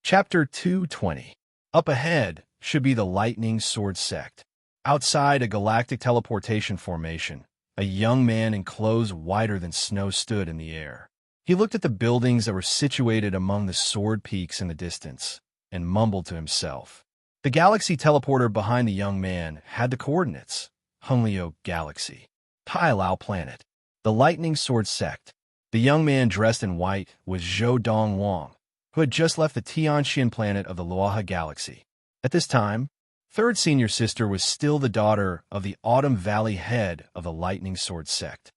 Chapter 220. Up ahead should be the Lightning Sword Sect. Outside a galactic teleportation formation, a young man in clothes whiter than snow stood in the air. He looked at the buildings that were situated among the sword peaks in the distance and mumbled to himself. The galaxy teleporter behind the young man had the coordinates. Hunglio Galaxy. Tai Lao Planet. The Lightning Sword Sect. The young man dressed in white was Donghuang, who had just left the Tianxian planet of the Luoha Galaxy. At this time, third senior sister was still the daughter of the Autumn Valley head of the Lightning Sword Sect.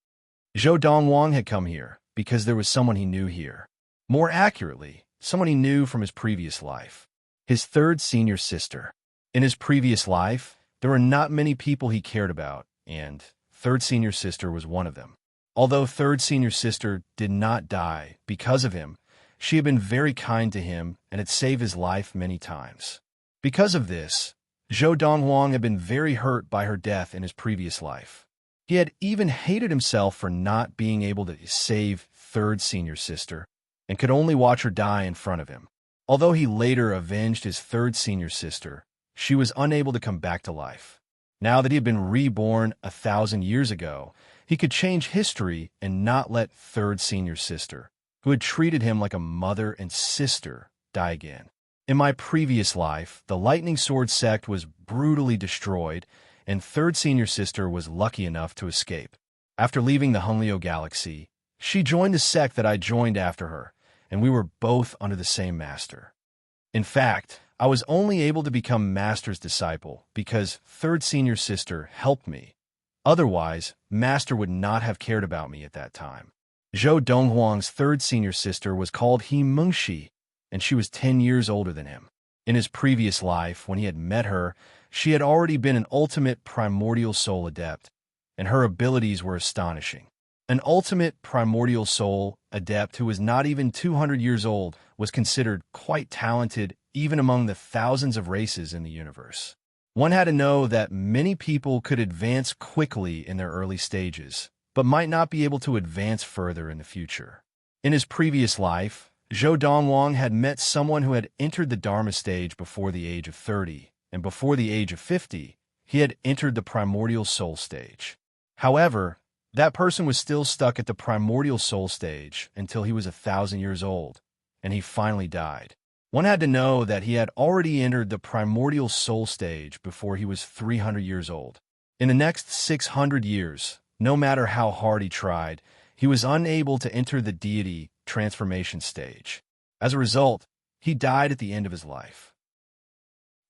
Donghuang had come here because there was someone he knew here. More accurately, someone he knew from his previous life. His third senior sister. In his previous life, there were not many people he cared about, and third senior sister was one of them. Although third senior sister did not die because of him, she had been very kind to him and had saved his life many times. Because of this, Donghuang had been very hurt by her death in his previous life. He had even hated himself for not being able to save third senior sister and could only watch her die in front of him. Although he later avenged his third senior sister, she was unable to come back to life. Now that he had been reborn 1,000 years ago, he could change history and not let third senior sister, who had treated him like a mother and sister, die again. In my previous life, the Lightning Sword Sect was brutally destroyed, and third senior sister was lucky enough to escape. After leaving the Hunglio Galaxy, she joined the sect that I joined after her, and we were both under the same master. In fact, I was only able to become master's disciple because third senior sister helped me. Otherwise, master would not have cared about me at that time. Donghuang's third senior sister was called He Mengshi, and she was 10 years older than him. In his previous life, when he had met her, she had already been an ultimate primordial soul adept, and her abilities were astonishing. An ultimate primordial soul adept who was not even 200 years old was considered quite talented even among the thousands of races in the universe. One had to know that many people could advance quickly in their early stages, but might not be able to advance further in the future. In his previous life, Donghuang had met someone who had entered the Dharma stage before the age of 30, and before the age of 50, he had entered the primordial soul stage. However, that person was still stuck at the primordial soul stage until he was 1,000 years old, and he finally died. One had to know that he had already entered the primordial soul stage before he was 300 years old. In the next 600 years, no matter how hard he tried, he was unable to enter the deity transformation stage. As a result, he died at the end of his life.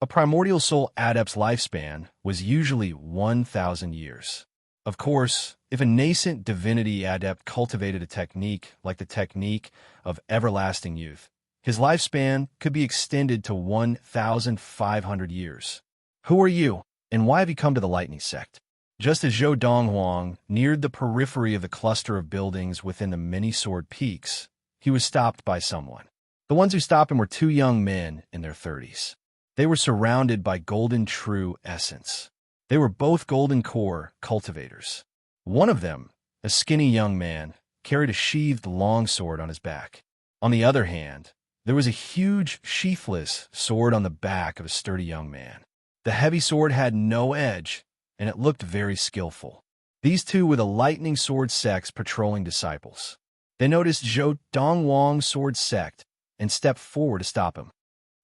A primordial soul adept's lifespan was usually 1,000 years. Of course, if a nascent divinity adept cultivated a technique like the technique of everlasting youth, his lifespan could be extended to 1,500 years. Who are you, and why have you come to the Lightning Sect? Just as Donghuang neared the periphery of the cluster of buildings within the many sword peaks, he was stopped by someone. The ones who stopped him were two young men in their 30s. They were surrounded by golden true essence. They were both golden core cultivators. One of them, a skinny young man, carried a sheathed longsword on his back. On the other hand, there was a huge sheathless sword on the back of a sturdy young man. The heavy sword had no edge, and it looked very skillful. These two were the Lightning Sword Sect's patrolling disciples. They noticed Donghuang's sword sect and stepped forward to stop him.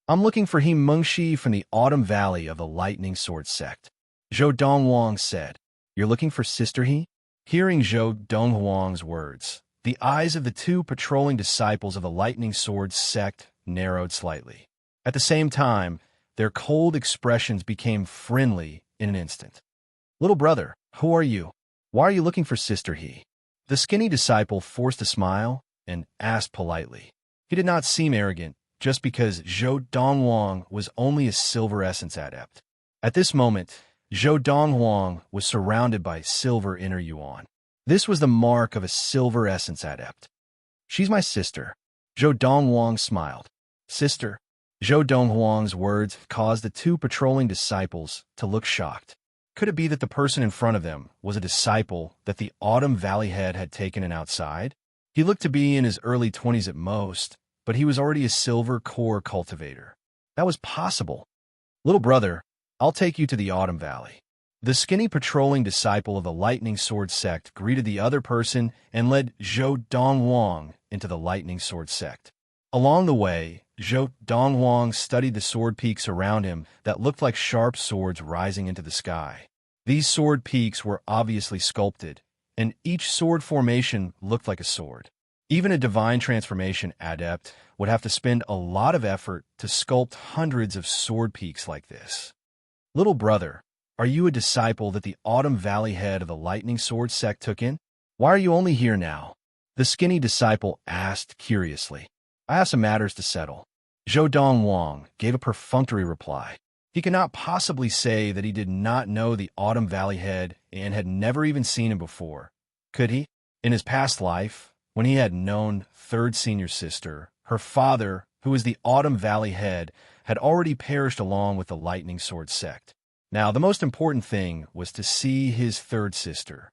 I'm looking for He Mengshi from the Autumn Valley of the Lightning Sword Sect. Donghuang said. You're looking for Sister He? Hearing Donghuang's words, the eyes of the two patrolling disciples of the Lightning Sword Sect narrowed slightly. At the same time, their cold expressions became friendly in an instant. Little brother, who are you? Why are you looking for Sister He? The skinny disciple forced a smile and asked politely. He did not seem arrogant just because Donghuang was only a silver essence adept. At this moment, Donghuang was surrounded by silver inner yuan. This was the mark of a silver essence adept. She's my sister. Donghuang smiled. Sister? Donghuang's words caused the two patrolling disciples to look shocked. Could it be that the person in front of them was a disciple that the Autumn Valley head had taken in outside? He looked to be in his early 20s at most, but but he was already a silver core cultivator. That was possible. Little brother, I'll take you to the Autumn Valley. The skinny patrolling disciple of the Lightning Sword sect greeted the other person and led Zhou Donghuang into the Lightning Sword sect. Along the way, Zhou Donghuang studied the sword peaks around him that looked like sharp swords rising into the sky. These sword peaks were obviously sculpted, and each sword formation looked like a sword. Even a divine transformation adept would have to spend a lot of effort to sculpt hundreds of sword peaks like this. Little brother, are you a disciple that the Autumn Valley head of the Lightning Sword sect took in? Why are you only here now? The skinny disciple asked curiously. I have some matters to settle. Zhou Donghuang gave a perfunctory reply. He could not possibly say that he did not know the Autumn Valley head and had never even seen him before. Could he? In his past life, when he had known third senior sister, her father, who was the Autumn Valley head, had already perished along with the Lightning Sword sect. Now, the most important thing was to see his third sister.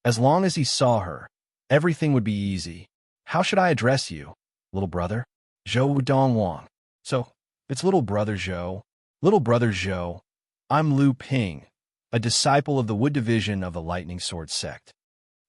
As long as he saw her, everything would be easy. How should I address you, little brother? Zhou Donghuang. So, it's little brother Zhou. Little brother Zhou, I'm Lu Ping, a disciple of the Wood Division of the Lightning Sword sect.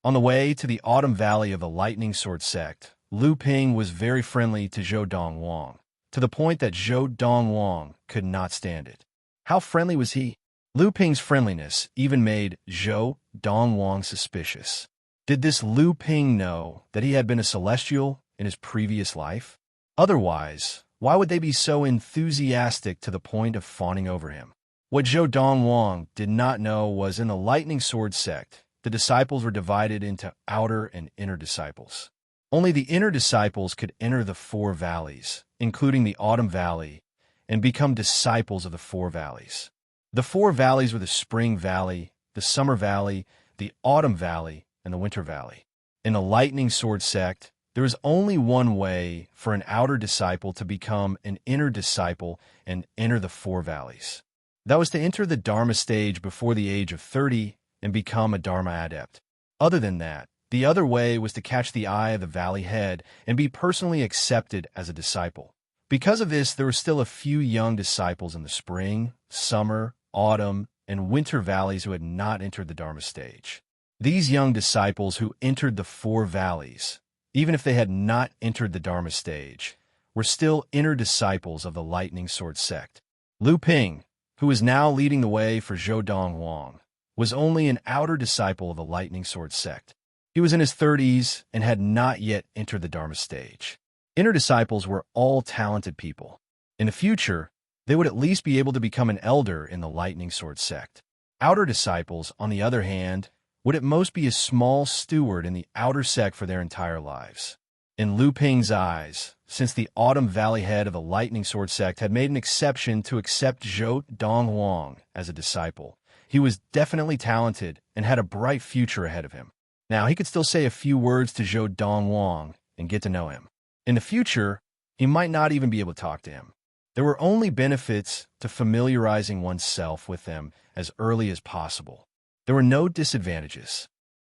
On the way to the Autumn Valley of the Lightning Sword sect, Lu Ping was very friendly to Zhou Donghuang, to the point that Zhou Donghuang could not stand it. How friendly was he? Lu Ping's friendliness even made Zhou Donghuang suspicious. Did this Lu Ping know that he had been a celestial in his previous life? Otherwise, why would they be so enthusiastic to the point of fawning over him? What Zhou Donghuang did not know was in the Lightning Sword sect, the disciples were divided into outer and inner disciples. Only the inner disciples could enter the four valleys, including the Autumn Valley, and become disciples of the four valleys. The four valleys were the Spring Valley, the Summer Valley, the Autumn Valley, and the Winter Valley. In the Lightning Sword sect, there is only one way for an outer disciple to become an inner disciple and enter the four valleys. That was to enter the Dharma stage before the age of 30 and become a Dharma adept. Other than that, the other way was to catch the eye of the valley head and be personally accepted as a disciple. Because of this, there were still a few young disciples in the spring, summer, autumn, and winter valleys who had not entered the Dharma stage. These young disciples who entered the four valleys, even if they had not entered the Dharma stage, were still inner disciples of the Lightning Sword sect. Lu Ping, who was now leading the way for Zhou Donghuang, was only an outer disciple of the Lightning Sword sect. He was in his 30s and had not yet entered the Dharma stage. Inner disciples were all talented people. In the future, they would at least be able to become an elder in the Lightning Sword sect. Outer disciples, on the other hand, would at most be a small steward in the outer sect for their entire lives. In Lu Ping's eyes, since the Autumn Valley head of the Lightning Sword sect had made an exception to accept Zhou Donghuang as a disciple, he was definitely talented and had a bright future ahead of him. Now, he could still say a few words to Zhou Donghuang and get to know him. In the future, he might not even be able to talk to him. There were only benefits to familiarizing oneself with them as early as possible. There were no disadvantages.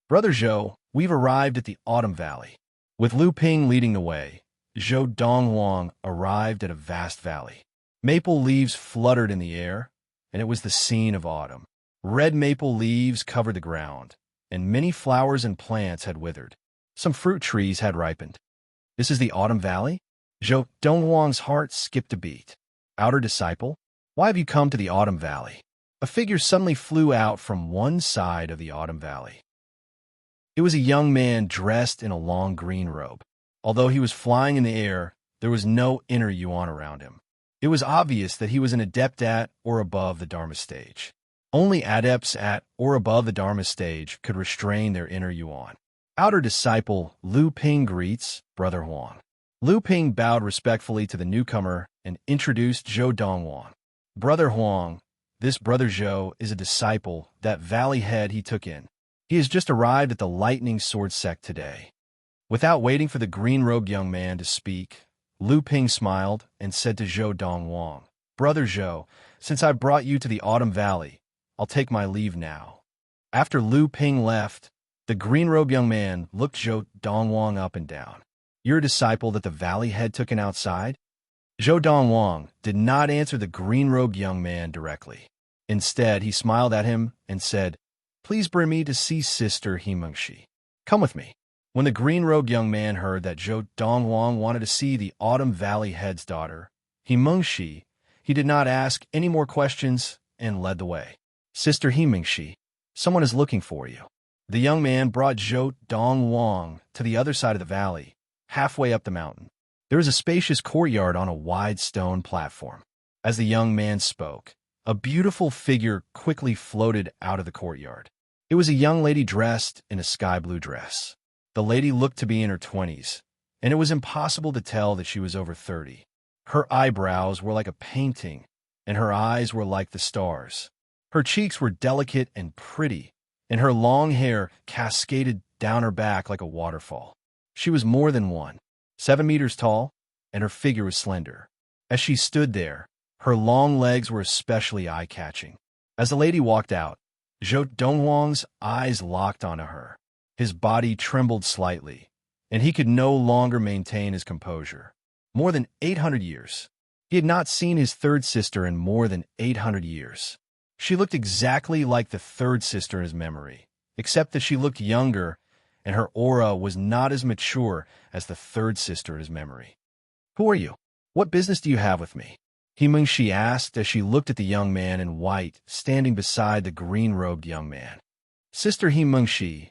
Brother Zhou, we've arrived at the Autumn Valley. With Lu Ping leading the way, Zhou Donghuang arrived at a vast valley. Maple leaves fluttered in the air, and it was the scene of autumn. Red maple leaves covered the ground, and many flowers and plants had withered. Some fruit trees had ripened. This is the Autumn Valley? Zhou Donghuang's heart skipped a beat. Outer disciple, why have you come to the Autumn Valley? A figure suddenly flew out from one side of the Autumn Valley. It was a young man dressed in a long green robe. Although he was flying in the air, there was no inner yuan around him. It was obvious that he was an adept at or above the Dharma stage. Only adepts at or above the Dharma stage could restrain their inner yuan. Outer disciple Lu Ping greets Brother Huang. Lu Ping bowed respectfully to the newcomer and introduced Zhou Donghuang. Brother Huang, this Brother Zhou is a disciple that valley head he took in. He has just arrived at the Lightning Sword sect today. Without waiting for the green-robed young man to speak, Lu Ping smiled and said to Zhou Donghuang, Brother Zhou, since I brought you to the Autumn Valley, I'll take my leave now. After Lu Ping left, the green-robed young man looked Zhou Donghuang up and down. You're a disciple that the valley head took in outside? Zhou Donghuang did not answer the green-robed young man directly. Instead, he smiled at him and said, "Please bring me to see Sister Himengshi. Come with me." When the green-robed young man heard that Zhou Donghuang wanted to see the Autumn Valley head's daughter, Himengshi, he did not ask any more questions and led the way. "Sister Himengshi, someone is looking for you." The young man brought Zhou Donghuang to the other side of the valley, halfway up the mountain. There is a spacious courtyard on a wide stone platform. As the young man spoke, a beautiful figure quickly floated out of the courtyard. It was a young lady dressed in a sky-blue dress. The lady looked to be in her 20s, and it was impossible to tell that she was over 30. Her eyebrows were like a painting, and her eyes were like the stars. Her cheeks were delicate and pretty, and her long hair cascaded down her back like a waterfall. She was more than 7 meters tall, and her figure was slender. As she stood there, her long legs were especially eye-catching. As the lady walked out, Zhou Donghuang's eyes locked onto her. His body trembled slightly, and he could no longer maintain his composure. More than 800 years. He had not seen his third sister in more than 800 years. She looked exactly like the third sister in his memory, except that she looked younger, and her aura was not as mature as the third sister in his memory. "Who are you? What business do you have with me?" Himengshi asked as she looked at the young man in white standing beside the green-robed young man. "Sister Himengshi,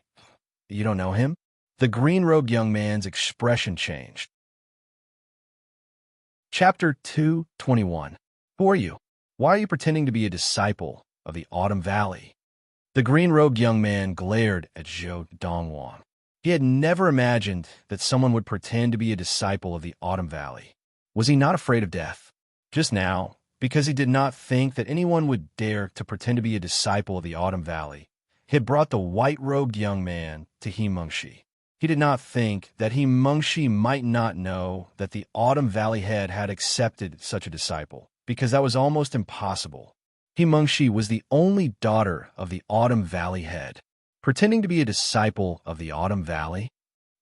you don't know him?" The green-robed young man's expression changed. Chapter 2:21. Who are you? Why are you pretending to be a disciple of the Autumn Valley? The green-robed young man glared at Zhou Donghuang. He had never imagined that someone would pretend to be a disciple of the Autumn Valley. Was he not afraid of death? Just now, because he did not think that anyone would dare to pretend to be a disciple of the Autumn Valley, he had brought the white-robed young man to Himengshi. He did not think that Himengshi might not know that the Autumn Valley head had accepted such a disciple, because that was almost impossible. Himengshi was the only daughter of the Autumn Valley head. Pretending to be a disciple of the Autumn Valley?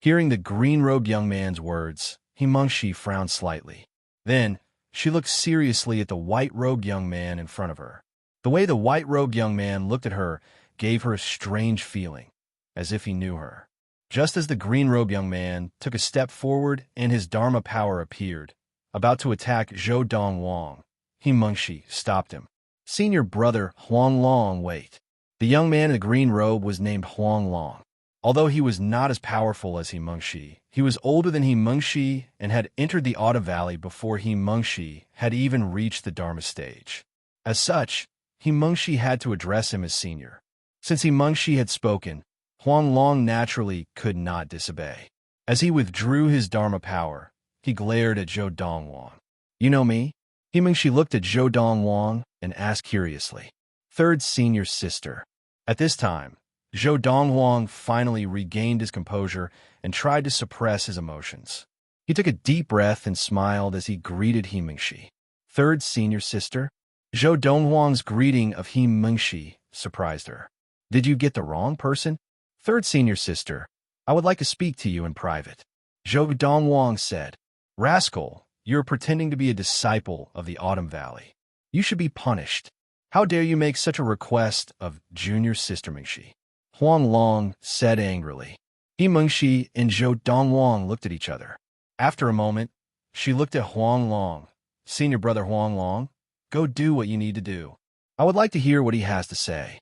Hearing the green-robed young man's words, Himengshi frowned slightly. Then, she looked seriously at the white-robed young man in front of her. The way the white-robed young man looked at her gave her a strange feeling, as if he knew her. Just as the green-robed young man took a step forward and his Dharma power appeared, about to attack Zhou Donghuang, Himengshi stopped him. "Senior brother Huanglong, wait." The young man in the green robe was named Huanglong. Although he was not as powerful as Himengshi, he was older than Himengshi and had entered the Autumn Valley before Himengshi had even reached the Dharma stage. As such, Himengshi had to address him as senior. Since Himengshi had spoken, Huanglong naturally could not disobey. As he withdrew his Dharma power, he glared at Zhou Donghuang. "You know me?" Himengshi looked at Zhou Donghuang and asked curiously. "Third senior sister." At this time, Zhou Donghuang finally regained his composure and tried to suppress his emotions. He took a deep breath and smiled as he greeted Himengshi. "Third senior sister?" Zhou Donghuang's greeting of Himengshi surprised her. "Did you get the wrong person?" "Third senior sister, I would like to speak to you in private," Zhou Donghuang said. "Rascal, you're pretending to be a disciple of the Autumn Valley. You should be punished. How dare you make such a request of junior sister Mengshi?" Huanglong said angrily. Himengshi and Zhou Donghuang looked at each other. After a moment, she looked at Huanglong. "Senior brother Huanglong, go do what you need to do. I would like to hear what he has to say.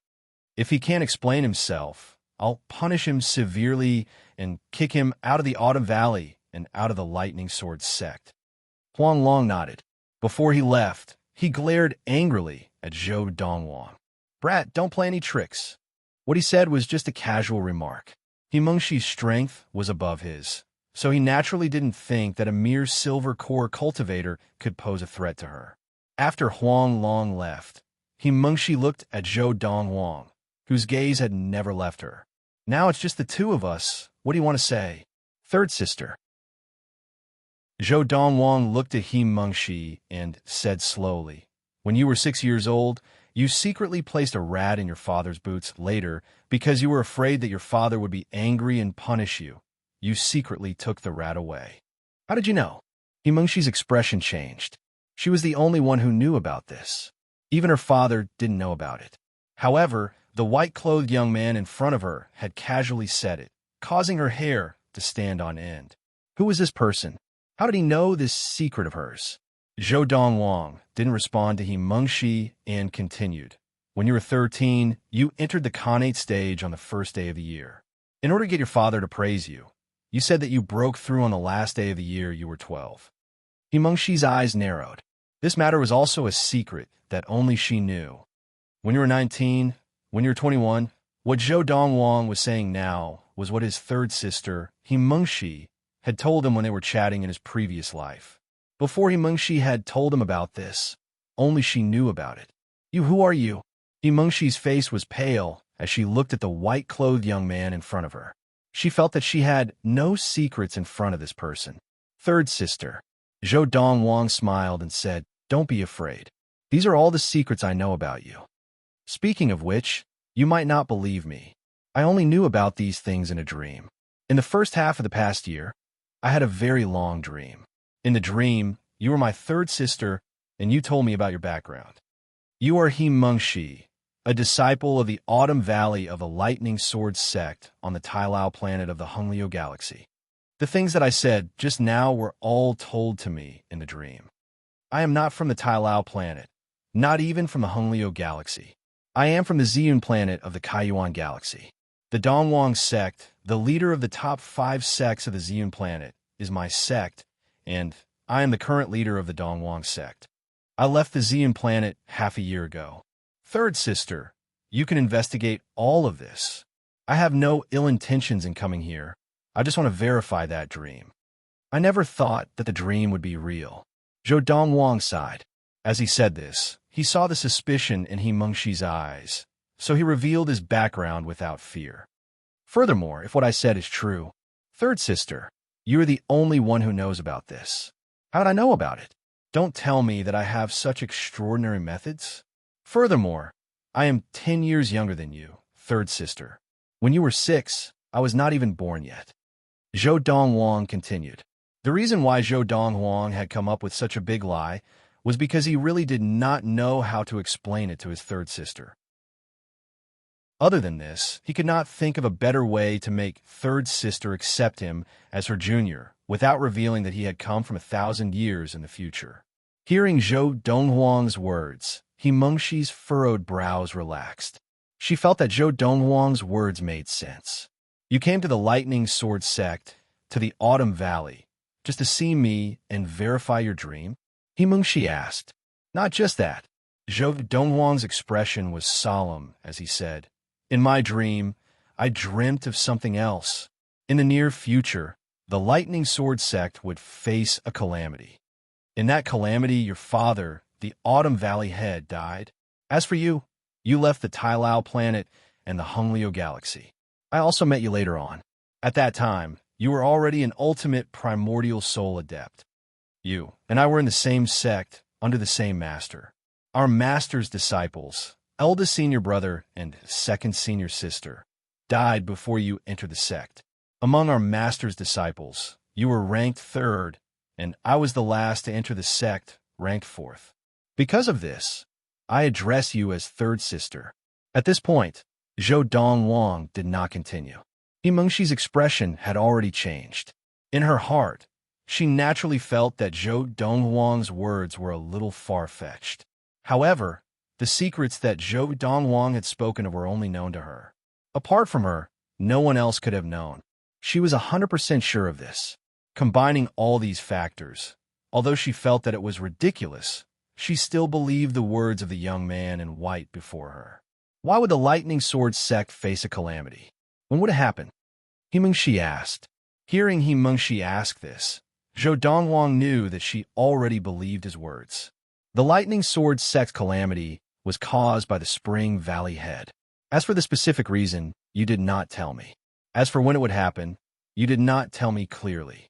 If he can't explain himself, I'll punish him severely and kick him out of the Autumn Valley and out of the Lightning Sword sect." Huanglong nodded. Before he left, he glared angrily at Zhou Donghuang. "Brat, don't play any tricks." What he said was just a casual remark. Himengshi's strength was above his, so he naturally didn't think that a mere silver core cultivator could pose a threat to her. After Huanglong left, Himengshi looked at Zhou Donghuang, whose gaze had never left her. "Now it's just the two of us. What do you want to say?" "Third sister." Zhou Donghuang looked at Himengshi and said slowly, "When you were 6 years old, you secretly placed a rat in your father's boots later because you were afraid that your father would be angry and punish you. you secretly took the rat away. How did you know? Himengxi's expression changed. She was the only one who knew about this. Even her father didn't know about it. However, the white-clothed young man in front of her had casually said it, causing her hair to stand on end. Who was this person? How did he know this secret of hers? Zhou Donghuang didn't respond to Himengxi and continued. When you were 13, you entered the Khanate stage on the first day of the year. In order to get your father to praise you, you said that you broke through on the last day of the year you were 12. Himengxi's eyes narrowed. This matter was also a secret that only she knew. When you were 19, when you were 21, what Zhou Donghuang was saying now was what his third sister, Himengxi, had told him when they were chatting in his previous life. Before Himengxi had told him about this, only she knew about it. Who are you? Himengxi's face was pale as she looked at the white-clothed young man in front of her. She felt that she had no secrets in front of this person. Third sister. Zhou Donghuang smiled and said, "Don't be afraid. These are all the secrets I know about you. Speaking of which, you might not believe me. I only knew about these things in a dream. In the first half of the past year, I had a very long dream. In the dream, you were my third sister, and you told me about your background. You are Himengxi, a disciple of the Autumn Valley of the Lightning Sword sect on the Tailao planet of the Hunglio galaxy. The things that I said just now were all told to me in the dream. I am not from the Tailao planet, not even from the Hunglio galaxy. I am from the Ziyun planet of the Kaiyuan galaxy. The Donghuang sect, the leader of the top 5 sects of the Ziyun planet, is my sect, and I am the current leader of the Donghuang sect. I left the Ziyun planet half a year ago. Third sister, you can investigate all of this. I have no ill intentions in coming here. I just want to verify that dream. I never thought that the dream would be real." Zhou Donghuang sighed. As he said this, he saw the suspicion in Himengxi's eyes, so he revealed his background without fear. "Furthermore, if what I said is true, third sister, you are the only one who knows about this. How did I know about it? Don't tell me that I have such extraordinary methods. Furthermore, I am 10 years younger than you, third sister. When you were 6, I was not even born yet." Zhou Donghuang continued. The reason why Zhou Donghuang had come up with such a big lie was because he really did not know how to explain it to his third sister. Other than this, he could not think of a better way to make third sister accept him as her junior without revealing that he had come from 1,000 years in the future. Hearing Zhou Donghuang's words, Himengxi's furrowed brows relaxed. She felt that Zhou Donghuang's words made sense. "You came to the Lightning Sword sect, to the Autumn Valley, just to see me and verify your dream?" Himengxi asked. "Not just that." Zhou Donghuang's expression was solemn as he said, "In my dream, I dreamt of something else. In the near future, the Lightning Sword sect would face a calamity. In that calamity, your father, the Autumn Valley head, died. As for you, you left the Tailao planet and the Hunglio galaxy. I also met you later on. At that time, you were already an ultimate primordial soul adept. You and I were in the same sect, under the same master. Our master's disciples, eldest senior brother and second senior sister, died before you entered the sect. Among our master's disciples, you were ranked 3rd, and I was the last to enter the sect, ranked 4th. Because of this, I address you as third sister." At this point, Zhou Donghuang did not continue. Himengxi's expression had already changed. In her heart, she naturally felt that Zhou Donghuang's words were a little far-fetched. However, the secrets that Zhou Donghuang had spoken of were only known to her. Apart from her, no one else could have known. She was 100% sure of this. Combining all these factors, although she felt that it was ridiculous, she still believed the words of the young man in white before her. Why would the Lightning Sword sect face a calamity? When would it happen? Himengxi asked. Hearing Himengxi ask this, Zhou Donghuang knew that she already believed his words. The Lightning Sword sect's calamity was caused by the Spring Valley head. As for the specific reason, you did not tell me. As for when it would happen, you did not tell me clearly.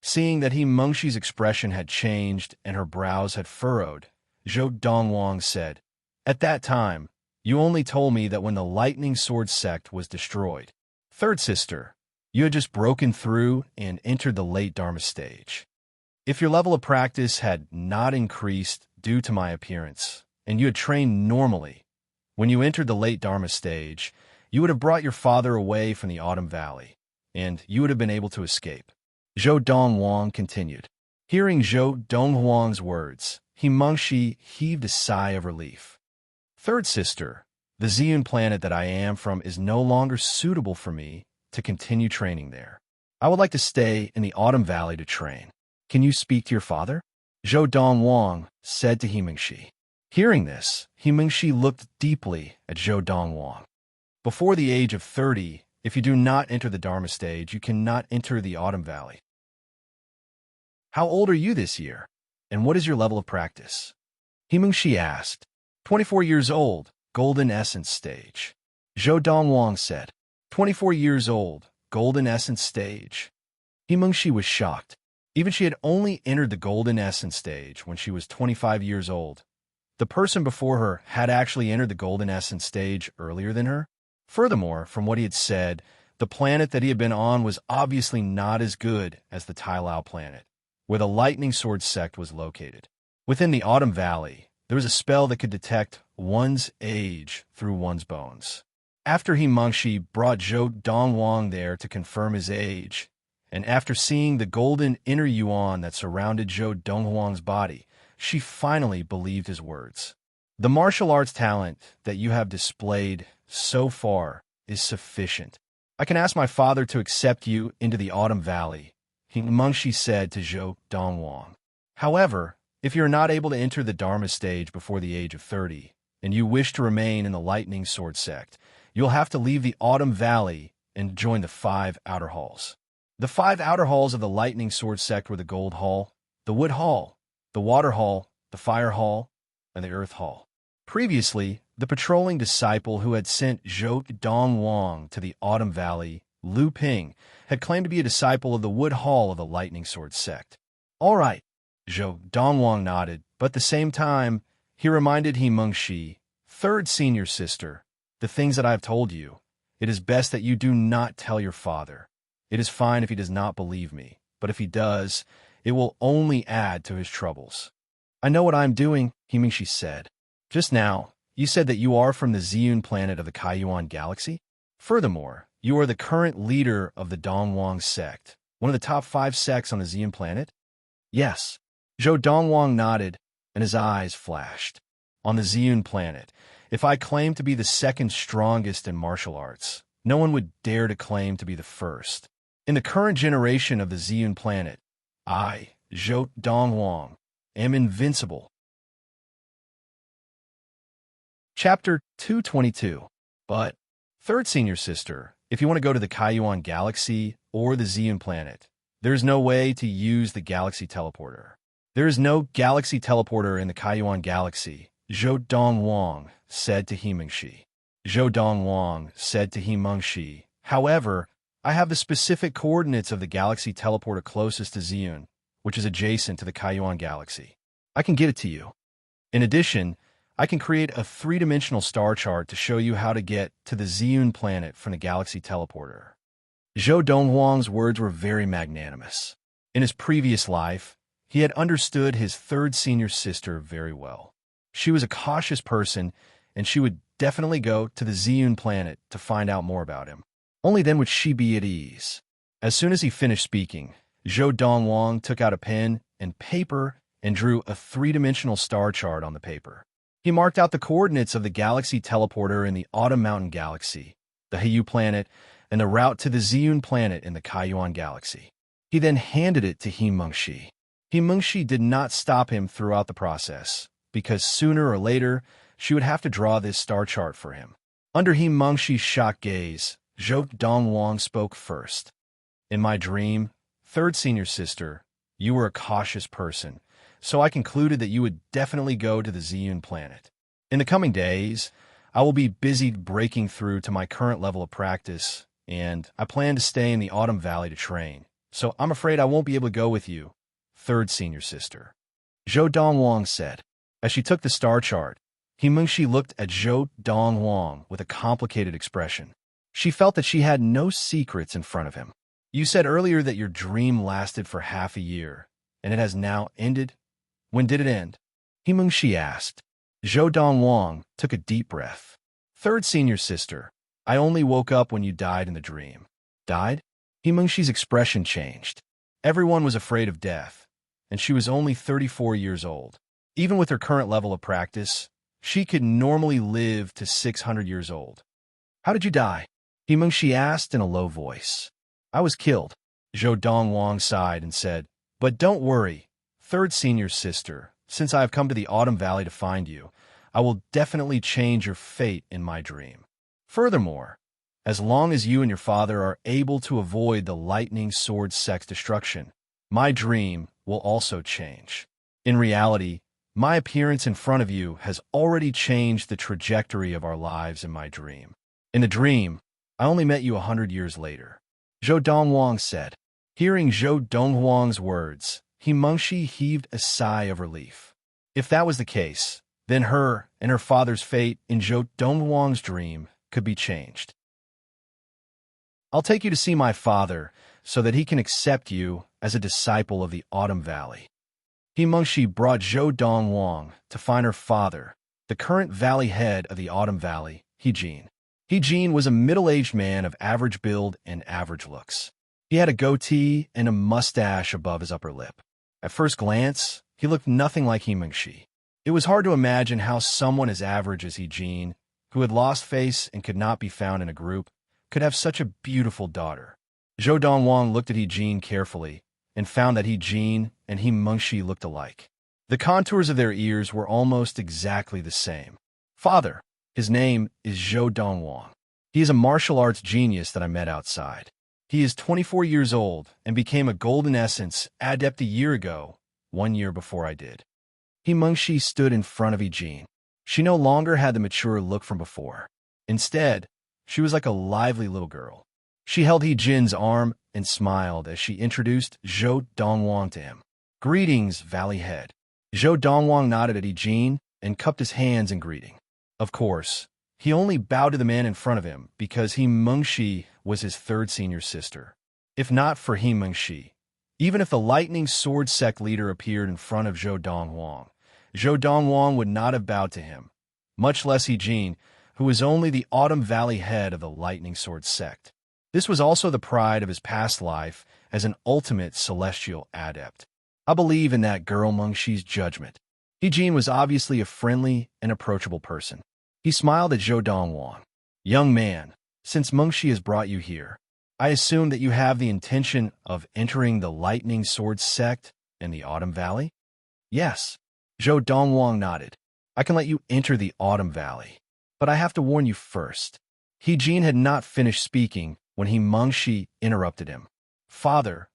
Seeing that Himengxi's expression had changed and her brows had furrowed, Zhou Donghuang said, "At that time, you only told me that when the Lightning Sword sect was destroyed. Third sister, You had just broken through and entered the late Dharma stage. If your level of practice had not increased due to my appearance, and you had trained normally, when you entered the late Dharma stage, you would have brought your father away from the Autumn Valley, and you would have been able to escape. Zhou Donghuang continued. Hearing Zhou Donghuang's words, Mengshi heaved a sigh of relief. Third sister, the Ziyun planet that I am from is no longer suitable for me to continue training there. I would like to stay in the Autumn Valley to train. Can you speak to your father? Zhou Donghuang said to Mengshi. Hearing this, Mengshi looked deeply at Zhou Donghuang. Before the age of 30, if you do not enter the Dharma stage, you cannot enter the Autumn Valley. How old are you this year, and what is your level of practice? Mengshi asked. 24 years old, Golden Essence stage. Zhou Donghuang said. 24 years old, Golden Essence stage. Mengshi was shocked. Even she had only entered the Golden Essence stage when she was 25 years old. The person before her had actually entered the Golden Essence stage earlier than her. Furthermore, from what he had said, the planet that he had been on was obviously not as good as the Tai Lao planet, where the Lightning Sword sect was located. Within the Autumn Valley, there was a spell that could detect one's age through one's bones. After Mengshi brought Zhou Donghuang there to confirm his age, and after seeing the golden inner yuan that surrounded Zhou Donghuang's body, she finally believed his words. The martial arts talent that you have displayed so far is sufficient. I can ask my father to accept you into the Autumn Valley, Mengshi said to Zhou Donghuang. However, if you are not able to enter the Dharma stage before the age of 30, and you wish to remain in the Lightning Sword sect, you'll have to leave the Autumn Valley and join the 5 outer halls. The 5 outer halls of the Lightning Sword sect were the Gold Hall, the Wood Hall, the Water Hall, the Fire Hall, and the Earth Hall. Previously, the patrolling disciple who had sent Zhou Donghuang to the Autumn Valley, Lu Ping, had claimed to be a disciple of the Wood Hall of the Lightning Sword sect. All right, Zhou Donghuang nodded, but at the same time, he reminded Mengshi, third senior sister, the things that I have told you. It is best that you do not tell your father. It is fine if he does not believe me, but if he does, it will only add to his troubles. I know what I am doing, Mengshi said. Just now, you said that you are from the Ziyun planet of the Kaiyuan galaxy? Furthermore, you are the current leader of the Donghuang sect, one of the top 5 sects on the Ziyun planet? Yes. Zhou Donghuang nodded, and his eyes flashed. On the Ziyun planet, if I claim to be the second strongest in martial arts, no one would dare to claim to be the first. In the current generation of the Ziyun planet, I, Zhou Donghuang, am invincible. Chapter 222. But, third senior sister, if you want to go to the Kaiyuan galaxy or the Ziyun planet, there is no way to use the galaxy teleporter. There is no galaxy teleporter in the Kaiyuan galaxy, Zhou Donghuang said to Mengshi. Zhou Donghuang said to Mengshi, however, I have the specific coordinates of the galaxy teleporter closest to Ziyun, which is adjacent to the Kaiyuan galaxy. I can get it to you. In addition, I can create a 3-dimensional star chart to show you how to get to the Ziyun planet from the galaxy teleporter. Zhou Donghuang's words were very magnanimous. In his previous life, he had understood his third senior sister very well. She was a cautious person, and she would definitely go to the Ziyun planet to find out more about him. Only then would she be at ease. As soon as he finished speaking, Zhou Donghuang took out a pen and paper and drew a 3-dimensional star chart on the paper. He marked out the coordinates of the galaxy teleporter in the Autumn Mountain Galaxy, the Heiyu planet, and the route to the Ziyun planet in the Kaiyuan galaxy. He then handed it to Mengshi. Mengshi did not stop him throughout the process, because sooner or later, she would have to draw this star chart for him. Under Mengshi's shocked gaze, Zhou Donghuang spoke first. In my dream, third senior sister, you were a cautious person, so I concluded that you would definitely go to the Ziyun planet. In the coming days, I will be busy breaking through to my current level of practice, and I plan to stay in the Autumn Valley to train, so I'm afraid I won't be able to go with you, third senior sister. Zhou Donghuang said. As she took the star chart, Mengshi looked at Zhou Donghuang with a complicated expression. She felt that she had no secrets in front of him. You said earlier that your dream lasted for half a year, and it has now ended. When did it end? Himengshi asked. Zhou Donghuang took a deep breath. Third senior sister, I only woke up when you died in the dream. Died? Himengshi's expression changed. Everyone was afraid of death, and she was only 34 years old. Even with her current level of practice, she could normally live to 600 years old. How did you die? Himengshi asked in a low voice. I was killed. Zhou Donghuang sighed and said, but don't worry, third senior sister, since I have come to the Autumn Valley to find you, I will definitely change your fate in my dream. Furthermore, as long as you and your father are able to avoid the lightning sword sect's destruction, my dream will also change. In reality, my appearance in front of you has already changed the trajectory of our lives in my dream. In the dream, I only met you 100 years later. Zhou Donghuang said. Hearing Zhou Donghuang's words, Himengshi heaved a sigh of relief. If that was the case, then her and her father's fate in Zhou Donghuang's dream could be changed. I'll take you to see my father so that he can accept you as a disciple of the Autumn Valley. Himengshi brought Zhou Donghuang to find her father, the current valley head of the Autumn Valley, Hejin. Hejin was a middle-aged man of average build and average looks. He had a goatee and a mustache above his upper lip. At first glance, he looked nothing like Himengshi. It was hard to imagine how someone as average as Hejin, who had lost face and could not be found in a group, could have such a beautiful daughter. Zhou Donghuang looked at Hejin carefully and found that Hejin and Himengshi looked alike. The contours of their ears were almost exactly the same. Father, his name is Zhou Donghuang. He is a martial arts genius that I met outside. He is 24 years old and became a Golden Essence adept a year ago, 1 year before I did. Himengshi stood in front of Hejin. She no longer had the mature look from before. Instead, she was like a lively little girl. She held Hejin's arm and smiled as she introduced Zhou Donghuang to him. Greetings, Valley Head. Zhou Donghuang nodded at Hejin and cupped his hands in greeting. Of course, he only bowed to the man in front of him because Himengshi was his third senior sister. If not for Himengshi, even if the Lightning Sword Sect leader appeared in front of Zhou Donghuang would not have bowed to him, much less Hejin, who was only the Autumn Valley head of the Lightning Sword Sect. This was also the pride of his past life as an ultimate celestial adept. I believe in that girl Mengshi's judgment. Hejin was obviously a friendly and approachable person. He smiled at Zhou Donghuang. Young man, since Mengshi has brought you here, I assume that you have the intention of entering the Lightning Sword Sect in the Autumn Valley? Yes. Zhou Donghuang nodded. I can let you enter the Autumn Valley, but I have to warn you first. Hejin had not finished speaking when Himengshi interrupted him. Father,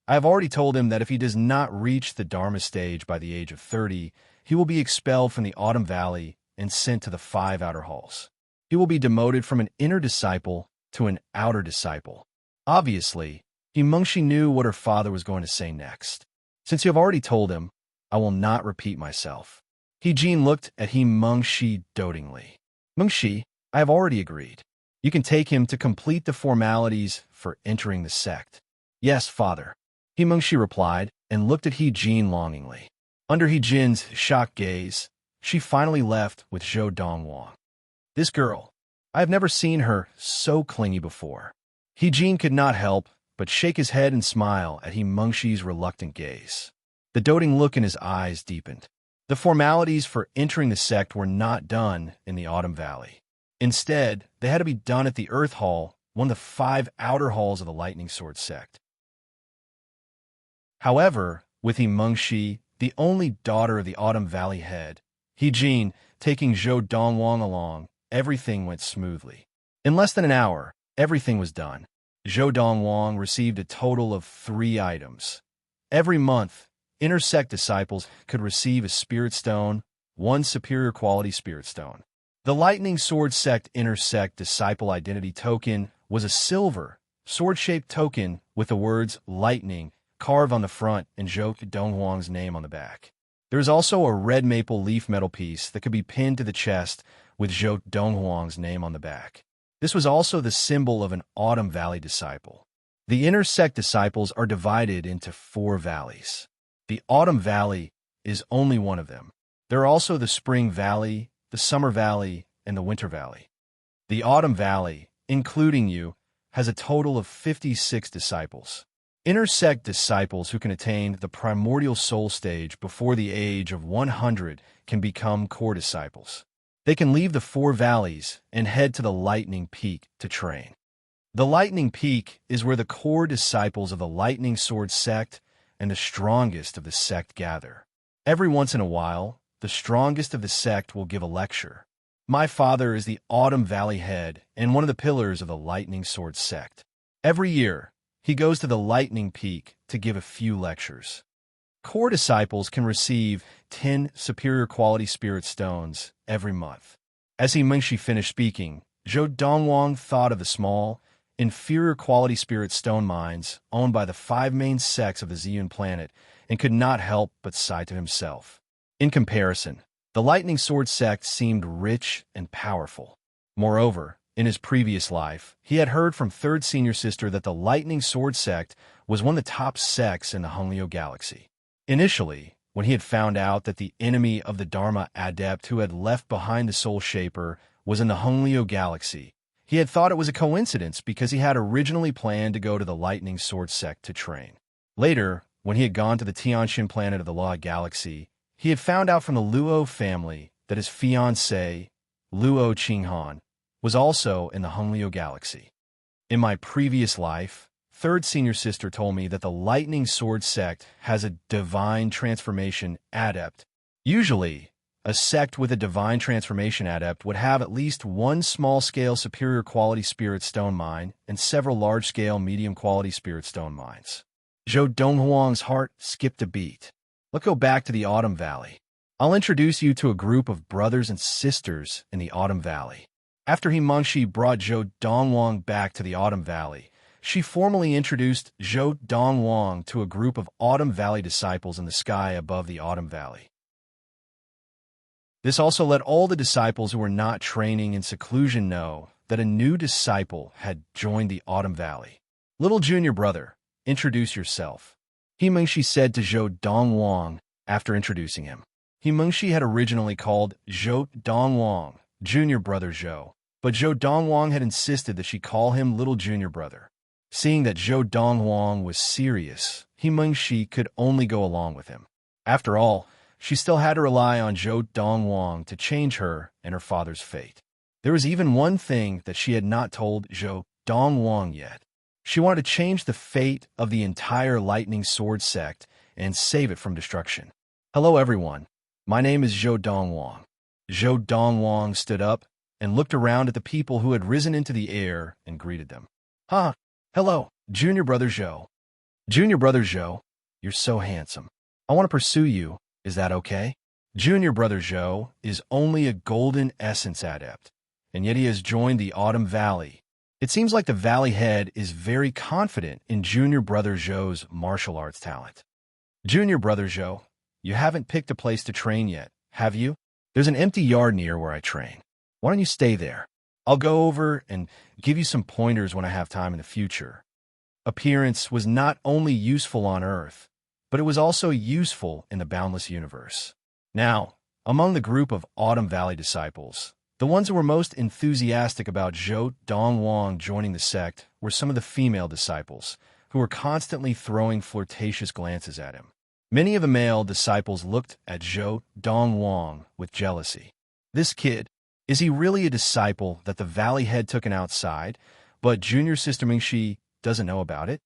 I have already told him that if he does not reach the Dharma stage by the age of 30, he will be expelled from the Autumn Valley and sent to the 5 outer halls. He will be demoted from an inner disciple to an outer disciple. Obviously, Himengshi knew what her father was going to say next. Since you have already told him, I will not repeat myself. Hejin looked at Himengshi dotingly. Mengshi, I have already agreed. You can take him to complete the formalities for entering the sect. Yes, father. Himengshi replied and looked at Hejin longingly. Under Hejin's shocked gaze, she finally left with Zhou Donghuang. This girl, I have never seen her so clingy before. Hejin could not help but shake his head and smile at Himengshi's reluctant gaze. The doting look in his eyes deepened. The formalities for entering the sect were not done in the Autumn Valley. Instead, they had to be done at the Earth Hall, one of the 5 outer halls of the Lightning Sword Sect. However, with Himengshi, the only daughter of the Autumn Valley head, Hejin, taking Zhou Donghuang along, everything went smoothly. In less than an hour, everything was done. Zhou Donghuang received a total of 3 items. Every month, inner sect disciples could receive a spirit stone, 1 superior quality spirit stone. The Lightning Sword Sect Inner Sect Disciple Identity Token was a silver, sword-shaped token with the words Lightning carved on the front and Zhou Donghuang's name on the back. There is also a red maple leaf metal piece that could be pinned to the chest with Zhou Donghuang's name on the back. This was also the symbol of an Autumn Valley disciple. The inner sect disciples are divided into 4 valleys. The Autumn Valley is only one of them. There are also the Spring Valley, the Summer Valley, and the Winter Valley. The Autumn Valley, including you, has a total of 56 disciples. Inner sect disciples who can attain the primordial soul stage before the age of 100 can become core disciples. They can leave the 4 valleys and head to the Lightning Peak to train. The Lightning Peak is where the core disciples of the Lightning Sword sect and the strongest of the sect gather. Every once in a while, the strongest of the sect will give a lecture. My father is the Autumn Valley head and one of the pillars of the Lightning Sword sect. Every year, he goes to the Lightning Peak to give a few lectures. Core disciples can receive 10 superior quality spirit stones every month. As Mengshi finished speaking, Donghuang thought of the small, inferior quality spirit stone mines owned by the 5 main sects of the Ziyun planet and could not help but sigh to himself. In comparison, the Lightning Sword sect seemed rich and powerful. Moreover, in his previous life, he had heard from Third Senior Sister that the Lightning Sword sect was one of the top sects in the Honglio galaxy. Initially, when he had found out that the enemy of the Dharma adept who had left behind the Soul Shaper was in the Honglio galaxy, he had thought it was a coincidence because he had originally planned to go to the Lightning Sword sect to train. Later, when he had gone to the Tianxin planet of the Law Galaxy, he had found out from the Luo family that his fiancée, Luo Qinghan, was also in the Honglio galaxy. In my previous life, Third Senior Sister told me that the Lightning Sword sect has a divine transformation adept. Usually, a sect with a divine transformation adept would have at least 1 small-scale superior quality spirit stone mine and several large-scale medium-quality spirit stone mines. Donghuang's heart skipped a beat. Let's go back to the Autumn Valley. I'll introduce you to a group of brothers and sisters in the Autumn Valley. After Mengshi brought Donghuang back to the Autumn Valley, she formally introduced Donghuang to a group of Autumn Valley disciples in the sky above the Autumn Valley. This also let all the disciples who were not training in seclusion know that a new disciple had joined the Autumn Valley. Little junior brother, introduce yourself, Mengshi said to Donghuang after introducing him. Mengshi had originally called Donghuang junior brother Zhou, but Donghuang had insisted that she call him little junior brother. Seeing that Donghuang was serious, Mengshi could only go along with him. After all, she still had to rely on Donghuang to change her and her father's fate. There was even one thing that she had not told Donghuang yet. She wanted to change the fate of the entire Lightning Sword sect and save it from destruction. Hello everyone, my name is Donghuang. Donghuang stood up and looked around at the people who had risen into the air and greeted them. Hello, junior brother Zhou. Junior brother Zhou, you're so handsome. I want to pursue you. Is that okay? Junior brother Zhou is only a golden essence adept, and yet he has joined the Autumn Valley. It seems like the Valley head is very confident in junior brother Zhou's martial arts talent. Junior brother Zhou, you haven't picked a place to train yet, have you? There's an empty yard near where I train. Why don't you stay there? I'll go over and give you some pointers when I have time in the future. Appearance was not only useful on Earth, but it was also useful in the boundless universe. Now, among the group of Autumn Valley disciples, the ones who were most enthusiastic about Donghuang joining the sect were some of the female disciples, who were constantly throwing flirtatious glances at him. Many of the male disciples looked at Donghuang with jealousy. This kid, is he really a disciple that the Valley head took outside, but junior sister Mengshi doesn't know about it?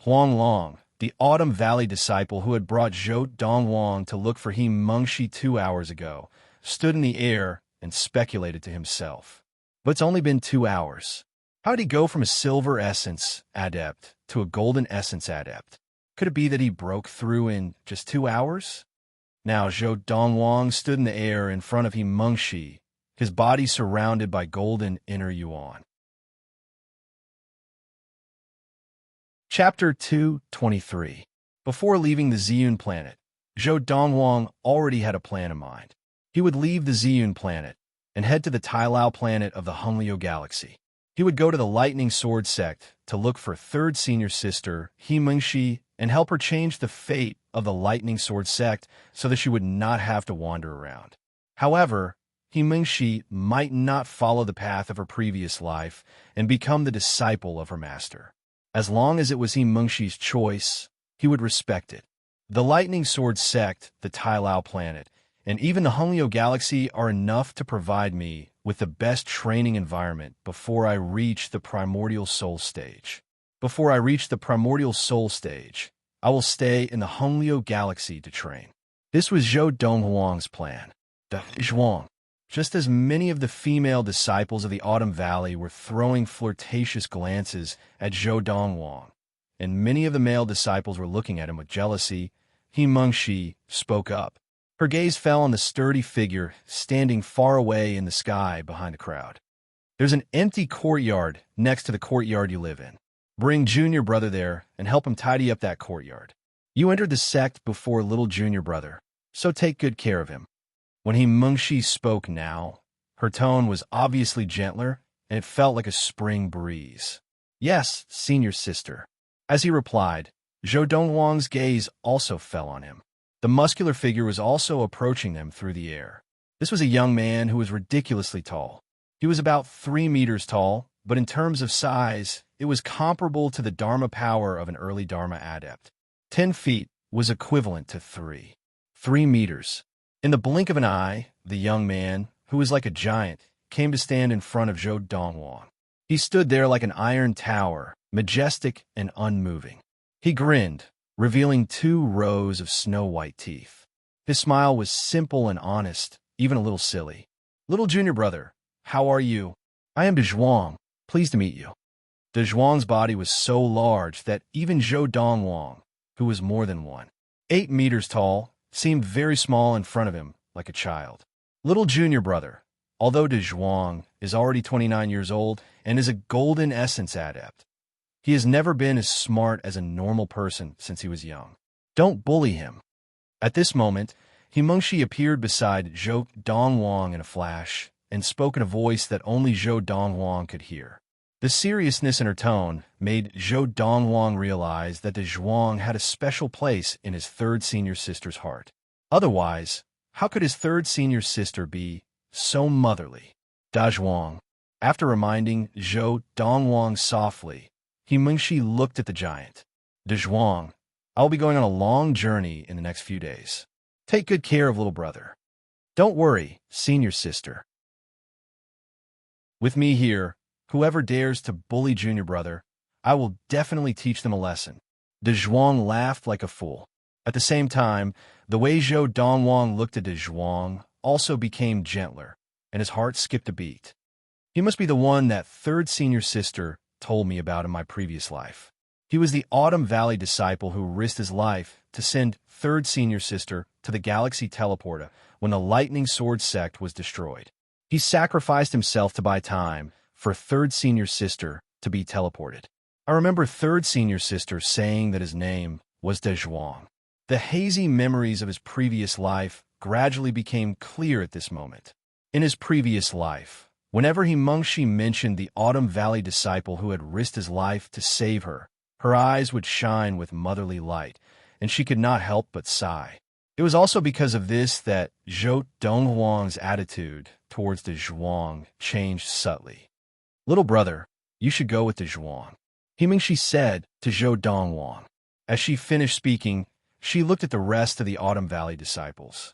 Huang Long, the Autumn Valley disciple who had brought Donghuang to look for Mengshi 2 hours ago, stood in the air and speculated to himself. But it's only been 2 hours. How did he go from a silver essence adept to a golden essence adept? Could it be that he broke through in just 2 hours? Now Donghuang stood in the air in front of Mengshi, his body surrounded by golden inner yuan. Chapter 223. Before leaving the Ziyun planet, Donghuang already had a plan in mind. He would leave the Ziyun planet and head to the Tailao planet of the Honglio galaxy. He would go to the Lightning Sword sect to look for third senior sister, He Mengxi, and help her change the fate of the Lightning Sword sect so that she would not have to wander around. However, He Mengxi might not follow the path of her previous life and become the disciple of her master. As long as it was He Mengxi's choice, he would respect it. The Lightning Sword sect, the Tai Lao planet, and even the Hunglio galaxy are enough to provide me with the best training environment before I reach the primordial soul stage. Before I reach the primordial soul stage, I will stay in the Hunglio galaxy to train. This was Zhou Donghuang's plan. Donghuang. Just as many of the female disciples of the Autumn Valley were throwing flirtatious glances at Zhou Donghuang, and many of the male disciples were looking at him with jealousy, He Mengxi spoke up. Her gaze fell on the sturdy figure standing far away in the sky behind the crowd. There's an empty courtyard next to the courtyard you live in. Bring junior brother there and help him tidy up that courtyard. You entered the sect before little junior brother, so take good care of him. When He Mengxi spoke now, her tone was obviously gentler, and it felt like a spring breeze. Yes, senior sister. As he replied, Zhou Donghuang's gaze also fell on him. The muscular figure was also approaching them through the air. This was a young man who was ridiculously tall. He was about 3 meters tall, but in terms of size, it was comparable to the Dharma power of an early Dharma adept. 10 feet was equivalent to 3 meters. In the blink of an eye, the young man, who was like a giant, came to stand in front of Zhou Donghuang. He stood there like an iron tower, majestic and unmoving. He grinned, revealing 2 rows of snow-white teeth. His smile was simple and honest, even a little silly. Little junior brother, how are you? I am Donghuang, pleased to meet you. Donghuang's body was so large that even Zhou Donghuang, who was more than 8 meters tall, seemed very small in front of him, like a child. Little junior brother, although Donghuang is already 29 years old and is a golden essence adept, he has never been as smart as a normal person since he was young. Don't bully him. At this moment, He Mengxi appeared beside Zhou Donghuang in a flash and spoke in a voice that only Zhou Donghuang could hear. The seriousness in her tone made Zhou Donghuang realize that Donghuang had a special place in his third senior sister's heart. Otherwise, how could his third senior sister be so motherly? Donghuang. After reminding Zhou Donghuang softly, He Mengxi looked at the giant. Donghuang, I will be going on a long journey in the next few days. Take good care of little brother. Don't worry, senior sister. With me here, whoever dares to bully junior brother, I will definitely teach them a lesson. Donghuang laughed like a fool. At the same time, the way Zhou Donghuang looked at Donghuang also became gentler, and his heart skipped a beat. He must be the one that third senior sister told me about in my previous life. He was the Autumn Valley disciple who risked his life to send third senior sister to the galaxy teleporter when the Lightning Sword sect was destroyed. He sacrificed himself to buy time for third senior sister to be teleported. I remember third senior sister saying that his name was Donghuang. The hazy memories of his previous life gradually became clear at this moment. In his previous life, whenever He Mengxi mentioned the Autumn Valley disciple who had risked his life to save her, her eyes would shine with motherly light, and she could not help but sigh. It was also because of this that Zhou Donghuang's attitude towards Donghuang changed subtly. Little brother, you should go with Donghuang, He Mengxi said to Zhou Donghuang. As she finished speaking, she looked at the rest of the Autumn Valley disciples.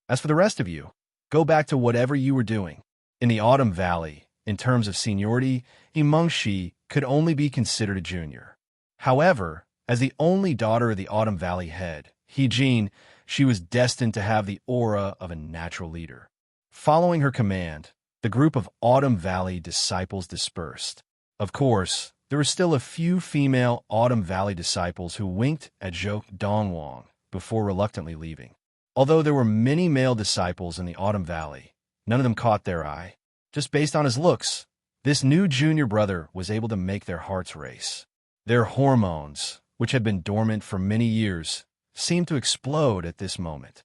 As for the rest of you, go back to whatever you were doing. In the Autumn Valley, in terms of seniority, He Mengxi could only be considered a junior. However, as the only daughter of the Autumn Valley head, He Jin, she was destined to have the aura of a natural leader. Following her command, the group of Autumn Valley disciples dispersed. Of course, there were still a few female Autumn Valley disciples who winked at Zhou Donghuang before reluctantly leaving. Although there were many male disciples in the Autumn Valley, none of them caught their eye. Just based on his looks, this new junior brother was able to make their hearts race. Their hormones, which had been dormant for many years, seemed to explode at this moment.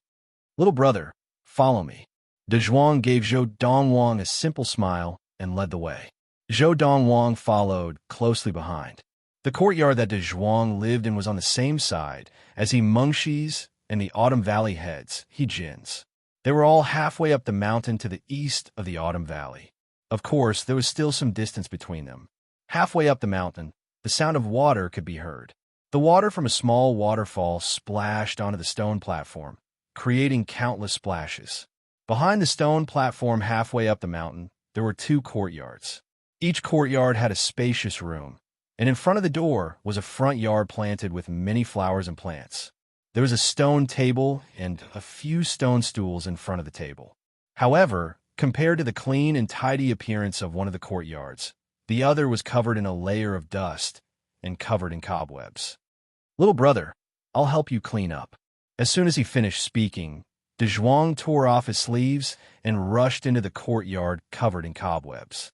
Little brother, follow me. Donghuang gave Zhou Donghuang a simple smile and led the way. Zhou Donghuang followed closely behind. The courtyard that Donghuang lived in was on the same side as he Mengxi's and the Autumn Valley heads, he Jin's. They were all halfway up the mountain to the east of the Autumn Valley. Of course, there was still some distance between them. Halfway up the mountain, the sound of water could be heard. The water from a small waterfall splashed onto the stone platform, creating countless splashes. Behind the stone platform halfway up the mountain, there were two courtyards. Each courtyard had a spacious room, and in front of the door was a front yard planted with many flowers and plants. There was a stone table and a few stone stools in front of the table. However, compared to the clean and tidy appearance of one of the courtyards, the other was covered in a layer of dust and covered in cobwebs. "Little brother, I'll help you clean up." As soon as he finished speaking, Donghuang tore off his sleeves and rushed into the courtyard covered in cobwebs.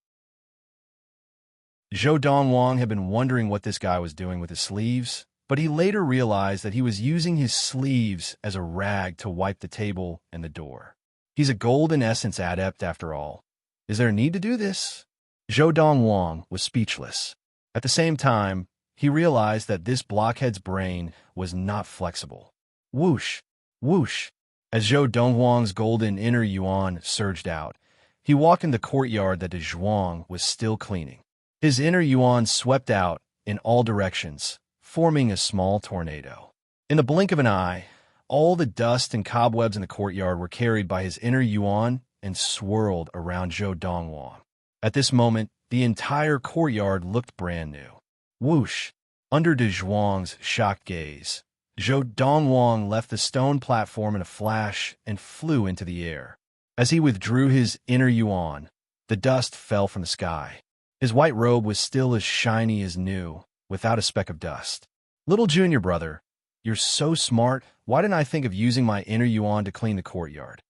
Zhou Donghuang had been wondering what this guy was doing with his sleeves, but he later realized that he was using his sleeves as a rag to wipe the table and the door. He's a golden essence adept after all. Is there a need to do this? Zhou Donghuang was speechless. At the same time, he realized that this blockhead's brain was not flexible. Whoosh, whoosh. As Zhou Donghuang's golden inner yuan surged out, he walked in the courtyard that Donghuang was still cleaning. His inner yuan swept out in all directions, forming a small tornado. In the blink of an eye, all the dust and cobwebs in the courtyard were carried by his inner yuan and swirled around Zhou Donghuang. At this moment, the entire courtyard looked brand new. Whoosh! Under Donghuang's shocked gaze, Zhou Donghuang left the stone platform in a flash and flew into the air. As he withdrew his inner yuan, the dust fell from the sky. His white robe was still as shiny as new, without a speck of dust. "Little junior brother, you're so smart. Why didn't I think of using my inner yuan to clean the courtyard?"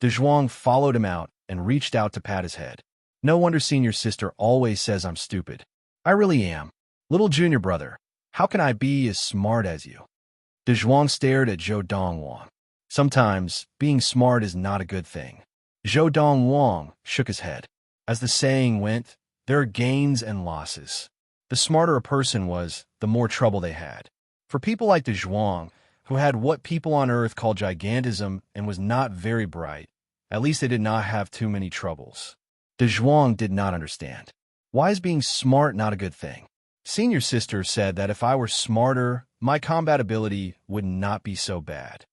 Donghuang followed him out and reached out to pat his head. "No wonder senior sister always says I'm stupid. I really am. Little junior brother, how can I be as smart as you?" Donghuang stared at Zhou Donghuang. Sometimes, being smart is not a good thing. Zhou Donghuang shook his head. As the saying went, there are gains and losses. The smarter a person was, the more trouble they had. For people like Donghuang, who had what people on Earth call gigantism and was not very bright, at least they did not have too many troubles. Donghuang did not understand. Why is being smart not a good thing? Senior sister said that if I were smarter, my combat ability would not be so bad.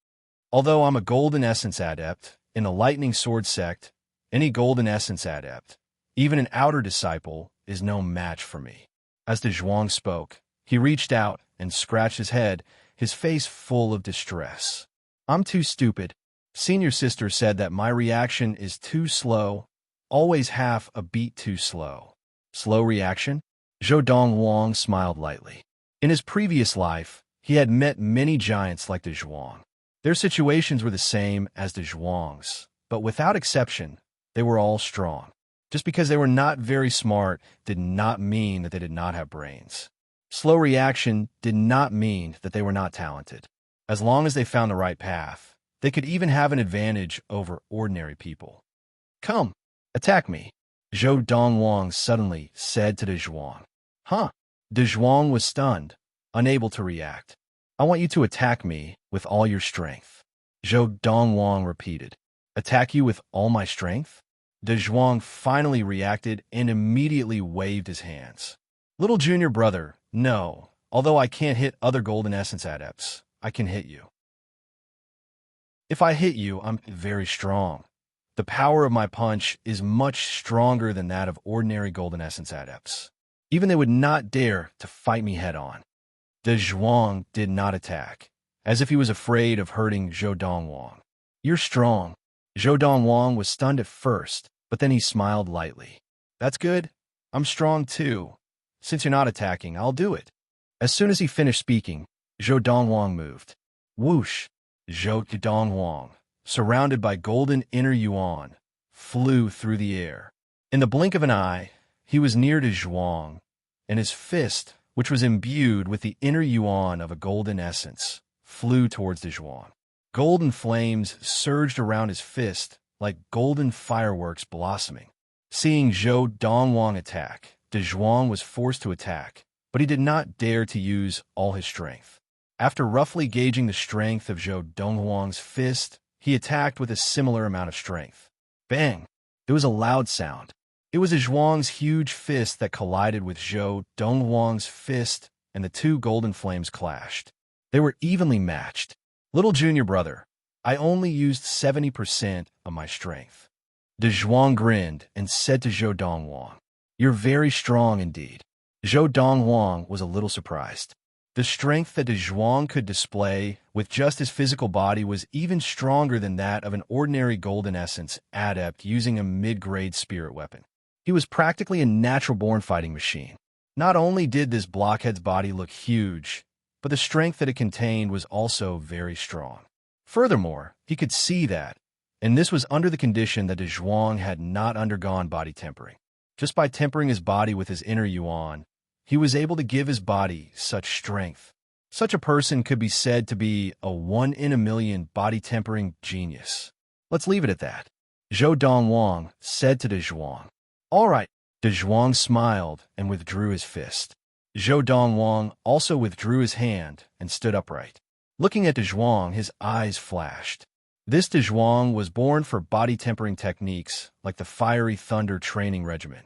Although I'm a golden essence adept, in the lightning sword sect, any golden essence adept, even an outer disciple, is no match for me. As Donghuang spoke, he reached out and scratched his head, his face full of distress. "I'm too stupid. Senior sister said that my reaction is too slow, always half a beat too slow." Slow reaction? Zhou Donghuang smiled lightly. In his previous life, he had met many giants like Donghuang. Their situations were the same as Donghuang's, but without exception, they were all strong. Just because they were not very smart did not mean that they did not have brains. Slow reaction did not mean that they were not talented. As long as they found the right path, they could even have an advantage over ordinary people. "Come, attack me," Zhou Donghuang suddenly said to Donghuang. "Huh?" Donghuang was stunned, unable to react. "I want you to attack me with all your strength." Zhou Donghuang repeated. "Attack you with all my strength?" Donghuang finally reacted and immediately waved his hands. "Little junior brother, no. Although I can't hit other golden essence adepts, I can hit you. If I hit you, I'm very strong. The power of my punch is much stronger than that of ordinary golden essence adepts. Even they would not dare to fight me head-on." Donghuang did not attack, as if he was afraid of hurting Zhou Donghuang. "You're strong." Zhou Donghuang was stunned at first, but then he smiled lightly. "That's good. I'm strong too. Since you're not attacking, I'll do it." As soon as he finished speaking, Zhou Donghuang moved. Whoosh! Zhou Donghuang, surrounded by golden inner yuan, flew through the air. In the blink of an eye, he was near to Donghuang, and his fist, which was imbued with the inner yuan of a golden essence, flew towards Donghuang. Golden flames surged around his fist like golden fireworks blossoming. Seeing Zhou Donghuang attack, Donghuang was forced to attack, but he did not dare to use all his strength. After roughly gauging the strength of Zhou Donghuang's fist, he attacked with a similar amount of strength. Bang! It was a loud sound. It was Zhuang's huge fist that collided with Zhou Donghuang's fist, and the two golden flames clashed. They were evenly matched. Little junior brother, I only used 70% of my strength. Donghuang grinned and said to Zhou Donghuang, "You're very strong indeed." Zhou Donghuang was a little surprised. The strength that Donghuang could display with just his physical body was even stronger than that of an ordinary golden essence adept using a mid-grade spirit weapon. He was practically a natural-born fighting machine. Not only did this blockhead's body look huge, but the strength that it contained was also very strong. Furthermore, he could see that, and this was under the condition that Donghuang had not undergone body tempering. Just by tempering his body with his inner yuan, he was able to give his body such strength. Such a person could be said to be a 1 in a million body tempering genius. Let's leave it at that. Zhou Donghuang said to Donghuang. All right. Donghuang smiled and withdrew his fist. Zhou Donghuang also withdrew his hand and stood upright. Looking at Donghuang, his eyes flashed. This Donghuang was born for body tempering techniques like the Fiery Thunder Training Regiment.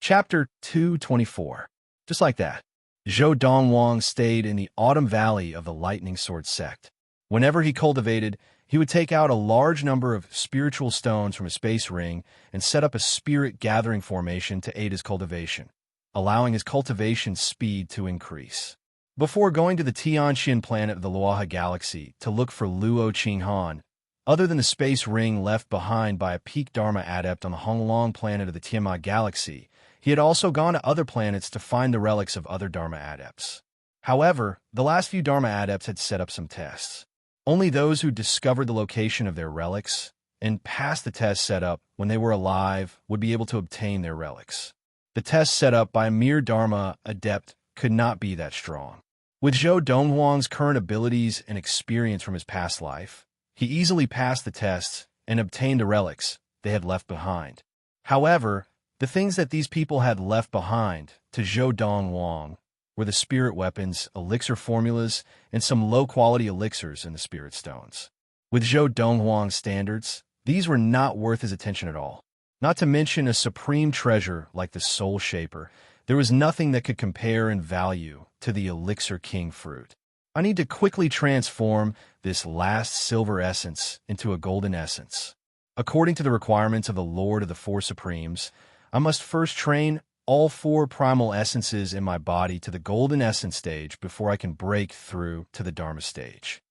Chapter 224. Just like that, Zhou Donghuang stayed in the Autumn Valley of the Lightning Sword sect. Whenever he cultivated, he would take out a large number of spiritual stones from a space ring and set up a spirit gathering formation to aid his cultivation, allowing his cultivation speed to increase. Before going to the Tianxian planet of the Luoha Galaxy to look for Luo Qinghan, other than the space ring left behind by a peak Dharma adept on the Honglong planet of the Tiamat Galaxy, he had also gone to other planets to find the relics of other Dharma adepts. However, the last few Dharma adepts had set up some tests. Only those who discovered the location of their relics and passed the test set up when they were alive would be able to obtain their relics. The test set up by a mere Dharma adept could not be that strong. With Zhou Donghuang's current abilities and experience from his past life, he easily passed the tests and obtained the relics they had left behind. However, the things that these people had left behind to Zhou Donghuang were the spirit weapons, elixir formulas, and some low-quality elixirs in the spirit stones. With Zhou Donghuang's standards, these were not worth his attention at all. Not to mention a supreme treasure like the Soul Shaper, there was nothing that could compare in value to the Elixir King fruit. I need to quickly transform this last silver essence into a golden essence. According to the requirements of the Lord of the Four Supremes, I must first train all 4 primal essences in my body to the golden essence stage before I can break through to the Dharma stage.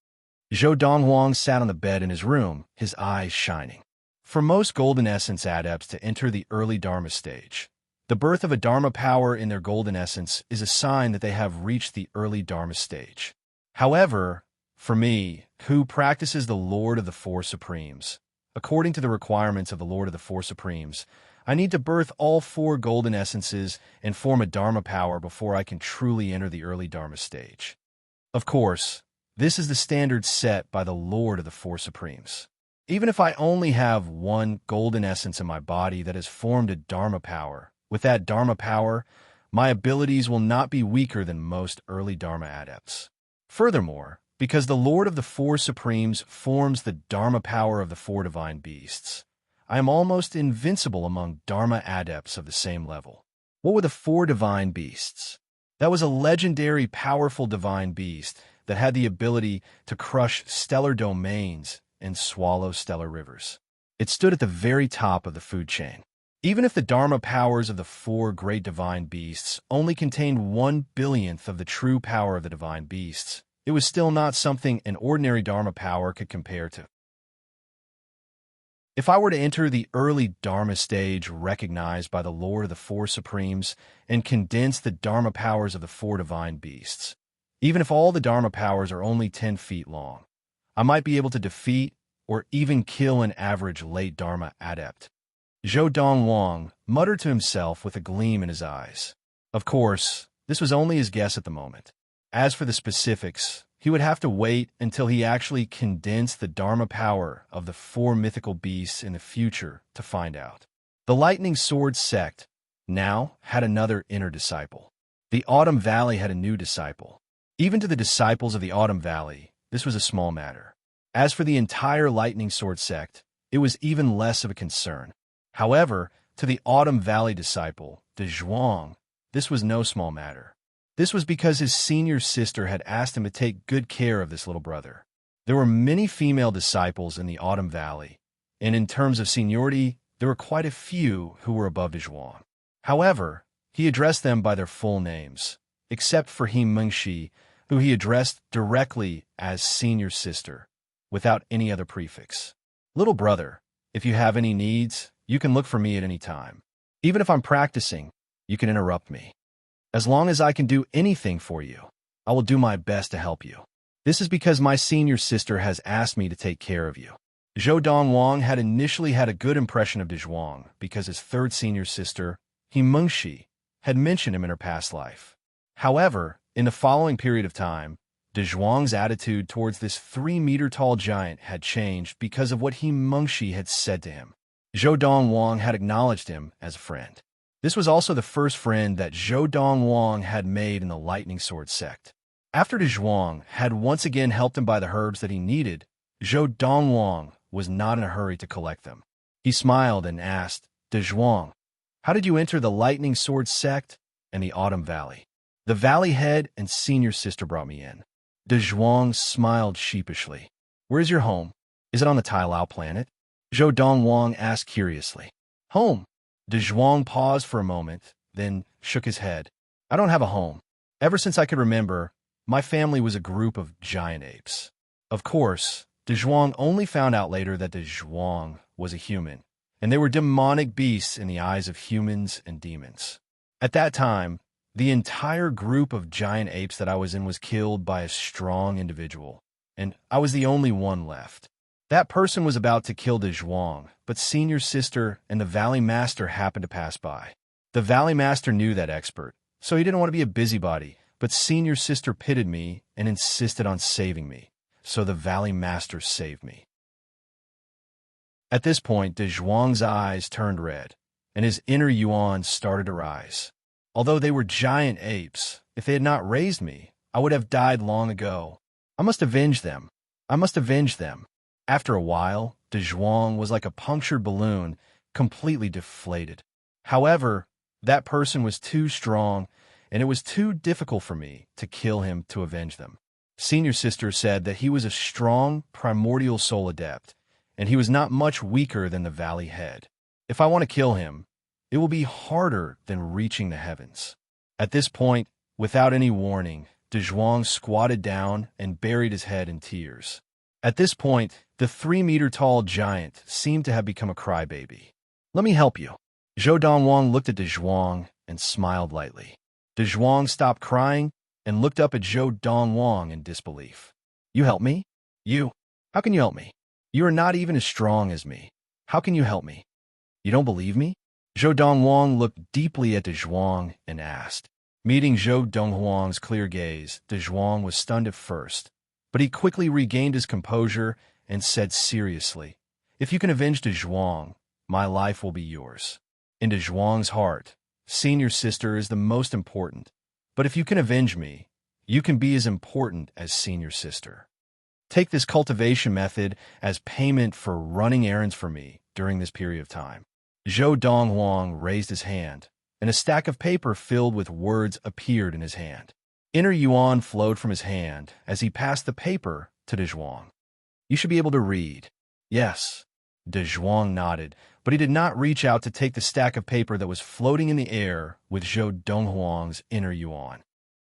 Zhou Donghuang sat on the bed in his room, his eyes shining. For most golden essence adepts to enter the early Dharma stage, the birth of a Dharma power in their golden essence is a sign that they have reached the early Dharma stage. However, for me, who practices the Lord of the Four Supremes, according to the requirements of the Lord of the Four Supremes, I need to birth all 4 golden essences and form a Dharma power before I can truly enter the early Dharma stage. Of course, this is the standard set by the Lord of the Four Supremes. Even if I only have 1 golden essence in my body that has formed a Dharma power, with that Dharma power, my abilities will not be weaker than most early Dharma adepts. Furthermore, because the Lord of the Four Supremes forms the Dharma power of the 4 divine beasts, I am almost invincible among Dharma adepts of the same level. What were the 4 divine beasts? That was a legendary, powerful divine beast that had the ability to crush stellar domains and swallow stellar rivers. It stood at the very top of the food chain. Even if the Dharma powers of the 4 great divine beasts only contained 1/1000th of the true power of the divine beasts, it was still not something an ordinary Dharma power could compare to. If I were to enter the early Dharma stage recognized by the Lord of the Four Supremes and condense the Dharma powers of the 4 divine beasts, even if all the Dharma powers are only 10 feet long, I might be able to defeat or even kill an average late Dharma adept. Zhou Donghuang muttered to himself with a gleam in his eyes. Of course, this was only his guess at the moment. As for the specifics, he would have to wait until he actually condensed the Dharma power of the 4 mythical beasts in the future to find out. The Lightning Sword sect now had another inner disciple. The Autumn Valley had a new disciple. Even to the disciples of the Autumn Valley, this was a small matter. As for the entire Lightning Sword sect, it was even less of a concern. However, to the Autumn Valley disciple, Donghuang, this was no small matter. This was because his senior sister had asked him to take good care of this little brother. There were many female disciples in the Autumn Valley, and in terms of seniority, there were quite a few who were above Donghuang. However, he addressed them by their full names, except for Mengshi, who he addressed directly as senior sister, without any other prefix. Little brother, if you have any needs, you can look for me at any time. Even if I'm practicing, you can interrupt me. As long as I can do anything for you, I will do my best to help you. This is because my senior sister has asked me to take care of you. Donghuang had initially had a good impression of Donghuang because his third senior sister, Mengshi, had mentioned him in her past life. However, in the following period of time, Donghuang's attitude towards this 3-meter-tall giant had changed because of what Mengshi had said to him. Donghuang had acknowledged him as a friend. This was also the first friend that Donghuang had made in the Lightning Sword sect. After Donghuang had once again helped him buy the herbs that he needed, Donghuang was not in a hurry to collect them. He smiled and asked, Donghuang, how did you enter the Lightning Sword sect and the Autumn Valley? The valley head and senior sister brought me in. Donghuang smiled sheepishly. Where is your home? Is it on the Tailao planet? Donghuang asked curiously. Home? Donghuang paused for a moment, then shook his head. I don't have a home. Ever since I could remember, my family was a group of giant apes. Of course, Donghuang only found out later that Donghuang was a human, and they were demonic beasts in the eyes of humans and demons. At that time, the entire group of giant apes that I was in was killed by a strong individual, and I was the only one left. That person was about to kill Donghuang, but Senior Sister and the Valley Master happened to pass by. The Valley Master knew that expert, so he didn't want to be a busybody, but Senior Sister pitied me and insisted on saving me, so the Valley Master saved me. At this point, Donghuang's eyes turned red, and his inner yuan started to rise. Although they were giant apes, if they had not raised me, I would have died long ago. I must avenge them. I must avenge them. After a while, Donghuang was like a punctured balloon, completely deflated. However, that person was too strong, and it was too difficult for me to kill him to avenge them. Senior Sister said that he was a strong, primordial soul adept, and he was not much weaker than the Valley Head. If I want to kill him, it will be harder than reaching the heavens. At this point, without any warning, Donghuang squatted down and buried his head in tears. At this point, the 3-meter-tall giant seemed to have become a crybaby. Let me help you. Donghuang looked at Donghuang and smiled lightly. Donghuang stopped crying and looked up at Donghuang in disbelief. You help me? You? How can you help me? You are not even as strong as me. How can you help me? You don't believe me? Donghuang looked deeply at Donghuang and asked. Meeting Donghuang's clear gaze, Donghuang was stunned at first, but he quickly regained his composure and said seriously, If you can avenge Donghuang, my life will be yours. In Donghuang's heart, Senior Sister is the most important, but if you can avenge me, you can be as important as Senior Sister. Take this cultivation method as payment for running errands for me during this period of time. Donghuang raised his hand, and a stack of paper filled with words appeared in his hand. Inner yuan flowed from his hand as he passed the paper to Donghuang. You should be able to read. Yes. Donghuang nodded, but he did not reach out to take the stack of paper that was floating in the air with Donghuang's inner yuan.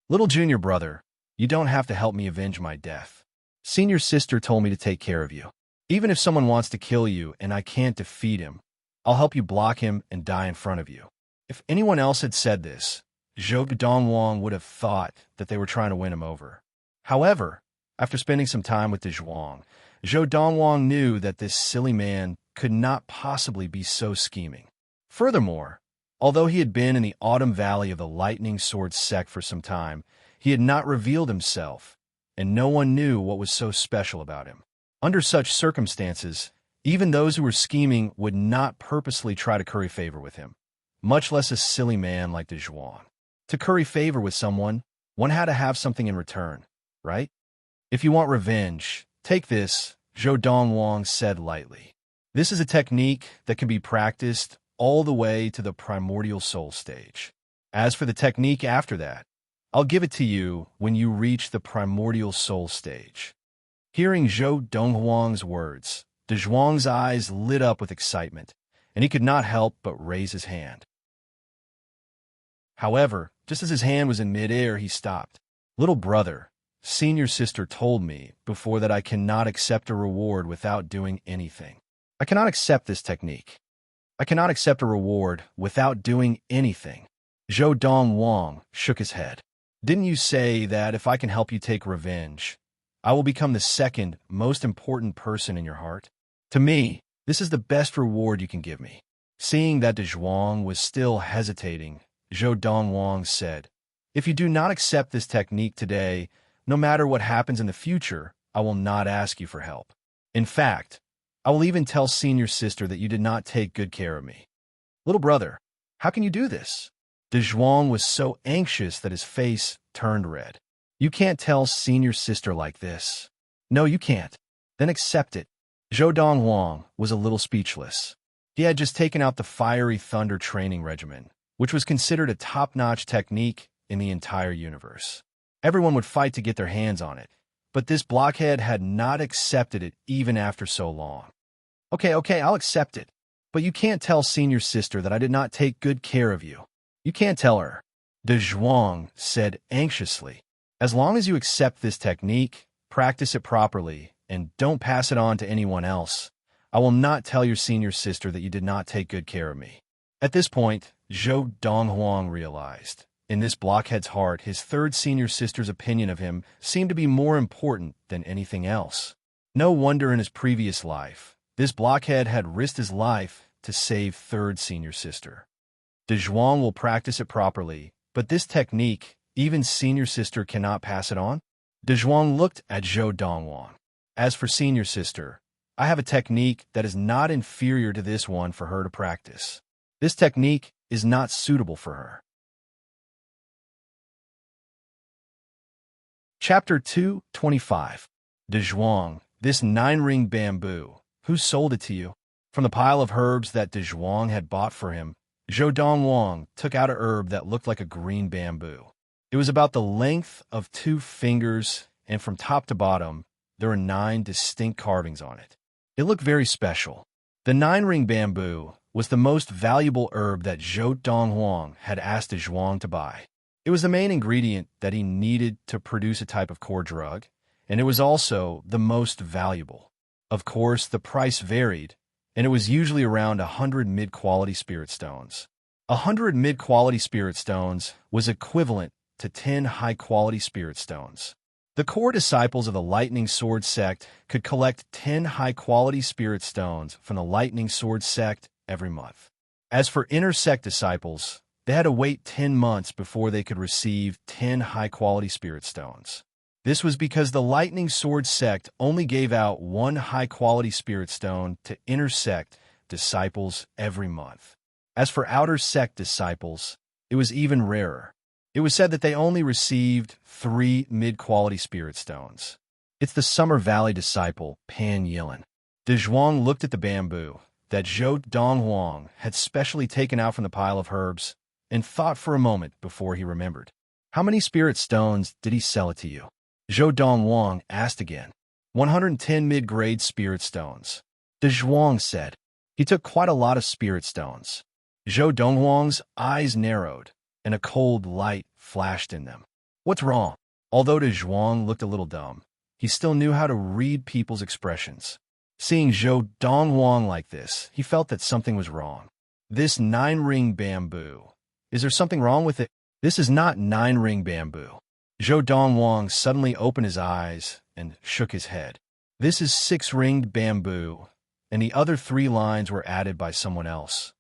Little junior brother, you don't have to help me avenge my death. Senior Sister told me to take care of you. Even if someone wants to kill you and I can't defeat him, I'll help you block him and die in front of you. If anyone else had said this, Donghuang would have thought that they were trying to win him over. However, after spending some time with Donghuang knew that this silly man could not possibly be so scheming. Furthermore, although he had been in the Autumn Valley of the Lightning Sword sect for some time, he had not revealed himself, and no one knew what was so special about him. Under such circumstances, even those who were scheming would not purposely try to curry favor with him, much less a silly man like Donghuang. To curry favor with someone, one had to have something in return, right? If you want revenge, take this, Donghuang said lightly. This is a technique that can be practiced all the way to the primordial soul stage. As for the technique after that, I'll give it to you when you reach the primordial soul stage. Hearing Donghuang's words, Donghuang's eyes lit up with excitement, and he could not help but raise his hand. However, just as his hand was in midair, he stopped. Little brother, senior sister told me before that I cannot accept a reward without doing anything. I cannot accept this technique. I cannot accept a reward without doing anything. Donghuang shook his head. Didn't you say that if I can help you take revenge, I will become the second most important person in your heart? To me, this is the best reward you can give me. Seeing that Donghuang was still hesitating, Donghuang said, if you do not accept this technique today, no matter what happens in the future, I will not ask you for help. In fact, I will even tell senior sister that you did not take good care of me. Little brother, how can you do this? Donghuang was so anxious that his face turned red. You can't tell senior sister like this. No, you can't. Then accept it. Donghuang was a little speechless. He had just taken out the Fiery Thunder training regimen, which was considered a top-notch technique in the entire universe. Everyone would fight to get their hands on it, but this blockhead had not accepted it even after so long. Okay, I'll accept it. But you can't tell senior sister that I did not take good care of you. You can't tell her. Donghuang said anxiously. As long as you accept this technique, practice it properly, and don't pass it on to anyone else, I will not tell your senior sister that you did not take good care of me. At this point, Donghuang realized, in this blockhead's heart, his third senior sister's opinion of him seemed to be more important than anything else. No wonder in his previous life, this blockhead had risked his life to save third senior sister. Donghuang will practice it properly, but this technique, even senior sister cannot pass it on? Donghuang looked at Donghuang. As for senior sister, I have a technique that is not inferior to this one for her to practice. This technique is not suitable for her. Chapter 2:25. Donghuang, this 9-ring bamboo, who sold it to you? From the pile of herbs that Donghuang had bought for him, Donghuang took out a herb that looked like a green bamboo. It was about the length of 2 fingers, and from top to bottom, there were 9 distinct carvings on it. It looked very special. The 9-ring bamboo was the most valuable herb that Donghuang had asked Donghuang to buy. It was the main ingredient that he needed to produce a type of core drug, and it was also the most valuable. Of course, the price varied, and it was usually around 100 mid-quality spirit stones. 100 mid-quality spirit stones was equivalent to 10 high-quality spirit stones. The core disciples of the Lightning Sword sect could collect 10 high-quality spirit stones from the Lightning Sword sect every month. As for inner sect disciples, they had to wait 10 months before they could receive 10 high-quality spirit stones. This was because the Lightning Sword sect only gave out 1 high-quality spirit stone to inner sect disciples every month. As for outer sect disciples, it was even rarer. It was said that they only received 3 mid-quality spirit stones. It's the Summer Valley disciple, Pan Yilin. Donghuang looked at the bamboo that Donghuang had specially taken out from the pile of herbs and thought for a moment before he remembered. How many spirit stones did he sell it to you? Donghuang asked again. 110 mid-grade spirit stones. Donghuang said. He took quite a lot of spirit stones. Donghuang's eyes narrowed, and a cold light flashed in them. What's wrong? Although Donghuang looked a little dumb, he still knew how to read people's expressions. Seeing Donghuang like this, he felt that something was wrong. This 9-ring bamboo. Is there something wrong with it? This is not 9-ring bamboo. Donghuang suddenly opened his eyes and shook his head. This is 6-ringed bamboo, and the other 3 lines were added by someone else.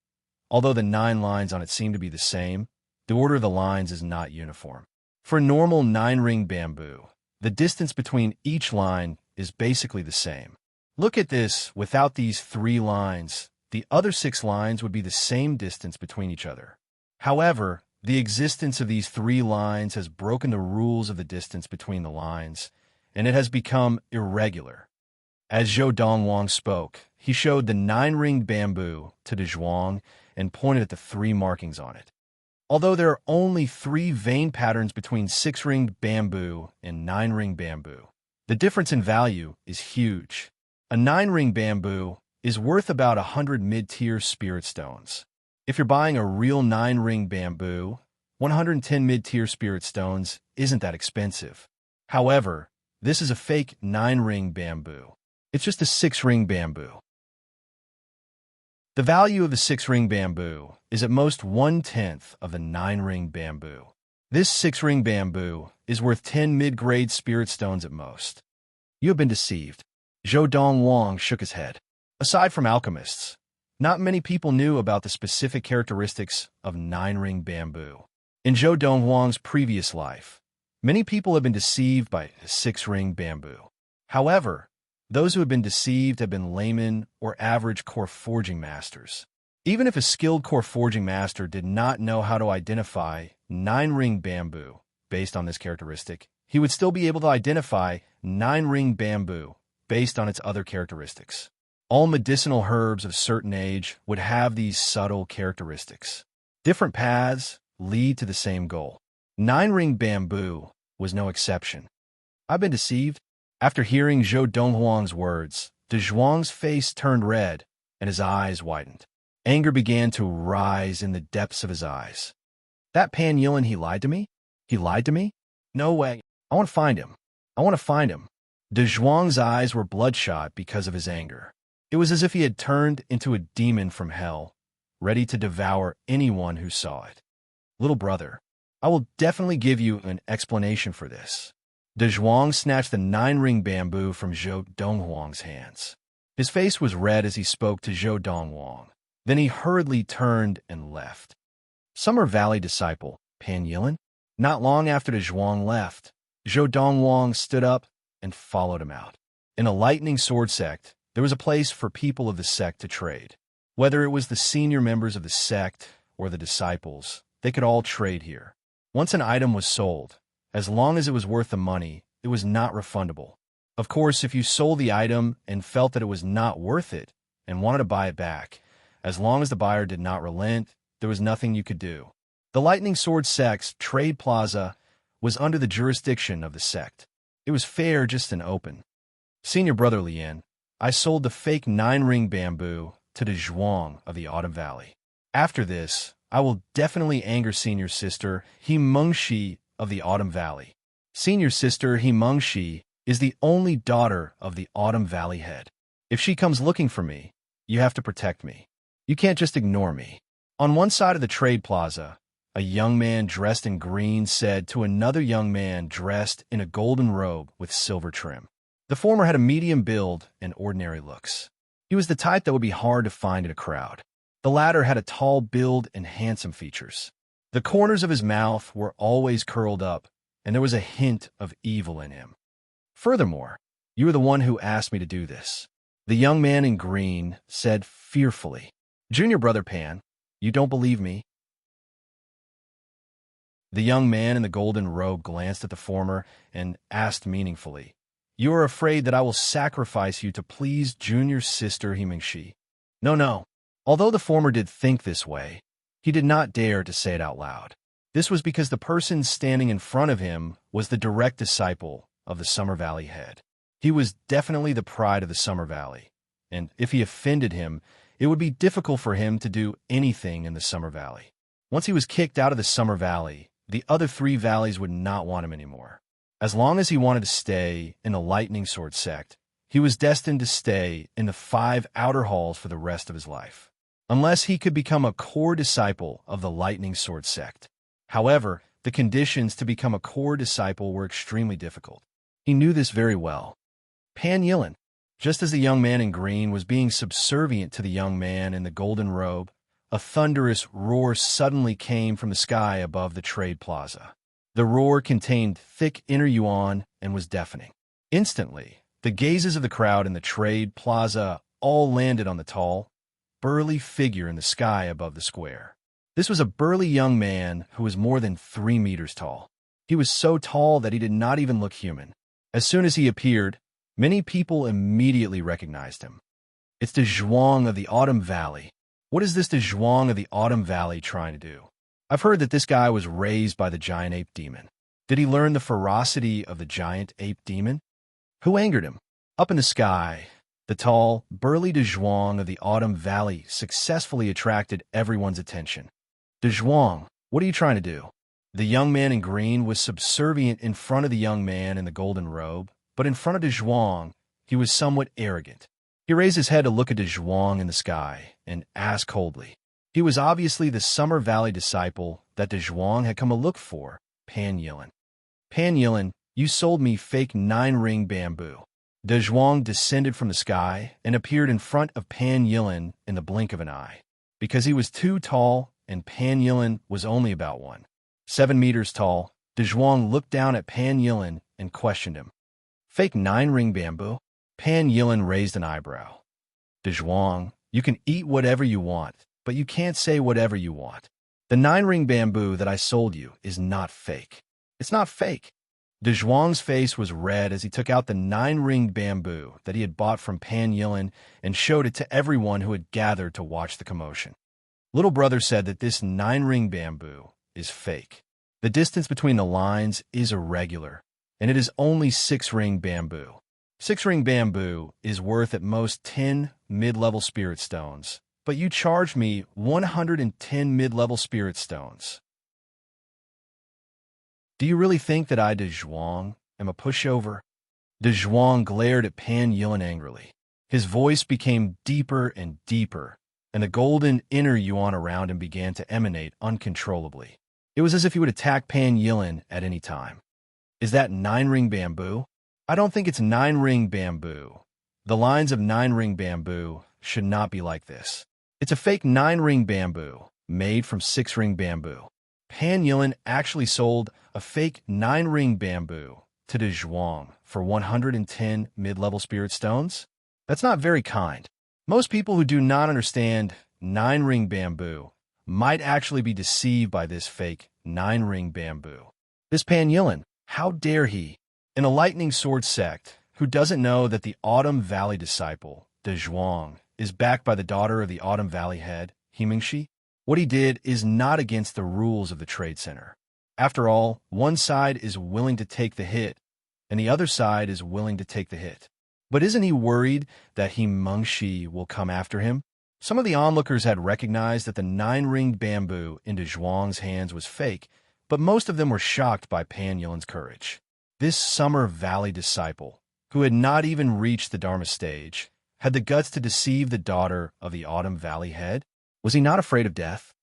Although the 9 lines on it seem to be the same, the order of the lines is not uniform. For normal 9-ring bamboo, The distance between each line is basically the same. Look at this. Without these 3 lines, the other 6 lines would be the same distance between each other. However, the existence of these 3 lines has broken the rules of the distance between the lines, and it has become irregular. As Zhou Donghuang spoke, he showed the 9-ringed bamboo to Donghuang and pointed at the 3 markings on it. Although there are only 3 vein patterns between 6-ringed bamboo and 9-ringed bamboo, the difference in value is huge. A 9-ring bamboo is worth about 100 mid-tier spirit stones. If you're buying a real 9-ring bamboo, 110 mid-tier spirit stones isn't that expensive. However, this is a fake 9-ring bamboo. It's just a 6-ring bamboo. The value of the 6-ring bamboo is at most 1/10 of the 9-ring bamboo. This 6-ring bamboo is worth 10 mid-grade spirit stones at most. You have been deceived. Zhou Donghuang shook his head. Aside from alchemists, not many people knew about the specific characteristics of 9-ring bamboo. In Zhou Donghuang's previous life, many people have been deceived by 6-ring bamboo. However, those who have been deceived have been laymen or average core forging masters. Even if a skilled core forging master did not know how to identify 9-ring bamboo based on this characteristic, he would still be able to identify 9-ring bamboo based on its other characteristics. All medicinal herbs of certain age would have these subtle characteristics. Different paths lead to the same goal. 9-ring bamboo was no exception. I've been deceived. After hearing Zhou Donghuang's words, Donghuang's face turned red and his eyes widened. Anger began to rise in the depths of his eyes. That Pan Yilin, he lied to me? He lied to me? No way. I want to find him. I want to find him. Donghuang's eyes were bloodshot because of his anger. It was as if he had turned into a demon from hell, ready to devour anyone who saw it. Little brother, I will definitely give you an explanation for this. Donghuang snatched the 9-ring bamboo from Zhou Donghuang's hands. His face was red as he spoke to Zhou Donghuang. Then he hurriedly turned and left. Summer Valley disciple, Pan Yilin? Not long after Donghuang left, Zhou Donghuang stood up and followed him out. In a lightning sword sect, there was a place for people of the sect to trade. Whether it was the senior members of the sect or the disciples, they could all trade here. Once an item was sold, as long as it was worth the money, it was not refundable. Of course, if you sold the item and felt that it was not worth it and wanted to buy it back, as long as the buyer did not relent, there was nothing you could do. The Lightning Sword Sect's trade plaza was under the jurisdiction of the sect. It was fair, just and open. Senior brother Lian, I sold the fake 9-ring bamboo to Donghuang of the Autumn Valley. After this, I will definitely anger senior sister He Mengshi of the Autumn Valley. Senior sister He Mengshi is the only daughter of the Autumn Valley head. If she comes looking for me, you have to protect me. You can't just ignore me. On one side of the trade plaza, a young man dressed in green said to another young man dressed in a golden robe with silver trim. The former had a medium build and ordinary looks. He was the type that would be hard to find in a crowd. The latter had a tall build and handsome features. The corners of his mouth were always curled up, and there was a hint of evil in him. Furthermore, you are the one who asked me to do this. The young man in green said fearfully, Junior brother Pan, you don't believe me? The young man in the golden robe glanced at the former and asked meaningfully, You are afraid that I will sacrifice you to please junior sister He Mengshi? No. Although the former did think this way, he did not dare to say it out loud. This was because the person standing in front of him was the direct disciple of the Summer Valley head. He was definitely the pride of the Summer Valley, and if he offended him, it would be difficult for him to do anything in the Summer Valley. Once he was kicked out of the Summer Valley, the other 3 valleys would not want him anymore. As long as he wanted to stay in the Lightning Sword sect, he was destined to stay in the 5 outer halls for the rest of his life, unless he could become a core disciple of the Lightning Sword sect. However, the conditions to become a core disciple were extremely difficult. He knew this very well. Pan Yilin, just as the young man in green was being subservient to the young man in the golden robe, a thunderous roar suddenly came from the sky above the trade plaza. The roar contained thick inner yuan and was deafening. Instantly, the gazes of the crowd in the trade plaza all landed on the tall, burly figure in the sky above the square. This was a burly young man who was more than 3 meters tall. He was so tall that he did not even look human. As soon as he appeared, many people immediately recognized him. It's the Zhuang of the Autumn Valley. What is this Zhuang of the Autumn Valley trying to do? I've heard that this guy was raised by the giant ape demon. Did he learn the ferocity of the giant ape demon? Who angered him? Up in the sky, the tall, burly Donghuang of the Autumn Valley successfully attracted everyone's attention. Donghuang, what are you trying to do? The young man in green was subservient in front of the young man in the golden robe, but in front of Donghuang, he was somewhat arrogant. He raised his head to look at Donghuang in the sky and asked coldly. He was obviously the Summer Valley disciple that Donghuang had come to look for, Pan Yilin. Pan Yilin, you sold me fake 9-ring bamboo. Donghuang descended from the sky and appeared in front of Pan Yilin in the blink of an eye. Because he was too tall and Pan Yilin was only about 7 meters tall, Donghuang looked down at Pan Yilin and questioned him. Fake 9-ring bamboo? Pan Yilin raised an eyebrow. Donghuang, you can eat whatever you want, but you can't say whatever you want. The 9-ring bamboo that I sold you is not fake. It's not fake. Donghuang's face was red as he took out the 9-ring bamboo that he had bought from Pan Yilin and showed it to everyone who had gathered to watch the commotion. Little brother said that this 9-ring bamboo is fake. The distance between the lines is irregular, and it is only 6-ring bamboo. 6-ring bamboo is worth at most 10 mid-level spirit stones, but you charged me 110 mid-level spirit stones. Do you really think that I, Donghuang, am a pushover? Donghuang glared at Pan Yilin angrily. His voice became deeper and deeper, and the golden inner yuan around him began to emanate uncontrollably. It was as if he would attack Pan Yilin at any time. Is that 9-ring bamboo? I don't think it's 9-ring bamboo. The lines of 9-ring bamboo should not be like this. It's a fake 9-ring bamboo, made from 6-ring bamboo. Pan Yilin actually sold a fake 9-ring bamboo to Donghuang for 110 mid-level spirit stones? That's not very kind. Most people who do not understand 9-ring bamboo might actually be deceived by this fake 9-ring bamboo. This Pan Yilin, how dare he? In a lightning sword sect, who doesn't know that the Autumn Valley disciple, Donghuang, is backed by the daughter of the Autumn Valley head, Himingshi? What he did is not against the rules of the trade center. After all, one side is willing to take the hit, and the other side is willing to take the hit. But isn't he worried that Himingshi will come after him? Some of the onlookers had recognized that the 9-ring bamboo in Donghuang's hands was fake, but most of them were shocked by Pan Yilin's courage. This Summer Valley disciple, who had not even reached the Dharma stage, had the guts to deceive the daughter of the Autumn Valley head? Was he not afraid of death?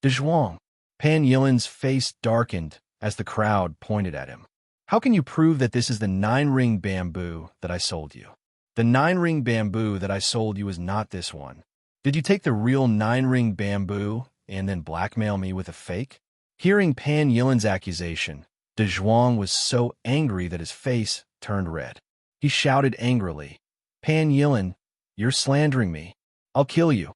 Donghuang. Pan Yilin's face darkened as the crowd pointed at him. How can you prove that this is the 9-ring bamboo that I sold you? The 9-ring bamboo that I sold you is not this one. Did you take the real 9-ring bamboo and then blackmail me with a fake? Hearing Pan Yilin's accusation, Donghuang was so angry that his face turned red. He shouted angrily, Pan Yilin, you're slandering me. I'll kill you.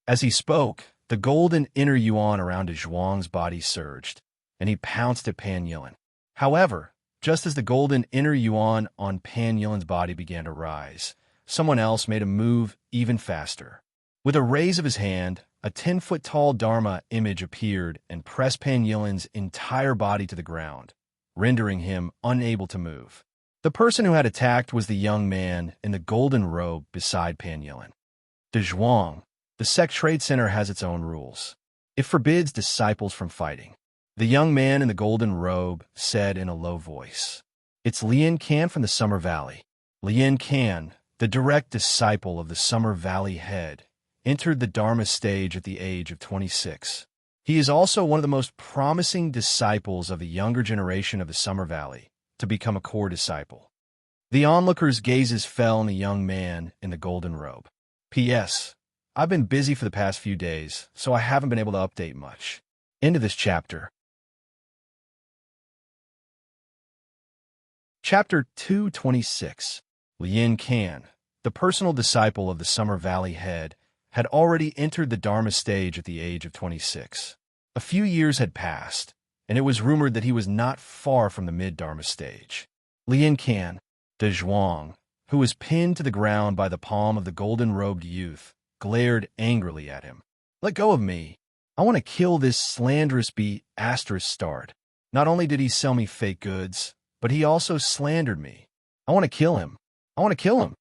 As he spoke, the golden inner yuan around Donghuang's body surged, and he pounced at Pan Yilin. However, just as the golden inner yuan on Pan Yilin's body began to rise, someone else made a move even faster. With a raise of his hand, a 10-foot-tall Dharma image appeared and pressed Pan Yilin's entire body to the ground, rendering him unable to move. The person who had attacked was the young man in the golden robe beside Pan Yilin. Donghuang, the sect trade center has its own rules. It forbids disciples from fighting. The young man in the golden robe said in a low voice, It's Lian Can from the Summer Valley. Lian Can, the direct disciple of the Summer Valley head, entered the Dharma stage at the age of 26. He is also one of the most promising disciples of the younger generation of the Summer Valley to become a core disciple. The onlookers' gazes fell on the young man in the golden robe. P.S. I've been busy for the past few days, so I haven't been able to update much. End of this chapter. Chapter 226. Lien Kan, the personal disciple of the Summer Valley head, had already entered the Dharma stage at the age of 26. A few years had passed, and it was rumored that he was not far from the mid-Dharma stage. Lien Kan, Donghuang, who was pinned to the ground by the palm of the golden-robed youth, glared angrily at him. "Let go of me. I want to kill this slanderous ****. Not only did he sell me fake goods, but he also slandered me. I want to kill him. I want to kill him."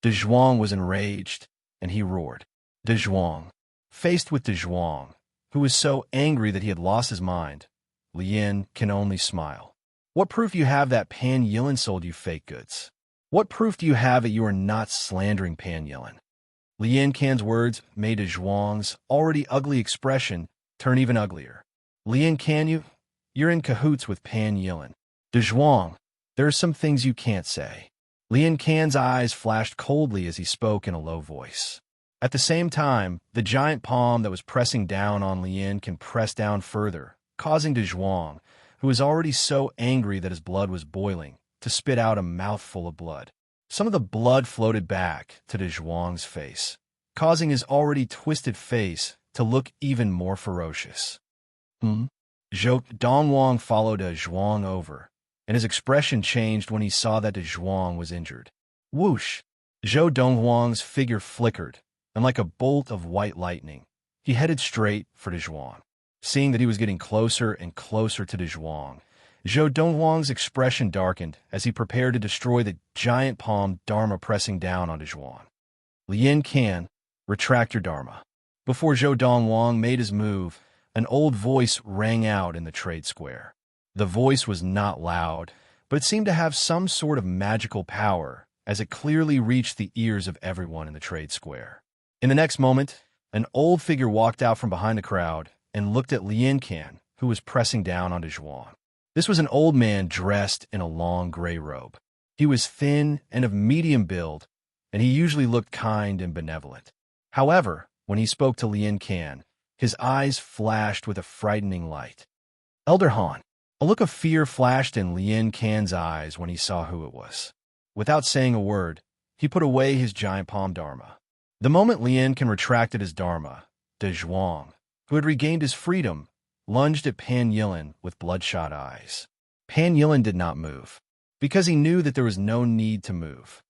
Donghuang was enraged, and he roared. Donghuang. Faced with Donghuang, who was so angry that he had lost his mind, Lien can only smile. "What proof you have that Pan Yilin sold you fake goods? What proof do you have that you are not slandering Pan Yilin?" Lien Kan's words made Donghuang's already ugly expression turn even uglier. "Lien Kan, you're in cahoots with Pan Yilin. Donghuang, there are some things you can't say." Lien Kan's eyes flashed coldly as he spoke in a low voice. At the same time, the giant palm that was pressing down on Lien Kan pressed down further, causing Donghuang, who was already so angry that his blood was boiling, to spit out a mouthful of blood. Some of the blood floated back to Donghuang's face, causing his already twisted face to look even more ferocious. Donghuang followed Donghuang over, and his expression changed when he saw that Donghuang was injured. Whoosh! Donghuang's figure flickered, and like a bolt of white lightning, he headed straight for Donghuang. Seeing that he was getting closer and closer to Donghuang, Donghuang's expression darkened as he prepared to destroy the giant palm Dharma pressing down on Donghuang. "Lien Kan, retract your Dharma." Before Donghuang made his move, an old voice rang out in the trade square. The voice was not loud, but it seemed to have some sort of magical power as it clearly reached the ears of everyone in the trade square. In the next moment, an old figure walked out from behind the crowd and looked at Lien Kan, who was pressing down on Donghuang. This was an old man dressed in a long gray robe. He was thin and of medium build, and he usually looked kind and benevolent. However, when he spoke to Lien Kan, his eyes flashed with a frightening light. "Elder Han." A look of fear flashed in Lien Kan's eyes when he saw who it was. Without saying a word, he put away his giant palm Dharma. The moment Lien Kan retracted his Dharma, Donghuang, who had regained his freedom, lunged at Pan Yilin with bloodshot eyes. Pan Yilin did not move, because he knew that there was no need to move.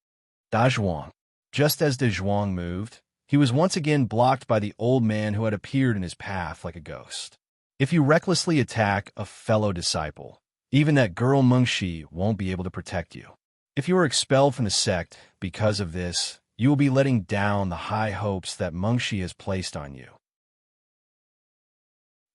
Donghuang. Just as Donghuang moved, he was once again blocked by the old man who had appeared in his path like a ghost. If you recklessly attack a fellow disciple, even that girl Mengshi won't be able to protect you. If you are expelled from the sect because of this, you will be letting down the high hopes that Mengshi has placed on you.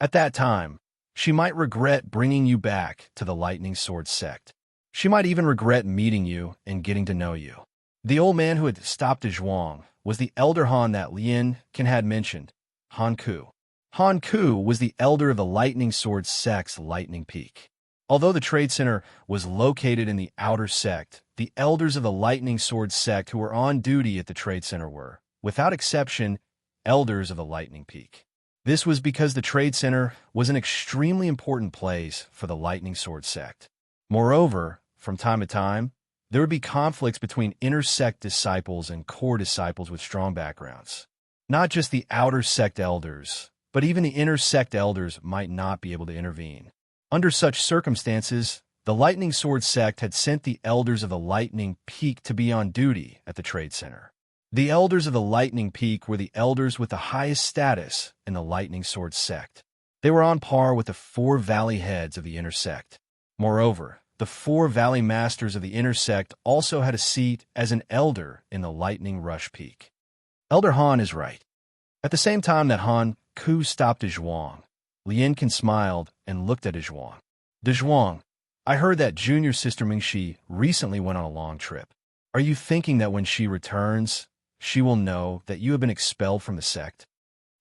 At that time, she might regret bringing you back to the Lightning Sword sect. She might even regret meeting you and getting to know you. The old man who had stopped Donghuang was the elder Han that Lien Kan had mentioned, Han Ku. Han Ku was the elder of the Lightning Sword sect's Lightning Peak. Although the trade center was located in the outer sect, the elders of the Lightning Sword sect who were on duty at the trade center were, without exception, elders of the Lightning Peak. This was because the trade center was an extremely important place for the Lightning Sword sect. Moreover, from time to time, there would be conflicts between inner sect disciples and core disciples with strong backgrounds. Not just the outer sect elders, but even the inner sect elders might not be able to intervene. Under such circumstances, the Lightning Sword sect had sent the elders of the Lightning Peak to be on duty at the trade center. The elders of the Lightning Peak were the elders with the highest status in the Lightning Sword sect. They were on par with the 4 valley heads of the inner sect. Moreover, the 4 valley masters of the inner sect also had a seat as an elder in the Lightning Rush Peak. Elder Han is right. At the same time that Han Ku stopped Donghuang, Lien Kan smiled and looked at Donghuang. "Donghuang, I heard that junior sister Mingxi recently went on a long trip. Are you thinking that when she returns, she will know that you have been expelled from the sect?"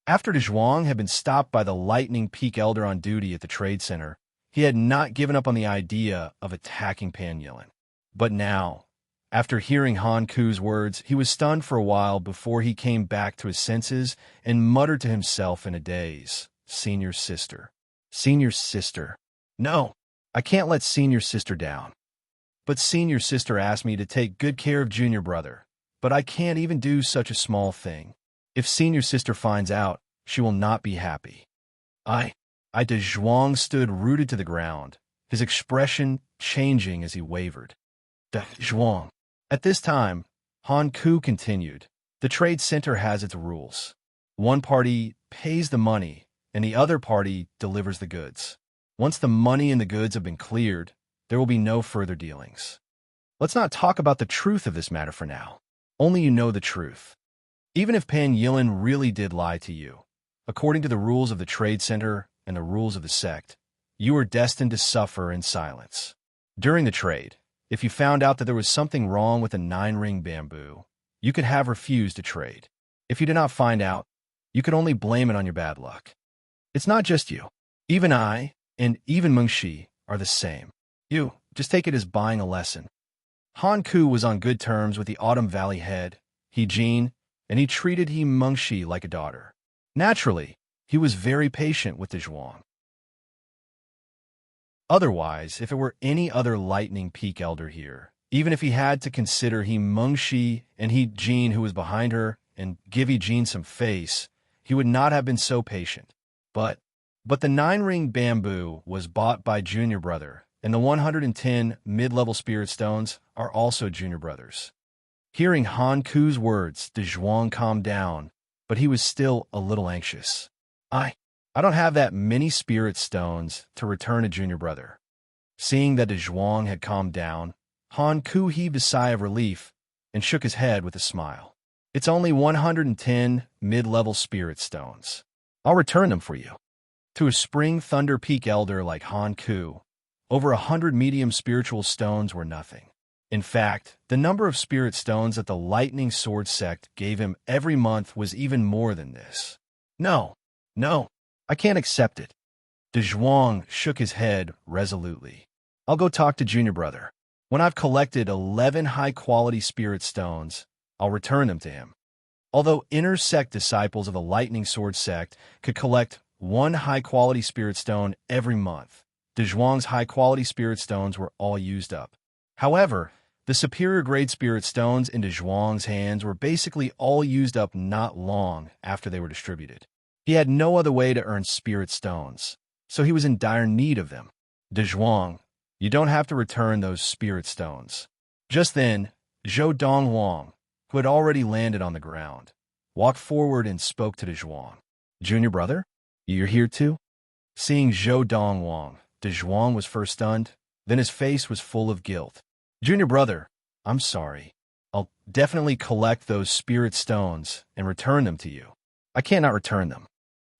After Donghuang had been stopped by the Lightning Peak elder on duty at the trade center, he had not given up on the idea of attacking Pan Yilin. But now, after hearing Han Ku's words, he was stunned for a while before he came back to his senses and muttered to himself in a daze, "Senior sister. Senior sister. No, I can't let senior sister down." But senior sister asked me to take good care of junior brother. But I can't even do such a small thing. If senior sister finds out, she will not be happy. Donghuang stood rooted to the ground, his expression changing as he wavered. Donghuang. At this time, Han Ku continued. The trade center has its rules. One party pays the money, and the other party delivers the goods. Once the money and the goods have been cleared, there will be no further dealings. Let's not talk about the truth of this matter for now. Only you know the truth. Even if Pan Yilin really did lie to you, according to the rules of the trade center and the rules of the sect, you are destined to suffer in silence. During the trade, if you found out that there was something wrong with a 9-ring bamboo, you could have refused to trade. If you did not find out, you could only blame it on your bad luck. It's not just you. Even I, and even Meng Shi, are the same. You, just take it as buying a lesson. Han Ku was on good terms with the Autumn Valley head, He Jin, and he treated He Meng Shi like a daughter. Naturally, he was very patient with Donghuang. Otherwise, if it were any other Lightning Peak elder here, even if he had to consider He Meng Shi and He Jin who was behind her and give He Jin some face, he would not have been so patient. But the 9-ring bamboo was bought by junior brother, and the 110 mid-level spirit stones are also junior brothers. Hearing Han Ku's words, Donghuang calmed down, but he was still a little anxious. I don't have that many spirit stones to return to junior brother. Seeing that Donghuang had calmed down, Han Ku heaved a sigh of relief and shook his head with a smile. It's only 110 mid-level spirit stones. I'll return them for you. To a Spring Thunder Peak elder like Han Ku, over 100 medium spiritual stones were nothing. In fact, the number of spirit stones that the Lightning Sword sect gave him every month was even more than this. No, I can't accept it. Donghuang shook his head resolutely. I'll go talk to junior brother. When I've collected 11 high-quality spirit stones, I'll return them to him. Although inner sect disciples of the Lightning Sword sect could collect 1 high-quality spirit stone every month, Donghuang's high-quality spirit stones were all used up. However, the superior-grade spirit stones in Donghuang's hands were basically all used up not long after they were distributed. He had no other way to earn spirit stones, so he was in dire need of them. Donghuang, you don't have to return those spirit stones. Just then, Donghuang, who had already landed on the ground, walked forward and spoke to Donghuang. Junior brother, you're here too? Seeing Donghuang, Donghuang was first stunned, then his face was full of guilt. Junior brother, I'm sorry. I'll definitely collect those spirit stones and return them to you. I cannot return them.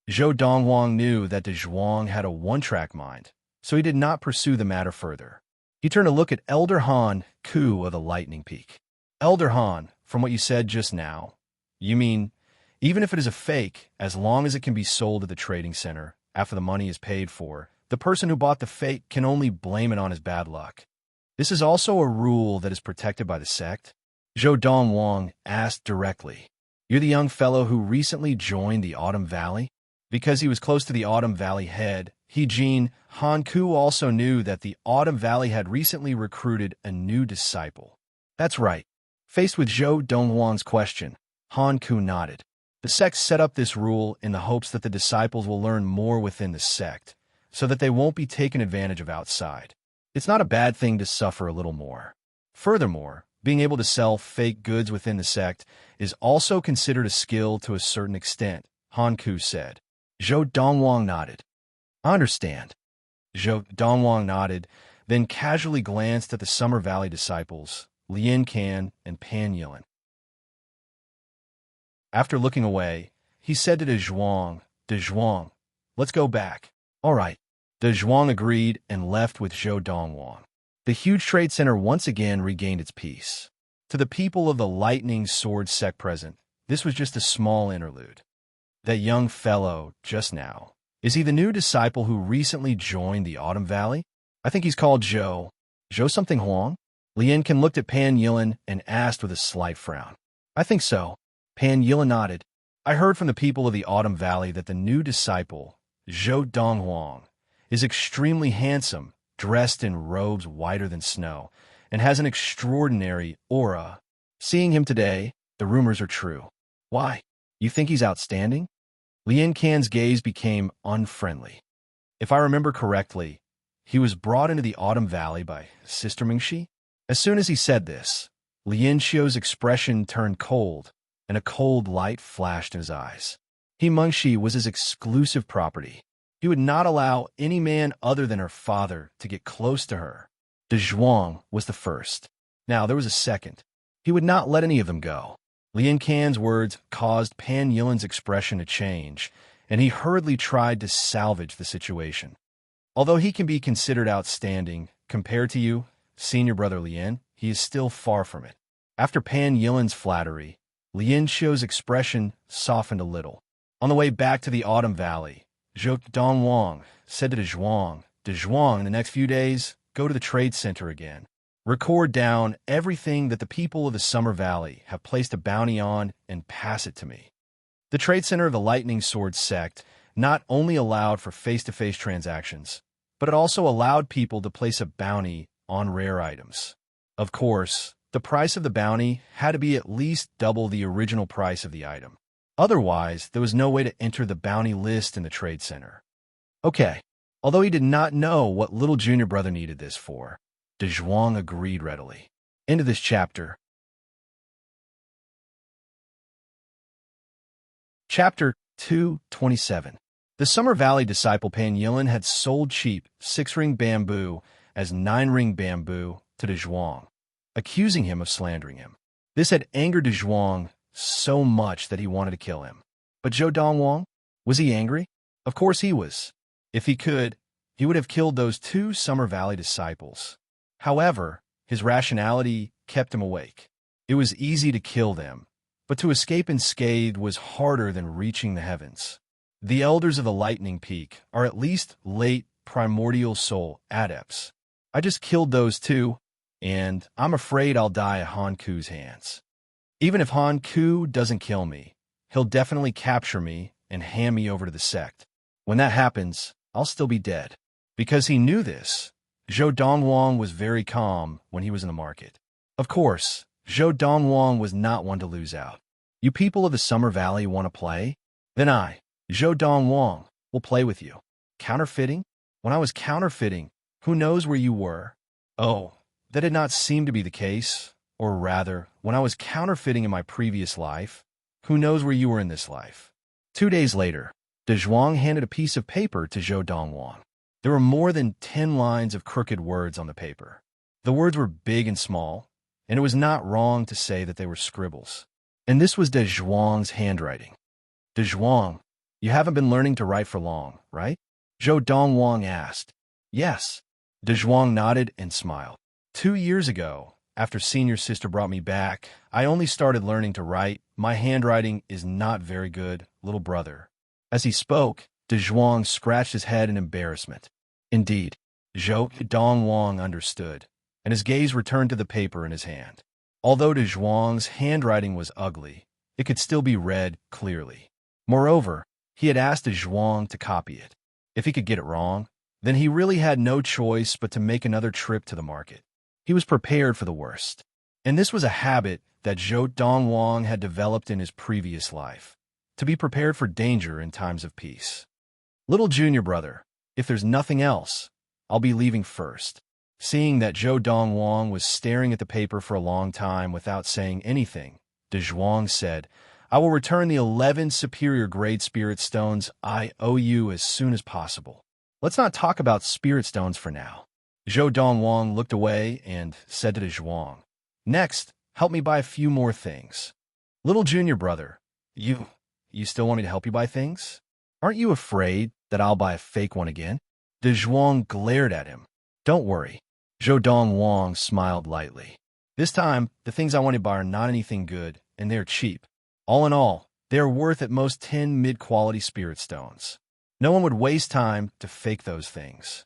Donghuang knew that Donghuang had a one-track mind, so he did not pursue the matter further. He turned to look at Elder Han Ku of the Lightning Peak. Elder Han, from what you said just now, you mean, even if it is a fake, as long as it can be sold at the trading center after the money is paid for, the person who bought the fake can only blame it on his bad luck. This is also a rule that is protected by the sect? Donghuang asked directly. You're the young fellow who recently joined the Autumn Valley? Because he was close to the Autumn Valley head, He Jin, Han Ku also knew that the Autumn Valley had recently recruited a new disciple. That's right. Faced with Donghuang's question, Han Ku nodded. The sect set up this rule in the hopes that the disciples will learn more within the sect, so that they won't be taken advantage of outside. It's not a bad thing to suffer a little more. Furthermore, being able to sell fake goods within the sect is also considered a skill to a certain extent, Han Ku said. Donghuang nodded. I understand. Donghuang nodded, then casually glanced at the Summer Valley disciples, Lian Can and Pan Yilin. After looking away, he said to Donghuang, let's go back. All right. Donghuang agreed and left with Donghuang. The huge trade center once again regained its peace. To the people of the Lightning Sword sect present, this was just a small interlude. That young fellow, just now, is he the new disciple who recently joined the Autumn Valley? I think he's called Zhou something Huang? Lian Can looked at Pan Yilin and asked with a slight frown. I think so. Pan Yilin nodded. I heard from the people of the Autumn Valley that the new disciple, Donghuang, is extremely handsome, dressed in robes whiter than snow, and has an extraordinary aura. Seeing him today, the rumors are true. Why? You think he's outstanding? Lian Can's gaze became unfriendly. If I remember correctly, he was brought into the Autumn Valley by Sister Mingxi. As soon as he said this, Lian Xiu's expression turned cold, and a cold light flashed in his eyes. He Mengxi was his exclusive property. He would not allow any man other than her father to get close to her. Donghuang was the first. Now, there was a second. He would not let any of them go. Lian Can's words caused Pan Yilan's expression to change, and he hurriedly tried to salvage the situation. Although he can be considered outstanding, compared to you, senior brother Lian, he is still far from it. After Pan Yilan's flattery, Lian Xiu's expression softened a little. On the way back to the Autumn Valley, Donghuang said to Donghuang, in the next few days, go to the trade center again. Record down everything that the people of the Summer Valley have placed a bounty on and pass it to me. The trade center of the Lightning Sword sect not only allowed for face-to-face transactions, but it also allowed people to place a bounty on rare items. Of course, the price of the bounty had to be at least double the original price of the item. Otherwise, there was no way to enter the bounty list in the trade center. Okay, although he did not know what little junior brother needed this for, Donghuang agreed readily. End of this chapter. Chapter 227. The Summer Valley disciple Pan Yilan had sold cheap 6-ring bamboo as 9-ring bamboo to Donghuang, accusing him of slandering him. This had angered Donghuang so much that he wanted to kill him. But Donghuang, was he angry? Of course he was. If he could, he would have killed those 2 Summer Valley disciples. However, his rationality kept him awake. It was easy to kill them, but to escape unscathed was harder than reaching the heavens. The elders of the Lightning Peak are at least late primordial soul adepts. I just killed those 2, and I'm afraid I'll die at Han Ku's hands. Even if Han Ku doesn't kill me, he'll definitely capture me and hand me over to the sect. When that happens, I'll still be dead. Because he knew this, Donghuang was very calm when he was in the market. Of course, Donghuang was not one to lose out. You people of the Summer Valley want to play? Then I, Donghuang, will play with you. Counterfeiting? When I was counterfeiting, who knows where you were? Oh, that did not seem to be the case. Or rather, when I was counterfeiting in my previous life, who knows where you were in this life? 2 days later, Donghuang handed a piece of paper to Donghuang. There were more than 10 lines of crooked words on the paper. The words were big and small, and it was not wrong to say that they were scribbles. And this was Donghuang's handwriting. Donghuang, you haven't been learning to write for long, right? Donghuang asked. Yes. Donghuang nodded and smiled. 2 years ago, after senior sister brought me back, I only started learning to write. My handwriting is not very good, little brother. As he spoke, Donghuang scratched his head in embarrassment. Indeed, Donghuang understood, and his gaze returned to the paper in his hand. Although Donghuang's handwriting was ugly, it could still be read clearly. Moreover, he had asked Donghuang to copy it. If he could get it wrong, then he really had no choice but to make another trip to the market. He was prepared for the worst. And this was a habit that Donghuang had developed in his previous life, to be prepared for danger in times of peace. Little junior brother, if there's nothing else, I'll be leaving first. Seeing that Donghuang was staring at the paper for a long time without saying anything, Donghuang said, I will return the 11 superior grade spirit stones I owe you as soon as possible. Let's not talk about spirit stones for now. Donghuang looked away and said to Donghuang, Next, help me buy a few more things. Little junior brother, you still want me to help you buy things? Aren't you afraid that I'll buy a fake one again? Donghuang glared at him. Don't worry. Donghuang smiled lightly. This time, the things I want to buy are not anything good, and they're cheap. All in all, they are worth at most 10 mid-quality spirit stones. No one would waste time to fake those things.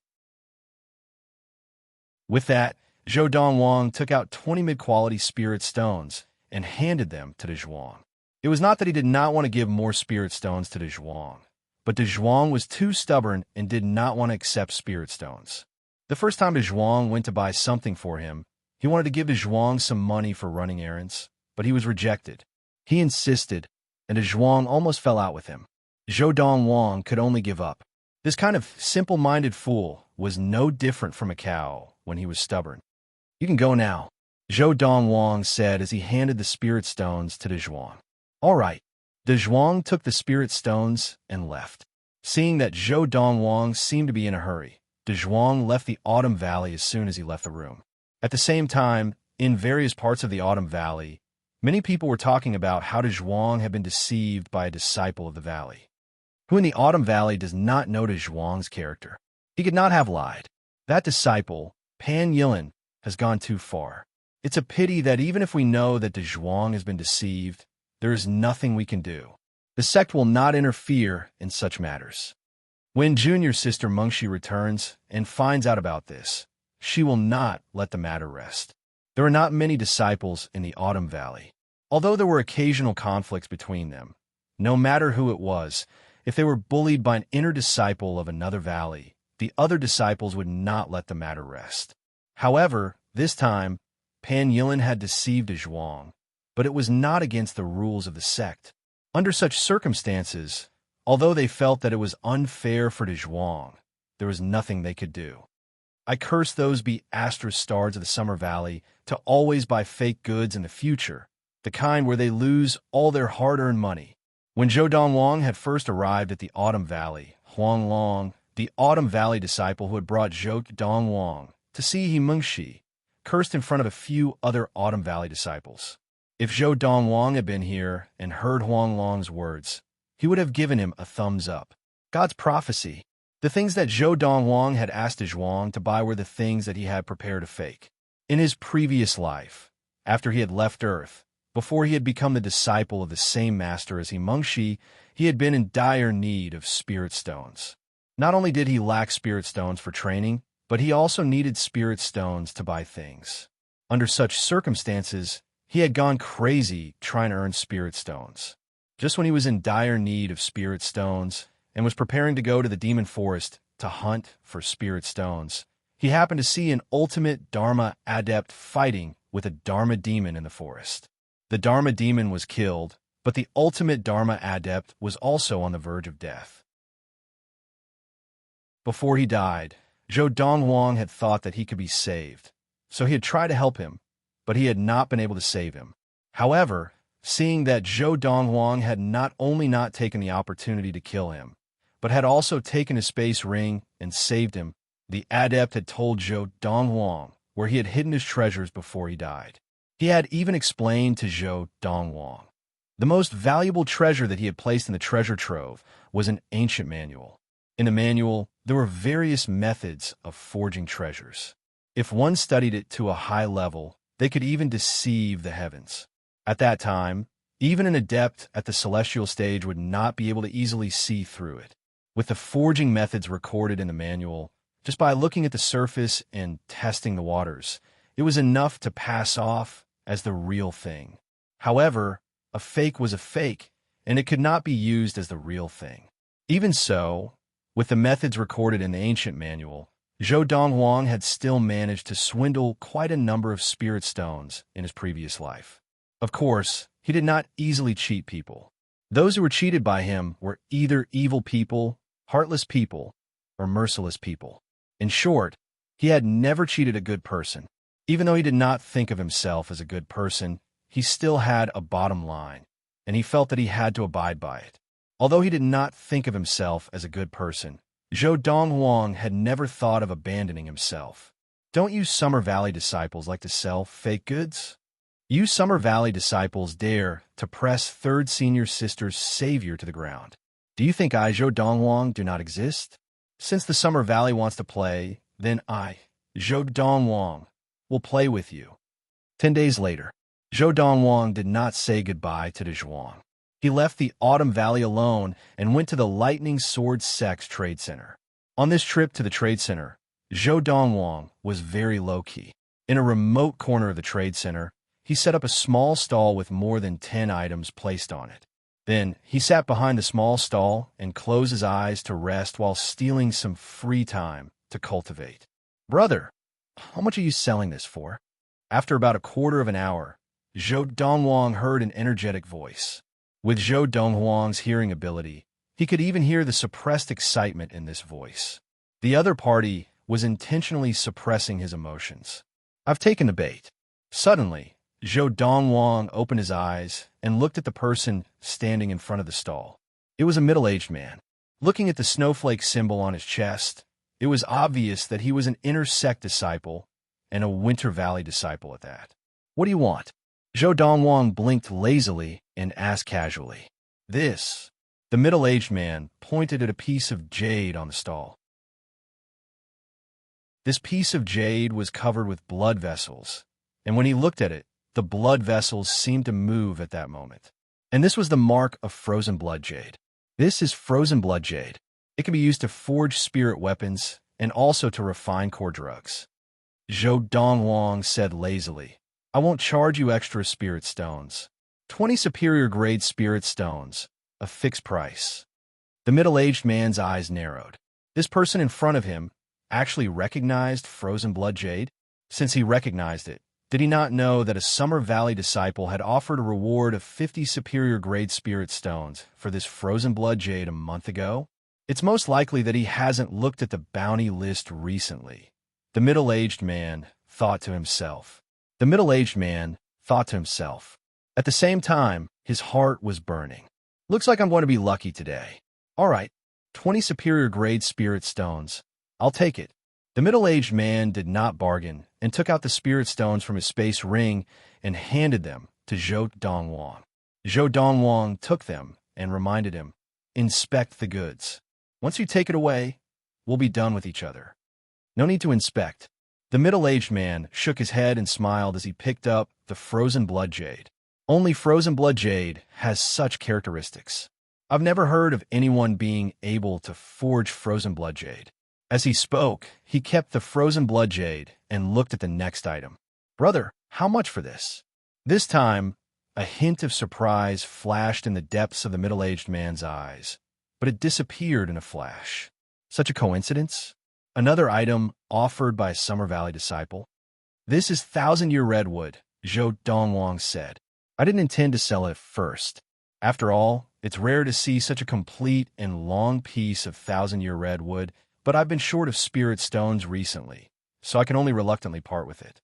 With that, Donghuang took out 20 mid-quality spirit stones and handed them to Donghuang. It was not that he did not want to give more spirit stones to Donghuang, but Donghuang was too stubborn and did not want to accept spirit stones. The first time Donghuang went to buy something for him, He wanted to give Donghuang some money for running errands, but he was rejected. He insisted, and Donghuang almost fell out with him. Donghuang could only give up. This kind of simple-minded fool was no different from a cow when he was stubborn. "You can go now," Donghuang said as he handed the spirit stones to Donghuang. "All right." Donghuang took the spirit stones and left. Seeing that Donghuang seemed to be in a hurry, Donghuang left the Autumn Valley as soon as he left the room. At the same time, in various parts of the Autumn Valley, many people were talking about how Donghuang had been deceived by a disciple of the valley. Who in the Autumn Valley does not know Donghuang's character? He could not have lied. That disciple, Pan Yilin, has gone too far. It's a pity that even if we know that Donghuang has been deceived, there is nothing we can do. The sect will not interfere in such matters. When junior sister Mengshi returns and finds out about this, she will not let the matter rest. There are not many disciples in the Autumn Valley. Although there were occasional conflicts between them, no matter who it was, if they were bullied by an inner disciple of another valley, the other disciples would not let the matter rest. However, this time, Pan Yilin had deceived Donghuang, but it was not against the rules of the sect. Under such circumstances, although they felt that it was unfair for Donghuang, there was nothing they could do. I curse those be*stards of the Summer Valley to always buy fake goods in the future, the kind where they lose all their hard-earned money. When Donghuang had first arrived at the Autumn Valley, Huang Long, the Autumn Valley disciple who had brought Donghuang to see Mengshi, cursed in front of a few other Autumn Valley disciples. If Donghuang had been here and heard Huang Long's words, he would have given him a thumbs up. God's prophecy. The things that Donghuang had asked Donghuang to buy were the things that he had prepared to fake. In his previous life, after he had left Earth, before he had become the disciple of the same master as Mengshi, he had been in dire need of spirit stones. Not only did he lack spirit stones for training, but he also needed spirit stones to buy things. Under such circumstances, he had gone crazy trying to earn spirit stones. Just when he was in dire need of spirit stones and was preparing to go to the demon forest to hunt for spirit stones, he happened to see an ultimate Dharma adept fighting with a Dharma demon in the forest. The Dharma demon was killed, but the ultimate Dharma adept was also on the verge of death. Before he died, Donghuang had thought that he could be saved, so he had tried to help him, but he had not been able to save him. However, seeing that Donghuang had not only not taken the opportunity to kill him, but had also taken his space ring and saved him, the adept had told Donghuang where he had hidden his treasures before he died. He had even explained to Donghuang the most valuable treasure that he had placed in the treasure trove was an ancient manual. In the manual, there were various methods of forging treasures. If one studied it to a high level, they could even deceive the heavens. At that time, even an adept at the celestial stage would not be able to easily see through it. With the forging methods recorded in the manual, just by looking at the surface and testing the waters, it was enough to pass off as the real thing. However, a fake was a fake, and it could not be used as the real thing. Even so, with the methods recorded in the ancient manual, Donghuang had still managed to swindle quite a number of spirit stones in his previous life. Of course, he did not easily cheat people. Those who were cheated by him were either evil people, heartless people, or merciless people. In short, he had never cheated a good person. Even though he did not think of himself as a good person, he still had a bottom line, and he felt that he had to abide by it. Although he did not think of himself as a good person, Donghuang had never thought of abandoning himself. Don't you Summer Valley disciples like to sell fake goods? You Summer Valley disciples dare to press third senior sister's savior to the ground. Do you think I, Donghuang, do not exist? Since the Summer Valley wants to play, then I, Donghuang, will play with you. 10 days later, Donghuang did not say goodbye to Donghuang. He left the Autumn Valley alone and went to the Lightning Sword Sect's trade center. On this trip to the trade center, Donghuang was very low-key. In a remote corner of the trade center, he set up a small stall with more than 10 items placed on it. Then he sat behind the small stall and closed his eyes to rest while stealing some free time to cultivate. "Brother, how much are you selling this for?" After about a quarter of an hour, Zhou Donghuang heard an energetic voice. With Zhou Donghuang's hearing ability, he could even hear the suppressed excitement in this voice. The other party was intentionally suppressing his emotions. I've taken the bait. Suddenly, Zhou Donghuang opened his eyes and looked at the person standing in front of the stall. It was a middle-aged man. Looking at the snowflake symbol on his chest, it was obvious that he was an inner sect disciple and a Winter Valley disciple at that. What do you want? Zhou Donghuang blinked lazily and asked casually. This. The middle-aged man pointed at a piece of jade on the stall. This piece of jade was covered with blood vessels, and when he looked at it, the blood vessels seemed to move at that moment. And this was the mark of frozen blood jade. This is frozen blood jade. It can be used to forge spirit weapons and also to refine core drugs. Zhou Donghuang said lazily, I won't charge you extra spirit stones. 20 superior grade spirit stones, a fixed price. The middle-aged man's eyes narrowed. This person in front of him actually recognized frozen blood jade? Since he recognized it, did he not know that a Summer Valley disciple had offered a reward of 50 superior grade spirit stones for this frozen blood jade a month ago? It's most likely that he hasn't looked at the bounty list recently. The middle-aged man thought to himself. At the same time, his heart was burning. Looks like I'm going to be lucky today. All right, 20 superior grade spirit stones. I'll take it. The middle-aged man did not bargain and took out the spirit stones from his space ring and handed them to Zhou Donghuang. Zhou Donghuang took them and reminded him, inspect the goods. Once you take it away, we'll be done with each other. No need to inspect. The middle-aged man shook his head and smiled as he picked up the frozen blood jade. Only frozen blood jade has such characteristics. I've never heard of anyone being able to forge frozen blood jade. As he spoke, he kept the frozen blood jade and looked at the next item. Brother, how much for this? This time, a hint of surprise flashed in the depths of the middle-aged man's eyes, but it disappeared in a flash. Such a coincidence? Another item offered by a Summer Valley disciple. This is 1,000-year redwood, Zhou Donghuang said. I didn't intend to sell it first. After all, it's rare to see such a complete and long piece of 1,000-year redwood, but I've been short of spirit stones recently, so I can only reluctantly part with it.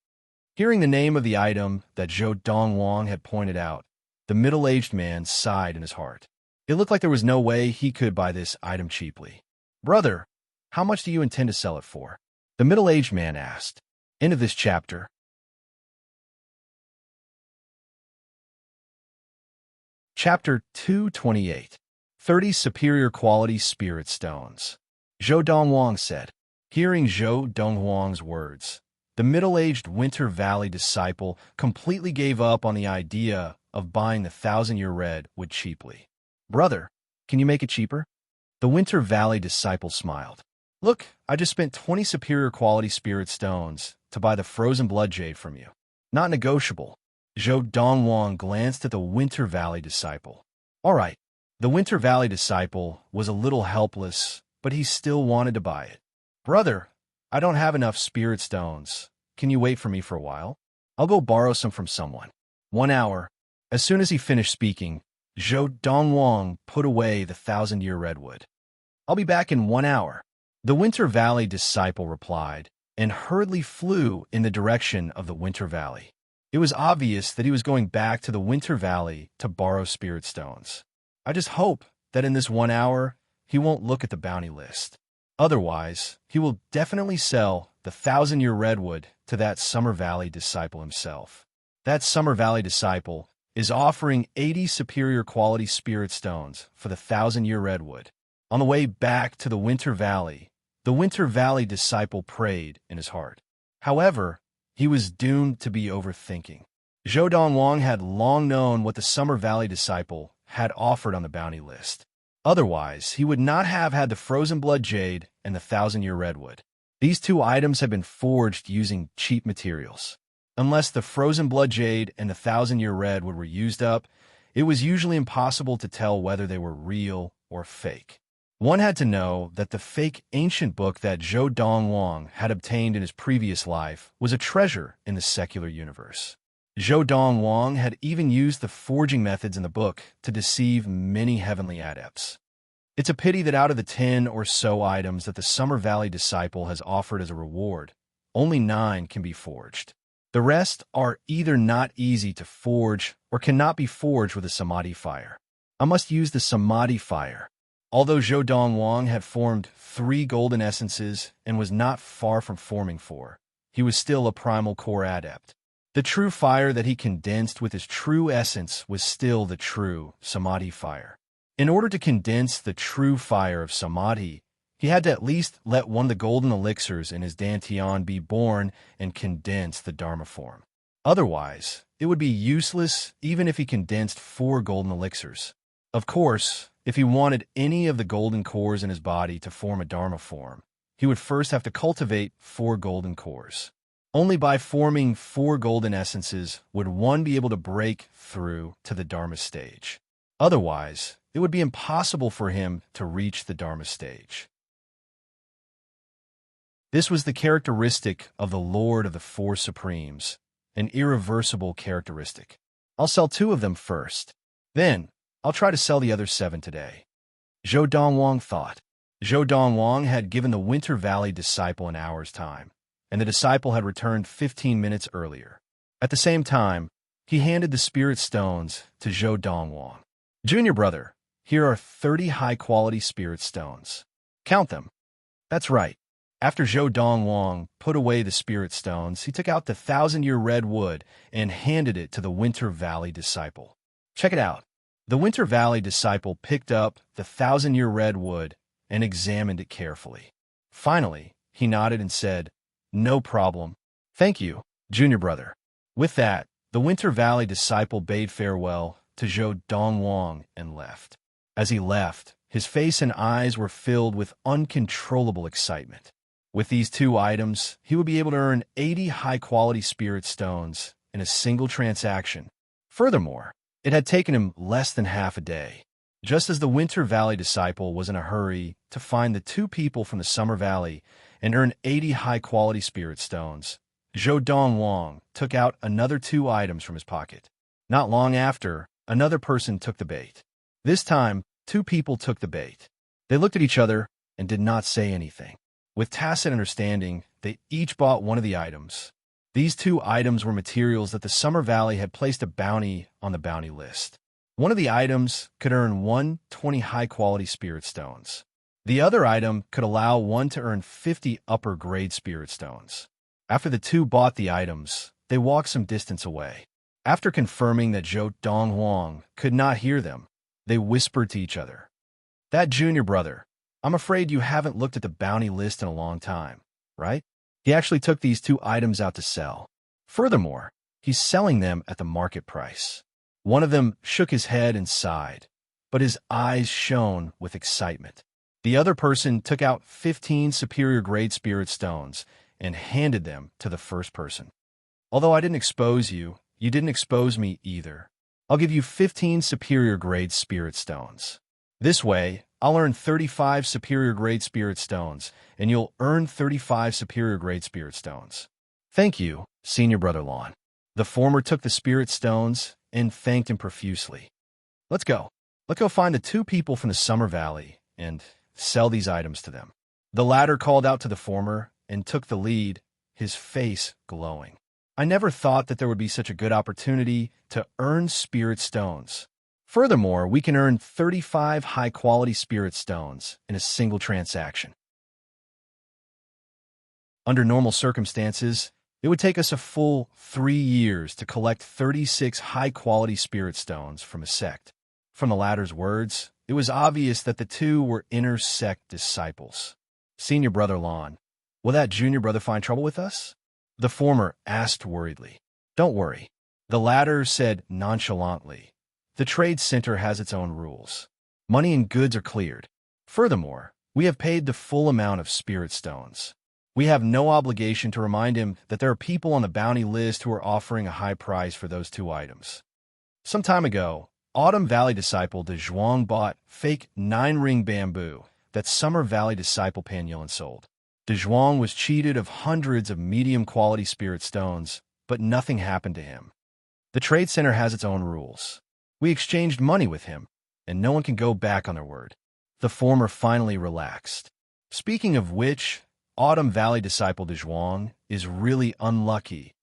Hearing the name of the item that Zhou Donghuang had pointed out, the middle-aged man sighed in his heart. It looked like there was no way he could buy this item cheaply. Brother, how much do you intend to sell it for? The middle-aged man asked. End of this chapter. Chapter 228. 30 Superior Quality Spirit Stones. Zhou Donghuang said. Hearing Zhou Donghuang's words, the middle-aged Winter Valley disciple completely gave up on the idea of buying the 1,000-year redwood cheaply. Brother, can you make it cheaper? The Winter Valley disciple smiled. Look, I just spent 20 superior quality spirit stones to buy the frozen blood jade from you. Not negotiable. Zhou Donghuang glanced at the Winter Valley disciple. All right, the Winter Valley disciple was a little helpless, but he still wanted to buy it. Brother, I don't have enough spirit stones. Can you wait for me for a while? I'll go borrow some from someone. 1 hour. As soon as he finished speaking, Zhou Donghuang put away the 1,000-year redwood. I'll be back in 1 hour. The Winter Valley disciple replied, and hurriedly flew in the direction of the Winter Valley. It was obvious that he was going back to the Winter Valley to borrow spirit stones. I just hope that in this 1 hour, he won't look at the bounty list. Otherwise, he will definitely sell the 1,000-year redwood to that Summer Valley disciple himself. That Summer Valley disciple is offering 80 superior quality spirit stones for the 1,000-year redwood. On the way back to the Winter Valley, the Winter Valley disciple prayed in his heart. However, he was doomed to be overthinking. Zhou Donghuang had long known what the Summer Valley disciple had offered on the bounty list. Otherwise, he would not have had the frozen blood jade and the 1,000-year redwood. These two items had been forged using cheap materials. Unless the frozen blood jade and the 1,000-year redwood were used up, it was usually impossible to tell whether they were real or fake. One had to know that the fake ancient book that Donghuang had obtained in his previous life was a treasure in the secular universe. Donghuang had even used the forging methods in the book to deceive many heavenly adepts. It's a pity that out of the 10 or so items that the Summer Valley disciple has offered as a reward, only 9 can be forged. The rest are either not easy to forge or cannot be forged with a samadhi fire. I must use the samadhi fire. Although Donghuang had formed 3 golden essences and was not far from forming 4, he was still a primal core adept. The true fire that he condensed with his true essence was still the true samadhi fire. In order to condense the true fire of samadhi, he had to at least let one of the golden elixirs in his dantian be born and condense the dharma form. Otherwise, it would be useless even if he condensed 4 golden elixirs. Of course, if he wanted any of the golden cores in his body to form a dharma form, he would first have to cultivate 4 golden cores. Only by forming 4 golden essences would one be able to break through to the dharma stage. Otherwise, it would be impossible for him to reach the dharma stage. This was the characteristic of the Lord of the 4 Supremes, an irreversible characteristic. I'll sell 2 of them first. Then, I'll try to sell the other 7 today. Donghuang thought. Donghuang had given the Winter Valley disciple an hour's time, and the disciple had returned 15 minutes earlier. At the same time, he handed the spirit stones to Donghuang. Junior brother, here are 30 high-quality spirit stones. Count them. That's right. After Donghuang put away the spirit stones, he took out the 1,000-year red wood and handed it to the Winter Valley disciple. Check it out. The Winter Valley disciple picked up the 1,000-year red wood and examined it carefully. Finally, he nodded and said, "No problem. Thank you, junior brother." With that, the Winter Valley disciple bade farewell to Donghuang and left. As he left, his face and eyes were filled with uncontrollable excitement. With these 2 items, he would be able to earn 80 high-quality spirit stones in a single transaction. Furthermore, it had taken him less than half a day. Just as the Winter Valley disciple was in a hurry to find the 2 people from the Summer Valley and earn 80 high-quality spirit stones, Donghuang took out another 2 items from his pocket. Not long after, another person took the bait. This time, 2 people took the bait. They looked at each other and did not say anything. With tacit understanding, they each bought one of the items. These 2 items were materials that the Summer Valley had placed a bounty on the bounty list. One of the items could earn 120 high-quality spirit stones. The other item could allow one to earn 50 upper-grade spirit stones. After the 2 bought the items, they walked some distance away. After confirming that Donghuang could not hear them, they whispered to each other. "That junior brother, I'm afraid you haven't looked at the bounty list in a long time, right? He actually took these 2 items out to sell. Furthermore, he's selling them at the market price." One of them shook his head and sighed, but his eyes shone with excitement. The other person took out 15 superior-grade spirit stones and handed them to the first person. "Although I didn't expose you, you didn't expose me either. I'll give you 15 superior-grade spirit stones. This way, I'll earn 35 superior-grade spirit stones, and you'll earn 35 superior-grade spirit stones." "Thank you, Senior Brother Lon." The former took the spirit stones and thanked him profusely. Let's go find the 2 people from the Summer Valley and sell these items to them." The latter called out to the former and took the lead, his face glowing. "I never thought that there would be such a good opportunity to earn spirit stones. Furthermore, we can earn 35 high-quality spirit stones in a single transaction. Under normal circumstances, it would take us a full 3 years to collect 36 high-quality spirit stones from a sect." From the latter's words, it was obvious that the 2 were inner sect disciples. "Senior Brother Lon, will that junior brother find trouble with us?" The former asked worriedly. "Don't worry," the latter said nonchalantly. "The trade center has its own rules. Money and goods are cleared. Furthermore, we have paid the full amount of spirit stones. We have no obligation to remind him that there are people on the bounty list who are offering a high price for those 2 items." Some time ago, Autumn Valley disciple Donghuang bought fake 9-ring bamboo that Summer Valley disciple Pan Yilin sold. Donghuang was cheated of hundreds of medium-quality spirit stones, but nothing happened to him. The trade center has its own rules. We exchanged money with him, and no one can go back on their word. The former finally relaxed. Speaking of which, Autumn Valley disciple Donghuang is really unlucky.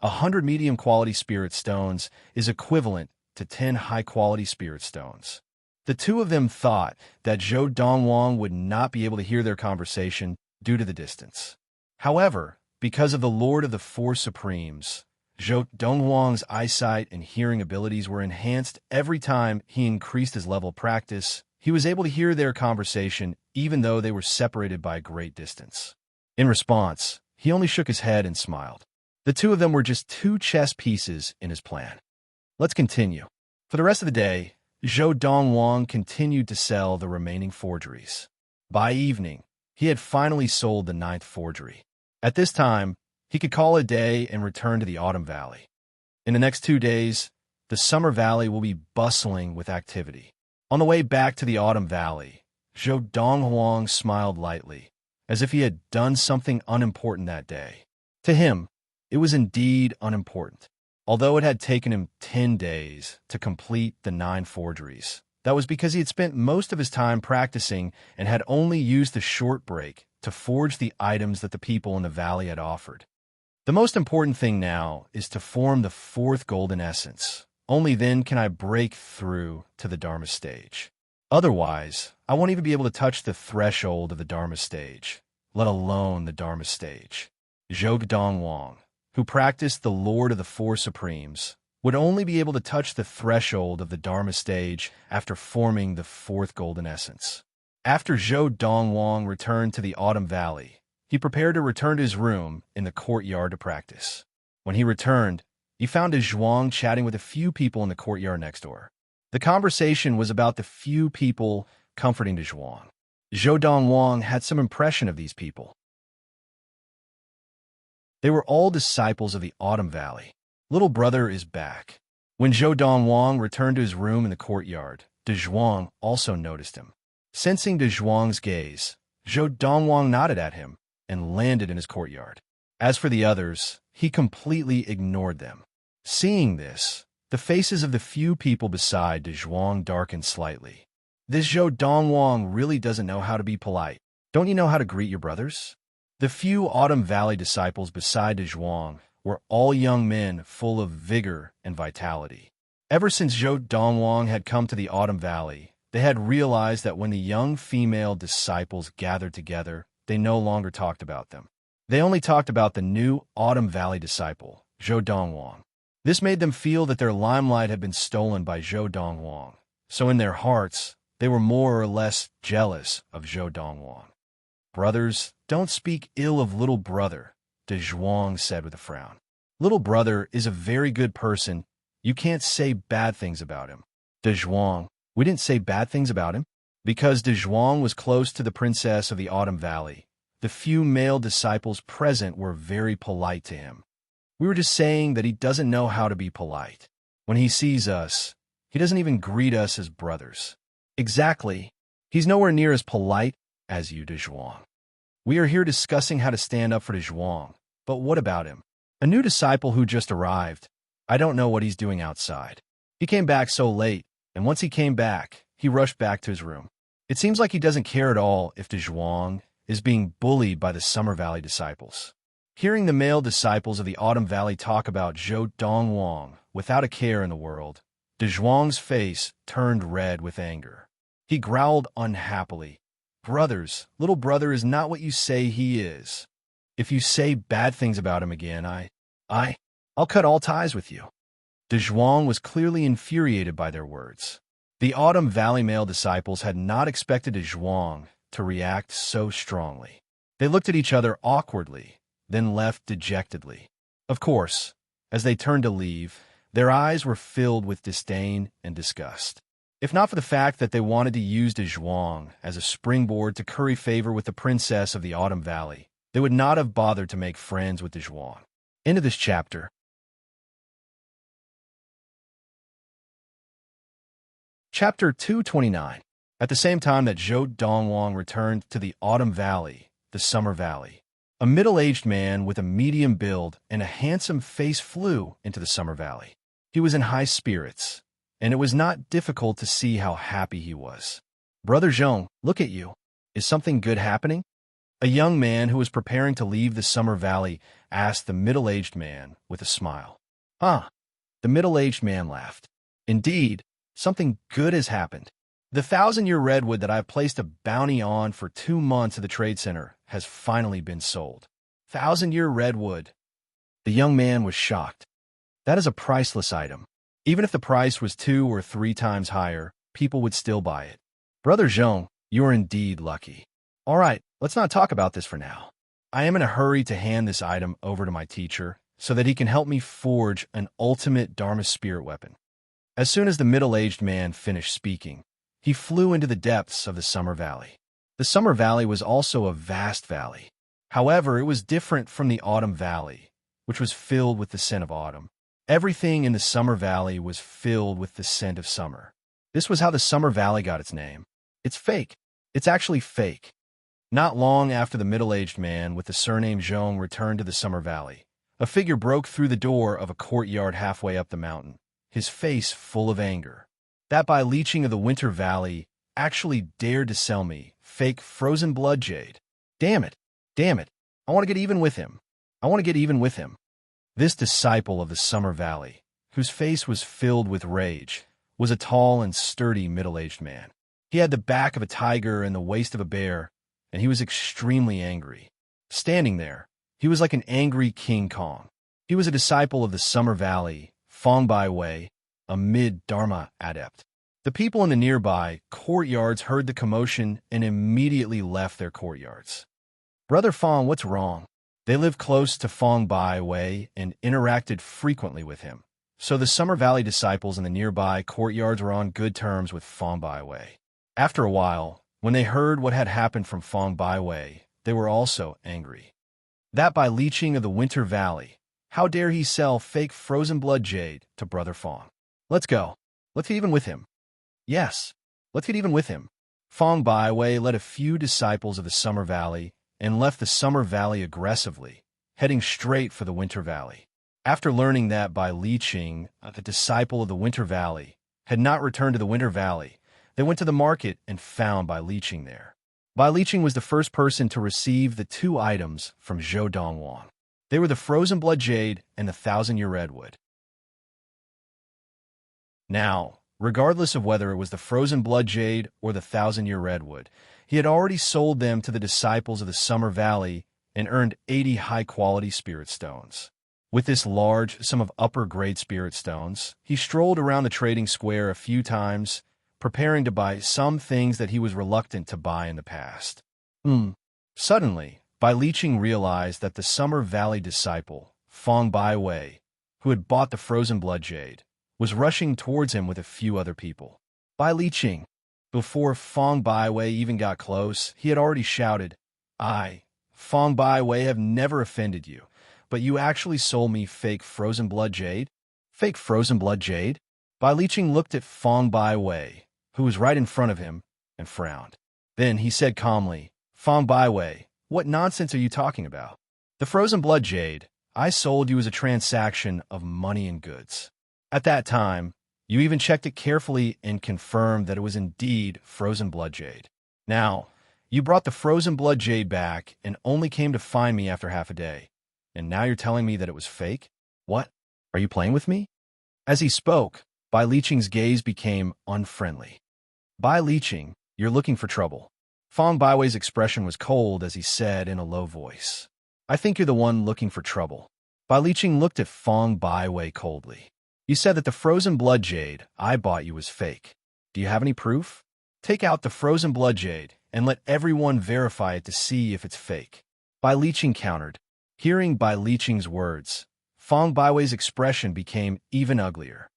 100 medium-quality spirit stones is equivalent to 10 high-quality spirit stones. The two of them thought that Donghuang would not be able to hear their conversation due to the distance. However, because of the Lord of the Four Supremes, Donghuang's eyesight and hearing abilities were enhanced every time he increased his level of practice. He was able to hear their conversation even though they were separated by a great distance. In response, he only shook his head and smiled. The two of them were just two chess pieces in his plan. Let's continue. For the rest of the day, Donghuang continued to sell the remaining forgeries. By evening, he had finally sold the 9th forgery. At this time, he could call a day and return to the Autumn Valley. In the next 2 days, the Summer Valley will be bustling with activity. On the way back to the Autumn Valley, Donghuang smiled lightly, as if he had done something unimportant that day. To him, it was indeed unimportant. Although it had taken him 10 days to complete the 9 forgeries, that was because he had spent most of his time practicing and had only used the short break to forge the items that the people in the valley had offered. The most important thing now is to form the 4th golden essence. Only then can I break through to the Dharma stage. Otherwise, I won't even be able to touch the threshold of the Dharma stage, let alone the Dharma stage. Donghuang, who practiced the Lord of the Four Supremes, would only be able to touch the threshold of the Dharma stage after forming the 4th golden essence. After Donghuang returned to the Autumn Valley, he prepared to return to his room in the courtyard to practice. When he returned, he found Donghuang chatting with a few people in the courtyard next door. The conversation was about the few people comforting Donghuang. Donghuang had some impression of these people. They were all disciples of the Autumn Valley. Little brother is back. When Donghuang returned to his room in the courtyard, Donghuang also noticed him. Sensing Donghuang's gaze, Donghuang nodded at him and landed in his courtyard. As for the others, he completely ignored them. Seeing this, the faces of the few people beside Donghuang darkened slightly. This Donghuang really doesn't know how to be polite. Don't you know how to greet your brothers? The few Autumn Valley disciples beside Donghuang were all young men full of vigor and vitality. Ever since Donghuang had come to the Autumn Valley, they had realized that when the young female disciples gathered together, they no longer talked about them. They only talked about the new Autumn Valley disciple, Donghuang. This made them feel that their limelight had been stolen by Donghuang, so in their hearts, they were more or less jealous of Donghuang. Brothers, don't speak ill of little brother, Donghuang said with a frown. Little brother is a very good person. You can't say bad things about him. Donghuang, we didn't say bad things about him. Because Donghuang was close to the princess of the Autumn Valley, the few male disciples present were very polite to him. We were just saying that he doesn't know how to be polite. When he sees us, he doesn't even greet us as brothers. Exactly. He's nowhere near as polite as you, Donghuang. We are here discussing how to stand up for Donghuang, but what about him? A new disciple who just arrived. I don't know what he's doing outside. He came back so late, and once he came back, he rushed back to his room. It seems like he doesn't care at all if Donghuang is being bullied by the Summer Valley disciples. Hearing the male disciples of the Autumn Valley talk about Donghuang without a care in the world, Donghuang's face turned red with anger. He growled unhappily. Brothers, little brother is not what you say he is. If you say bad things about him again, I'll cut all ties with you. Donghuang was clearly infuriated by their words. The Autumn Valley male disciples had not expected Donghuang to react so strongly. They looked at each other awkwardly, then left dejectedly. Of course, as they turned to leave, their eyes were filled with disdain and disgust. If not for the fact that they wanted to use Donghuang as a springboard to curry favor with the princess of the Autumn Valley, they would not have bothered to make friends with Donghuang. End of this chapter. Chapter 229. At the same time that Donghuang returned to the Autumn Valley, the Summer Valley, a middle-aged man with a medium build and a handsome face flew into the Summer Valley. He was in high spirits, and it was not difficult to see how happy he was. "Brother Zhong, look at you. Is something good happening?" A young man who was preparing to leave the Summer Valley asked the middle-aged man with a smile. "Huh?" The middle-aged man laughed. "Indeed, something good has happened. The 1,000-year redwood that I've placed a bounty on for 2 months at the trade center has finally been sold." 1,000-year redwood. The young man was shocked. That is a priceless item. Even if the price was 2 or 3 times higher, people would still buy it. "Brother Zhong, you are indeed lucky. All right, let's not talk about this for now. I am in a hurry to hand this item over to my teacher so that he can help me forge an ultimate Dharma spirit weapon." As soon as the middle-aged man finished speaking, he flew into the depths of the Summer Valley. The Summer Valley was also a vast valley. However, it was different from the Autumn Valley, which was filled with the scent of autumn. Everything in the Summer Valley was filled with the scent of summer. This was how the Summer Valley got its name. It's fake. It's actually fake. Not long after the middle-aged man with the surname Zhong returned to the Summer Valley, a figure broke through the door of a courtyard halfway up the mountain, his face full of anger. "That by leeching of the Winter Valley actually dared to sell me fake frozen blood jade. Damn it. Damn it. I want to get even with him. I want to get even with him." This disciple of the Summer Valley, whose face was filled with rage, was a tall and sturdy middle-aged man. He had the back of a tiger and the waist of a bear, and he was extremely angry. Standing there, he was like an angry King Kong. He was a disciple of the Summer Valley, Fong Bai Wei, a mid-Dharma adept. The people in the nearby courtyards heard the commotion and immediately left their courtyards. "Brother Fong, what's wrong?" They lived close to Fong Bai Wei and interacted frequently with him, so the Summer Valley disciples in the nearby courtyards were on good terms with Fong Bai Wei. After a while, when they heard what had happened from Fong Bai Wei, they were also angry. "That by leeching of the Winter Valley, how dare he sell fake frozen blood jade to Brother Fong? Let's go. Let's get even with him." "Yes, let's get even with him." Fong Bai Wei led a few disciples of the Summer Valley and left the Summer Valley aggressively, heading straight for the Winter Valley. After learning that by leeching, the disciple of the Winter Valley had not returned to the Winter Valley, they went to the market and found Bai Liqing there. Bai Liqing was the first person to receive the 2 items from Donghuang. They were the frozen blood jade and the 1,000-year redwood. Now, regardless of whether it was the frozen blood jade or the 1,000-year redwood, he had already sold them to the disciples of the Summer Valley and earned 80 high-quality spirit stones. With this large sum of upper-grade spirit stones, he strolled around the trading square a few times, preparing to buy some things that he was reluctant to buy in the past. Suddenly, Bai Liqing realized that the Summer Valley disciple, Fong Bai Wei, who had bought the frozen blood jade, was rushing towards him with a few other people. "Bai Liqing." Before Fong Bai Wei even got close, he had already shouted, "I, Fong Bai Wei, have never offended you, but you actually sold me fake frozen blood jade?" "Fake frozen blood jade?" Bai Liqing looked at Fong Bai Wei, who was right in front of him, and frowned. Then he said calmly, "Fong Bai Wei, what nonsense are you talking about? The frozen blood jade I sold you as a transaction of money and goods. At that time, you even checked it carefully and confirmed that it was indeed frozen blood jade. Now, you brought the frozen blood jade back and only came to find me after half a day. And now you're telling me that it was fake? What? Are you playing with me?" As he spoke, Bai Liqing's gaze became unfriendly. "Bai Liqing, you're looking for trouble." Fong Bai Wei's expression was cold as he said in a low voice, "I think you're the one looking for trouble." Bai Liqing looked at Fong Bai Wei coldly. "You said that the frozen blood jade I bought you was fake. Do you have any proof? Take out the frozen blood jade and let everyone verify it to see if it's fake." Bai Liqing countered. Hearing Bai Liqing's words, Fong Bai Wei's expression became even uglier.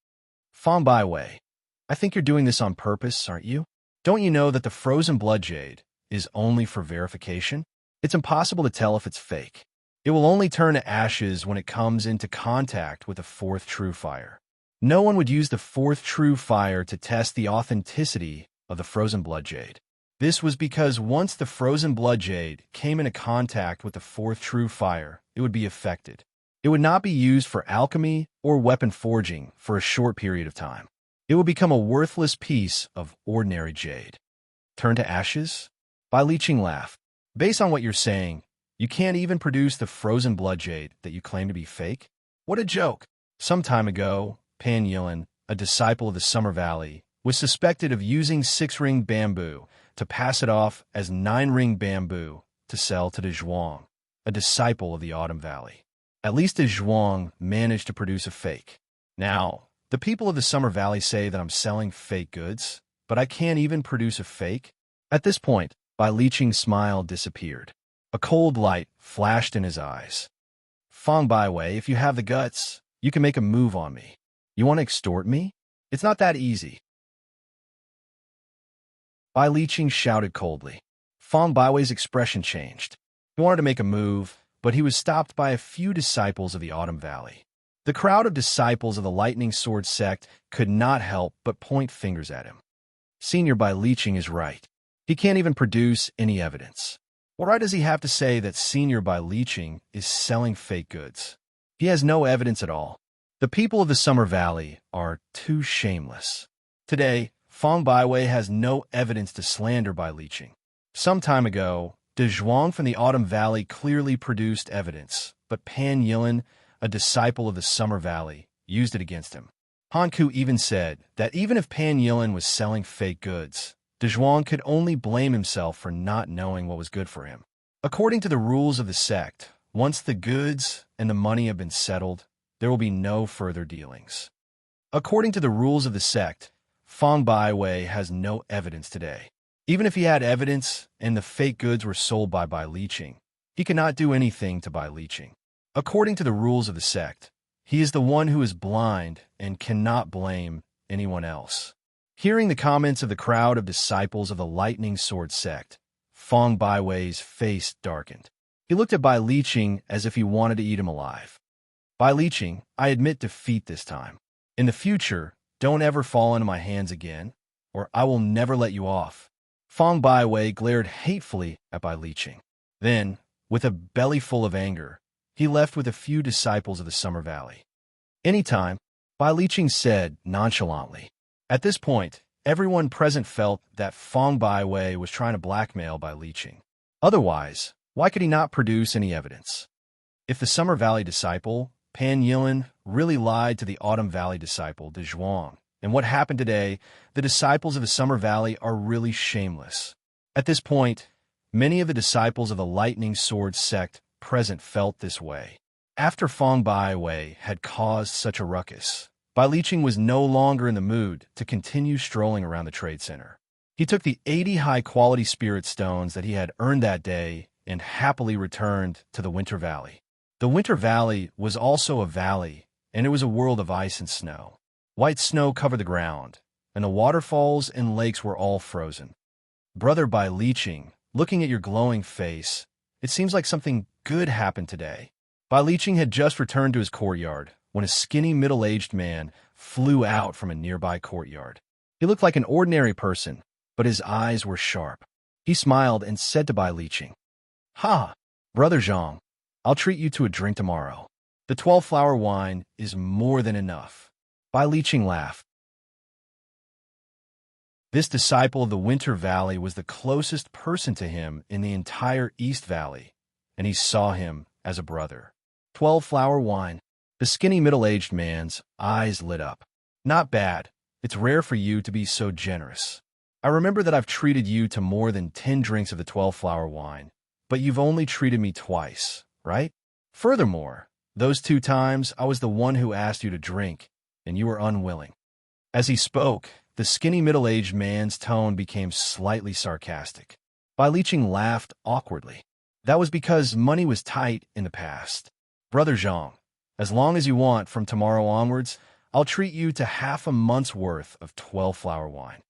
"Fong Bai Wei, I think you're doing this on purpose, aren't you? Don't you know that the frozen blood jade is only for verification? It's impossible to tell if it's fake. It will only turn to ashes when it comes into contact with a 4th true fire. No one would use the 4th true fire to test the authenticity of the frozen blood jade. This was because once the frozen blood jade came into contact with the fourth true fire, it would be affected. It would not be used for alchemy or weapon forging for a short period of time. It would become a worthless piece of ordinary jade. Turn to ashes? Bai Liqing laughed. Based on what you're saying, you can't even produce the frozen blood jade that you claim to be fake? What a joke! Some time ago, Pan Yilin, a disciple of the Summer Valley, was suspected of using 6-ring bamboo to pass it off as 9-ring bamboo to sell to Donghuang, a disciple of the Autumn Valley. At least Donghuang managed to produce a fake. Now, the people of the Summer Valley say that I'm selling fake goods, but I can't even produce a fake? At this point, Bai Liqing's smile disappeared. A cold light flashed in his eyes. Fang Baiwei, if you have the guts, you can make a move on me. You want to extort me? It's not that easy. Bai Liqing shouted coldly. Fang Baiwei's expression changed. He wanted to make a move, but he was stopped by a few disciples of the Autumn Valley. The crowd of disciples of the Lightning Sword sect could not help but point fingers at him. Senior Bai Liqing is right. He can't even produce any evidence. What right does he have to say that Senior Bai Liqing is selling fake goods? He has no evidence at all. The people of the Summer Valley are too shameless. Today, Fang Baiwei has no evidence to slander Bai Liqing. Some time ago, Donghuang from the Autumn Valley clearly produced evidence, but Pan Yilin, a disciple of the Summer Valley, used it against him. Han Ku even said that even if Pan Yilin was selling fake goods, Donghuang could only blame himself for not knowing what was good for him. According to the rules of the sect, once the goods and the money have been settled, there will be no further dealings. According to the rules of the sect, Fang Baiwei has no evidence today. Even if he had evidence and the fake goods were sold by Bai Liqing, he cannot do anything to Bai Liqing. According to the rules of the sect, he is the one who is blind and cannot blame anyone else. Hearing the comments of the crowd of disciples of the Lightning Sword sect, Fang Baiwei's face darkened. He looked at Bai Liqing as if he wanted to eat him alive. Bai Liqing, I admit defeat this time. In the future, don't ever fall into my hands again, or I will never let you off. Fang Baiwei glared hatefully at Bai Liqing. Then, with a belly full of anger, he left with a few disciples of the Summer Valley. Anytime, Bai Liqing said nonchalantly. At this point, everyone present felt that Fang Baiwei was trying to blackmail Bai Liqing. Otherwise, why could he not produce any evidence? If the Summer Valley disciple, Pan Yilin, really lied to the Autumn Valley disciple, Donghuang, and what happened today, the disciples of the Summer Valley are really shameless. At this point, many of the disciples of the Lightning Sword sect present felt this way. After Fang Baiwei had caused such a ruckus, Bai Liqing was no longer in the mood to continue strolling around the trade center. He took the 80 high-quality spirit stones that he had earned that day and happily returned to the Winter Valley. The Winter Valley was also a valley, and it was a world of ice and snow. White snow covered the ground, and the waterfalls and lakes were all frozen. Brother Bai Liqing, looking at your glowing face, it seems like something good happened today. Bai Liqing had just returned to his courtyard when a skinny middle-aged man flew out from a nearby courtyard. He looked like an ordinary person, but his eyes were sharp. He smiled and said to Bai Liqing, "Ha, Brother Zhang, I'll treat you to a drink tomorrow. The 12-flower wine is more than enough." Bai Liqing laughed. This disciple of the Winter Valley was the closest person to him in the entire East Valley, and he saw him as a brother. 12-flower wine. The skinny middle-aged man's eyes lit up. Not bad. It's rare for you to be so generous. I remember that I've treated you to more than 10 drinks of the 12-flower wine, but you've only treated me twice, right? Furthermore, those 2 times I was the one who asked you to drink, and you were unwilling. As he spoke, the skinny middle-aged man's tone became slightly sarcastic. Bai Liqing laughed awkwardly. That was because money was tight in the past. Brother Zhang, as long as you want from tomorrow onwards, I'll treat you to half a month's worth of 12-flower wine.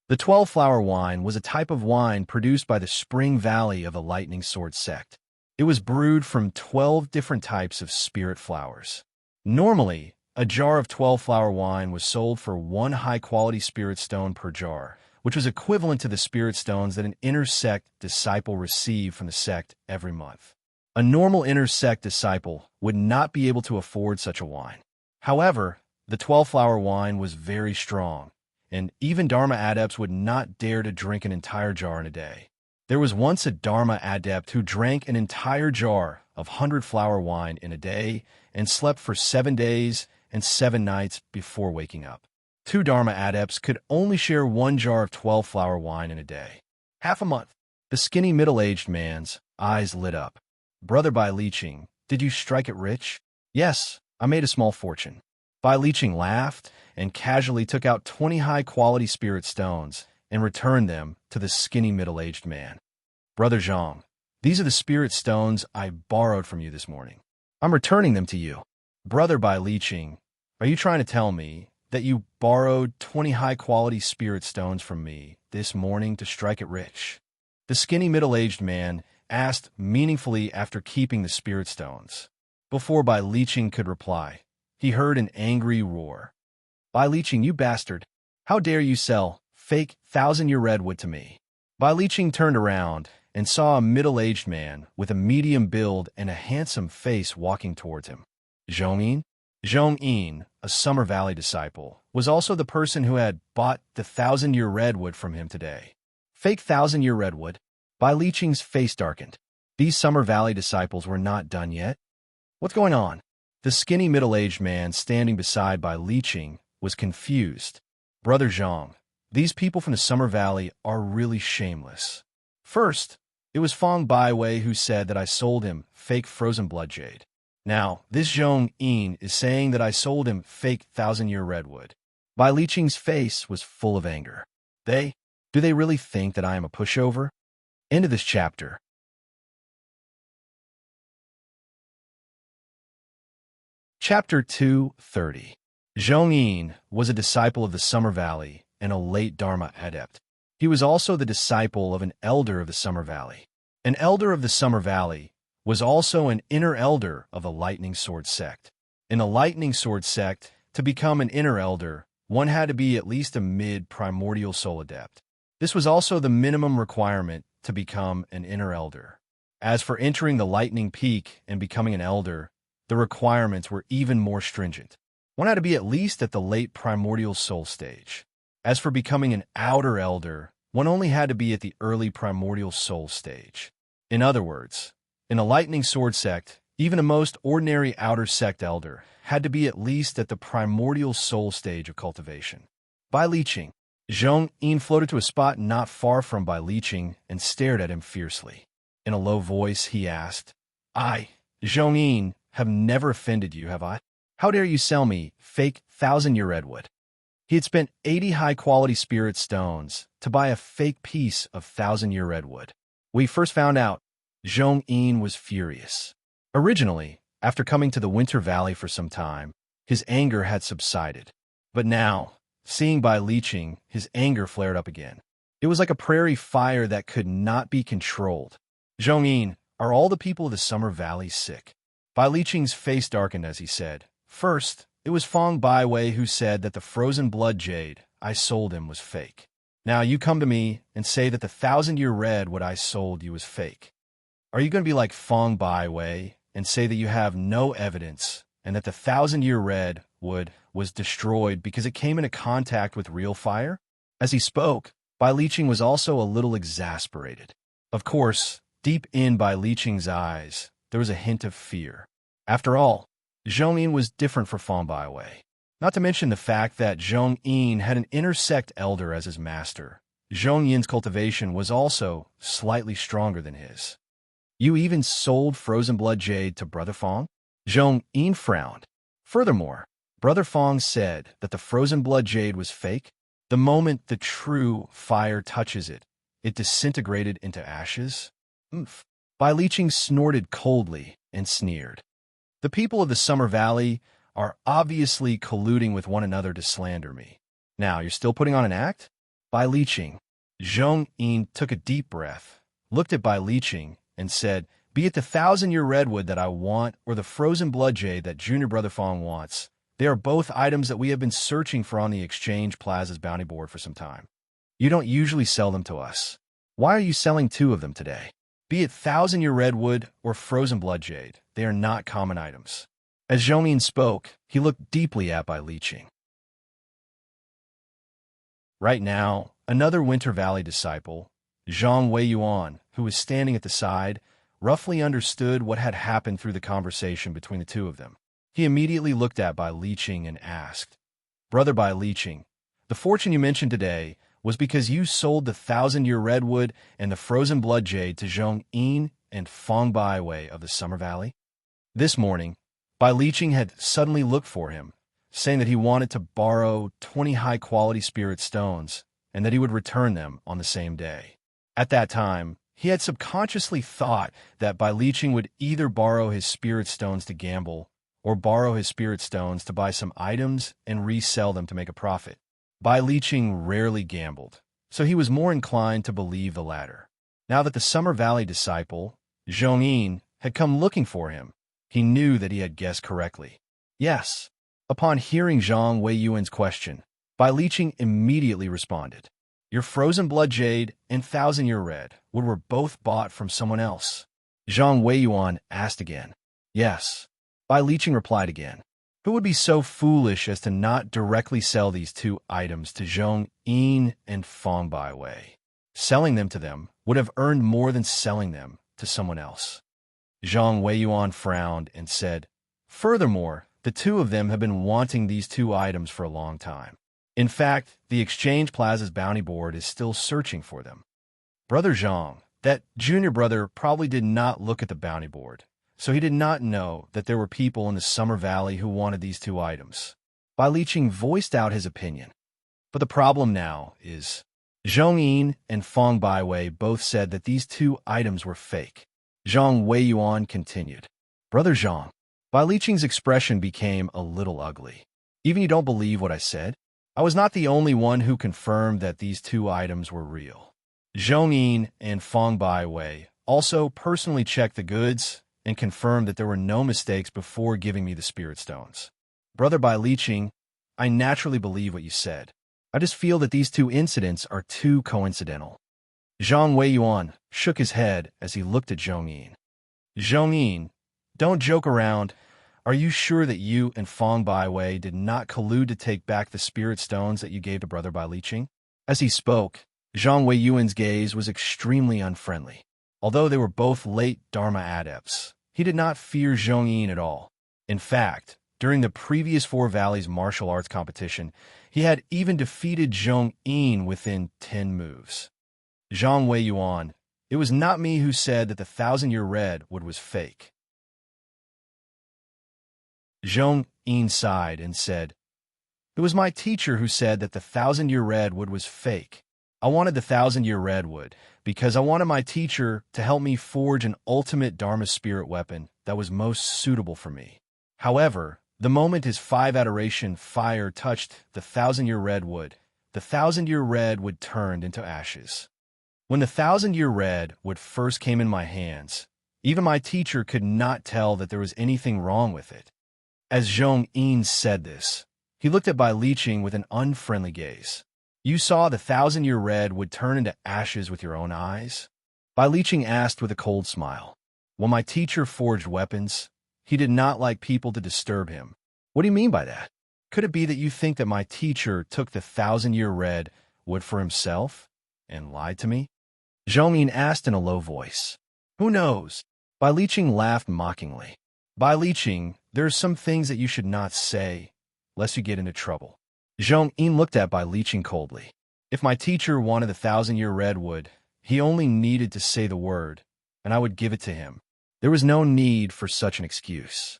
The 12-flower wine was a type of wine produced by the Spring Valley of the Lightning Sword sect. It was brewed from 12 different types of spirit flowers. Normally, a jar of 12-flower wine was sold for 1 high-quality spirit stone per jar, which was equivalent to the spirit stones that an inner sect disciple received from the sect every month. A normal inner sect disciple would not be able to afford such a wine. However, the 12-flower wine was very strong, and even Dharma adepts would not dare to drink an entire jar in a day. There was once a Dharma adept who drank an entire jar of 100-flower wine in a day and slept for 7 days and 7 nights before waking up. 2 Dharma adepts could only share 1 jar of 12-flower wine in a day. Half a month. The skinny middle-aged man's eyes lit up. "Brother Bai Liqing, did you strike it rich?" "Yes, I made a small fortune." Bai Liqing laughed and casually took out 20 high-quality spirit stones and returned them to the skinny middle-aged man. "Brother Zhang, these are the spirit stones I borrowed from you this morning. I'm returning them to you." "Brother Bai Liqing, are you trying to tell me that you borrowed 20 high-quality spirit stones from me this morning to strike it rich?" The skinny middle-aged man asked meaningfully after keeping the spirit stones. Before Bai Liqing could reply, he heard an angry roar. "Bai Liqing, you bastard! How dare you sell fake 1,000-year redwood to me?" Bai Liqing turned around and saw a middle-aged man with a medium build and a handsome face walking towards him. Zhongyin? Zhongyin, a Summer Valley disciple, was also the person who had bought the 1,000-year redwood from him today. Fake 1,000-year redwood? Bai Liqing's face darkened. These Summer Valley disciples were not done yet. What's going on? The skinny middle-aged man standing beside Bai Liqing was confused. "Brother Zhang, these people from the Summer Valley are really shameless. First, it was Fong Baiwei who said that I sold him fake frozen blood jade. Now, this Zhong Yin is saying that I sold him fake 1,000-year redwood." Bai Liqing's face was full of anger. Do they really think that I am a pushover? End of this chapter. Chapter 2:30. Zhong Yin was a disciple of the Summer Valley and a late Dharma adept. He was also the disciple of an elder of the Summer Valley. An elder of the Summer Valley was also an inner elder of the Lightning Sword sect. In the Lightning Sword sect, to become an inner elder, one had to be at least a mid-primordial soul adept. This was also the minimum requirement to become an inner elder. As for entering the Lightning Peak and becoming an elder, the requirements were even more stringent. One had to be at least at the late primordial soul stage. As for becoming an outer elder, one only had to be at the early primordial soul stage. In other words, in a Lightning Sword sect, even a most ordinary outer sect elder had to be at least at the primordial soul stage of cultivation. Bai Liqing. Zhong Yin floated to a spot not far from Bai Liqing and stared at him fiercely. In a low voice, he asked, "I, Zhong Yin, have never offended you, have I? How dare you sell me fake 1,000-year redwood?" He had spent 80 high-quality spirit stones to buy a fake piece of 1,000-year redwood. We first found out, Zhong Yin was furious. Originally, after coming to the Winter Valley for some time, his anger had subsided. But now, seeing Bai Liqing, his anger flared up again. It was like a prairie fire that could not be controlled. "Zhong Yin, are all the people of the Summer Valley sick?" Bai Liqing's face darkened as he said, "First, it was Fong Baiwei who said that the frozen blood jade I sold him was fake. Now you come to me and say that the 1,000-year redwood I sold you is fake. Are you going to be like Fong Baiwei and say that you have no evidence and that the 1,000-year redwood was destroyed because it came into contact with real fire?" As he spoke, Bai Liqing was also a little exasperated. Of course, deep in Bai Liqing's eyes, there was a hint of fear. After all, Zhong Yin was different from Fong Baiwei. Not to mention the fact that Zhong Yin had an inner sect elder as his master. Zhong Yin's cultivation was also slightly stronger than his. "You even sold frozen blood jade to Brother Fong?" Zhong Yin frowned. Furthermore, Brother Fong said that the frozen blood jade was fake. The moment the true fire touches it, it disintegrated into ashes. Oomph. Bai Liqing snorted coldly and sneered. "The people of the Summer Valley are obviously colluding with one another to slander me. Now, you're still putting on an act?" Bai Liqing. Zhong Yin took a deep breath, looked at Bai Liqing, and said, "Be it the 1,000-year redwood that I want or the frozen blood jade that Junior Brother Fong wants, they are both items that we have been searching for on the Exchange Plaza's bounty board for some time. You don't usually sell them to us. Why are you selling 2 of them today? Be it 1,000-year redwood or frozen blood jade, they are not common items. As Zhongyin spoke, he looked deeply at Bai Liqing. Right now, another Winter Valley disciple, Zhang Weiyuan, who was standing at the side, roughly understood what had happened through the conversation between the 2 of them. He immediately looked at Bai Liqing and asked, "Brother Bai Liqing, the fortune you mentioned today was because you sold the 1,000-year redwood and the frozen blood jade to Zhong Yin and Fong Baiwei of the Summer Valley?" This morning, Bai Liqing had suddenly looked for him, saying that he wanted to borrow 20 high-quality spirit stones and that he would return them on the same day. At that time, he had subconsciously thought that Bai Liqing would either borrow his spirit stones to gamble or borrow his spirit stones to buy some items and resell them to make a profit. Bai Liqing rarely gambled, so he was more inclined to believe the latter. Now that the Summer Valley disciple, Zhong Yin, had come looking for him, he knew that he had guessed correctly. Yes. Upon hearing Zhang Weiyuan's question, Bai Liqing immediately responded, "Your frozen blood jade and 1,000-year red wood were both bought from someone else." Zhang Weiyuan asked again. "Yes." Bai Liqing replied again. Who would be so foolish as to not directly sell these 2 items to Zhong Yin and Fong Baiwei? Selling them to them would have earned more than selling them to someone else. Zhang Weiyuan frowned and said, "Furthermore, the 2 of them have been wanting these 2 items for a long time. In fact, the Exchange Plaza's bounty board is still searching for them." Brother Zhang, that junior brother, probably did not look at the bounty board, so he did not know that there were people in the Summer Valley who wanted these 2 items. Bai Liqing voiced out his opinion. But the problem now is, Zhong Yin and Fong Baiwei both said that these 2 items were fake. Zhang Weiyuan continued, "Brother Zhang." Bai Liqing's expression became a little ugly. "Even you don't believe what I said? I was not the only one who confirmed that these 2 items were real. Zhong Yin and Fong Baiwei also personally checked the goods and confirmed that there were no mistakes before giving me the spirit stones. Brother Bai Liqing, I naturally believe what you said. I just feel that these 2 incidents are too coincidental." Zhang Weiyuan shook his head as he looked at Zhong Yin. "Zhong Yin, don't joke around. Are you sure that you and Fong Baiwei did not collude to take back the spirit stones that you gave to Brother Bai Liqing?" As he spoke, Zhang Weiyuan's gaze was extremely unfriendly. Although they were both late Dharma adepts, he did not fear Zhong Yin at all. In fact, during the previous 4 Valleys martial arts competition, he had even defeated Zhong Yin within 10 moves. Zhang Weiyuan, it was not me who said that the 1,000-year redwood was fake. Zhong Yin sighed and said, "It was my teacher who said that the 1,000-year redwood was fake. I wanted the 1,000-year redwood because I wanted my teacher to help me forge an ultimate Dharma spirit weapon that was most suitable for me. However, the moment his 5 adoration fire touched the 1,000-year redwood, the 1,000-year redwood turned into ashes. When the 1,000-year redwood first came in my hands, even my teacher could not tell that there was anything wrong with it." As Zhong Yin said this, he looked at Bai Liqing with an unfriendly gaze. "You saw the 1,000-year redwood turn into ashes with your own eyes?" Bai Liqing asked with a cold smile. "When my teacher forged weapons, he did not like people to disturb him." "What do you mean by that? Could it be that you think that my teacher took the 1,000-year redwood for himself and lied to me?" Zhong Yin asked in a low voice. "Who knows?" Bai Liqing laughed mockingly. "Bai Liqing, there are some things that you should not say, lest you get into trouble." Zhong Yin looked at Bai Liqing coldly. "If my teacher wanted the 1,000-year redwood, he only needed to say the word, and I would give it to him. There was no need for such an excuse.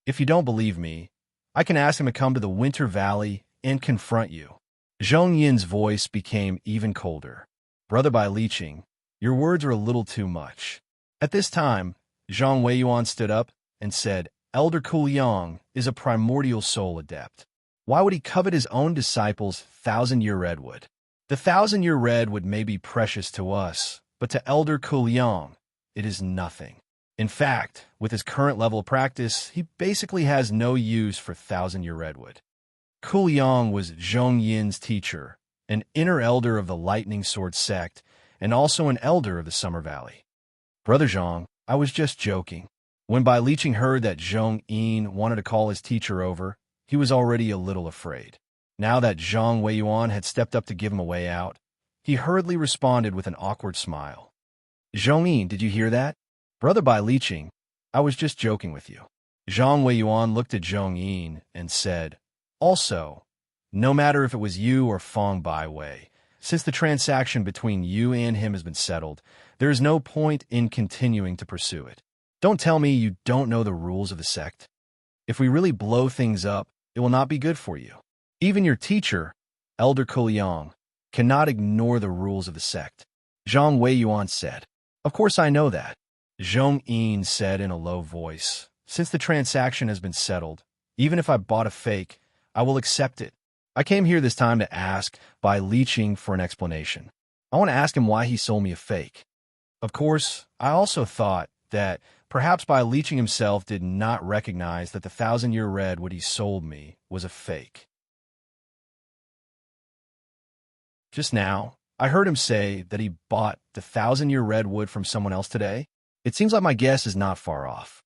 If you don't believe me, I can ask him to come to the Winter Valley and confront you." Zhong Yin's voice became even colder. "Brother Bai Liqing, your words are a little too much." At this time, Zhang Weiyuan stood up and said, "Elder Kuliang is a primordial soul adept. Why would he covet his own disciples' 1,000-year redwood? The 1,000-year redwood may be precious to us, but to Elder Kuliang, it is nothing. In fact, with his current level of practice, he basically has no use for 1,000-year redwood." Kuliang was Zhong Yin's teacher, an inner elder of the Lightning Sword sect, and also an elder of the Summer Valley. Brother Zhang, I was just joking. When Bai Liqing heard that Zhong Yin wanted to call his teacher over, he was already a little afraid. Now that Zhang Weiyuan had stepped up to give him a way out, he hurriedly responded with an awkward smile. Zhong Yin, did you hear that? Brother Bai Liqing, I was just joking with you. Zhang Weiyuan looked at Zhong Yin and said, also, no matter if it was you or Feng Baiwei, since the transaction between you and him has been settled, there is no point in continuing to pursue it. Don't tell me you don't know the rules of the sect. If we really blow things up, it will not be good for you. Even your teacher, Elder Kuliang, cannot ignore the rules of the sect. Zhang Weiyuan said. Of course I know that. Zhong Yin said in a low voice. Since the transaction has been settled, even if I bought a fake, I will accept it. I came here this time to ask Bai Liqing for an explanation. I want to ask him why he sold me a fake. Of course, I also thought that perhaps Bai Liqing himself did not recognize that the 1,000-year redwood he sold me was a fake. Just now, I heard him say that he bought the 1,000-year redwood from someone else today. It seems like my guess is not far off.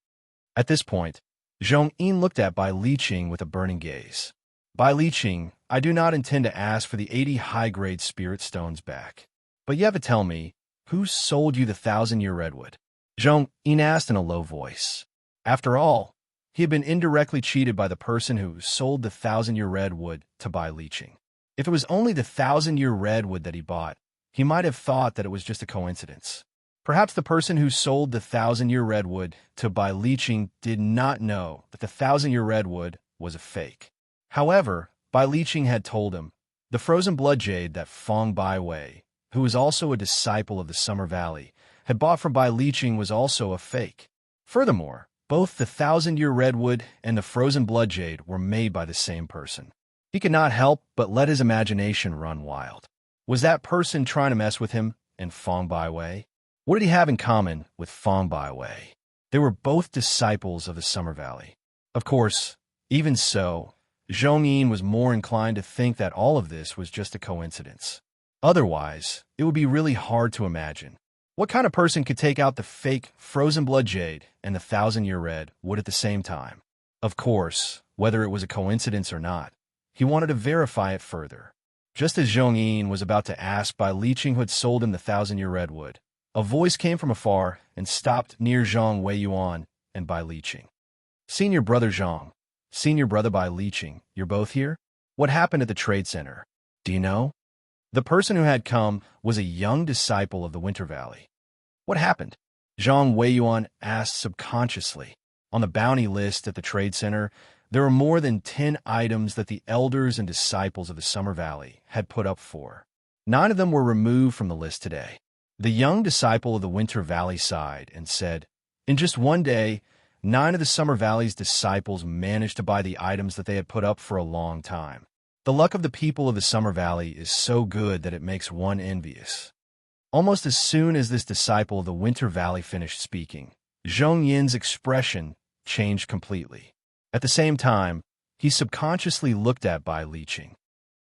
At this point, Zhong Yin looked at Bai Liqing with a burning gaze. Bai Liqing, I do not intend to ask for the 80 high-grade spirit stones back. But you have to tell me, who sold you the 1,000-year redwood? Zhong Yin asked in a low voice. After all, he had been indirectly cheated by the person who sold the 1,000-year redwood to Bai Liqing. If it was only the 1,000-year redwood that he bought, he might have thought that it was just a coincidence. Perhaps the person who sold the 1,000-year redwood to Bai Liqing did not know that the 1,000-year redwood was a fake. However, Bai Liqing had told him, the frozen blood jade that Feng Baiwei, who was also a disciple of the Summer Valley, had bought from Bai Liqing was also a fake. Furthermore, both the 1,000-year redwood and the frozen blood jade were made by the same person. He could not help but let his imagination run wild. Was that person trying to mess with him and Feng Baiwei? What did he have in common with Feng Baiwei? They were both disciples of the Summer Valley. Of course, even so, Zhong Yin was more inclined to think that all of this was just a coincidence. Otherwise, it would be really hard to imagine. What kind of person could take out the fake frozen blood jade and the 1,000-year redwood at the same time? Of course, whether it was a coincidence or not, he wanted to verify it further. Just as Zhong Yin was about to ask Bai Liqing who had sold him the 1,000-year redwood, a voice came from afar and stopped near Zhang Weiyuan and Bai Liqing. Senior Brother Zhang, Senior Brother Bai Liqing, you're both here? What happened at the trade center? Do you know? The person who had come was a young disciple of the Winter Valley. What happened? Zhang Weiyuan asked subconsciously. On the bounty list at the trade center, there were more than 10 items that the elders and disciples of the Summer Valley had put up for. 9 of them were removed from the list today. The young disciple of the Winter Valley sighed and said, in just one day, 9 of the Summer Valley's disciples managed to buy the items that they had put up for a long time. The luck of the people of the Summer Valley is so good that it makes one envious. Almost as soon as this disciple of the Winter Valley finished speaking, Zhong Yin's expression changed completely. At the same time, he subconsciously looked at Bai Liqing.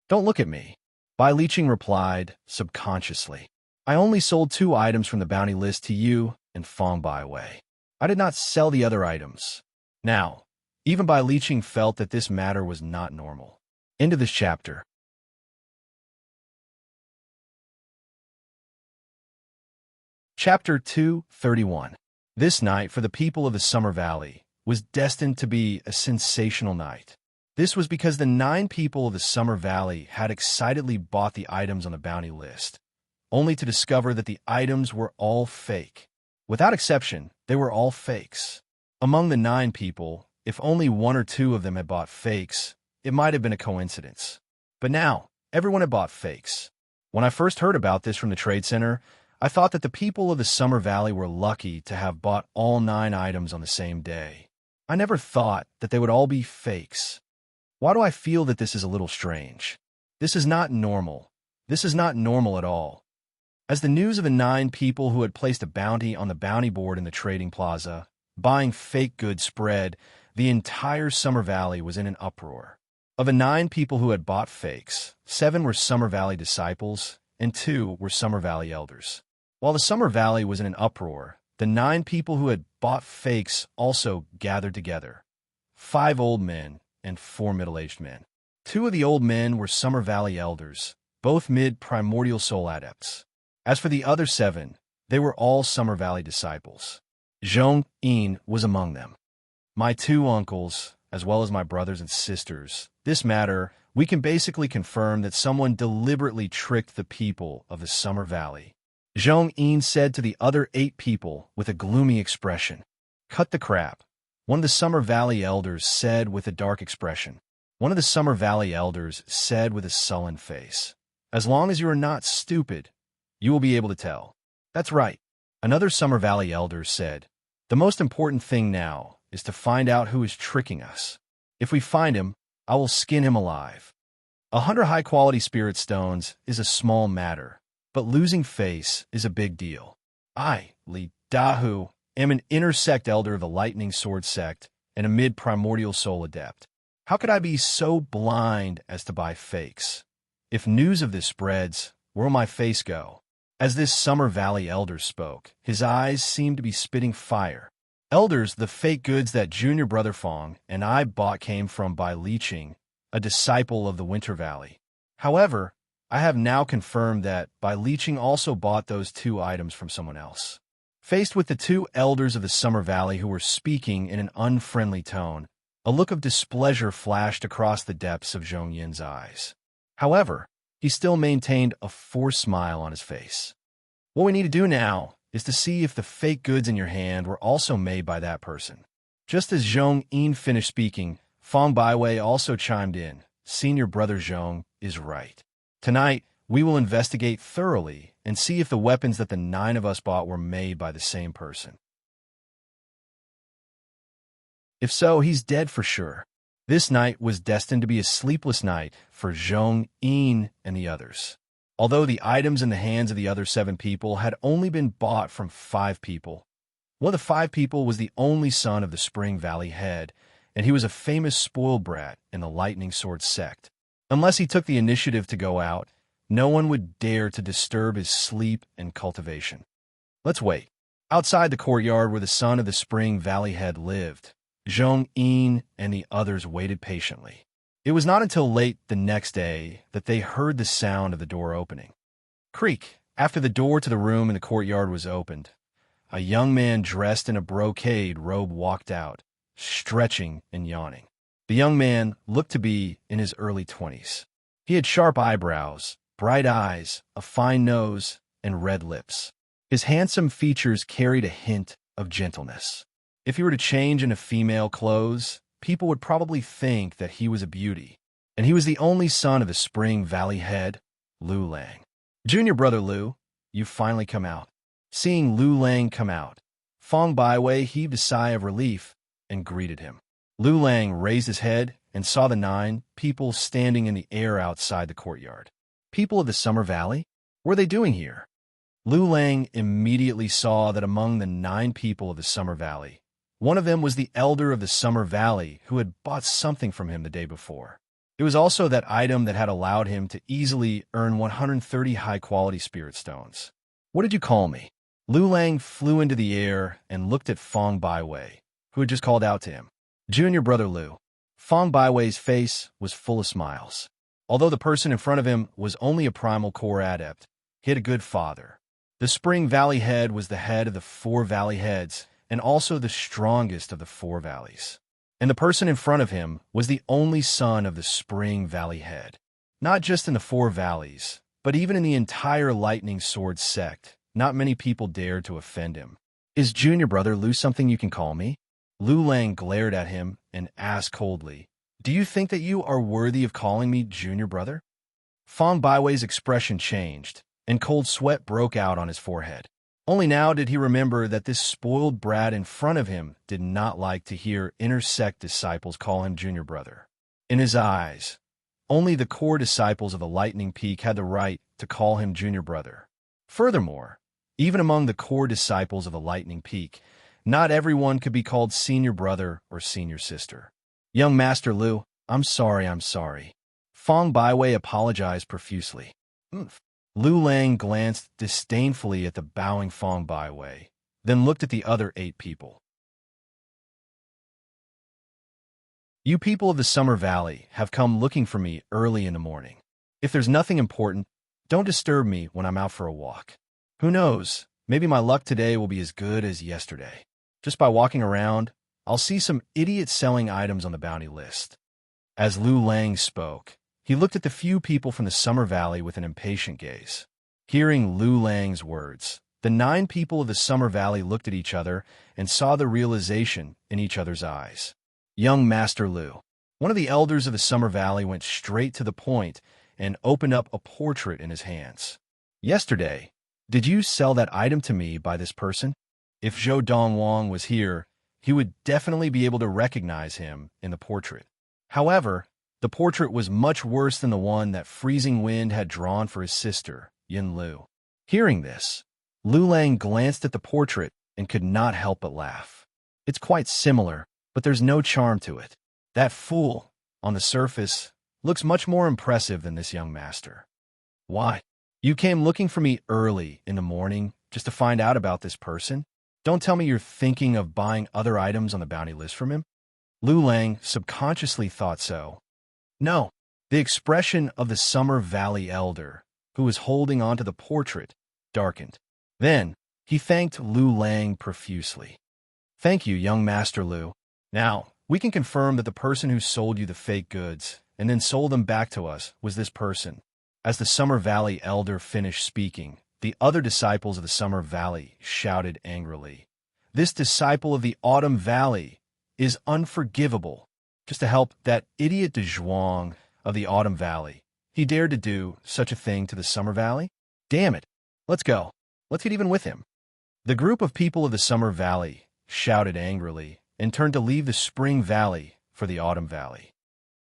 Don't look at me. Bai Liqing replied, subconsciously. I only sold 2 items from the bounty list to you and Feng Baiwei. I did not sell the other items. Now, even Bai Liqing felt that this matter was not normal. End of this chapter. Chapter 231. This night for the people of the Summer Valley was destined to be a sensational night. This was because the 9 people of the Summer Valley had excitedly bought the items on the bounty list, only to discover that the items were all fake. Without exception, they were all fakes. Among the 9 people, if only 1 or 2 of them had bought fakes, it might have been a coincidence. But now, everyone had bought fakes. When I first heard about this from the trade center, I thought that the people of the Summer Valley were lucky to have bought all 9 items on the same day. I never thought that they would all be fakes. Why do I feel that this is a little strange? This is not normal. This is not normal at all. As the news of the 9 people who had placed a bounty on the bounty board in the trading plaza, buying fake goods spread, the entire Summer Valley was in an uproar. Of the 9 people who had bought fakes, 7 were Summer Valley disciples, and 2 were Summer Valley elders. While the Summer Valley was in an uproar, the 9 people who had bought fakes also gathered together. 5 old men and 4 middle-aged men. 2 of the old men were Summer Valley elders, both mid-primordial soul adepts. As for the other 7, they were all Summer Valley disciples. Donghuang was among them. My 2 uncles, as well as my brothers and sisters, this matter, we can basically confirm that someone deliberately tricked the people of the Summer Valley. Donghuang said to the other 8 people with a gloomy expression. Cut the crap. One of the Summer Valley elders said with a dark expression. One of the Summer Valley elders said with a sullen face. As long as you are not stupid, you will be able to tell. That's right. Another Summer Valley elder said, the most important thing now is to find out who is tricking us. If we find him, I will skin him alive. 100 high-quality spirit stones is a small matter, but losing face is a big deal. I, Li Dahu, am an inner sect elder of the Lightning Sword sect and a mid-primordial soul adept. How could I be so blind as to buy fakes? If news of this spreads, where will my face go? As this Summer Valley elder spoke, his eyes seemed to be spitting fire. Elders, the fake goods that Junior Brother Fong and I bought came from Bai Liqing, a disciple of the Winter Valley. However, I have now confirmed that Bai Liqing also bought those 2 items from someone else. Faced with the 2 elders of the Summer Valley who were speaking in an unfriendly tone, a look of displeasure flashed across the depths of Zhong Yin's eyes. However, he still maintained a forced smile on his face. What we need to do now is to see if the fake goods in your hand were also made by that person. Just as Zhong Yin finished speaking, Fong Baiwei also chimed in. Senior Brother Zhong is right. Tonight, we will investigate thoroughly and see if the weapons that the 9 of us bought were made by the same person. If so, he's dead for sure. This night was destined to be a sleepless night for Zhong Yin and the others. Although the items in the hands of the other 7 people had only been bought from 5 people. One of the 5 people was the only son of the Spring Valley head, and he was a famous spoiled brat in the Lightning Sword sect. Unless he took the initiative to go out, no one would dare to disturb his sleep and cultivation. Let's wait. Outside the courtyard where the son of the Spring Valley head lived, Zhong Yin and the others waited patiently. It was not until late the next day that they heard the sound of the door opening. Creak! After the door to the room in the courtyard was opened, a young man dressed in a brocade robe walked out, stretching and yawning. The young man looked to be in his early 20s. He had sharp eyebrows, bright eyes, a fine nose, and red lips. His handsome features carried a hint of gentleness. If he were to change into female clothes, people would probably think that he was a beauty. And he was the only son of the Spring Valley head, Lu Lang. Junior Brother Lu, you've finally come out. Seeing Lu Lang come out, Fong Baiwei heaved a sigh of relief and greeted him. Lu Lang raised his head and saw the 9 people standing in the air outside the courtyard. People of the Summer Valley? What are they doing here? Lu Lang immediately saw that among the 9 people of the Summer Valley, one of them was the elder of the Summer Valley who had bought something from him the day before. It was also that item that had allowed him to easily earn 130 high-quality spirit stones. What did you call me? Lu Lang flew into the air and looked at Fong Baiwei, who had just called out to him. Junior Brother Lu. Fong Baiwei's face was full of smiles. Although the person in front of him was only a primal core adept, he had a good father. The Spring Valley head was the head of the 4 valley heads, and also the strongest of the 4 valleys. And the person in front of him was the only son of the Spring Valley head. Not just in the 4 valleys, but even in the entire Lightning Sword sect, not many people dared to offend him. Is Junior Brother Lu something you can call me? Lu Lang glared at him and asked coldly, do you think that you are worthy of calling me Junior Brother? Fong Baiwei's expression changed, and cold sweat broke out on his forehead. Only now did he remember that this spoiled brat in front of him did not like to hear inner sect disciples call him Junior Brother. In his eyes, only the core disciples of the Lightning Peak had the right to call him Junior Brother. Furthermore, even among the core disciples of the Lightning Peak, not everyone could be called Senior Brother or Senior Sister. Young Master Lu, I'm sorry. Fong Baiwei apologized profusely. "Oomph." Lu Lang glanced disdainfully at the bowing Fong Baiwei, then looked at the other 8 people. You people of the Summer Valley have come looking for me early in the morning. If there's nothing important, don't disturb me when I'm out for a walk. Who knows, maybe my luck today will be as good as yesterday. Just by walking around, I'll see some idiot selling items on the bounty list. As Lu Lang spoke, he looked at the few people from the Summer Valley with an impatient gaze. Hearing Lu Lang's words, the 9 people of the Summer Valley looked at each other and saw the realization in each other's eyes. Young Master Lu, one of the elders of the Summer Valley, went straight to the point and opened up a portrait in his hands. Yesterday, did you sell that item to me by this person? If Zhou Donghuang was here, he would definitely be able to recognize him in the portrait. However, the portrait was much worse than the one that Freezing Wind had drawn for his sister, Yin Lu. Hearing this, Lu Lang glanced at the portrait and could not help but laugh. It's quite similar, but there's no charm to it. That fool, on the surface, looks much more impressive than this young master. Why? You came looking for me early in the morning just to find out about this person? Don't tell me you're thinking of buying other items on the bounty list from him? Lu Lang subconsciously thought so. No, the expression of the Summer Valley elder, who was holding onto the portrait, darkened. Then, he thanked Lu Lang profusely. Thank you, young Master Lu. Now, we can confirm that the person who sold you the fake goods and then sold them back to us was this person. As the Summer Valley elder finished speaking, the other disciples of the Summer Valley shouted angrily. This disciple of the Autumn Valley is unforgivable. Just to help that idiot Donghuang of the Autumn Valley. He dared to do such a thing to the Summer Valley? Damn it. Let's go. Let's get even with him. The group of people of the Summer Valley shouted angrily and turned to leave the Spring Valley for the Autumn Valley.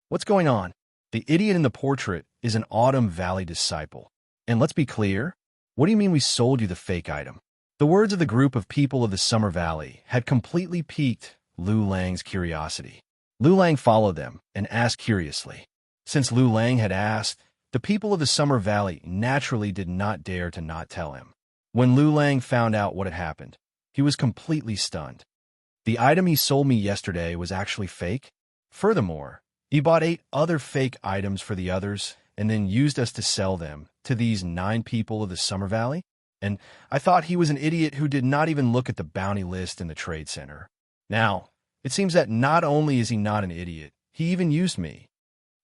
What's going on? The idiot in the portrait is an Autumn Valley disciple. And let's be clear, what do you mean we sold you the fake item? The words of the group of people of the Summer Valley had completely piqued Lu Lang's curiosity. Lu Lang followed them and asked curiously. Since Lu Lang had asked, the people of the Summer Valley naturally did not dare to not tell him. When Lu Lang found out what had happened, he was completely stunned. The item he sold me yesterday was actually fake. Furthermore, he bought 8 other fake items for the others and then used us to sell them to these 9 people of the Summer Valley? And I thought he was an idiot who did not even look at the bounty list in the trade center. Now, it seems that not only is he not an idiot, he even used me.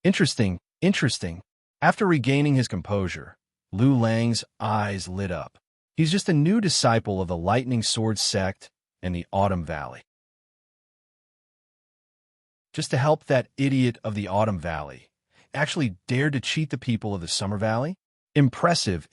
Interesting. After regaining his composure, Lu Lang's eyes lit up. He's just a new disciple of the Lightning Sword sect and the Autumn Valley. Just to help that idiot of the Autumn Valley actually dared to cheat the people of the Summer Valley? Impressive.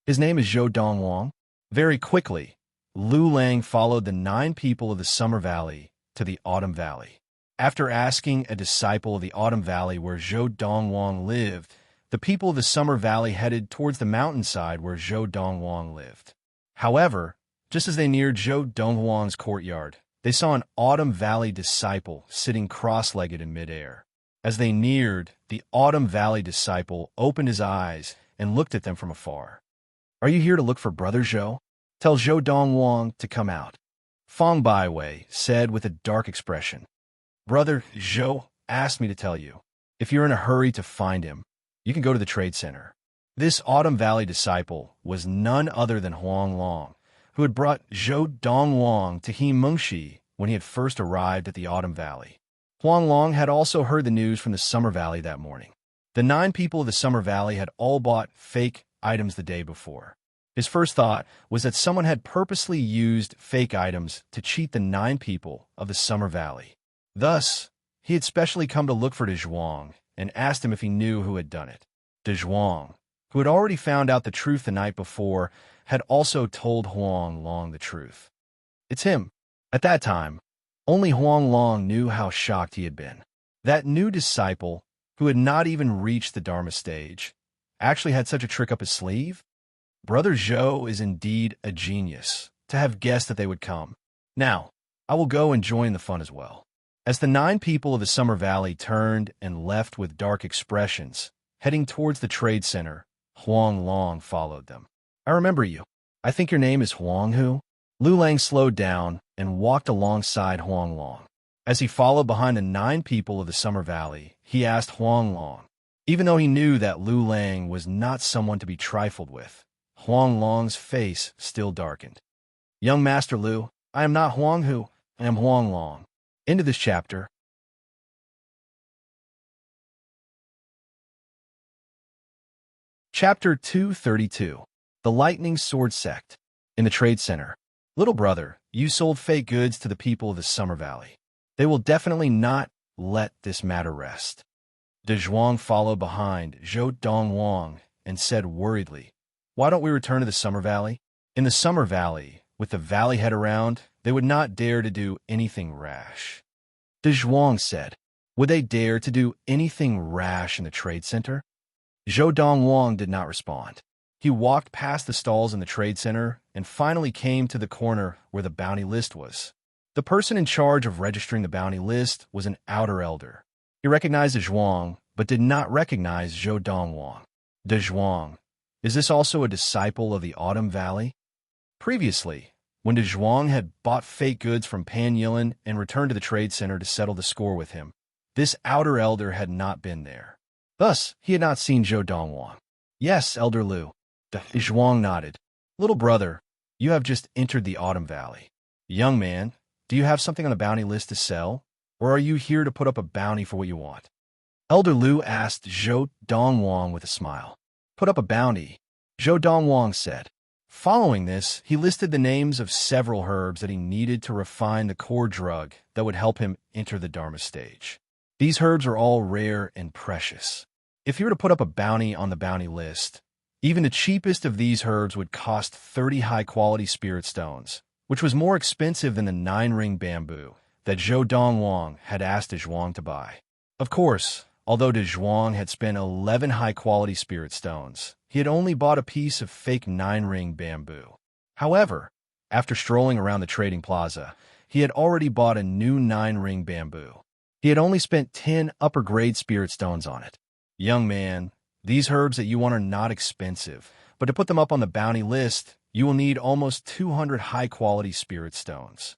His name is Zhou Donghuang. Very quickly, Lu Lang followed the 9 people of the Summer Valley to the Autumn Valley. After asking a disciple of the Autumn Valley where Zhou Donghuang lived, the people of the Summer Valley headed towards the mountainside where Zhou Donghuang lived. However, just as they neared Zhou Donghuang's courtyard, they saw an Autumn Valley disciple sitting cross-legged in midair. As they neared, the Autumn Valley disciple opened his eyes and looked at them from afar. Are you here to look for Brother Zhou? Tell Zhou Donghuang to come out. Fong Baiwei said with a dark expression. Brother Zhou asked me to tell you. If you're in a hurry to find him, you can go to the trade center. This Autumn Valley disciple was none other than Huang Long, who had brought Zhou Donghuang to Hemengshi when he had first arrived at the Autumn Valley. Huang Long had also heard the news from the Summer Valley that morning. The 9 people of the Summer Valley had all bought fake items the day before. His first thought was that someone had purposely used fake items to cheat the 9 people of the Summer Valley. Thus, he had specially come to look for Donghuang and asked him if he knew who had done it. Donghuang, who had already found out the truth the night before, had also told Huang Long the truth. It's him. At that time, only Huang Long knew how shocked he had been. That new disciple, who had not even reached the Dharma stage, actually had such a trick up his sleeve? Brother Zhou is indeed a genius to have guessed that they would come. Now, I will go and join the fun as well. As the 9 people of the Summer Valley turned and left with dark expressions, heading towards the trade center, Huang Long followed them. I remember you. I think your name is Huang Hu? Lu Lang slowed down and walked alongside Huang Long. As he followed behind the 9 people of the Summer Valley, he asked Huang Long. Even though he knew that Lu Lang was not someone to be trifled with, Huang Long's face still darkened. Young Master Lu, I am not Huang Hu, I am Huang Long. End of this chapter. Chapter 232. The Lightning Sword Sect. In the Trade Center. Little brother, you sold fake goods to the people of the Summer Valley. They will definitely not let this matter rest. Donghuang followed behind Donghuang and said worriedly, Why don't we return to the Summer Valley? In the Summer Valley, with the valley head around, they would not dare to do anything rash. Donghuang said, Would they dare to do anything rash in the trade center? Donghuang did not respond. He walked past the stalls in the trade center and finally came to the corner where the bounty list was. The person in charge of registering the bounty list was an outer elder. He recognized Donghuang, but did not recognize Donghuang. Donghuang, is this also a disciple of the Autumn Valley? Previously, when Donghuang had bought fake goods from Pan Yilin and returned to the trade center to settle the score with him, this outer elder had not been there. Thus, he had not seen Donghuang. Yes, Elder Lu. Donghuang nodded. Little brother, you have just entered the Autumn Valley. Young man, do you have something on the bounty list to sell, or are you here to put up a bounty for what you want? Elder Lu asked Donghuang with a smile. Put up a bounty, Donghuang said. Following this, he listed the names of several herbs that he needed to refine the core drug that would help him enter the Dharma stage. These herbs are all rare and precious. If you were to put up a bounty on the bounty list, even the cheapest of these herbs would cost 30 high-quality spirit stones, which was more expensive than the 9-ring bamboo that Donghuang had asked Donghuang to buy. Of course, although Donghuang had spent 11 high-quality spirit stones, he had only bought a piece of fake 9-ring bamboo. However, after strolling around the trading plaza, he had already bought a new 9-ring bamboo. He had only spent 10 upper-grade spirit stones on it. Young man, these herbs that you want are not expensive, but to put them up on the bounty list, you will need almost 200 high-quality spirit stones.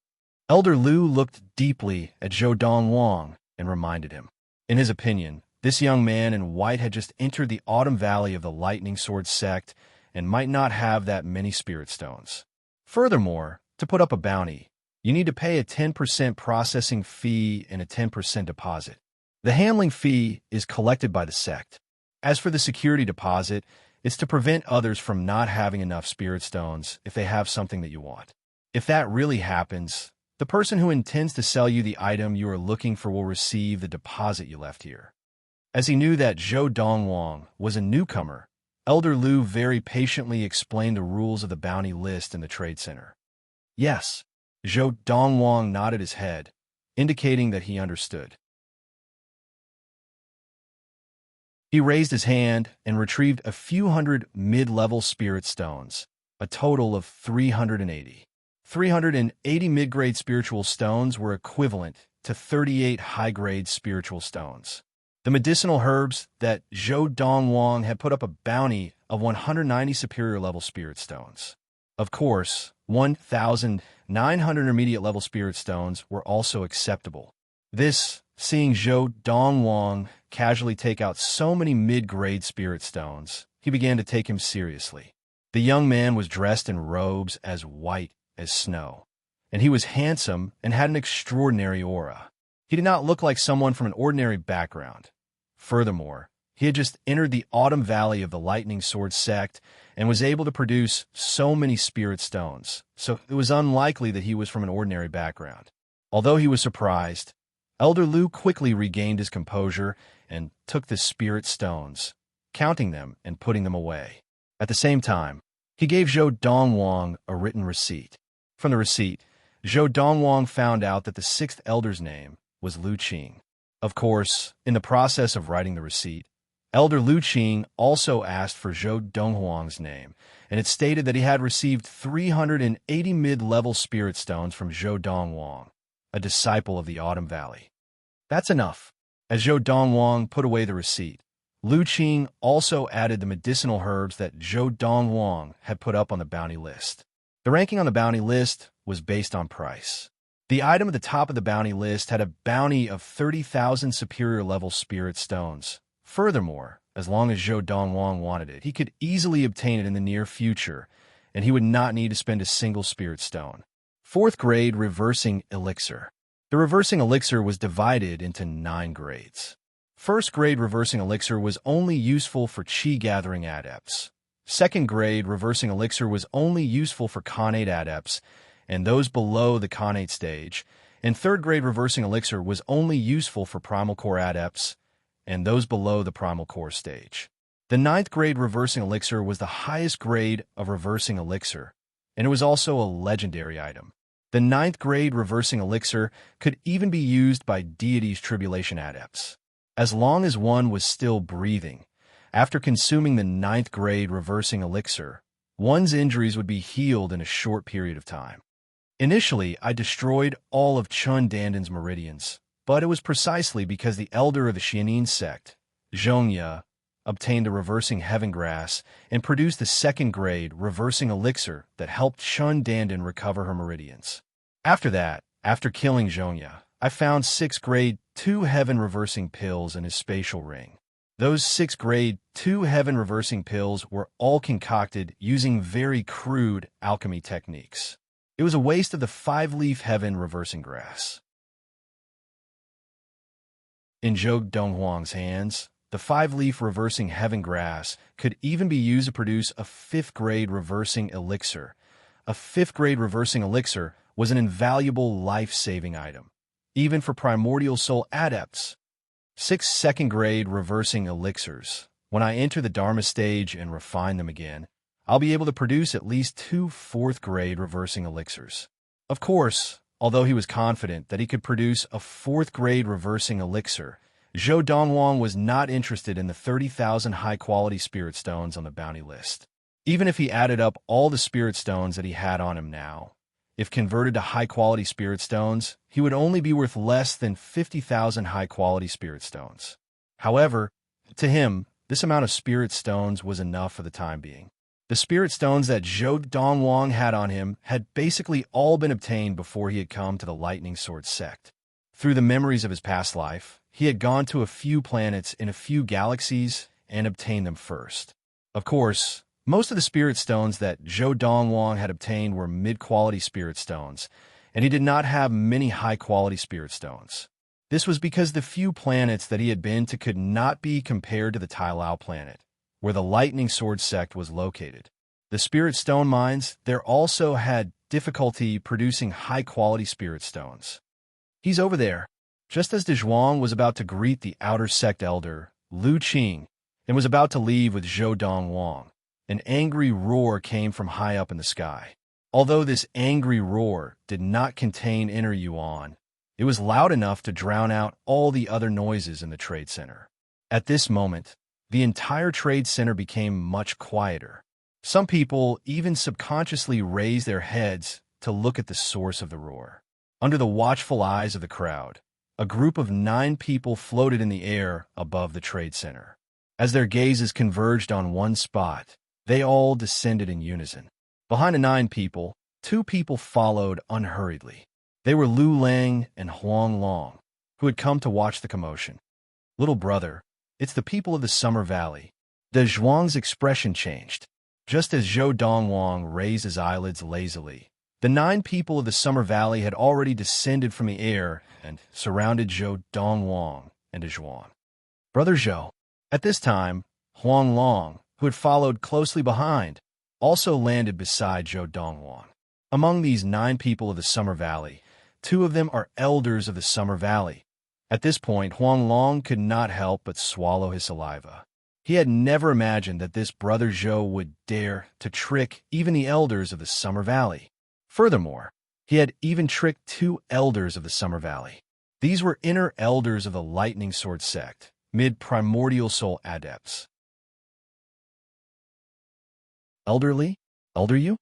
Elder Lu looked deeply at Donghuang and reminded him. In his opinion, this young man in white had just entered the Autumn Valley of the Lightning Sword Sect and might not have that many spirit stones. Furthermore, to put up a bounty, you need to pay a 10% processing fee and a 10% deposit. The handling fee is collected by the sect. As for the security deposit, it's to prevent others from not having enough spirit stones if they have something that you want. If that really happens, the person who intends to sell you the item you are looking for will receive the deposit you left here. As he knew that Donghuang was a newcomer, Elder Lu very patiently explained the rules of the bounty list in the trade center. Yes, Donghuang nodded his head, indicating that he understood. He raised his hand and retrieved a few hundred mid-level spirit stones, a total of 380. 380 mid-grade spiritual stones were equivalent to 38 high-grade spiritual stones. The medicinal herbs that Donghuang had put up a bounty of 190 superior-level spirit stones. Of course, 1,900 intermediate-level spirit stones were also acceptable. This, seeing Donghuang casually take out so many mid-grade spirit stones, he began to take him seriously. The young man was dressed in robes as white as snow, and he was handsome and had an extraordinary aura. He did not look like someone from an ordinary background. Furthermore, he had just entered the Autumn Valley of the Lightning Sword Sect and was able to produce so many spirit stones, so it was unlikely that he was from an ordinary background. Although he was surprised, Elder Lu quickly regained his composure and took the spirit stones, counting them and putting them away. At the same time, he gave Donghuang a written receipt. From the receipt, Donghuang found out that the 6th elder's name was Lu Qing. Of course, in the process of writing the receipt, Elder Lu Qing also asked for Donghuang's name, and it stated that he had received 380 mid-level spirit stones from Donghuang, a disciple of the Autumn Valley. That's enough. As Zhou Donghuang put away the receipt, Lu Qing also added the medicinal herbs that Zhou Donghuang had put up on the bounty list. The ranking on the bounty list was based on price. The item at the top of the bounty list had a bounty of 30,000 superior level spirit stones. Furthermore, as long as Zhou Donghuang wanted it, he could easily obtain it in the near future, and he would not need to spend a single spirit stone. 4th grade reversing elixir. The reversing elixir was divided into 9 grades. 1st grade reversing elixir was only useful for chi gathering adepts. 2nd grade reversing elixir was only useful for Khanate adepts and those below the Khanate stage, and 3rd grade reversing elixir was only useful for primal core adepts and those below the primal core stage. The 9th grade reversing elixir was the highest grade of reversing elixir, and it was also a legendary item. The 9th grade reversing elixir could even be used by deities tribulation adepts. As long as one was still breathing, after consuming the 9th grade reversing elixir, one's injuries would be healed in a short period of time. Initially, I destroyed all of Chun Danden's meridians, but it was precisely because the elder of the Xianin sect, Zhongya, obtained the reversing heaven grass and produced the 2nd grade reversing elixir that helped Chun Danden recover her meridians. After that, after killing Zhongya, I found 6th grade 2 heaven reversing pills in his spatial ring. Those 6th grade 2 heaven reversing pills were all concocted using very crude alchemy techniques. It was a waste of the 5-leaf heaven reversing grass. In Zhou Donghuang's hands, the 5-leaf reversing heaven grass could even be used to produce a 5th grade reversing elixir. A 5th grade reversing elixir was an invaluable life-saving item, even for primordial soul adepts. 6 2nd grade reversing elixirs. When I enter the Dharma stage and refine them again, I'll be able to produce at least 2 4th grade reversing elixirs. Of course, although he was confident that he could produce a 4th grade reversing elixir, Zhou Donghuang was not interested in the 30,000 high-quality spirit stones on the bounty list. Even if he added up all the spirit stones that he had on him now, if converted to high-quality spirit stones, he would only be worth less than 50,000 high-quality spirit stones. However, to him, this amount of spirit stones was enough for the time being. The spirit stones that Zhou Donghuang had on him had basically all been obtained before he had come to the Lightning Sword sect. Through the memories of his past life, he had gone to a few planets in a few galaxies and obtained them first. Of course, most of the spirit stones that Zhou Donghuang had obtained were mid-quality spirit stones, and he did not have many high-quality spirit stones. This was because the few planets that he had been to could not be compared to the Tai Lao planet, where the Lightning Sword sect was located. The spirit stone mines there also had difficulty producing high-quality spirit stones. He's over there. Just as Donghuang was about to greet the outer sect elder, Lu Qing, and was about to leave with Zhou Donghuang, an angry roar came from high up in the sky. Although this angry roar did not contain inner yuan, it was loud enough to drown out all the other noises in the trade center. At this moment, the entire trade center became much quieter. Some people even subconsciously raised their heads to look at the source of the roar. Under the watchful eyes of the crowd, a group of 9 people floated in the air above the trade center. As their gazes converged on one spot, they all descended in unison. Behind the 9 people, 2 people followed unhurriedly. They were Lu Lang and Huang Long, who had come to watch the commotion. "Little brother, it's the people of the Summer Valley." Zhuang's expression changed. Just as Zhou Donghuang raised his eyelids lazily, the 9 people of the Summer Valley had already descended from the air and surrounded Zhou Donghuang and Zhuang. "Brother Zhou." At this time, Huang Long, who had followed closely behind, also landed beside Zhou Donghuang. Among these 9 people of the Summer Valley, 2 of them are elders of the Summer Valley. At this point, Huang Long could not help but swallow his saliva. He had never imagined that this brother Zhou would dare to trick even the elders of the Summer Valley. Furthermore, he had even tricked 2 elders of the Summer Valley. These were inner elders of the Lightning Sword sect, mid-primordial soul adepts. Elderly? Elder you?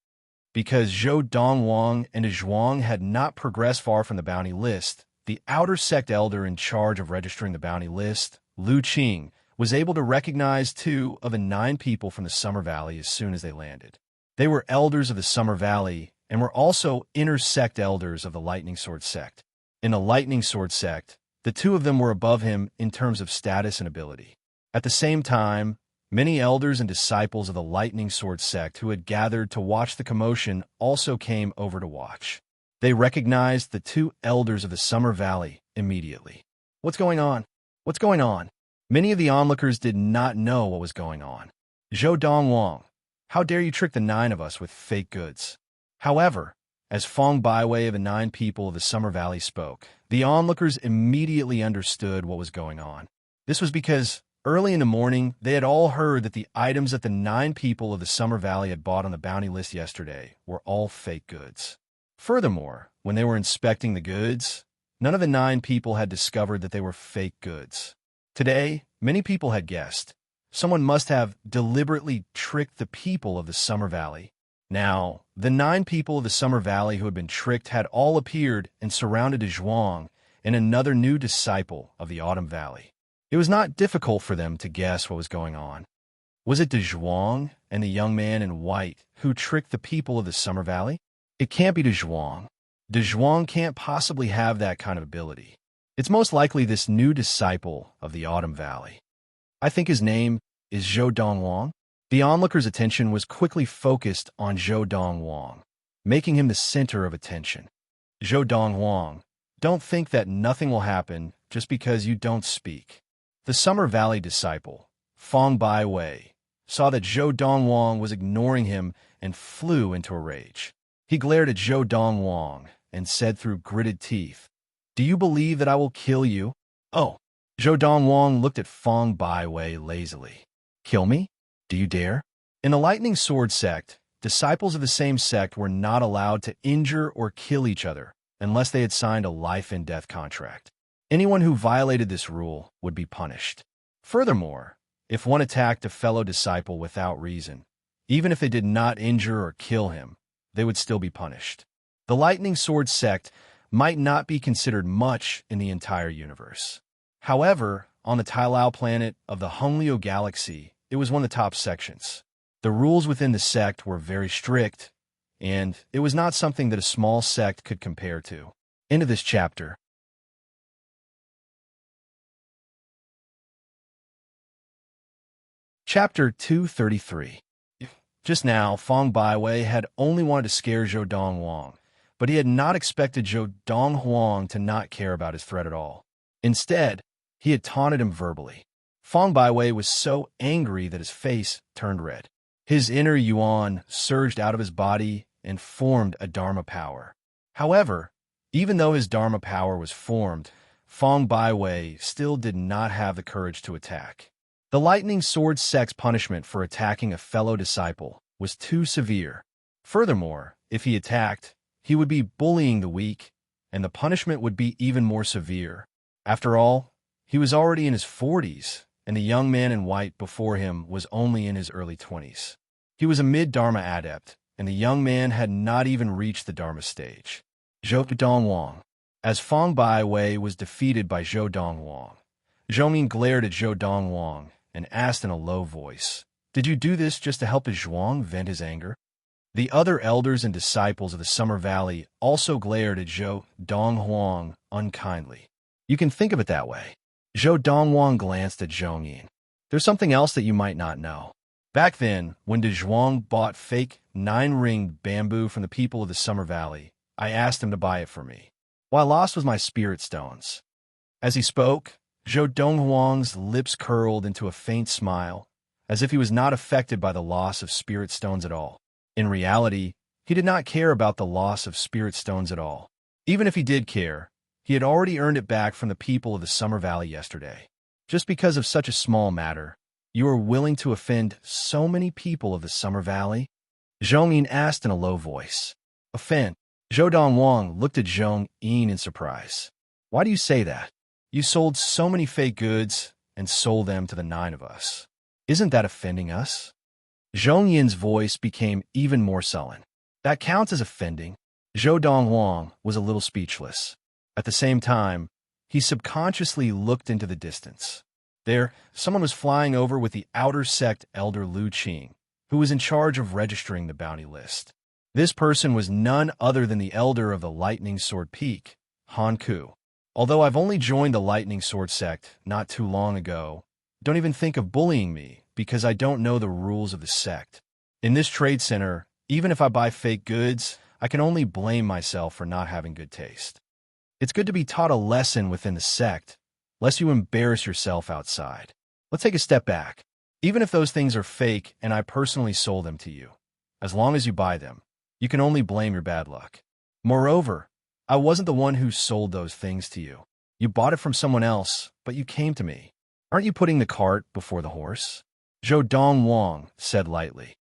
Because Zhou Donghuang and Zhuang had not progressed far from the bounty list, the outer sect elder in charge of registering the bounty list, Lu Qing, was able to recognize 2 of the 9 people from the Summer Valley as soon as they landed. They were elders of the Summer Valley and were also inner sect elders of the Lightning Sword sect. In the Lightning Sword sect, the 2 of them were above him in terms of status and ability. At the same time, many elders and disciples of the Lightning Sword sect who had gathered to watch the commotion also came over to watch. They recognized the 2 elders of the Summer Valley immediately. "What's going on? What's going on?" Many of the onlookers did not know what was going on. "Zhou Donghuang, how dare you trick the 9 of us with fake goods?" However, as Fong Baiwei of the 9 people of the Summer Valley spoke, the onlookers immediately understood what was going on. This was because early in the morning, they had all heard that the items that the 9 people of the Summer Valley had bought on the bounty list yesterday were all fake goods. Furthermore, when they were inspecting the goods, none of the 9 people had discovered that they were fake goods. Today, many people had guessed. Someone must have deliberately tricked the people of the Summer Valley. Now, the 9 people of the Summer Valley who had been tricked had all appeared and surrounded Donghuang and another new disciple of the Autumn Valley. It was not difficult for them to guess what was going on. Was it Donghuang and the young man in white who tricked the people of the Summer Valley? It can't be Donghuang. Donghuang can't possibly have that kind of ability. It's most likely this new disciple of the Autumn Valley. I think his name is Zhou Donghuang. The onlookers' attention was quickly focused on Zhou Donghuang, making him the center of attention. Zhou Donghuang, don't think that nothing will happen just because you don't speak. The Summer Valley disciple, Fong Baiwei, saw that Zhou Donghuang was ignoring him and flew into a rage. He glared at Zhou Donghuang and said through gritted teeth, "Do you believe that I will kill you?" "Oh." Zhou Donghuang looked at Fong Baiwei lazily. "Kill me? Do you dare?" In the Lightning Sword sect, disciples of the same sect were not allowed to injure or kill each other unless they had signed a life-and-death contract. Anyone who violated this rule would be punished. Furthermore, if one attacked a fellow disciple without reason, even if they did not injure or kill him, they would still be punished. The Lightning Sword sect might not be considered much in the entire universe. However, on the Tylao planet of the Honglio Galaxy, it was one of the top sections. The rules within the sect were very strict, and it was not something that a small sect could compare to. End of this chapter. Chapter 233. Just now, Fong Baiwei had only wanted to scare Zhou Donghuang, but he had not expected Zhou Donghuang to not care about his threat at all. Instead, he had taunted him verbally. Fong Baiwei was so angry that his face turned red. His inner yuan surged out of his body and formed a Dharma power. However, even though his Dharma power was formed, Fong Baiwei still did not have the courage to attack. The Lightning Sword sect's punishment for attacking a fellow disciple was too severe. Furthermore, if he attacked, he would be bullying the weak, and the punishment would be even more severe. After all, he was already in his 40s, and the young man in white before him was only in his early 20s. He was a mid-Dharma adept, and the young man had not even reached the Dharma stage. Zhou Donghuang. As Fong Baiwei was defeated by Zhou Donghuang, Zhou Ming glared at Zhou Donghuang and asked in a low voice, "Did you do this just to help Zhuang vent his anger?" The other elders and disciples of the Summer Valley also glared at Zhou Donghuang unkindly. You can think of it that way. Zhou Donghuang glanced at Zhou Yin. There's something else that you might not know. Back then, when Donghuang bought fake 9-ringed bamboo from the people of the Summer Valley, I asked him to buy it for me. What I lost was my spirit stones. As he spoke, Zhou Donghuang's lips curled into a faint smile, as if he was not affected by the loss of spirit stones at all. In reality, he did not care about the loss of spirit stones at all. Even if he did care, he had already earned it back from the people of the Summer Valley yesterday. Just because of such a small matter, you are willing to offend so many people of the Summer Valley? Zhou Yin asked in a low voice. Offend? Zhou Donghuang looked at Zhou Yin in surprise. Why do you say that? You sold so many fake goods and sold them to the 9 of us. Isn't that offending us? Zhou Yin's voice became even more sullen. That counts as offending. Zhou Donghuang was a little speechless. At the same time, he subconsciously looked into the distance. There, someone was flying over with the outer sect elder Lu Qing, who was in charge of registering the bounty list. This person was none other than the elder of the Lightning Sword Peak, Han Ku. Although I've only joined the Lightning Sword sect not too long ago, don't even think of bullying me because I don't know the rules of the sect. In this trade center, even if I buy fake goods, I can only blame myself for not having good taste. It's good to be taught a lesson within the sect, lest you embarrass yourself outside. Let's take a step back. Even if those things are fake and I personally sold them to you, as long as you buy them, you can only blame your bad luck. Moreover, I wasn't the one who sold those things to you. You bought it from someone else, but you came to me. Aren't you putting the cart before the horse? Donghuang said lightly.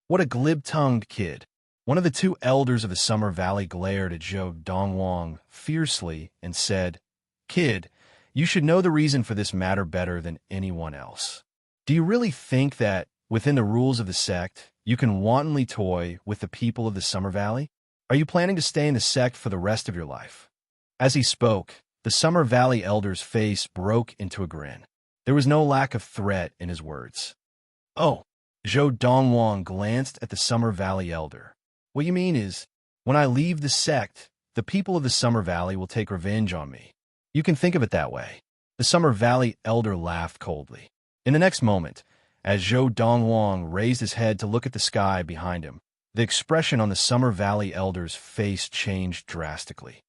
What a glib-tongued kid. One of the two elders of the Summer Valley glared at Donghuang fiercely and said, "Kid, you should know the reason for this matter better than anyone else. Do you really think that, within the rules of the sect, you can wantonly toy with the people of the Summer Valley? Are you planning to stay in the sect for the rest of your life?" As he spoke, the Summer Valley elder's face broke into a grin. There was no lack of threat in his words. "Oh." Donghuang glanced at the Summer Valley elder. "What you mean is, when I leave the sect, the people of the Summer Valley will take revenge on me. You can think of it that way." The Summer Valley elder laughed coldly. In the next moment, as Donghuang raised his head to look at the sky behind him, the expression on the Summer Valley elder's face changed drastically.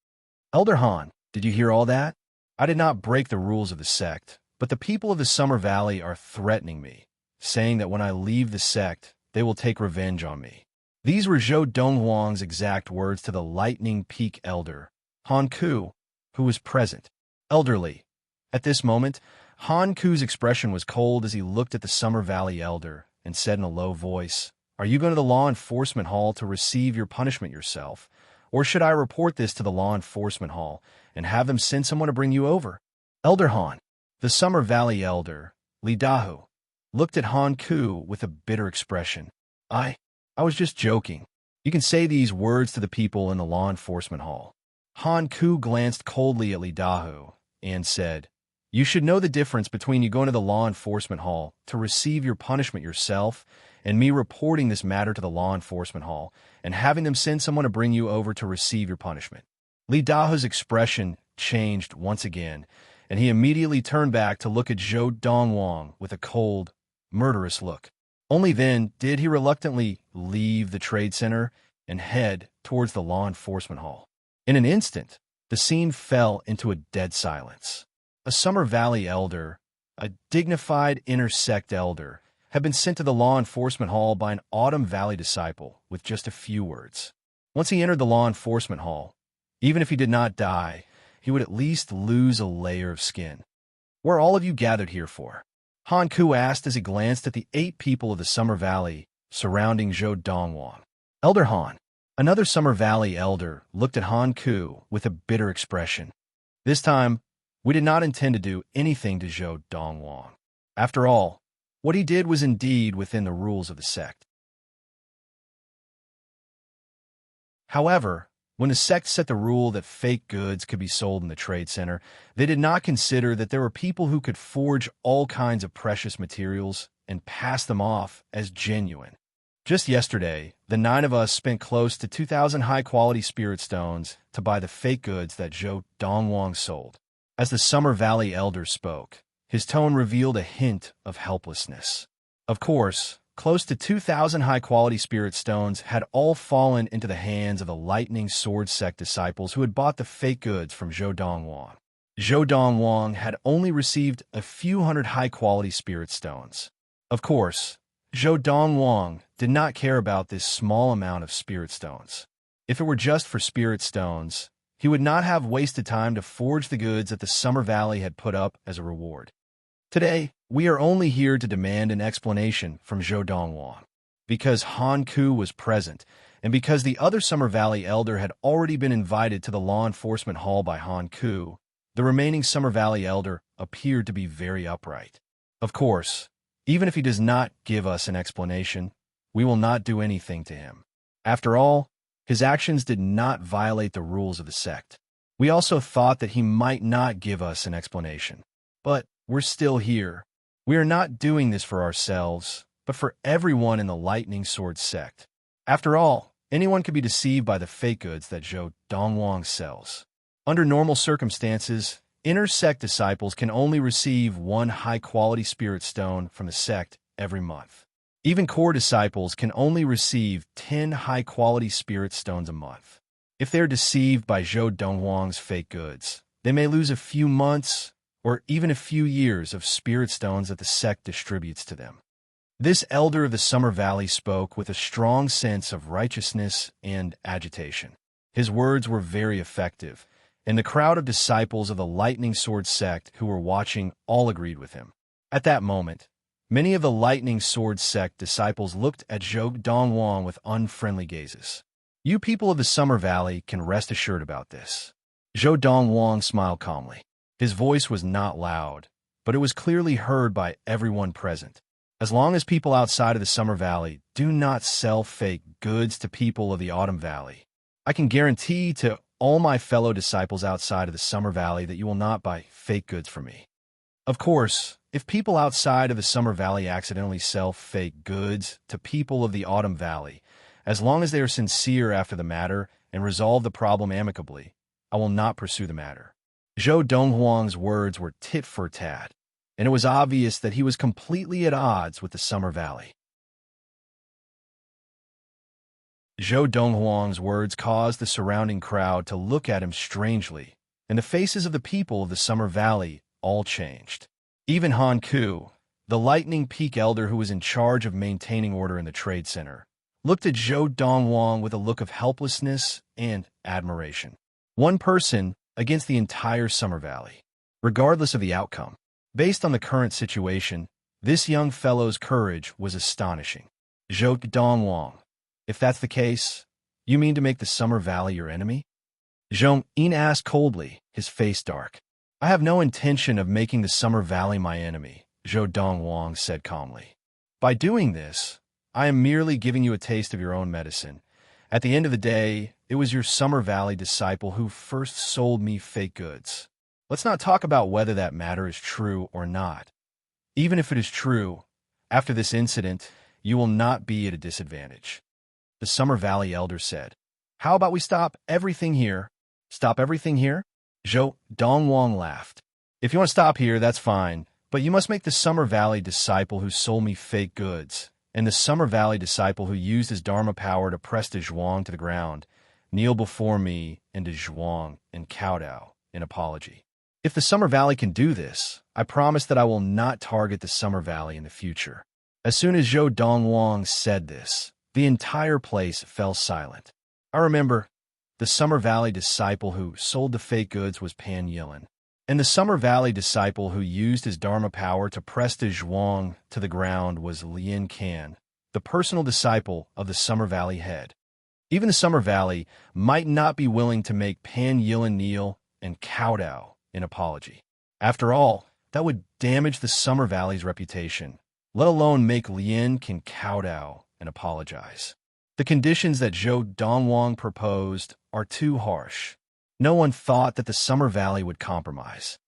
"Elder Han, did you hear all that? I did not break the rules of the sect, but the people of the Summer Valley are threatening me, saying that when I leave the sect, they will take revenge on me." These were Donghuang's exact words to the Lightning Peak elder, Han Ku, who was present. Elderly. At this moment, Han Ku's expression was cold as he looked at the Summer Valley elder and said in a low voice, "Are you going to the law enforcement hall to receive your punishment yourself? Or should I report this to the law enforcement hall and have them send someone to bring you over?" Elder Han. The Summer Valley elder, Li Dahu, looked at Han Ku with a bitter expression. I was just joking. You can say these words to the people in the law enforcement hall." Han Ku glanced coldly at Li Dahu and said, "You should know the difference between you going to the law enforcement hall to receive your punishment yourself and me reporting this matter to the law enforcement hall and having them send someone to bring you over to receive your punishment." Li Dahu's expression changed once again, and he immediately turned back to look at Donghuang with a cold, murderous look. Only then did he reluctantly leave the trade center and head towards the law enforcement hall. In an instant, the scene fell into a dead silence. A Summer Valley elder, a dignified intersect elder, had been sent to the law enforcement hall by an Autumn Valley disciple with just a few words. Once he entered the law enforcement hall, even if he did not die, he would at least lose a layer of skin. "What are all of you gathered here for?" Han Ku asked as he glanced at the 8 people of the Summer Valley surrounding Donghuang. Elder Han. Another Summer Valley elder looked at Han Ku with a bitter expression. "This time, we did not intend to do anything to Donghuang. After all, what he did was indeed within the rules of the sect." However, when the sect set the rule that fake goods could be sold in the trade center, they did not consider that there were people who could forge all kinds of precious materials and pass them off as genuine. Just yesterday, the 9 of us spent close to 2,000 high-quality spirit stones to buy the fake goods that Donghuang sold. As the Summer Valley elder spoke, his tone revealed a hint of helplessness. Of course, close to 2,000 high-quality spirit stones had all fallen into the hands of the Lightning Sword sect disciples who had bought the fake goods from Donghuang. Donghuang had only received a few hundred high-quality spirit stones. Of course, Donghuang did not care about this small amount of spirit stones. If it were just for spirit stones, he would not have wasted time to forge the goods that the Summer Valley had put up as a reward. Today, we are only here to demand an explanation from Donghuang. Because Han Ku was present, and because the other Summer Valley elder had already been invited to the law enforcement hall by Han Ku, the remaining Summer Valley elder appeared to be very upright. Of course, even if he does not give us an explanation, we will not do anything to him. After all, His actions did not violate the rules of the sect. We also thought that he might not give us an explanation. But we're still here. We are not doing this for ourselves, but for everyone in the Lightning Sword sect. After all, anyone could be deceived by the fake goods that Zhou Donghuang sells. Under normal circumstances, inner sect disciples can only receive one high-quality spirit stone from the sect every month. Even core disciples can only receive 10 high-quality spirit stones a month. If they're deceived by Zhou Donghuang's fake goods, they may lose a few months or even a few years of spirit stones that the sect distributes to them. This elder of the Summer Valley spoke with a strong sense of righteousness and agitation. His words were very effective, and the crowd of disciples of the Lightning Sword sect who were watching all agreed with him. At that moment, many of the Lightning Sword sect disciples looked at Zhou Donghuang with unfriendly gazes. You people of the Summer Valley can rest assured about this. Zhou Donghuang smiled calmly. His voice was not loud, but it was clearly heard by everyone present. As long as people outside of the Summer Valley do not sell fake goods to people of the Autumn Valley, I can guarantee to all my fellow disciples outside of the Summer Valley that you will not buy fake goods from me. Of course, if people outside of the Summer Valley accidentally sell fake goods to people of the Autumn Valley, as long as they are sincere after the matter and resolve the problem amicably, I will not pursue the matter. Zhou Donghuang's words were tit for tat, and it was obvious that he was completely at odds with the Summer Valley. Zhou Donghuang's words caused the surrounding crowd to look at him strangely, and the faces of the people of the Summer Valley all changed. Even Han Ku, the Lightning Peak elder who was in charge of maintaining order in the trade center, looked at Zhou Donghuang with a look of helplessness and admiration. One person against the entire Summer Valley, regardless of the outcome. Based on the current situation, this young fellow's courage was astonishing. Zhou Donghuang, if that's the case, you mean to make the Summer Valley your enemy? Zhou Yin asked coldly, his face dark. I have no intention of making the Summer Valley my enemy, Zhou Donghuang said calmly. By doing this, I am merely giving you a taste of your own medicine. At the end of the day, it was your Summer Valley disciple who first sold me fake goods. Let's not talk about whether that matter is true or not. Even if it is true, after this incident, you will not be at a disadvantage. The Summer Valley elder said. How about we stop everything here? Stop everything here? Zhou Donghuang laughed. If you want to stop here, that's fine, but you must make the Summer Valley disciple who sold me fake goods, and the Summer Valley disciple who used his Dharma power to press the Zhuang to the ground, kneel before me and to Zhuang and kowtow in apology. If the Summer Valley can do this, I promise that I will not target the Summer Valley in the future. As soon as Zhou Donghuang said this, the entire place fell silent. I remember, the Summer Valley disciple who sold the fake goods was Pan Yilin, and the Summer Valley disciple who used his Dharma power to press the Zhuang to the ground was Lian Can, the personal disciple of the Summer Valley head. Even the Summer Valley might not be willing to make Pan Yilin kneel and kowtow in apology. After all, that would damage the Summer Valley's reputation, let alone make Lian Can kowtow and apologize. The conditions that Zhou Donghuang proposed are too harsh. No one thought that the Summer Valley would compromise.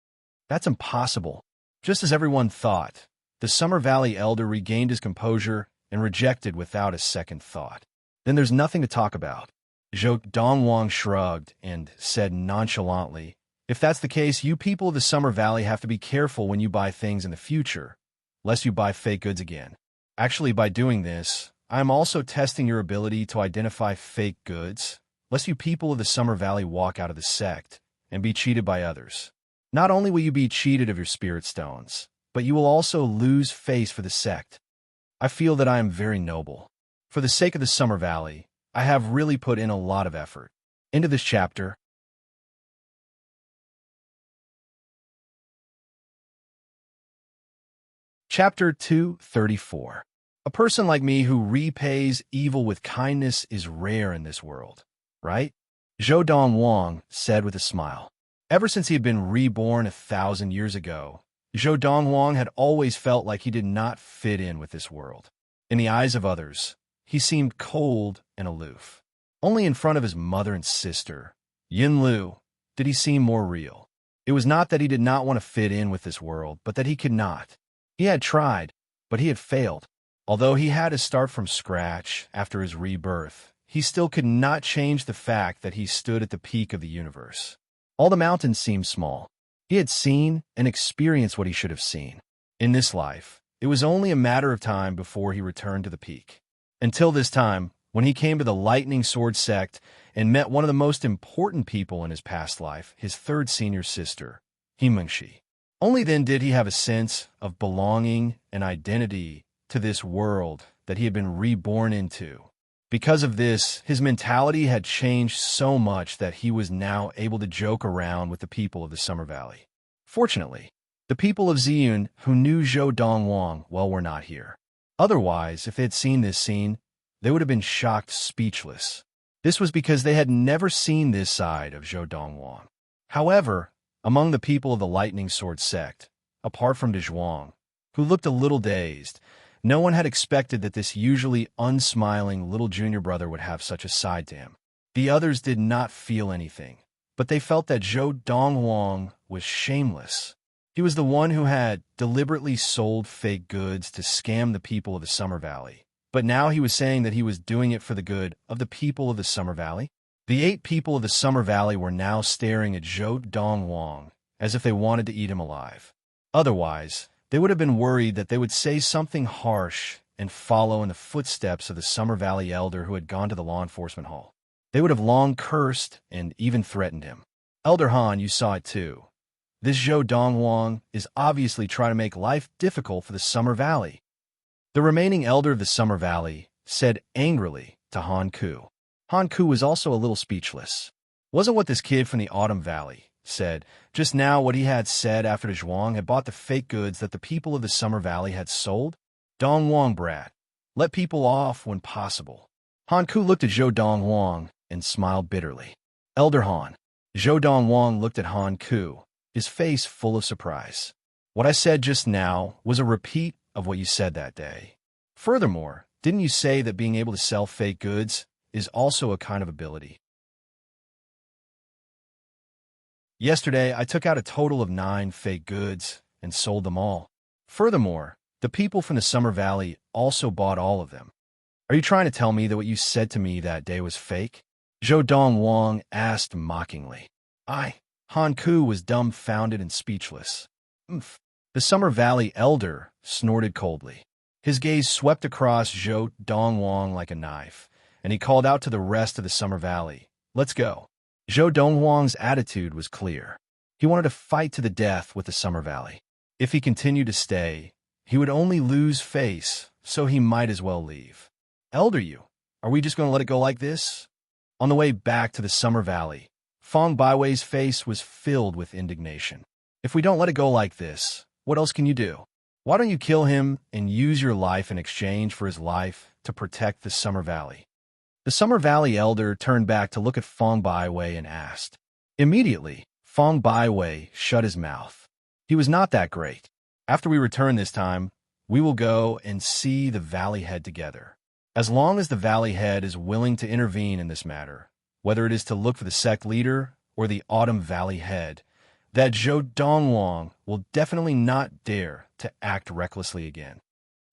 That's impossible. Just as everyone thought, the Summer Valley elder regained his composure and rejected without a second thought. Then there's nothing to talk about. Zhou Donghuang shrugged and said nonchalantly, if that's the case, you people of the Summer Valley have to be careful when you buy things in the future, lest you buy fake goods again. Actually, by doing this, I'm also testing your ability to identify fake goods, lest you people of the Summer Valley walk out of the sect and be cheated by others. Not only will you be cheated of your spirit stones, but you will also lose face for the sect. I feel that I am very noble. For the sake of the Summer Valley, I have really put in a lot of effort into this chapter. Chapter 234. A person like me who repays evil with kindness is rare in this world, right? Zhou Donghuang said with a smile. Ever since he had been reborn 1,000 years ago, Zhou Donghuang had always felt like he did not fit in with this world. In the eyes of others, he seemed cold and aloof. Only in front of his mother and sister, Yin Lu, did he seem more real. It was not that he did not want to fit in with this world, but that he could not. He had tried, but he had failed. Although he had to start from scratch after his rebirth, he still could not change the fact that he stood at the peak of the universe. All the mountains seemed small. He had seen and experienced what he should have seen. In this life, it was only a matter of time before he returned to the peak. Until this time, when he came to the Lightning Sword sect and met one of the most important people in his past life, his third senior sister, Himengshi. Only then did he have a sense of belonging and identity to this world that he had been reborn into. Because of this, his mentality had changed so much that he was now able to joke around with the people of the Summer Valley. Fortunately, the people of Ziyun who knew Zhou Donghuang well were not here. Otherwise, if they had seen this scene, they would have been shocked speechless. This was because they had never seen this side of Zhou Donghuang. However, among the people of the Lightning Sword sect, apart from Donghuang, who looked a little dazed, no one had expected that this usually unsmiling little junior brother would have such a side to him. The others did not feel anything, but they felt that Zhou Donghuang was shameless. He was the one who had deliberately sold fake goods to scam the people of the Summer Valley. But now he was saying that he was doing it for the good of the people of the Summer Valley. The 8 people of the Summer Valley were now staring at Zhou Donghuang as if they wanted to eat him alive. Otherwise, they would have been worried that they would say something harsh and follow in the footsteps of the Summer Valley elder who had gone to the law enforcement hall. They would have long cursed and even threatened him. Elder Han, you saw it too. This Zhou Donghuang is obviously trying to make life difficult for the Summer Valley. The remaining elder of the Summer Valley said angrily to Han Ku. Han Ku was also a little speechless. Wasn't what this kid from the Autumn Valley said just now what he had said after Donghuang had bought the fake goods that the people of the Summer Valley had sold? Donghuang brat, let people off when possible. Han Ku looked at Zhou Donghuang and smiled bitterly. Elder Han. Zhou Donghuang looked at Han Ku, his face full of surprise. What I said just now was a repeat of what you said that day. Furthermore, didn't you say that being able to sell fake goods is also a kind of ability? Yesterday, I took out a total of 9 fake goods and sold them all. Furthermore, the people from the Summer Valley also bought all of them. Are you trying to tell me that what you said to me that day was fake? Zhou Donghuang asked mockingly. Han Ku was dumbfounded and speechless. Umph. The Summer Valley elder snorted coldly. His gaze swept across Zhou Donghuang like a knife, and he called out to the rest of the Summer Valley, "Let's go." Zhou Donghuang's attitude was clear. He wanted to fight to the death with the Summer Valley. If he continued to stay, he would only lose face, so he might as well leave. Elder you, are we just going to let it go like this? On the way back to the Summer Valley, Fong Baiwei's face was filled with indignation. If we don't let it go like this, what else can you do? Why don't you kill him and use your life in exchange for his life to protect the Summer Valley? The Summer Valley elder turned back to look at Fong Baiwei and asked. Immediately, Fong Baiwei shut his mouth. He was not that great. After we return this time, we will go and see the Valley Head together. As long as the Valley Head is willing to intervene in this matter, whether it is to look for the sect leader or the Autumn Valley Head, that Zhou Donghuang will definitely not dare to act recklessly again.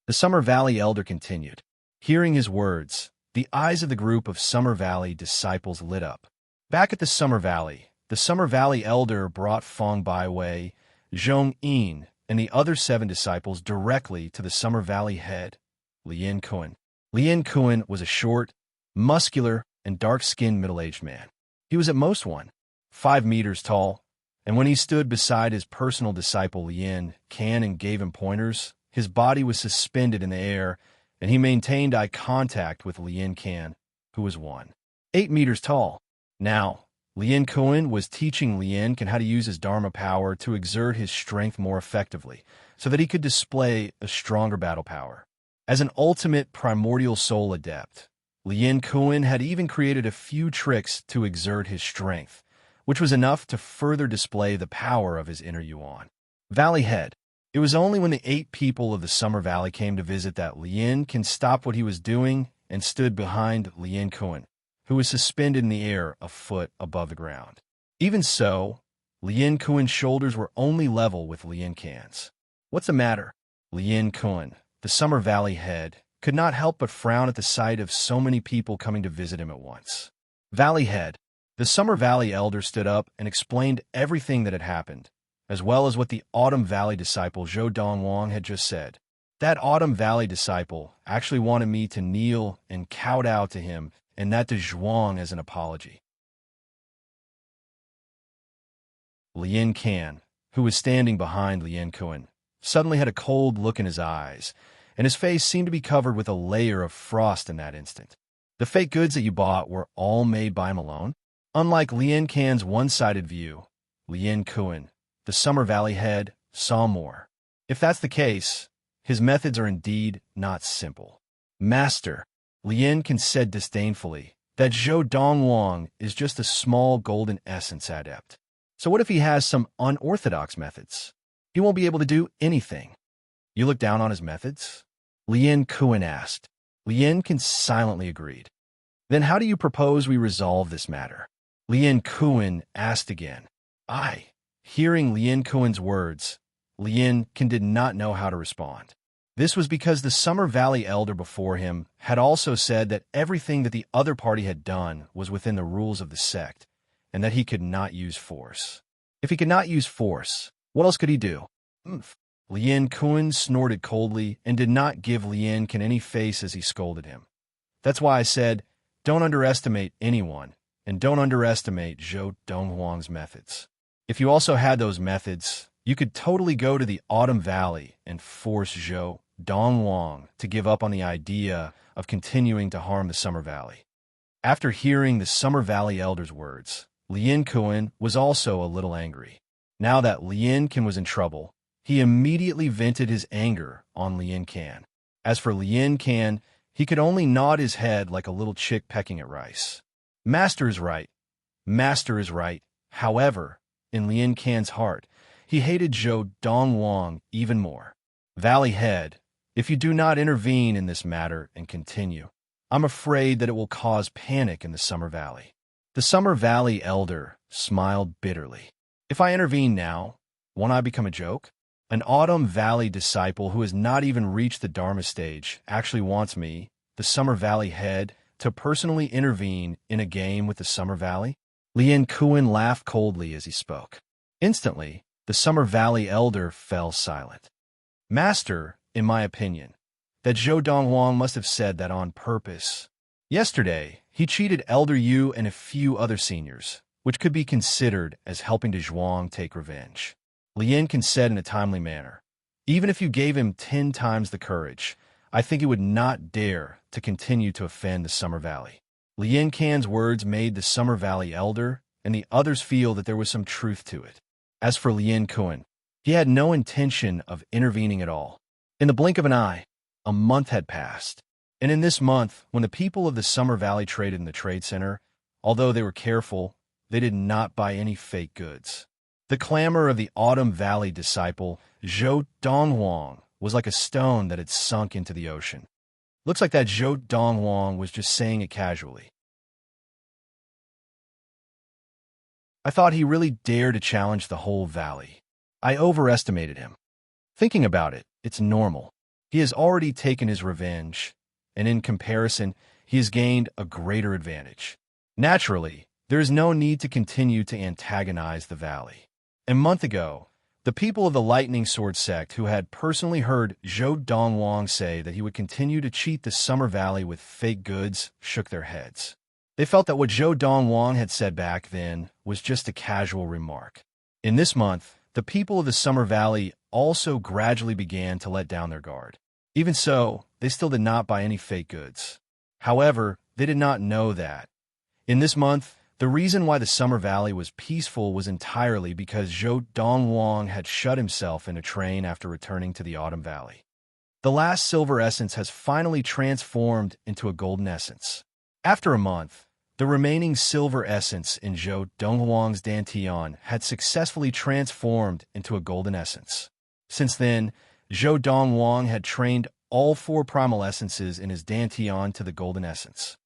The Summer Valley elder continued. Hearing his words, the eyes of the group of Summer Valley disciples lit up. Back at the Summer Valley elder brought Fong Baiwei, Zhong Yin, and the other 7 disciples directly to the Summer Valley Head, Lien Kun. Lien Kun was a short, muscular, and dark-skinned middle-aged man. He was at most 1.5 meters tall, and when he stood beside his personal disciple Lien Kan and gave him pointers, his body was suspended in the air, and he maintained eye contact with Lien Kan, who was 1.8 meters tall. Now, Lien Kun was teaching Lien Kan how to use his Dharma power to exert his strength more effectively, so that he could display a stronger battle power. As an ultimate primordial soul adept, Lien Kun had even created a few tricks to exert his strength, which was enough to further display the power of his inner Yuan. Valley Head. It was only when the 8 people of the Summer Valley came to visit that Lien Kan stopped what he was doing and stood behind Lien Kun, who was suspended in the air a foot above the ground. Even so, Lien Kuan's shoulders were only level with Lien Can's. "What's the matter?" Lien Kuan, the Summer Valley head, could not help but frown at the sight of so many people coming to visit him at once. "Valley head." The Summer Valley elder stood up and explained everything that had happened, as well as what the Autumn Valley disciple Zhou Donghuang had just said. "That Autumn Valley disciple actually wanted me to kneel and kowtow to him, and that to Zhuang as an apology." Lien Can, who was standing behind Lien Kuan, suddenly had a cold look in his eyes, and his face seemed to be covered with a layer of frost in that instant. "The fake goods that you bought were all made by him alone?" Unlike Lien Can's one-sided view, Lien Kuan, the Summer Valley head, saw more. If that's the case, his methods are indeed not simple. "Master," Lien Can said disdainfully, "that Zhou Donghuang is just a small golden essence adept. So what if he has some unorthodox methods? He won't be able to do anything." "You look down on his methods?" Lien Kuan asked. Lien Can silently agreed. "Then how do you propose we resolve this matter?" Lien Kuan asked again. Hearing Lien Kuan's words, Lien Can did not know how to respond. This was because the Summer Valley elder before him had also said that everything that the other party had done was within the rules of the sect, and that he could not use force. If he could not use force, what else could he do? Lien Kuan snorted coldly and did not give Lien Can any face as he scolded him. "That's why I said, don't underestimate anyone, and don't underestimate Zhou Donghuang's methods. If you also had those methods, you could totally go to the Autumn Valley and force Zhou Donghuang to give up on the idea of continuing to harm the Summer Valley." After hearing the Summer Valley elder's words, Lien Kuan was also a little angry. Now that Lien Can was in trouble, he immediately vented his anger on Lien Can. As for Lien Can, he could only nod his head like a little chick pecking at rice. Master is right. Master is right. However, in Lien Can's heart, he hated Zhou Donghuang even more. "Valley head, if you do not intervene in this matter and continue, I'm afraid that it will cause panic in the Summer Valley." The Summer Valley elder smiled bitterly. "If I intervene now, won't I become a joke? An Autumn Valley disciple who has not even reached the Dharma stage actually wants me, the Summer Valley head, to personally intervene in a game with the Summer Valley?" Lien Kuan laughed coldly as he spoke. Instantly, the Summer Valley elder fell silent. "Master, in my opinion, that Zhou Donghuang must have said that on purpose. Yesterday, he cheated Elder Yu and a few other seniors, which could be considered as helping to Zhuang take revenge." Lien Can said in a timely manner, "Even if you gave him 10 times the courage, I think he would not dare to continue to offend the Summer Valley." Lien Can's words made the Summer Valley elder and the others feel that there was some truth to it. As for Lien Kuan, he had no intention of intervening at all. In the blink of an eye, a month had passed. And in this month, when the people of the Summer Valley traded in the trade center, although they were careful, they did not buy any fake goods. The clamor of the Autumn Valley disciple, Zhou Donghuang, was like a stone that had sunk into the ocean. Looks like that Zhou Donghuang was just saying it casually. I thought he really dared to challenge the whole valley. I overestimated him. Thinking about it, it's normal. He has already taken his revenge, and in comparison, he has gained a greater advantage. Naturally, there is no need to continue to antagonize the valley. A month ago, the people of the Lightning Sword sect who had personally heard Zhou Donghuang say that he would continue to cheat the Summer Valley with fake goods shook their heads. They felt that what Zhou Donghuang had said back then was just a casual remark. In this month, the people of the Summer Valley also gradually began to let down their guard. Even so, they still did not buy any fake goods. However, they did not know that. In this month, the reason why the Summer Valley was peaceful was entirely because Zhou Donghuang had shut himself in a train after returning to the Autumn Valley. The last silver essence has finally transformed into a golden essence. After a month, the remaining silver essence in Zhou Donghuang's Dantian had successfully transformed into a golden essence. Since then, Zhou Donghuang had trained all 4 primal essences in his Dantian to the golden essence.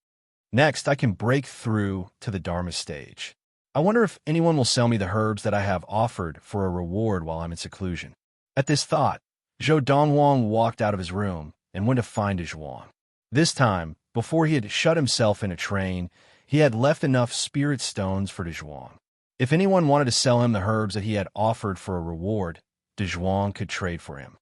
Next, I can break through to the Dharma stage. I wonder if anyone will sell me the herbs that I have offered for a reward while I'm in seclusion. At this thought, Donghuang walked out of his room and went to find Donghuang. This time, before he had shut himself in a train, he had left enough spirit stones for Donghuang. If anyone wanted to sell him the herbs that he had offered for a reward, Donghuang could trade for him.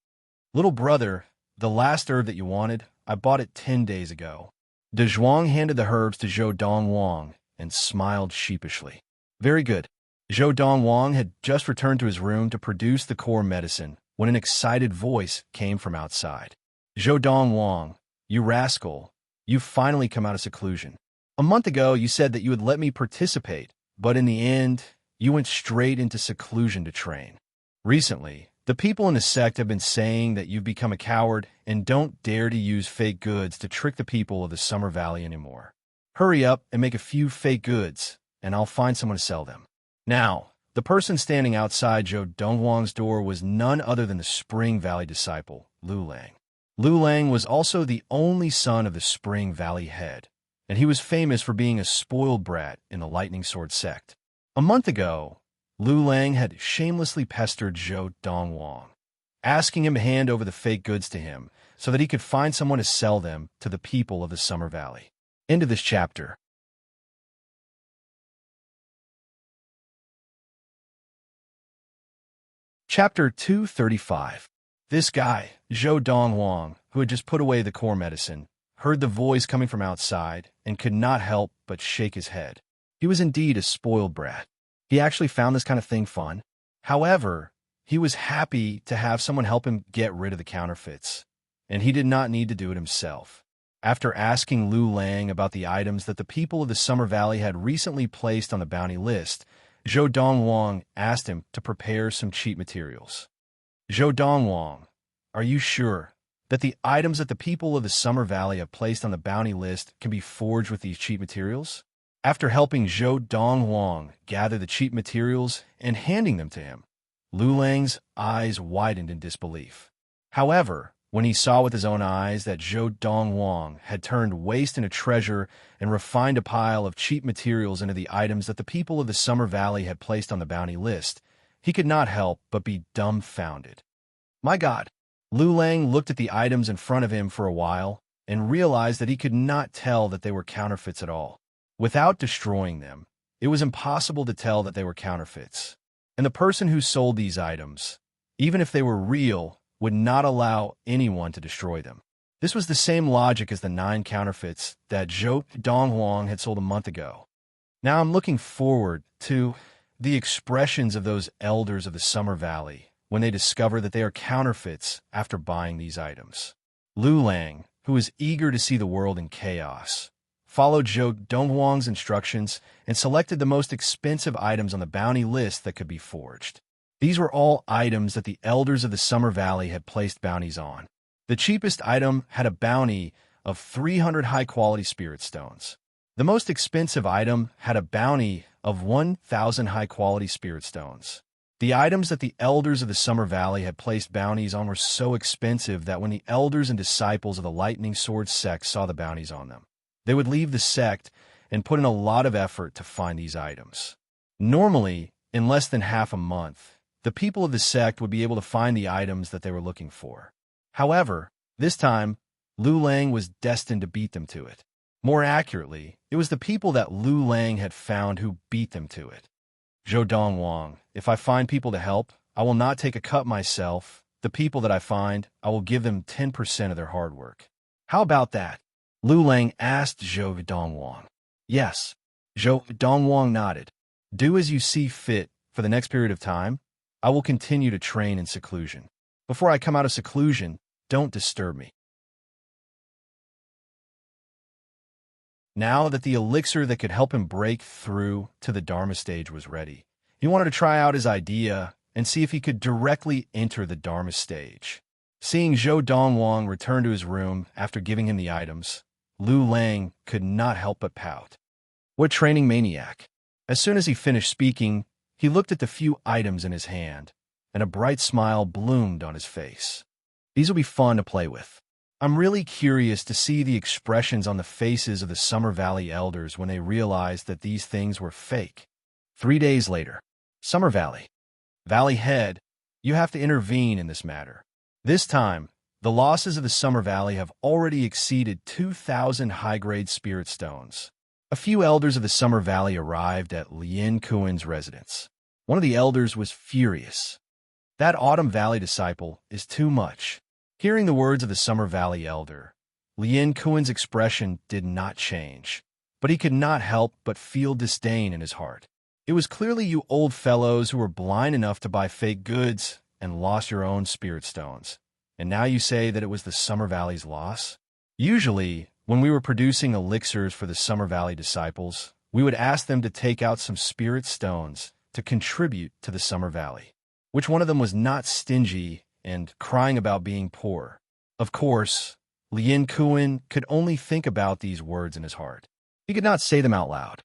Little brother, the last herb that you wanted, I bought it 10 days ago. Donghuang handed the herbs to Donghuang and smiled sheepishly. Very good. Donghuang had just returned to his room to produce the core medicine when an excited voice came from outside. Donghuang, you rascal, you've finally come out of seclusion. A month ago, you said that you would let me participate, but in the end, you went straight into seclusion to train. Recently, the people in the sect have been saying that you've become a coward and don't dare to use fake goods to trick the people of the Summer Valley anymore. Hurry up and make a few fake goods, and I'll find someone to sell them. Now, the person standing outside Donghuang's door was none other than the Spring Valley disciple, Lu Lang. Lu Lang was also the only son of the Spring Valley head, and he was famous for being a spoiled brat in the Lightning Sword sect. A month ago, Lu Lang had shamelessly pestered Donghuang, asking him to hand over the fake goods to him so that he could find someone to sell them to the people of the Summer Valley. End of this chapter. Chapter 235. This guy, Donghuang, who had just put away the core medicine, heard the voice coming from outside and could not help but shake his head. He was indeed a spoiled brat. He actually found this kind of thing fun. However, he was happy to have someone help him get rid of the counterfeits, and he did not need to do it himself. After asking Lu Lang about the items that the people of the Summer Valley had recently placed on the bounty list, Donghuang asked him to prepare some cheap materials. Donghuang, are you sure that the items that the people of the Summer Valley have placed on the bounty list can be forged with these cheap materials? After helping Donghuang gather the cheap materials and handing them to him, Lu Lang's eyes widened in disbelief. However, when he saw with his own eyes that Donghuang had turned waste into treasure and refined a pile of cheap materials into the items that the people of the Summer Valley had placed on the bounty list, he could not help but be dumbfounded. My God! Lu Lang looked at the items in front of him for a while and realized that he could not tell that they were counterfeits at all. Without destroying them, it was impossible to tell that they were counterfeits. And the person who sold these items, even if they were real, would not allow anyone to destroy them. This was the same logic as the 9 counterfeits that Donghuang had sold a month ago. Now I'm looking forward to the expressions of those elders of the Summer Valley when they discover that they are counterfeits after buying these items. Lu Lang, who was eager to see the world in chaos, followed Donghuang's instructions and selected the most expensive items on the bounty list that could be forged. These were all items that the elders of the Summer Valley had placed bounties on. The cheapest item had a bounty of 300 high-quality spirit stones. The most expensive item had a bounty of 1,000 high-quality spirit stones. The items that the elders of the Summer Valley had placed bounties on were so expensive that when the elders and disciples of the Lightning Sword sect saw the bounties on them, they would leave the sect and put in a lot of effort to find these items. Normally, in less than half a month, the people of the sect would be able to find the items that they were looking for. However, this time, Lu Lang was destined to beat them to it. More accurately, it was the people that Lu Lang had found who beat them to it. Donghuang, if I find people to help, I will not take a cut myself. The people that I find, I will give them 10% of their hard work. How about that? Lu Lang asked Donghuang. Yes. Donghuang nodded. Do as you see fit for the next period of time. I will continue to train in seclusion. Before I come out of seclusion, don't disturb me. Now that the elixir that could help him break through to the Dharma stage was ready, he wanted to try out his idea and see if he could directly enter the Dharma stage. Seeing Donghuang return to his room after giving him the items, Lu Lang could not help but pout. What training maniac! As soon as he finished speaking, he looked at the few items in his hand, and a bright smile bloomed on his face. These will be fun to play with. I'm really curious to see the expressions on the faces of the Summer Valley elders when they realized that these things were fake. 3 days later. Summer Valley. Valley Head, you have to intervene in this matter. This time, the losses of the Summer Valley have already exceeded 2,000 high-grade spirit stones. A few elders of the Summer Valley arrived at Lien Kuen's residence. One of the elders was furious. That Autumn Valley disciple is too much. Hearing the words of the Summer Valley elder, Lien Kuen's expression did not change, but he could not help but feel disdain in his heart. It was clearly you old fellows who were blind enough to buy fake goods and lost your own spirit stones. And now you say that it was the Summer Valley's loss? Usually, when we were producing elixirs for the Summer Valley disciples, we would ask them to take out some spirit stones to contribute to the Summer Valley. Which one of them was not stingy and crying about being poor? Of course, Lien Kuen could only think about these words in his heart. He could not say them out loud.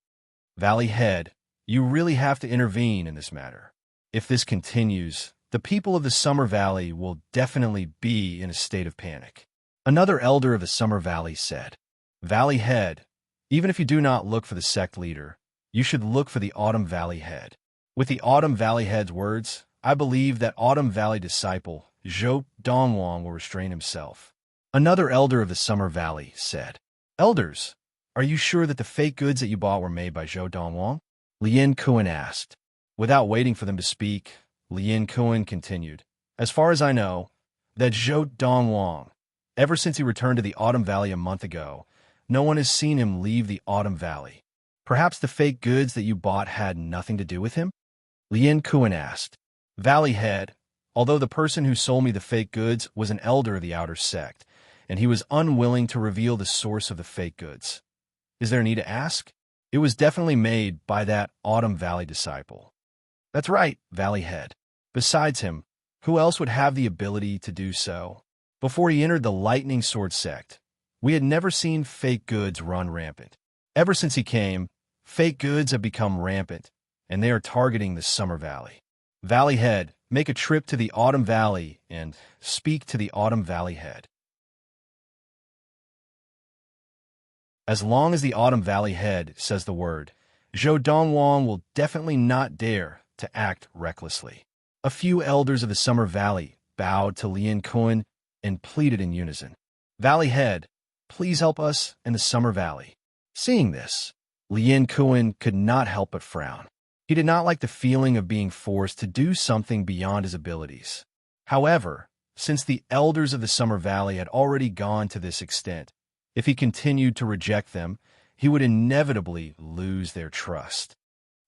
Valley Head, you really have to intervene in this matter. If this continues, the people of the Summer Valley will definitely be in a state of panic. Another elder of the Summer Valley said, Valley Head, even if you do not look for the sect leader, you should look for the Autumn Valley Head. With the Autumn Valley Head's words, I believe that Autumn Valley disciple, Zhou Donghuang, will restrain himself. Another elder of the Summer Valley said, Elders, are you sure that the fake goods that you bought were made by Zhou Donghuang? Lien Kuen asked. Without waiting for them to speak, Lien Kuen continued, As far as I know, that Zhou Donghuang, ever since he returned to the Autumn Valley a month ago, no one has seen him leave the Autumn Valley. Perhaps the fake goods that you bought had nothing to do with him? Lien Kuen asked. Valley Head, although the person who sold me the fake goods was an elder of the outer sect, and he was unwilling to reveal the source of the fake goods. Is there a need to ask? It was definitely made by that Autumn Valley disciple. That's right, Valley Head. Besides him, who else would have the ability to do so? Before he entered the Lightning Sword sect, we had never seen fake goods run rampant. Ever since he came, fake goods have become rampant, and they are targeting the Summer Valley. Valley Head, make a trip to the Autumn Valley and speak to the Autumn Valley Head. As long as the Autumn Valley Head says the word, Zhou Donghuang will definitely not dare to act recklessly. A few elders of the Summer Valley bowed to Lien Kuen and pleaded in unison. Valley Head, please help us in the Summer Valley. Seeing this, Lien Kuen could not help but frown. He did not like the feeling of being forced to do something beyond his abilities. However, since the elders of the Summer Valley had already gone to this extent, if he continued to reject them, he would inevitably lose their trust.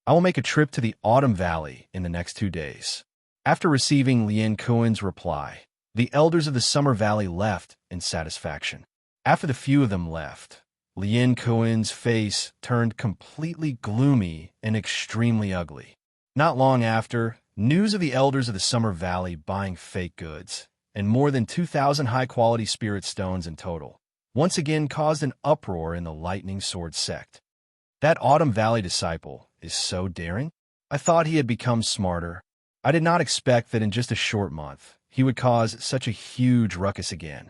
I will make a trip to the Autumn Valley in the next 2 days. After receiving Lien Kuen's reply, the elders of the Summer Valley left in satisfaction. After the few of them left, Lien Kuen's face turned completely gloomy and extremely ugly. Not long after, news of the elders of the Summer Valley buying fake goods, and more than 2,000 high-quality spirit stones in total, once again caused an uproar in the Lightning Sword sect. That Autumn Valley disciple is so daring? I thought he had become smarter. I did not expect that in just a short month, he would cause such a huge ruckus again.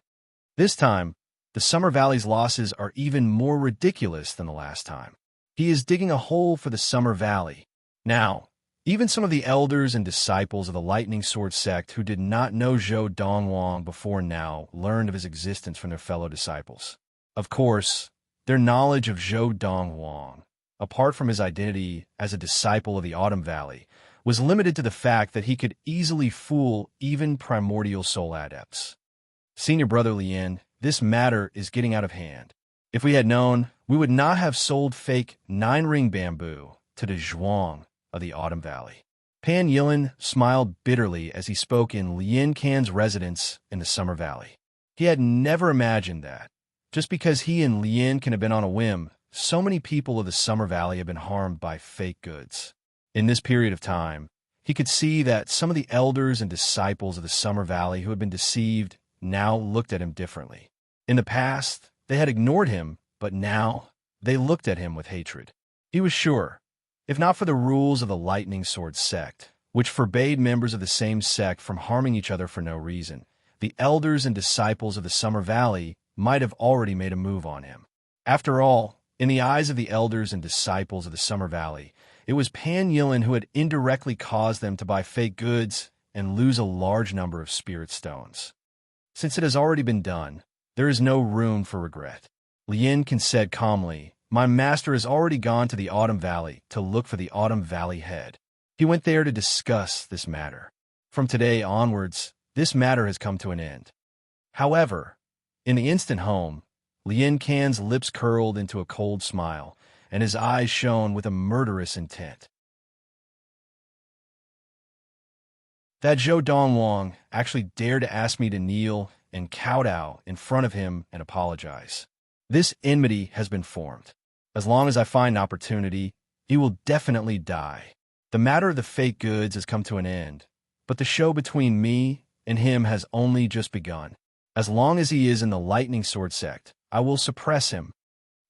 This time, the Summer Valley's losses are even more ridiculous than the last time. He is digging a hole for the Summer Valley. Now, even some of the elders and disciples of the Lightning Sword sect who did not know Zhou Donghuang before now learned of his existence from their fellow disciples. Of course, their knowledge of Zhou Donghuang, apart from his identity as a disciple of the Autumn Valley, was limited to the fact that he could easily fool even primordial soul adepts. Senior Brother Lien, this matter is getting out of hand. If we had known, we would not have sold fake 9-ring bamboo to the Zhuang of the Autumn Valley. Pan Yilin smiled bitterly as he spoke in Lien Kan's residence in the Summer Valley. He had never imagined that, just because he and Lien can have been on a whim, so many people of the Summer Valley have been harmed by fake goods. In this period of time, he could see that some of the elders and disciples of the Summer Valley who had been deceived now looked at him differently. In the past, they had ignored him, but now they looked at him with hatred. He was sure, if not for the rules of the Lightning Sword sect, which forbade members of the same sect from harming each other for no reason, the elders and disciples of the Summer Valley might have already made a move on him. After all, in the eyes of the elders and disciples of the Summer Valley, it was Pan Yilin who had indirectly caused them to buy fake goods and lose a large number of spirit stones. Since it has already been done, there is no room for regret. Lien Can said calmly, "My master has already gone to the Autumn Valley to look for the Autumn Valley head. He went there to discuss this matter. From today onwards, this matter has come to an end." However, in the instant home, Lien Can's lips curled into a cold smile, and his eyes shone with a murderous intent. That Zhou Donghuang actually dared to ask me to kneel and kowtow in front of him and apologize. This enmity has been formed. As long as I find an opportunity, he will definitely die. The matter of the fake goods has come to an end, but the show between me and him has only just begun. As long as he is in the Lightning Sword sect, I will suppress him.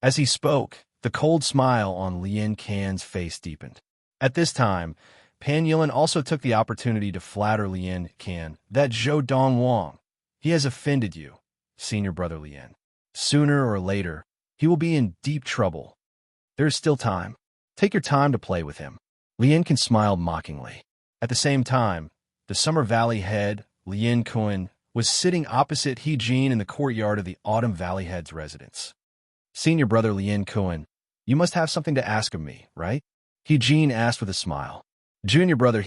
As he spoke, the cold smile on Lien Can's face deepened. At this time, Pan Yilin also took the opportunity to flatter Lien Can. "That Zhou Donghuang, he has offended you, senior brother Lien. Sooner or later, he will be in deep trouble. There is still time. Take your time to play with him." Lien Can smiled mockingly. At the same time, the Summer Valley head, Lien Kun, was sitting opposite He Jin in the courtyard of the Autumn Valley head's residence. "Senior brother Lien Kun, you must have something to ask of me, right?" He Jin asked with a smile. "Junior brother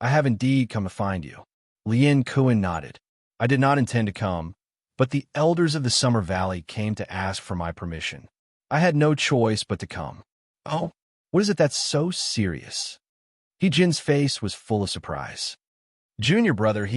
I have indeed come to find you." Lien Kun nodded. "I did not intend to come, but the elders of the Summer Valley came to ask for my permission. I had no choice but to come." "Oh, what is it that's so serious?" He Jin's face was full of surprise. "Junior brother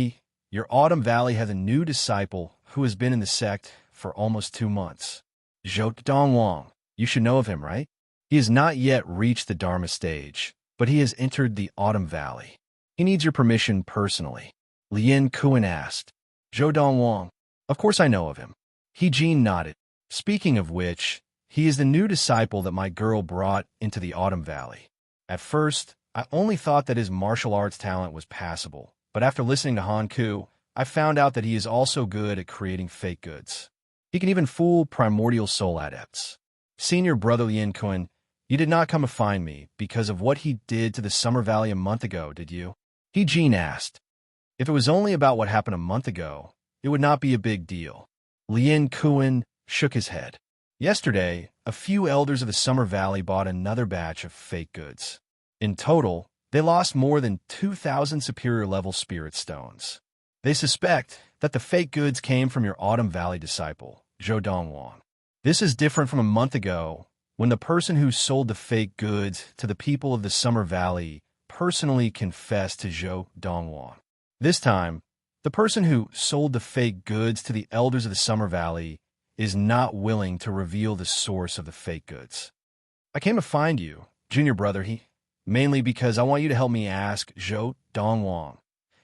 your Autumn Valley has a new disciple who has been in the sect for almost 2 months. Zhou Donghuang, you should know of him, right? He has not yet reached the Dharma stage, but he has entered the Autumn Valley. He needs your permission personally." Lien Kun asked. "Zhou Donghuang, of course I know of him." He Jin nodded. "Speaking of which, he is the new disciple that my girl brought into the Autumn Valley. At first, I only thought that his martial arts talent was passable, but after listening to Han Ku, I found out that he is also good at creating fake goods. He can even fool primordial soul adepts. Senior brother Lien Kun, you did not come to find me because of what he did to the Summer Valley a month ago, did you?" He Jin asked. "If it was only about what happened a month ago, it would not be a big deal." Lien Kun shook his head. "Yesterday, a few elders of the Summer Valley bought another batch of fake goods. In total, they lost more than 2,000 superior level spirit stones. They suspect that the fake goods came from your Autumn Valley disciple, Zhou Donghuang. This is different from a month ago, when the person who sold the fake goods to the people of the Summer Valley personally confessed to Zhou Donghuang. This time, the person who sold the fake goods to the elders of the Summer Valley is not willing to reveal the source of the fake goods. I came to find you, junior brother mainly because I want you to help me ask Zhou Donghuang.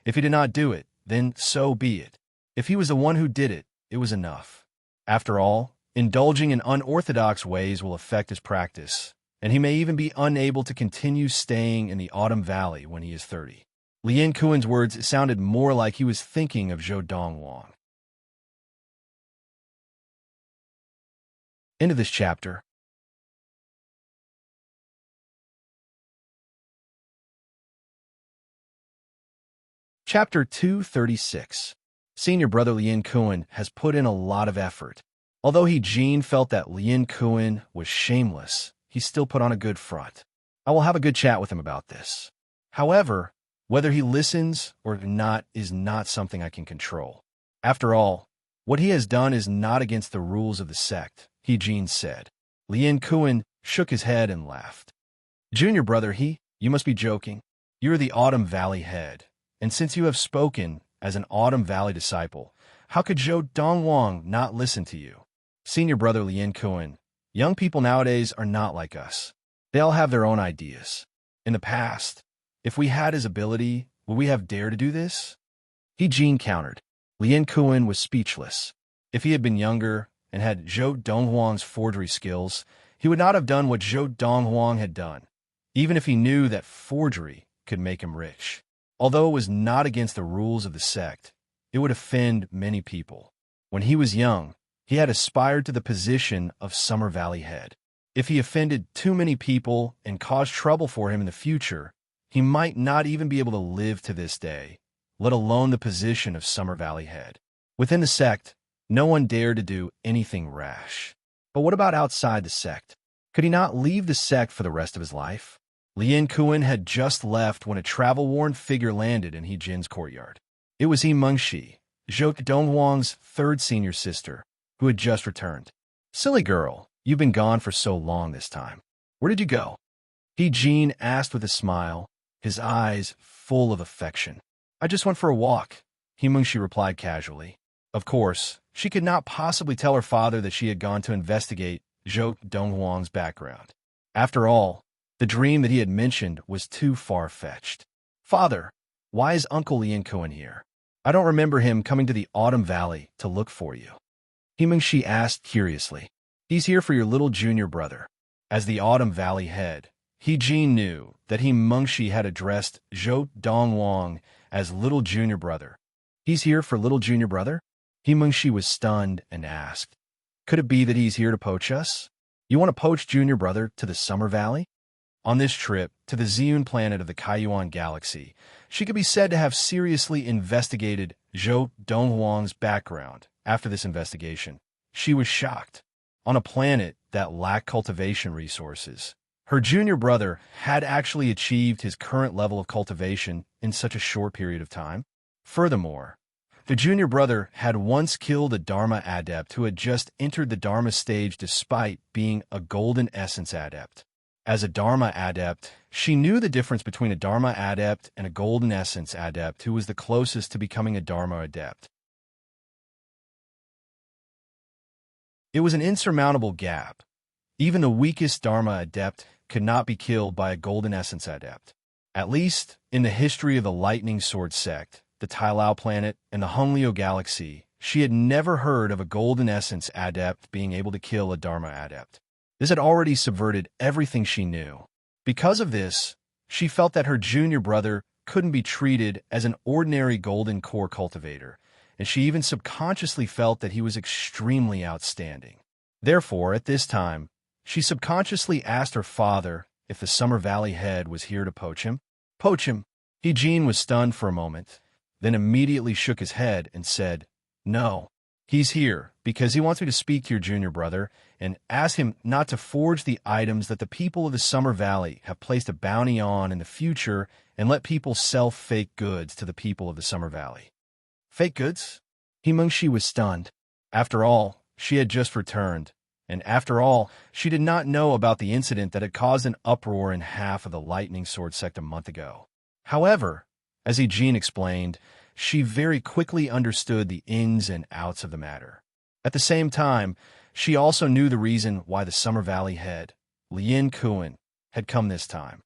If he did not do it, then so be it. If he was the one who did it, it was enough. After all, indulging in unorthodox ways will affect his practice, and he may even be unable to continue staying in the Autumn Valley when he is 30. Lien Kun's words sounded more like he was thinking of Zhou Donghuang. End of this chapter. Chapter 236. Senior brother Lien Kun has put in a lot of effort. Although Jin felt that Lien Kun was shameless, he still put on a good front. I will have a good chat with him about this. However, whether he listens or not is not something I can control. After all, what he has done is not against the rules of the sect, Jin said. Lien Kun shook his head and laughed. Junior brother you must be joking. You are the Autumn Valley head, and since you have spoken as an Autumn Valley disciple, how could Zhou Donghuang not listen to you? Senior brother Lien Kun, young people nowadays are not like us. They all have their own ideas. In the past, if we had his ability, would we have dared to do this? Jin countered. Lien Kun was speechless. If he had been younger and had Zhou Donghuang's forgery skills, he would not have done what Zhou Donghuang had done, even if he knew that forgery could make him rich. Although it was not against the rules of the sect, it would offend many people. When he was young, he had aspired to the position of Summer Valley head. If he offended too many people and caused trouble for him in the future, he might not even be able to live to this day, let alone the position of Summer Valley head. Within the sect, no one dared to do anything rash. But what about outside the sect? Could he not leave the sect for the rest of his life? Lien Kuan had just left when a travel-worn figure landed in He Jin's courtyard. It was He Mengshi, Zhou Donghuang's third senior sister, who had just returned. "Silly girl, you've been gone for so long this time. Where did you go?" He Jin asked with a smile, his eyes full of affection. "I just went for a walk," He Mengshi replied casually. Of course, she could not possibly tell her father that she had gone to investigate Zhou Donghuang's background. After all, the dream that he had mentioned was too far-fetched. "Father, why is Uncle Lien Kuan here? I don't remember him coming to the Autumn Valley to look for you." He Mengshi asked curiously. "He's here for your little junior brother." As the Autumn Valley head, He Jin knew that He Mengshi had addressed Zhou Donghuang as little junior brother. "He's here for little junior brother?" He Mengshi was stunned and asked, "Could it be that he's here to poach us? You want to poach junior brother to the Summer Valley?" On this trip to the Ziyun planet of the Kaiyuan galaxy, she could be said to have seriously investigated Zhou Donghuang's background. After this investigation, she was shocked. On a planet that lacked cultivation resources, her junior brother had actually achieved his current level of cultivation in such a short period of time. Furthermore, the junior brother had once killed a Dharma adept who had just entered the Dharma stage despite being a golden essence adept. As a Dharma adept, she knew the difference between a Dharma adept and a golden essence adept who was the closest to becoming a Dharma adept. It was an insurmountable gap. Even the weakest Dharma adept could not be killed by a golden essence adept. At least, in the history of the Lightning Sword sect, the Tailao planet, and the Honglio galaxy, she had never heard of a golden essence adept being able to kill a Dharma adept. This had already subverted everything she knew. Because of this, she felt that her junior brother couldn't be treated as an ordinary golden core cultivator, and she even subconsciously felt that he was extremely outstanding. Therefore, at this time, she subconsciously asked her father if the Summer Valley head was here to poach him. "Poach him?" He Jin was stunned for a moment, then immediately shook his head and said, "No, he's here because he wants me to speak to your junior brother and ask him not to forge the items that the people of the Summer Valley have placed a bounty on in the future and let people sell fake goods to the people of the Summer Valley." "Fake goods?" He Mengshi was stunned. After all, she had just returned, and after all, she did not know about the incident that had caused an uproar in half of the Lightning Sword sect a month ago. However, as He Jin explained, she very quickly understood the ins and outs of the matter. At the same time, she also knew the reason why the Summer Valley head, Lien Kuan, had come this time.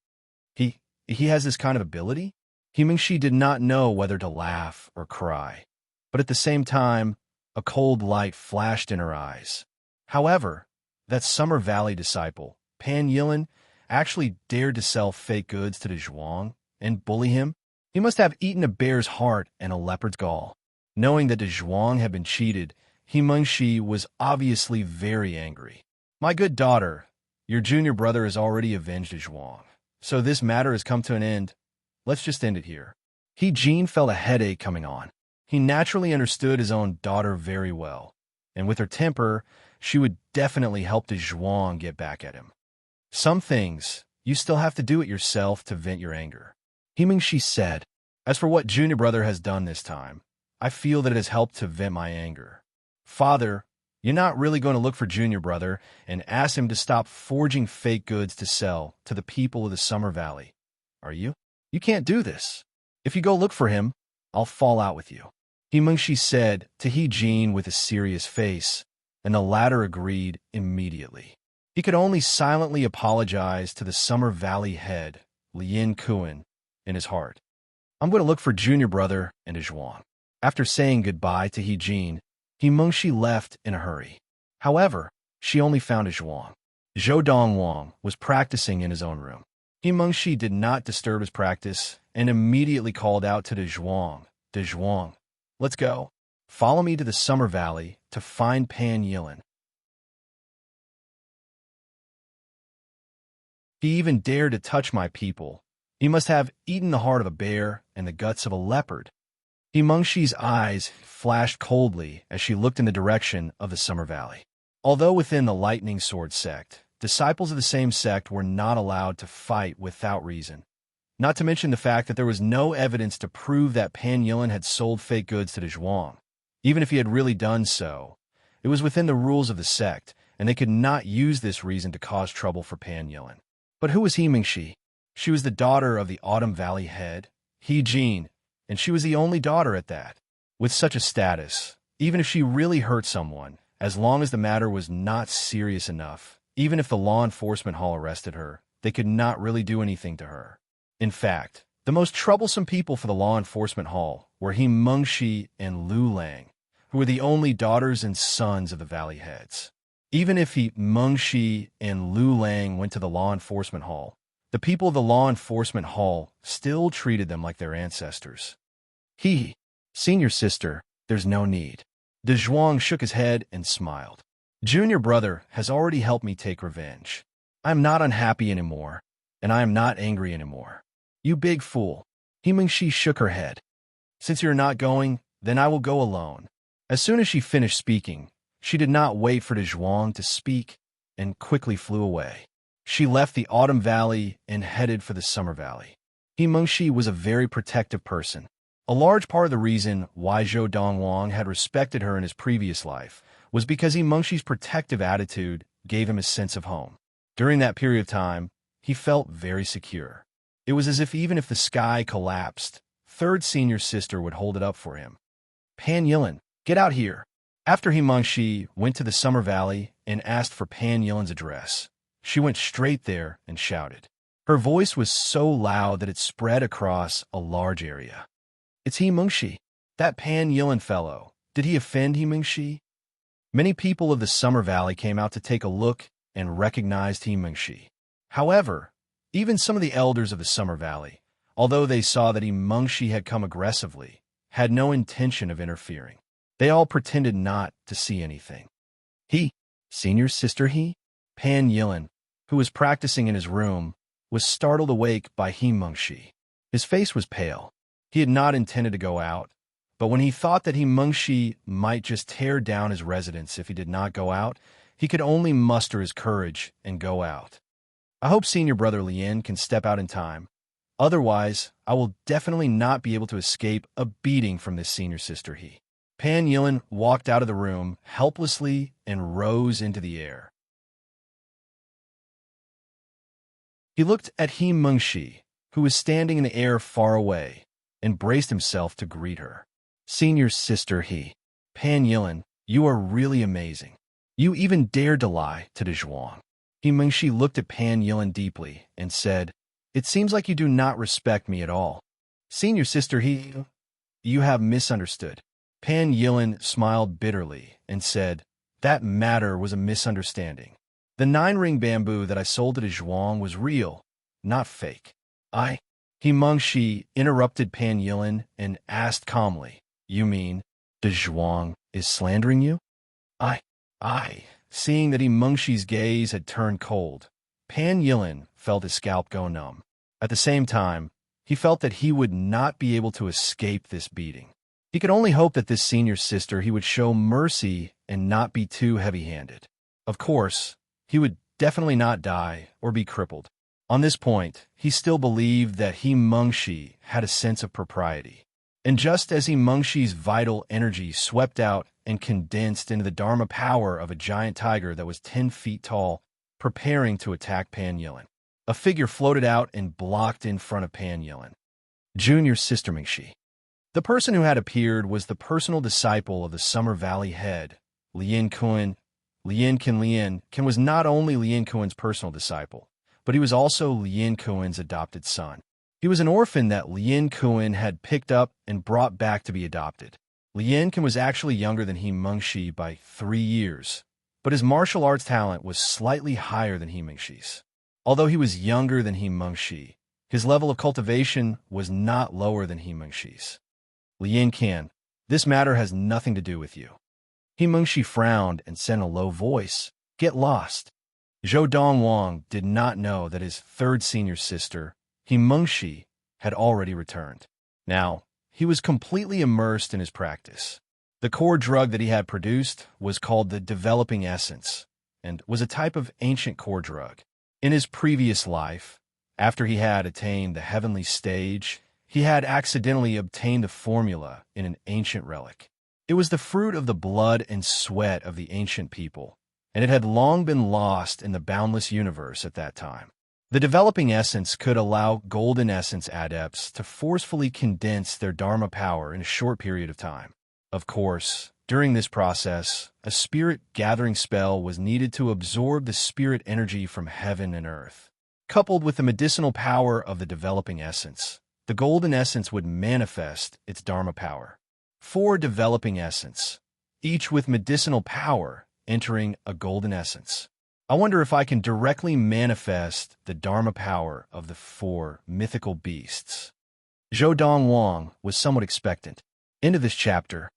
He has this kind of ability? He Mingxi did not know whether to laugh or cry, but at the same time, a cold light flashed in her eyes. However, that Summer Valley disciple, Pan Yilin, actually dared to sell fake goods to Donghuang and bully him. He must have eaten a bear's heart and a leopard's gall. Knowing that Donghuang had been cheated, He Mengxi was obviously very angry. "My good daughter, your junior brother has already avenged Donghuang, so this matter has come to an end. Let's just end it here." He Jin felt a headache coming on. He naturally understood his own daughter very well, and with her temper, she would definitely help Donghuang get back at him. "Some things, you still have to do it yourself to vent your anger," He Mingxi said. "As for what junior brother has done this time, I feel that it has helped to vent my anger. Father, you're not really going to look for junior brother and ask him to stop forging fake goods to sell to the people of the Summer Valley, are you? You can't do this. If you go look for him, I'll fall out with you," He Mengxi said to He Jin with a serious face, and the latter agreed immediately. He could only silently apologize to the Summer Valley head, Lien Kuan, in his heart. "I'm going to look for junior brother and Donghuang." After saying goodbye to He Jin, He Mengxi left in a hurry. However, she only found Donghuang. Zhou Donghuang was practicing in his own room. He Mengxi did not disturb his practice and immediately called out to Donghuang, "Donghuang, Let's go. Follow me to the Summer Valley to find Pan Yilin. He even dared to touch my people. He must have eaten the heart of a bear and the guts of a leopard. Himengxi's eyes flashed coldly as she looked in the direction of the Summer Valley. Although within the Lightning Sword sect, disciples of the same sect were not allowed to fight without reason. Not to mention the fact that there was no evidence to prove that Pan Yilin had sold fake goods to Donghuang. Even if he had really done so, it was within the rules of the sect, and they could not use this reason to cause trouble for Pan Yilin. But who was Himengxi? She was the daughter of the Autumn Valley head, He Jin, and she was the only daughter at that. With such a status, even if she really hurt someone, as long as the matter was not serious enough, even if the law enforcement hall arrested her, they could not really do anything to her. In fact, the most troublesome people for the law enforcement hall were Himengxi and Lu Lang, who were the only daughters and sons of the valley heads. Even if Himengxi and Lu Lang went to the law enforcement hall, the people of the law enforcement hall still treated them like their ancestors. Senior sister, there's no need. Donghuang shook his head and smiled. Junior brother has already helped me take revenge. I am not unhappy anymore, and I am not angry anymore. You big fool. Himengxi shook her head. Since you're not going, then I will go alone. As soon as she finished speaking, she did not wait for Donghuang to speak and quickly flew away. She left the Autumn Valley and headed for the Summer Valley. Himengxi was a very protective person. A large part of the reason why Zhou Donghuang had respected her in his previous life was because Himengxi's protective attitude gave him a sense of home. During that period of time, he felt very secure. It was as if even if the sky collapsed, third senior sister would hold it up for him. Pan Yilin, get out here. After Himengxi went to the Summer Valley and asked for Pan Yilin's address, she went straight there and shouted. Her voice was so loud that it spread across a large area. It's Himengxi, that Pan Yilin fellow. Did he offend Himengxi? Many people of the Summer Valley came out to take a look and recognized Himengxi. However, even some of the elders of the Summer Valley, although they saw that Himengxi had come aggressively, had no intention of interfering. They all pretended not to see anything. Senior sister Pan Yilin, who was practicing in his room, was startled awake by Himengxi. His face was pale. He had not intended to go out, but when he thought that Himengxi might just tear down his residence if he did not go out, he could only muster his courage and go out. I hope senior brother Lien can step out in time. Otherwise, I will definitely not be able to escape a beating from this senior sister Pan Yilin walked out of the room helplessly and rose into the air. He looked at Himengxi, who was standing in the air far away, and braced himself to greet her. Senior sister Pan Yilin, you are really amazing. You even dared to lie to Donghuang. Himengxi looked at Pan Yilin deeply and said, It seems like you do not respect me at all. Senior sister you have misunderstood. Pan Yilin smiled bitterly and said, That matter was a misunderstanding. The 9-ring bamboo that I sold to Donghuang was real, not fake. Himengxi interrupted Pan Yilin and asked calmly, You mean Donghuang is slandering you? Seeing that Himengxi's gaze had turned cold, Pan Yilin felt his scalp go numb. At the same time, he felt that he would not be able to escape this beating. He could only hope that this senior sister he would show mercy and not be too heavy-handed. Of course, he would definitely not die or be crippled. On this point, he still believed that Himengxi had a sense of propriety. And just as Himengxi's vital energy swept out and condensed into the Dharma power of a giant tiger that was 10 feet tall, preparing to attack Pan Yilin, a figure floated out and blocked in front of Pan Yilin. Junior sister Mengxi. The person who had appeared was the personal disciple of the Summer Valley head, Lien Kun. Lien was not only Lien Kun's personal disciple, but he was also Lien Kun's adopted son. He was an orphan that Lien Kun had picked up and brought back to be adopted. Lien Kun was actually younger than Himengxi by 3 years, but his martial arts talent was slightly higher than Himengxi's. Although he was younger than Himengxi, his level of cultivation was not lower than Himengxi's. Lien Kun, This matter has nothing to do with you. Mengshi frowned and said in a low voice, "Get lost." Zhou Donghuang did not know that his third senior sister, Mengshi, had already returned. Now, he was completely immersed in his practice. The core drug that he had produced was called the developing essence, and was a type of ancient core drug. In his previous life, after he had attained the heavenly stage, he had accidentally obtained the formula in an ancient relic. It was the fruit of the blood and sweat of the ancient people, and it had long been lost in the boundless universe at that time. The developing essence could allow golden essence adepts to forcefully condense their Dharma power in a short period of time. Of course, during this process, a spirit gathering spell was needed to absorb the spirit energy from heaven and earth. Coupled with the medicinal power of the developing essence, the golden essence would manifest its Dharma power. 4 developing essence, each with medicinal power, entering a golden essence. I wonder if I can directly manifest the Dharma power of the 4 mythical beasts. Zhou Donghuang was somewhat expectant. End of this chapter.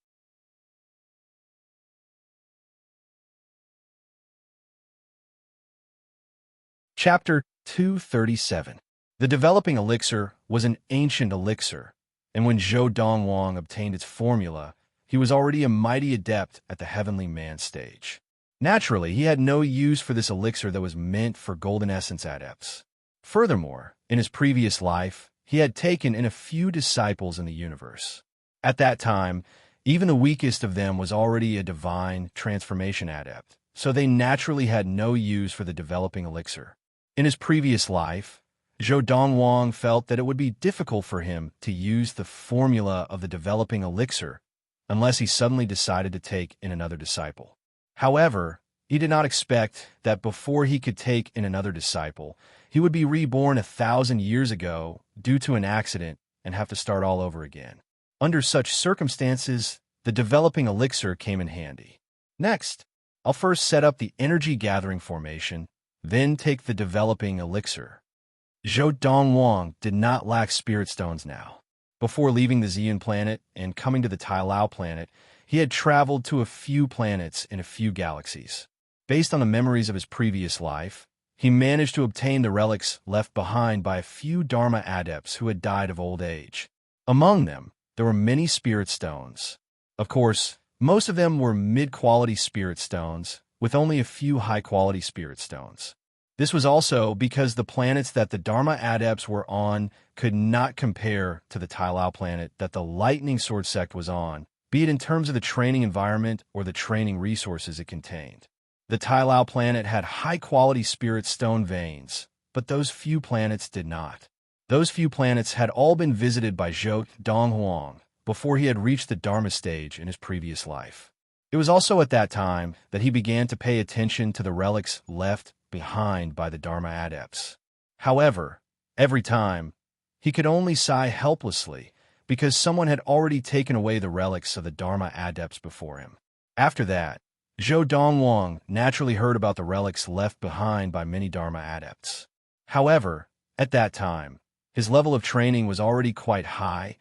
Chapter 237. The developing elixir was an ancient elixir, and when Zhou Donghuang obtained its formula, he was already a mighty adept at the heavenly man stage. Naturally, he had no use for this elixir that was meant for golden essence adepts. Furthermore, in his previous life, he had taken in a few disciples in the universe. At that time, even the weakest of them was already a divine transformation adept, so they naturally had no use for the developing elixir. In his previous life, Zhou Donghuang felt that it would be difficult for him to use the formula of the developing elixir unless he suddenly decided to take in another disciple. However, he did not expect that before he could take in another disciple, he would be reborn 1,000 years ago due to an accident and have to start all over again. Under such circumstances, the developing elixir came in handy. Next, I'll first set up the energy gathering formation, then take the developing elixir. Zhou Donghuang did not lack spirit stones now. Before leaving the Xian planet and coming to the Tai-Lao planet, he had traveled to a few planets in a few galaxies. Based on the memories of his previous life, he managed to obtain the relics left behind by a few Dharma adepts who had died of old age. Among them, there were many spirit stones. Of course, most of them were mid-quality spirit stones, with only a few high-quality spirit stones. This was also because the planets that the Dharma adepts were on could not compare to the Tai-Lao planet that the Lightning Sword sect was on, be it in terms of the training environment or the training resources it contained. The Tai-Lao planet had high-quality spirit stone veins, but those few planets did not. Those few planets had all been visited by Zhou Donghuang before he had reached the Dharma stage in his previous life. It was also at that time that he began to pay attention to the relics left behind by the Dharma adepts. However, every time, he could only sigh helplessly because someone had already taken away the relics of the Dharma adepts before him. After that, Zhou Donghuang naturally heard about the relics left behind by many Dharma adepts. However, at that time, his level of training was already quite high,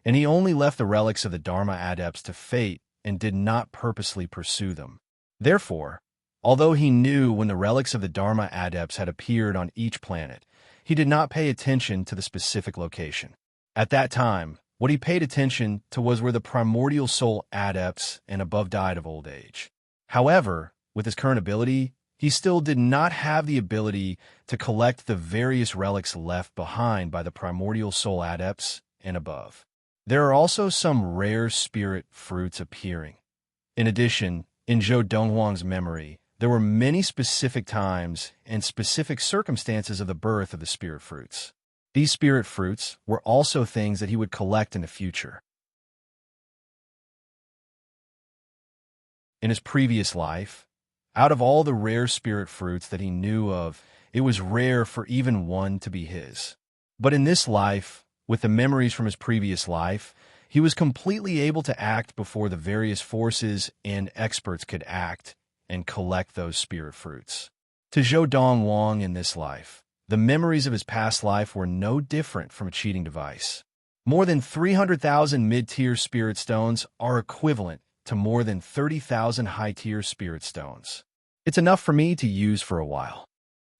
and he only left the relics of the Dharma adepts to fate and did not purposely pursue them. Therefore, although he knew when the relics of the Dharma adepts had appeared on each planet, he did not pay attention to the specific location. At that time, what he paid attention to was where the primordial soul adepts and above died of old age. However, with his current ability, he still did not have the ability to collect the various relics left behind by the primordial soul adepts and above. There are also some rare spirit fruits appearing. In addition, in Zhou Donghuang's memory, there were many specific times and specific circumstances of the birth of the spirit fruits. These spirit fruits were also things that he would collect in the future. In his previous life, out of all the rare spirit fruits that he knew of, it was rare for even one to be his. But in this life, with the memories from his previous life, he was completely able to act before the various forces and experts could act and collect those spirit fruits. To Zhou Donghuang in this life, the memories of his past life were no different from a cheating device. More than 300,000 mid-tier spirit stones are equivalent to more than 30,000 high-tier spirit stones. It's enough for me to use for a while.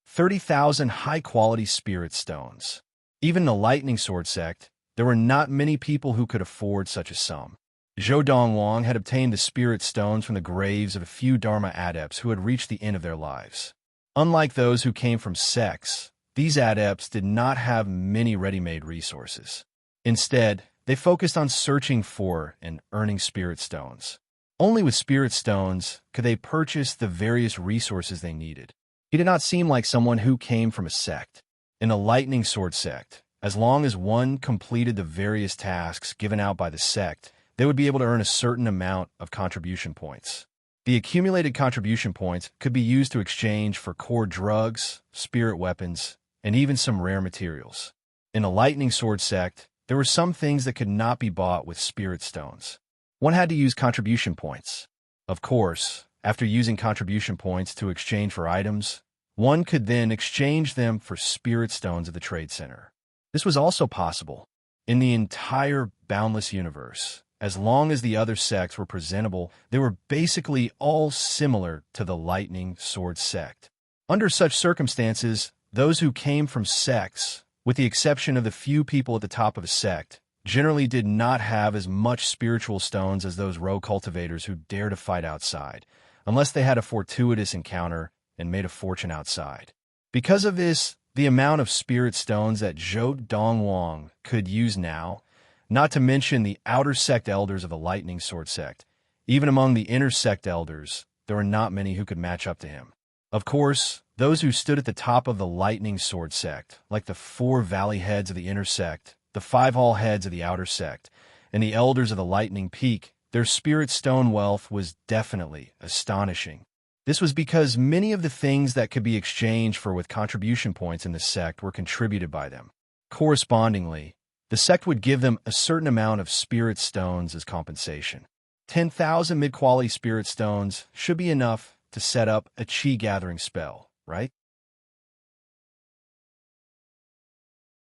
30,000 high-quality spirit stones. Even in the lightning sword sect, there were not many people who could afford such a sum. Zhou Donghuang had obtained the spirit stones from the graves of a few Dharma adepts who had reached the end of their lives. Unlike those who came from sects, these adepts did not have many ready-made resources. Instead, they focused on searching for and earning spirit stones. Only with spirit stones could they purchase the various resources they needed. He did not seem like someone who came from a sect. In the lightning sword sect, as long as one completed the various tasks given out by the sect, they would be able to earn a certain amount of contribution points. The accumulated contribution points could be used to exchange for core drugs, spirit weapons, and even some rare materials. In the lightning sword sect, there were some things that could not be bought with spirit stones. One had to use contribution points. Of course, after using contribution points to exchange for items, one could then exchange them for spirit stones at the trade center. This was also possible in the entire boundless universe. As long as the other sects were presentable, they were basically all similar to the lightning sword sect. Under such circumstances, those who came from sects, with the exception of the few people at the top of a sect, generally did not have as much spiritual stones as those rogue cultivators who dare to fight outside, unless they had a fortuitous encounter and made a fortune outside. Because of this, the amount of spirit stones that Zhou Donghuang could use now, not to mention the outer sect elders of the lightning sword sect, even among the inner sect elders, there were not many who could match up to him. Of course, those who stood at the top of the lightning sword sect, like the 4 valley heads of the inner sect, the 5 hall heads of the outer sect, and the elders of the lightning peak, their spirit stone wealth was definitely astonishing. This was because many of the things that could be exchanged for with contribution points in the sect were contributed by them. Correspondingly, the sect would give them a certain amount of spirit stones as compensation. 10,000 mid-quality spirit stones should be enough to set up a chi gathering spell, right?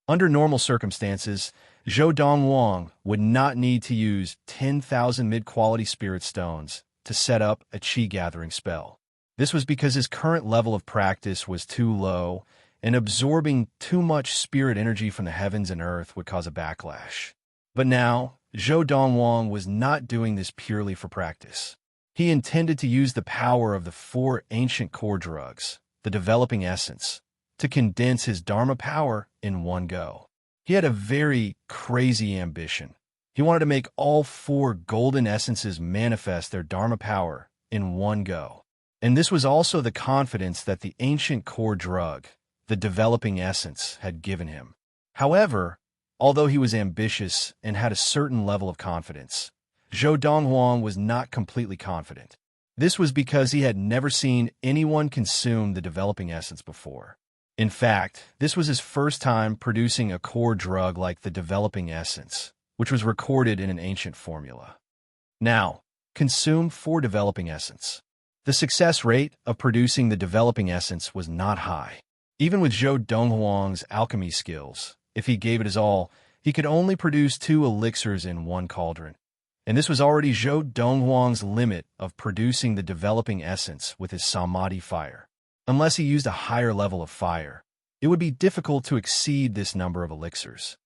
Under normal circumstances, Zhou Donghuang would not need to use 10,000 mid-quality spirit stones to set up a chi gathering spell. This was because his current level of practice was too low, and absorbing too much spirit energy from the heavens and earth would cause a backlash. But now, Zhou Donghuang was not doing this purely for practice. He intended to use the power of the 4 ancient core drugs, the developing essence, to condense his Dharma power in one go. He had a very crazy ambition. He wanted to make all 4 golden essences manifest their Dharma power in one go. And this was also the confidence that the ancient core drug, the developing essence, had given him. However, although he was ambitious and had a certain level of confidence, Zhou Donghuang was not completely confident. This was because he had never seen anyone consume the developing essence before. In fact, this was his first time producing a core drug like the developing essence, which was recorded in an ancient formula. Now, consume 4 developing essence. The success rate of producing the developing essence was not high. Even with Zhou Donghuang's alchemy skills, if he gave it his all, he could only produce 2 elixirs in one cauldron. And this was already Zhou Donghuang's limit of producing the developing essence with his samadhi fire. Unless he used a higher level of fire, it would be difficult to exceed this number of elixirs.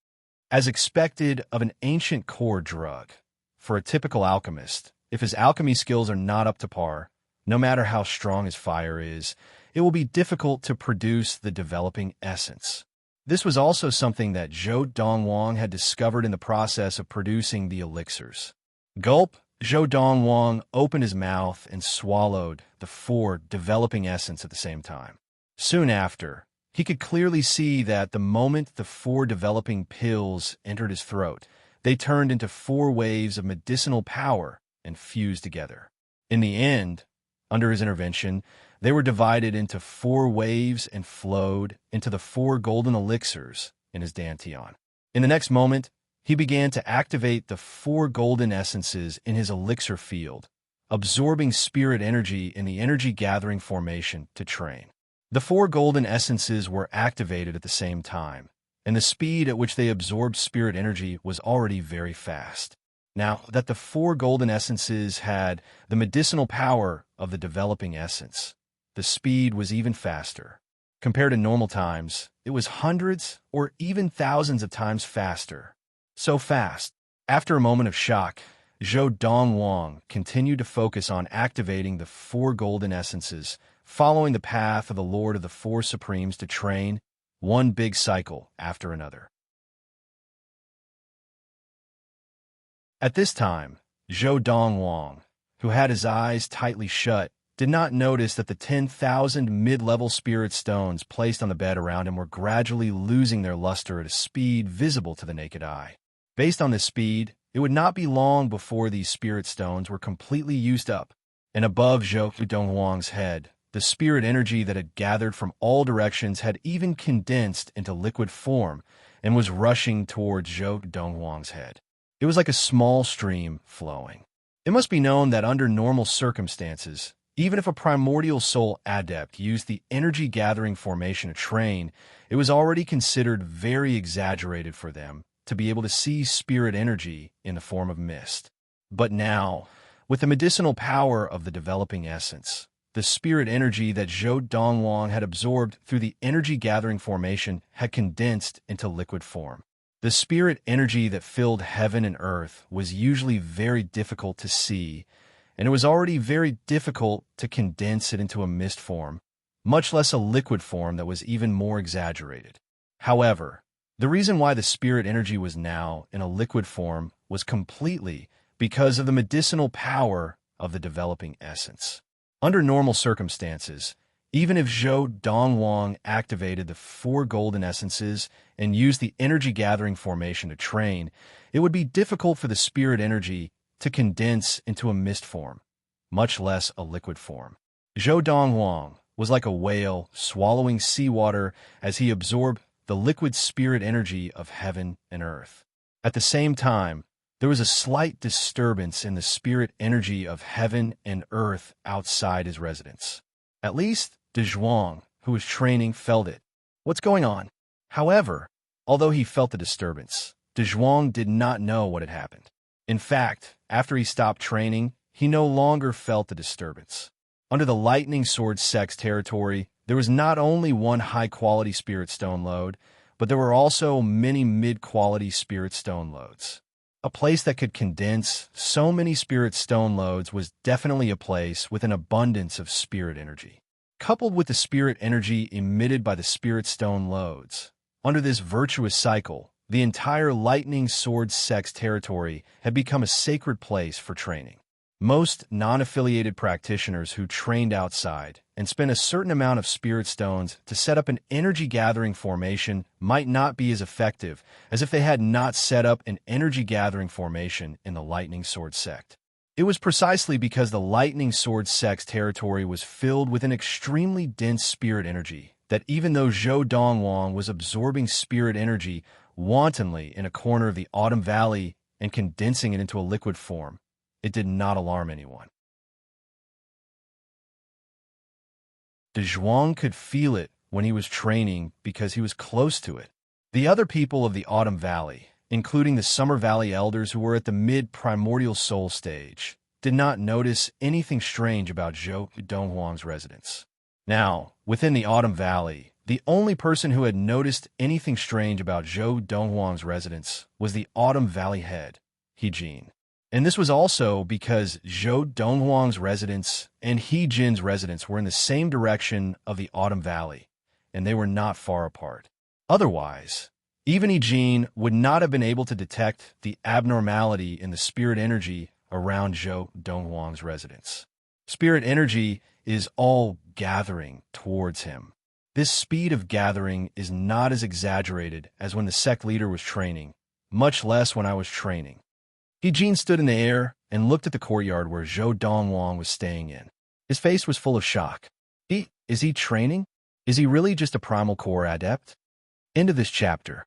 As expected of an ancient core drug, for a typical alchemist, if his alchemy skills are not up to par, no matter how strong his fire is, it will be difficult to produce the developing essence. This was also something that Zhou Donghuang had discovered in the process of producing the elixirs. Gulp, Zhou Donghuang opened his mouth and swallowed the 4 developing essence at the same time. Soon after, he could clearly see that the moment the 4 developing pills entered his throat, they turned into 4 waves of medicinal power and fused together. In the end, under his intervention, they were divided into 4 waves and flowed into the 4 golden elixirs in his dantian. In the next moment, he began to activate the 4 golden essences in his elixir field, absorbing spirit energy in the energy-gathering formation to train. The 4 golden essences were activated at the same time, and the speed at which they absorbed spirit energy was already very fast. Now that the four golden essences had the medicinal power of the developing essence, the speed was even faster. Compared to normal times, it was hundreds or even thousands of times faster. So fast. After a moment of shock, Donghuang continued to focus on activating the four golden essences, following the path of the Lord of the Four Supremes to train, one big cycle after another. At this time, Donghuang, who had his eyes tightly shut, did not notice that the 10,000 mid-level spirit stones placed on the bed around him were gradually losing their luster at a speed visible to the naked eye. Based on this speed, it would not be long before these spirit stones were completely used up, and above Donghuang's head, the spirit energy that had gathered from all directions had even condensed into liquid form and was rushing towards Donghuang's head. It was like a small stream flowing. It must be known that under normal circumstances, even if a primordial soul adept used the energy-gathering formation to train, it was already considered very exaggerated for them to be able to see spirit energy in the form of mist. But now, with the medicinal power of the developing essence, the spirit energy that Donghuang had absorbed through the energy-gathering formation had condensed into liquid form. The spirit energy that filled heaven and earth was usually very difficult to see, and it was already very difficult to condense it into a mist form, much less a liquid form that was even more exaggerated. However, the reason why the spirit energy was now in a liquid form was completely because of the medicinal power of the developing essence. Under normal circumstances, even if Donghuang activated the four golden essences and used the energy-gathering formation to train, it would be difficult for the spirit energy to condense into a mist form, much less a liquid form. Donghuang was like a whale swallowing seawater as he absorbed the liquid spirit energy of heaven and earth. At the same time, there was a slight disturbance in the spirit energy of heaven and earth outside his residence. At least, Donghuang, who was training, felt it. What's going on? However, although he felt the disturbance, Donghuang did not know what had happened. In fact, after he stopped training, he no longer felt the disturbance. Under the Lightning Sword sect's territory, there was not only one high-quality spirit stone lode, but there were also many mid-quality spirit stone lodes. A place that could condense so many spirit stone lodes was definitely a place with an abundance of spirit energy. Coupled with the spirit energy emitted by the spirit stone lodes, under this virtuous cycle, the entire Lightning Sword sect's territory had become a sacred place for training. Most non-affiliated practitioners who trained outside and spent a certain amount of spirit stones to set up an energy-gathering formation might not be as effective as if they had not set up an energy-gathering formation in the Lightning Sword sect. It was precisely because the Lightning Sword sect's territory was filled with an extremely dense spirit energy that even though Donghuang was absorbing spirit energy wantonly in a corner of the Autumn Valley and condensing it into a liquid form, it did not alarm anyone. Donghuang could feel it when he was training because he was close to it. The other people of the Autumn Valley, including the Summer Valley elders who were at the mid-primordial soul stage, did not notice anything strange about Donghuang's residence. Now, within the Autumn Valley, the only person who had noticed anything strange about Donghuang's residence was the Autumn Valley head, He-Jin. And this was also because Donghuang's residence and He-Jin's residence were in the same direction of the Autumn Valley, and they were not far apart. Otherwise, even He-Jin would not have been able to detect the abnormality in the spirit energy around Donghuang's residence. Spirit energy is all gathering towards him. This speed of gathering is not as exaggerated as when the sect leader was training, much less when I was training. He-Jin stood in the air and looked at the courtyard where Donghuang was staying in. His face was full of shock. Is he training? Is he really just a primal core adept? End of this chapter.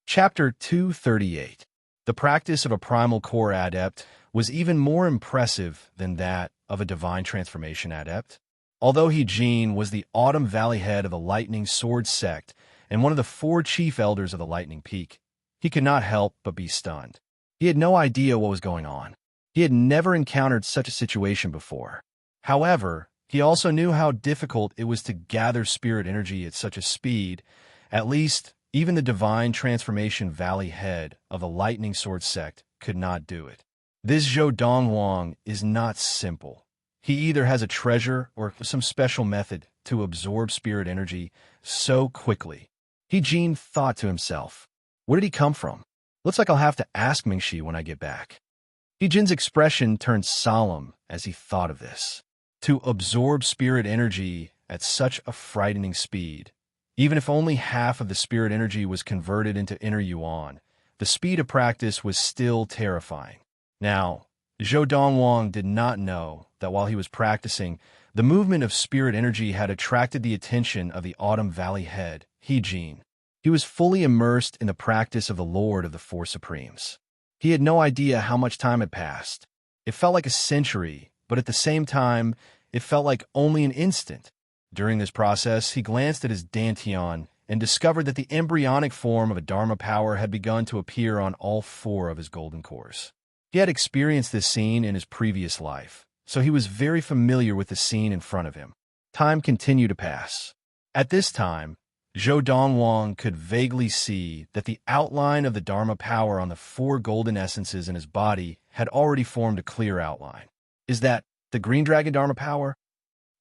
Chapter 238. The practice of a primal core adept was even more impressive than that of a divine transformation adept. Although He Jin was the Autumn Valley head of the Lightning Sword sect and one of the 4 chief elders of the Lightning Peak, he could not help but be stunned. He had no idea what was going on. He had never encountered such a situation before. However, he also knew how difficult it was to gather spirit energy at such a speed. At least, even the Divine Transformation Valley head of the Lightning Sword sect could not do it. This Donghuang is not simple. He either has a treasure or some special method to absorb spirit energy so quickly. He Jin thought to himself, where did he come from? Looks like I'll have to ask Mingxi when I get back. He Jin's expression turned solemn as he thought of this. To absorb spirit energy at such a frightening speed, even if only half of the spirit energy was converted into inner yuan, the speed of practice was still terrifying. Now, Zhou Donghuang did not know that while he was practicing, the movement of spirit energy had attracted the attention of the Autumn Valley head, He Jin. He was fully immersed in the practice of the Lord of the Four Supremes. He had no idea how much time had passed. It felt like a century, but at the same time, it felt like only an instant. During this process, he glanced at his dantian and discovered that the embryonic form of a Dharma power had begun to appear on all 4 of his golden cores. He had experienced this scene in his previous life, so he was very familiar with the scene in front of him. Time continued to pass. At this time, Zhou Donghuang could vaguely see that the outline of the Dharma power on the 4 golden essences in his body had already formed a clear outline. Is that the Green Dragon Dharma power?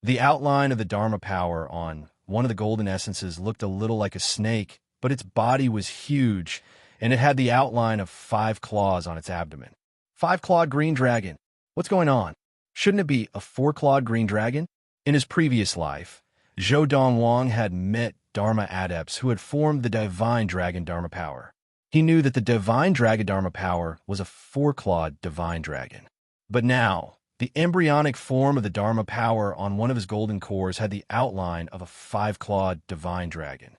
The outline of the Dharma power on one of the golden essences looked a little like a snake, but its body was huge, and it had the outline of 5 claws on its abdomen. 5-clawed green dragon. What's going on? Shouldn't it be a 4-clawed green dragon? In his previous life, Zhou Donghuang had met Dharma adepts who had formed the Divine Dragon Dharma power. He knew that the Divine Dragon Dharma power was a 4-clawed divine dragon. But now, the embryonic form of the Dharma power on one of his golden cores had the outline of a 5-clawed divine dragon.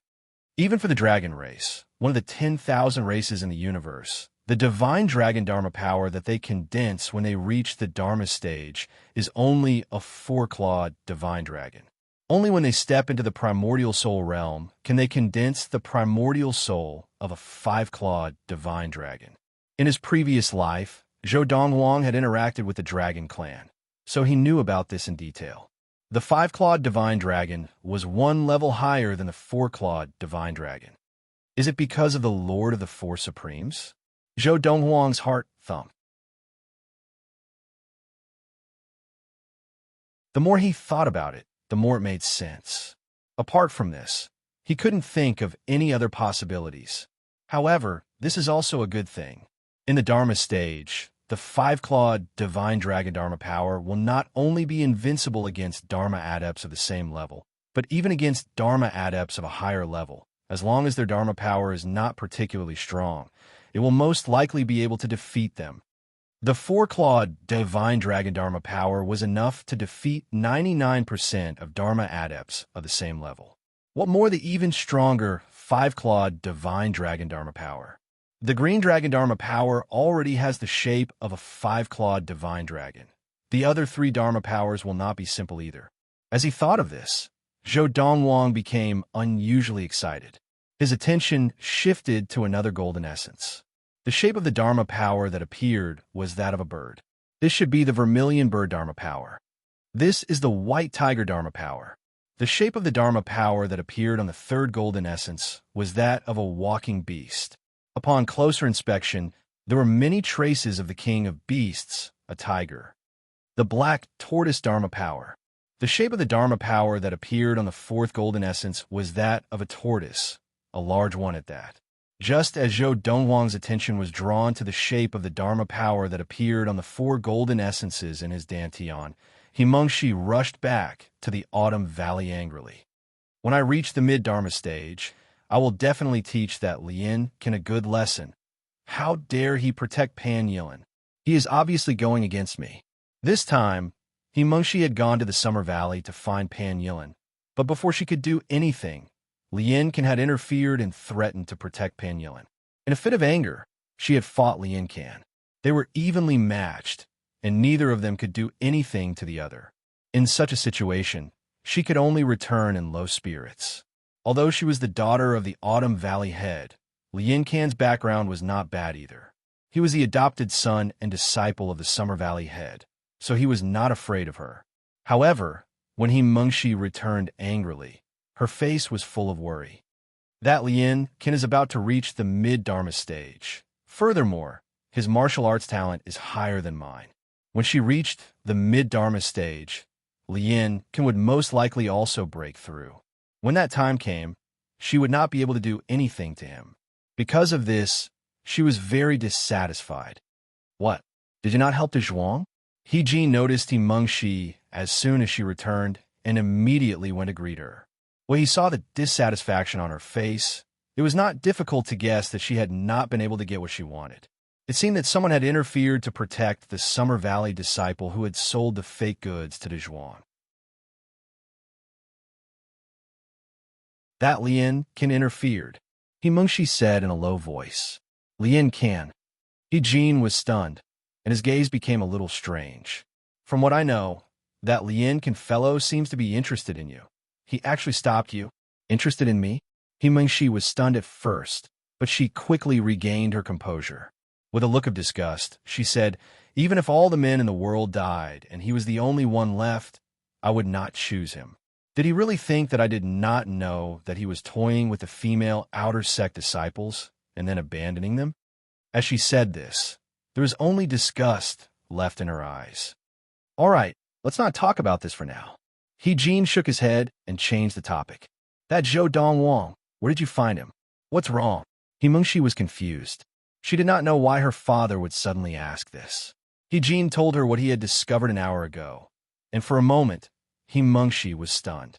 Even for the dragon race, one of the 10,000 races in the universe, the Divine Dragon Dharma power that they condense when they reach the Dharma stage is only a 4-clawed divine dragon. Only when they step into the primordial soul realm can they condense the primordial soul of a 5-clawed divine dragon. In his previous life, Zhou Donghuang had interacted with the Dragon Clan, so he knew about this in detail. The 5-clawed divine dragon was 1 level higher than the 4-clawed divine dragon. Is it because of the Lord of the Four Supremes? Zhou Donghuang's heart thumped. The more he thought about it, the more it made sense. Apart from this, he couldn't think of any other possibilities. However, this is also a good thing. In the Dharma stage, the 5-clawed Divine Dragon Dharma power will not only be invincible against Dharma adepts of the same level, but even against Dharma adepts of a higher level. As long as their Dharma power is not particularly strong, it will most likely be able to defeat them. The 4-clawed Divine Dragon Dharma power was enough to defeat 99% of Dharma adepts of the same level. What more, the even stronger 5-clawed Divine Dragon Dharma power? The Green Dragon Dharma power already has the shape of a 5-clawed divine dragon. The other 3 Dharma powers will not be simple either. As he thought of this, Zhou Donghuang became unusually excited. His attention shifted to another golden essence. The shape of the Dharma power that appeared was that of a bird. This should be the Vermilion Bird Dharma power. This is the White Tiger Dharma power. The shape of the Dharma power that appeared on the 3rd golden essence was that of a walking beast. Upon closer inspection, there were many traces of the king of beasts, a tiger. The Black Tortoise Dharma power. The shape of the Dharma power that appeared on the 4th golden essence was that of a tortoise, a large one at that. Just as Zhou Donghuang's attention was drawn to the shape of the Dharma power that appeared on the 4 golden essences in his dantian, Mingxi rushed back to the Autumn Valley angrily. When I reach the mid-Dharma stage, I will definitely teach that Lien can a good lesson. How dare he protect Pan Yilin? He is obviously going against me. This time, Mingxi had gone to the Summer Valley to find Pan Yilin, but before she could do anything, Lien Can had interfered and threatened to protect Pan Yilin. In a fit of anger, she had fought Lien Can. They were evenly matched, and neither of them could do anything to the other. In such a situation, she could only return in low spirits. Although she was the daughter of the Autumn Valley head, Lian Can's background was not bad either. He was the adopted son and disciple of the Summer Valley head, so he was not afraid of her. However, when Mengshi returned angrily, her face was full of worry. That Lian Can is about to reach the mid-Dharma stage. Furthermore, his martial arts talent is higher than mine. When she reached the mid-Dharma stage, Lian Can would most likely also break through. When that time came, she would not be able to do anything to him. Because of this, she was very dissatisfied. What? Did you not help Donghuang? He noticed Mengshi as soon as she returned and immediately went to greet her. When he saw the dissatisfaction on her face, it was not difficult to guess that she had not been able to get what she wanted. It seemed that someone had interfered to protect the Summer Valley disciple who had sold the fake goods to Donghuang. That Lian Can interfered, Mengshi said in a low voice. Lian Can. He was stunned, and his gaze became a little strange. From what I know, that Lian Can fellow seems to be interested in you. He actually stopped you. Interested in me? Mengshi was stunned at first, but she quickly regained her composure. With a look of disgust, she said, even if all the men in the world died and he was the only one left, I would not choose him. Did he really think that I did not know that he was toying with the female outer sect disciples and then abandoning them? As she said this, there was only disgust left in her eyes. All right, let's not talk about this for now. He shook his head and changed the topic. That Donghuang, where did you find him? What's wrong? Mengshi was confused. She did not know why her father would suddenly ask this. He told her what he had discovered an hour ago, and for a moment, Mengshi was stunned.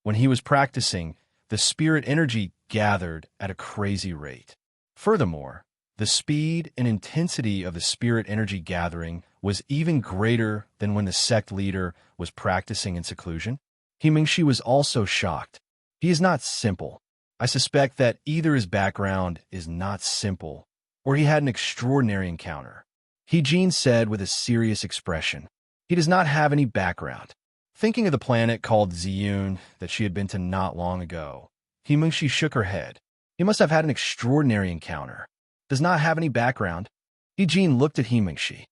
When he was practicing, the spirit energy gathered at a crazy rate. Furthermore, the speed and intensity of the spirit energy gathering was even greater than when the sect leader was practicing in seclusion. Mengshi was also shocked. He is not simple. I suspect that either his background is not simple, or he had an extraordinary encounter. He said with a serious expression. He does not have any background. Thinking of the planet called Ziyun that she had been to not long ago, Mengshi shook her head. He must have had an extraordinary encounter. Does not have any background. He looked at Mengshi.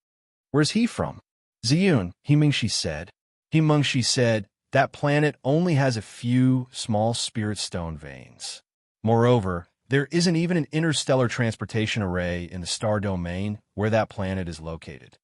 Where's he from? Ziyun, Mengshi said. Mengshi said, that planet only has a few small spirit stone veins. Moreover, there isn't even an interstellar transportation array in the star domain where that planet is located.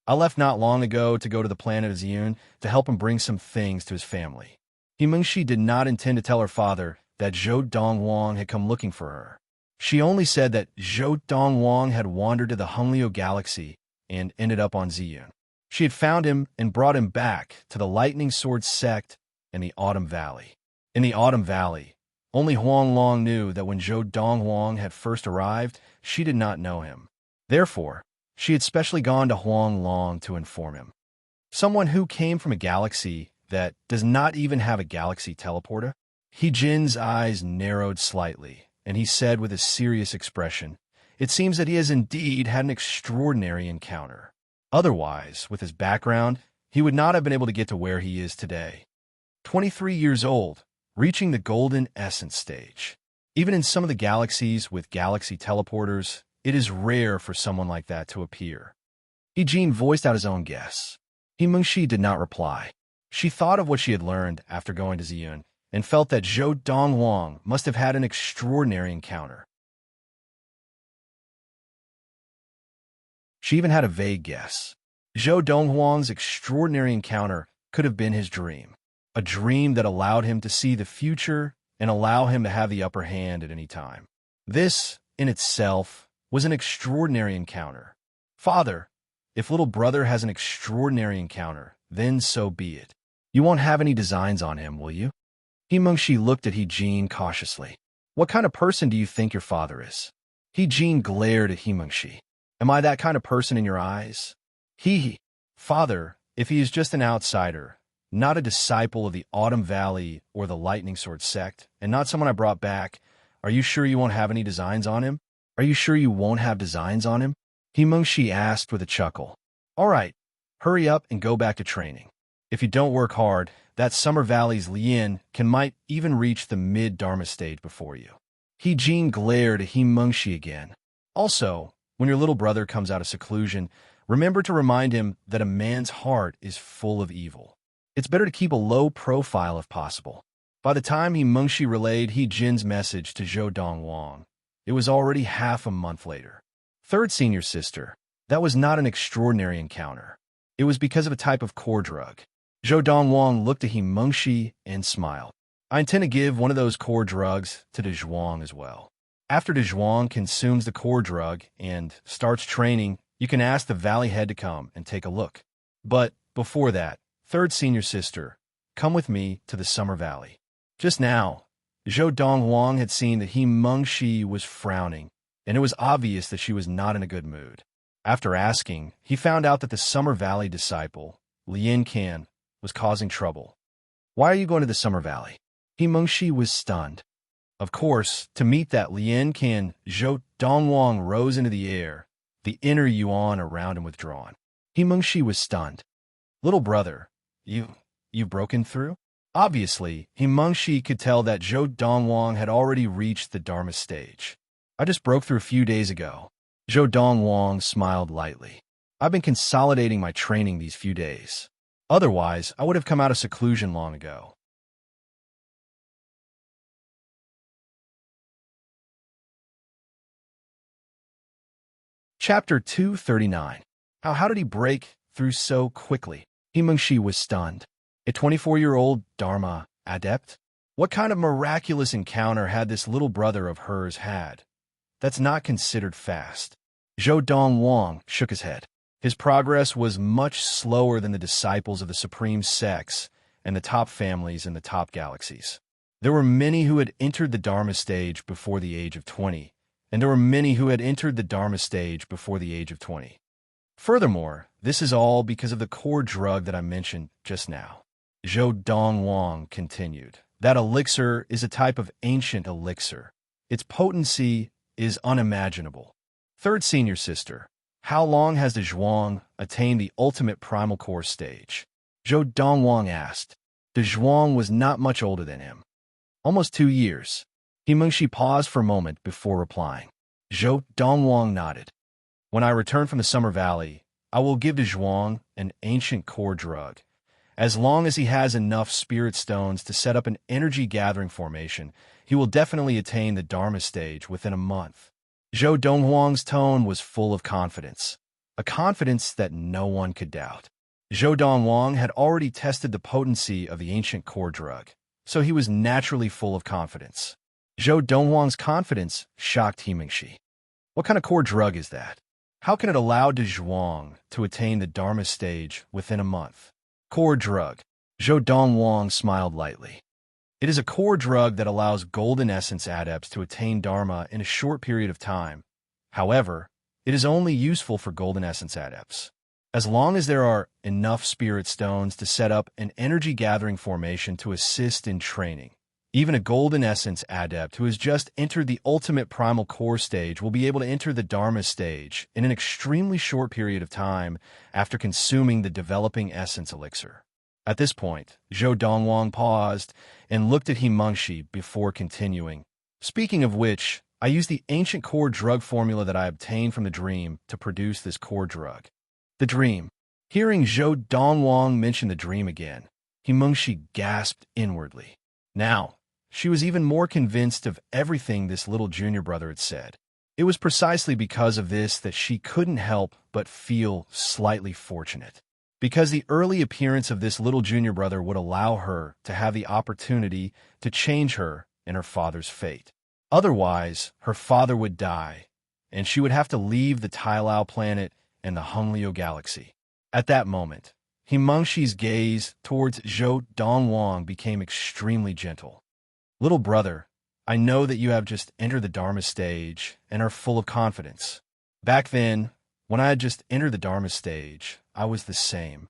I left not long ago to go to the planet of Ziyun to help him bring some things to his family. Mengshi did not intend to tell her father that Donghuang had come looking for her. She only said that Donghuang had wandered to the Hunglio galaxy and ended up on Ziyun. She had found him and brought him back to the Lightning Sword sect in the Autumn Valley. In the Autumn Valley, only Huang Long knew that when Donghuang had first arrived, she did not know him. Therefore, she had specially gone to Huang Long to inform him. Someone who came from a galaxy that does not even have a galaxy teleporter? Jin's eyes narrowed slightly, and he said with a serious expression, it seems that he has indeed had an extraordinary encounter. Otherwise, with his background, he would not have been able to get to where he is today. 23 years old, reaching the golden essence stage. Even in some of the galaxies with galaxy teleporters, it is rare for someone like that to appear. Jin voiced out his own guess. Mengshi did not reply. She thought of what she had learned after going to Ziyun and felt that Donghuang must have had an extraordinary encounter. She even had a vague guess. Donghuang's extraordinary encounter could have been his dream, a dream that allowed him to see the future and allow him to have the upper hand at any time. This, in itself, was an extraordinary encounter. Father, if little brother has an extraordinary encounter, then so be it. You won't have any designs on him, will you? Mengshi looked at Jin cautiously. What kind of person do you think your father is? Jin glared at Mengshi. Am I that kind of person in your eyes? Father, if he is just an outsider, not a disciple of the Autumn Valley or the Lightning Sword sect, and not someone I brought back, are you sure you won't have any designs on him? Are you sure you won't have designs on him? Mengshi asked with a chuckle. All right, hurry up and go back to training. If you don't work hard, that Summer Valley's Lian might even reach the mid-Dharma stage before you. Jin glared at Mengshi again. Also, when your little brother comes out of seclusion, remember to remind him that a man's heart is full of evil. It's better to keep a low profile if possible. By the time Mengshi relayed Jin's message to Zhou Donghuang, it was already half a month later. Third senior sister, that was not an extraordinary encounter. It was because of a type of core drug. Zhou Donghuang looked at Mengshi and smiled. I intend to give one of those core drugs to Donghuang as well. After Donghuang consumes the core drug and starts training, you can ask the Valley Head to come and take a look. But before that, third senior sister, come with me to the Summer Valley. Just now, Zhou Donghuang had seen that Mengshi was frowning, and it was obvious that she was not in a good mood. After asking, he found out that the Summer Valley disciple, Lian Can, was causing trouble. Why are you going to the Summer Valley? Mengshi was stunned. Of course, to meet that Lian Can, Zhou Donghuang rose into the air, the inner yuan around him withdrawn. Mengshi was stunned. Little brother, you've broken through? Obviously, Mengshi could tell that Zhou Donghuang had already reached the Dharma stage. I just broke through a few days ago. Zhou Donghuang smiled lightly. I've been consolidating my training these few days. Otherwise, I would have come out of seclusion long ago. Chapter 239. How did he break through so quickly? Mengshi was stunned. A 24-year-old Dharma adept? What kind of miraculous encounter had this little brother of hers had? That's not considered fast. Zhou Donghuang shook his head. His progress was much slower than the disciples of the supreme sects and the top families in the top galaxies. There were many who had entered the Dharma stage before the age of 20, and there were many who had entered the Dharma stage before the age of 20. Furthermore, this is all because of the core drug that I mentioned just now. Zhou Donghuang continued. That elixir is a type of ancient elixir. Its potency is unimaginable. Third senior sister, how long has the Zhuang attained the ultimate primal core stage? Zhou Donghuang asked. The Zhuang was not much older than him. Almost 2 years. Mengshi paused for a moment before replying. Zhou Donghuang nodded. When I return from the Summer Valley, I will give the Zhuang an ancient core drug. As long as he has enough spirit stones to set up an energy-gathering formation, he will definitely attain the Dharma stage within a month. Zhou Donghuang's tone was full of confidence, a confidence that no one could doubt. Zhou Donghuang had already tested the potency of the ancient core drug, so he was naturally full of confidence. Zhou Donghuang's confidence shocked Mengshi. What kind of core drug is that? How can it allow Donghuang to attain the Dharma stage within a month? Core drug. Zhou Donghuang smiled lightly. It is a core drug that allows golden essence adepts to attain Dharma in a short period of time. However, it is only useful for golden essence adepts. As long as there are enough spirit stones to set up an energy-gathering formation to assist in training, even a golden essence adept who has just entered the ultimate primal core stage will be able to enter the Dharma stage in an extremely short period of time after consuming the developing essence elixir. At this point, Zhou Donghuang paused and looked at Mengshi before continuing. Speaking of which, I used the ancient core drug formula that I obtained from the dream to produce this core drug. The dream. Hearing Zhou Donghuang mention the dream again, Mengshi gasped inwardly. Now, she was even more convinced of everything this little junior brother had said. It was precisely because of this that she couldn't help but feel slightly fortunate. Because the early appearance of this little junior brother would allow her to have the opportunity to change her and her father's fate. Otherwise, her father would die, and she would have to leave the Tailao planet and the Honglio galaxy. At that moment, Mengshi's gaze towards Zhou Donghuang became extremely gentle. Little brother, I know that you have just entered the Dharma stage and are full of confidence. Back then, when I had just entered the Dharma stage, I was the same.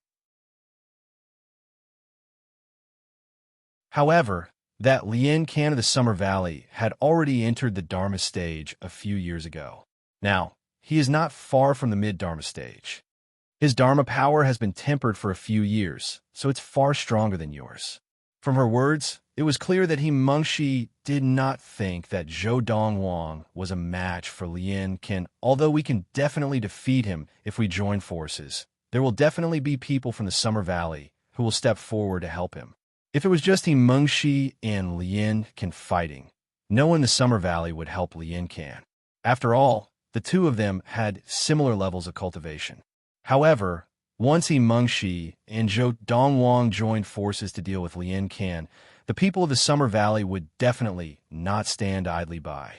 However, that Lian Can of the Summer Valley had already entered the Dharma stage a few years ago. Now, he is not far from the mid-Dharma stage. His Dharma power has been tempered for a few years, so it's far stronger than yours. From her words, it was clear that Mengshi did not think that Zhou Donghuang was a match for Lien Qin. Although we can definitely defeat him if we join forces, there will definitely be people from the Summer Valley who will step forward to help him. If it was just Mengshi and Lien Qin fighting, no one in the Summer Valley would help Lien Qin. After all, the two of them had similar levels of cultivation. However, once Mengshi and Zhou Donghuang joined forces to deal with Lien Qin, the people of the Summer Valley would definitely not stand idly by.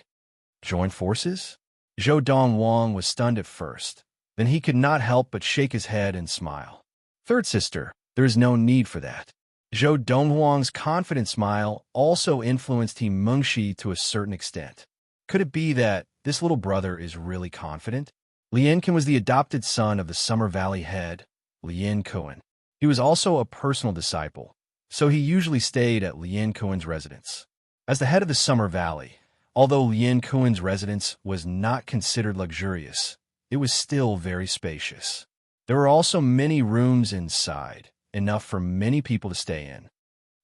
Join forces? Zhou Donghuang was stunned at first. Then he could not help but shake his head and smile. Third sister, there is no need for that. Zhou Donghuang's confident smile also influenced Mengshi to a certain extent. Could it be that this little brother is really confident? Lien Qin was the adopted son of the Summer Valley head, Lien Qin. He was also a personal disciple, so he usually stayed at Lien Qin's residence. As the head of the Summer Valley, although Lien Qin's residence was not considered luxurious, it was still very spacious. There were also many rooms inside, enough for many people to stay in.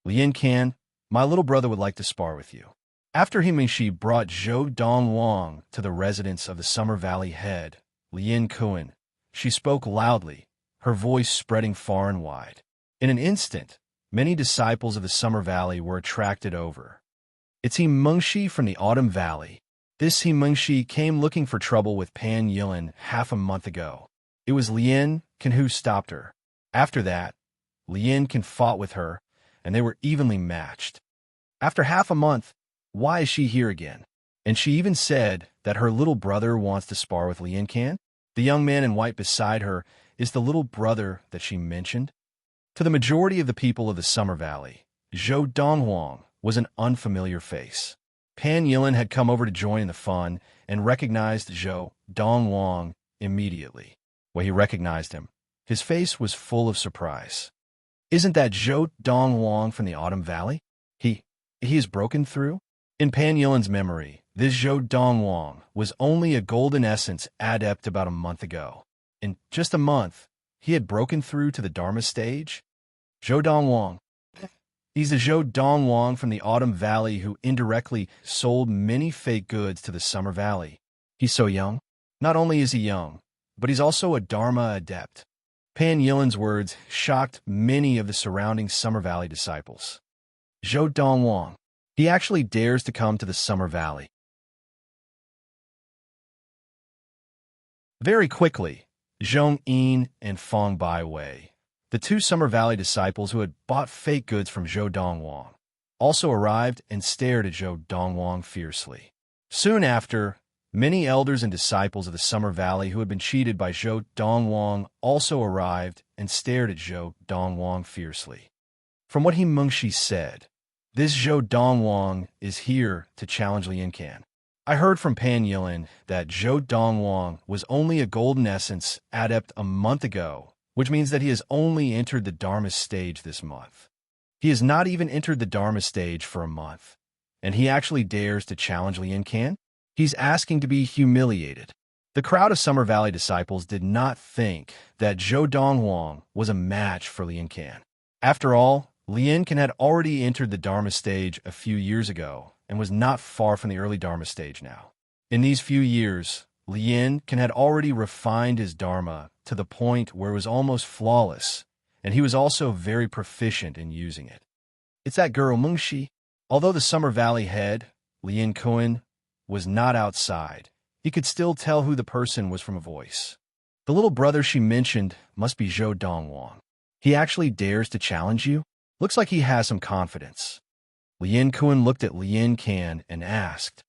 Lien Qin, my little brother would like to spar with you. After Mengshi brought Zhou Donghuang to the residence of the Summer Valley head, Lien Qin, she spoke loudly, her voice spreading far and wide. In an instant, many disciples of the Summer Valley were attracted over. It's Mengshi from the Autumn Valley. This Mengshi came looking for trouble with Pan Yilin half a month ago. It was Lien Qin who stopped her. After that, Lien Qin fought with her, and they were evenly matched. After half a month, why is she here again? And she even said that her little brother wants to spar with Lien Qin? The young man in white beside her is the little brother that she mentioned. To the majority of the people of the Summer Valley, Zhou Donghuang was an unfamiliar face. Pan Yilin had come over to join in the fun and recognized Zhou Donghuang immediately. When he recognized him, his face was full of surprise. Isn't that Zhou Donghuang from the Autumn Valley? He is broken through? In Pan Yilin's memory, this Zhou Donghuang was only a golden essence adept about a month ago. In just a month, he had broken through to the Dharma stage? Zhou Donghuang. He's the Zhou Donghuang from the Autumn Valley who indirectly sold many fake goods to the Summer Valley. He's so young. Not only is he young, but he's also a Dharma adept. Pan Yilin's words shocked many of the surrounding Summer Valley disciples. Zhou Donghuang. He actually dares to come to the Summer Valley. Very quickly, Zhong Yin and Feng Baiwei, the two Summer Valley disciples who had bought fake goods from Zhou Donghuang, also arrived and stared at Zhou Donghuang fiercely. Soon after, many elders and disciples of the Summer Valley who had been cheated by Zhou Donghuang also arrived and stared at Zhou Donghuang fiercely. From what Mengshi said, this Zhou Donghuang is here to challenge Lien Qin. I heard from Pan Yilin that Zhou Donghuang was only a golden essence adept a month ago, which means that he has only entered the Dharma stage this month. He has not even entered the Dharma stage for a month, and he actually dares to challenge Lien Qin? He's asking to be humiliated. The crowd of Summer Valley disciples did not think that Zhou Donghuang was a match for Lien Qin. After all, Lien Qin had already entered the Dharma stage a few years ago and was not far from the early Dharma stage now. In these few years, Lien Qin had already refined his Dharma to the point where it was almost flawless, and he was also very proficient in using it. It's that girl Mengshi. Although the Summer Valley head, Lien Qin, was not outside, he could still tell who the person was from a voice. The little brother she mentioned must be Zhou Donghuang. He actually dares to challenge you? Looks like he has some confidence. Lien Qin looked at Lien Qin and asked,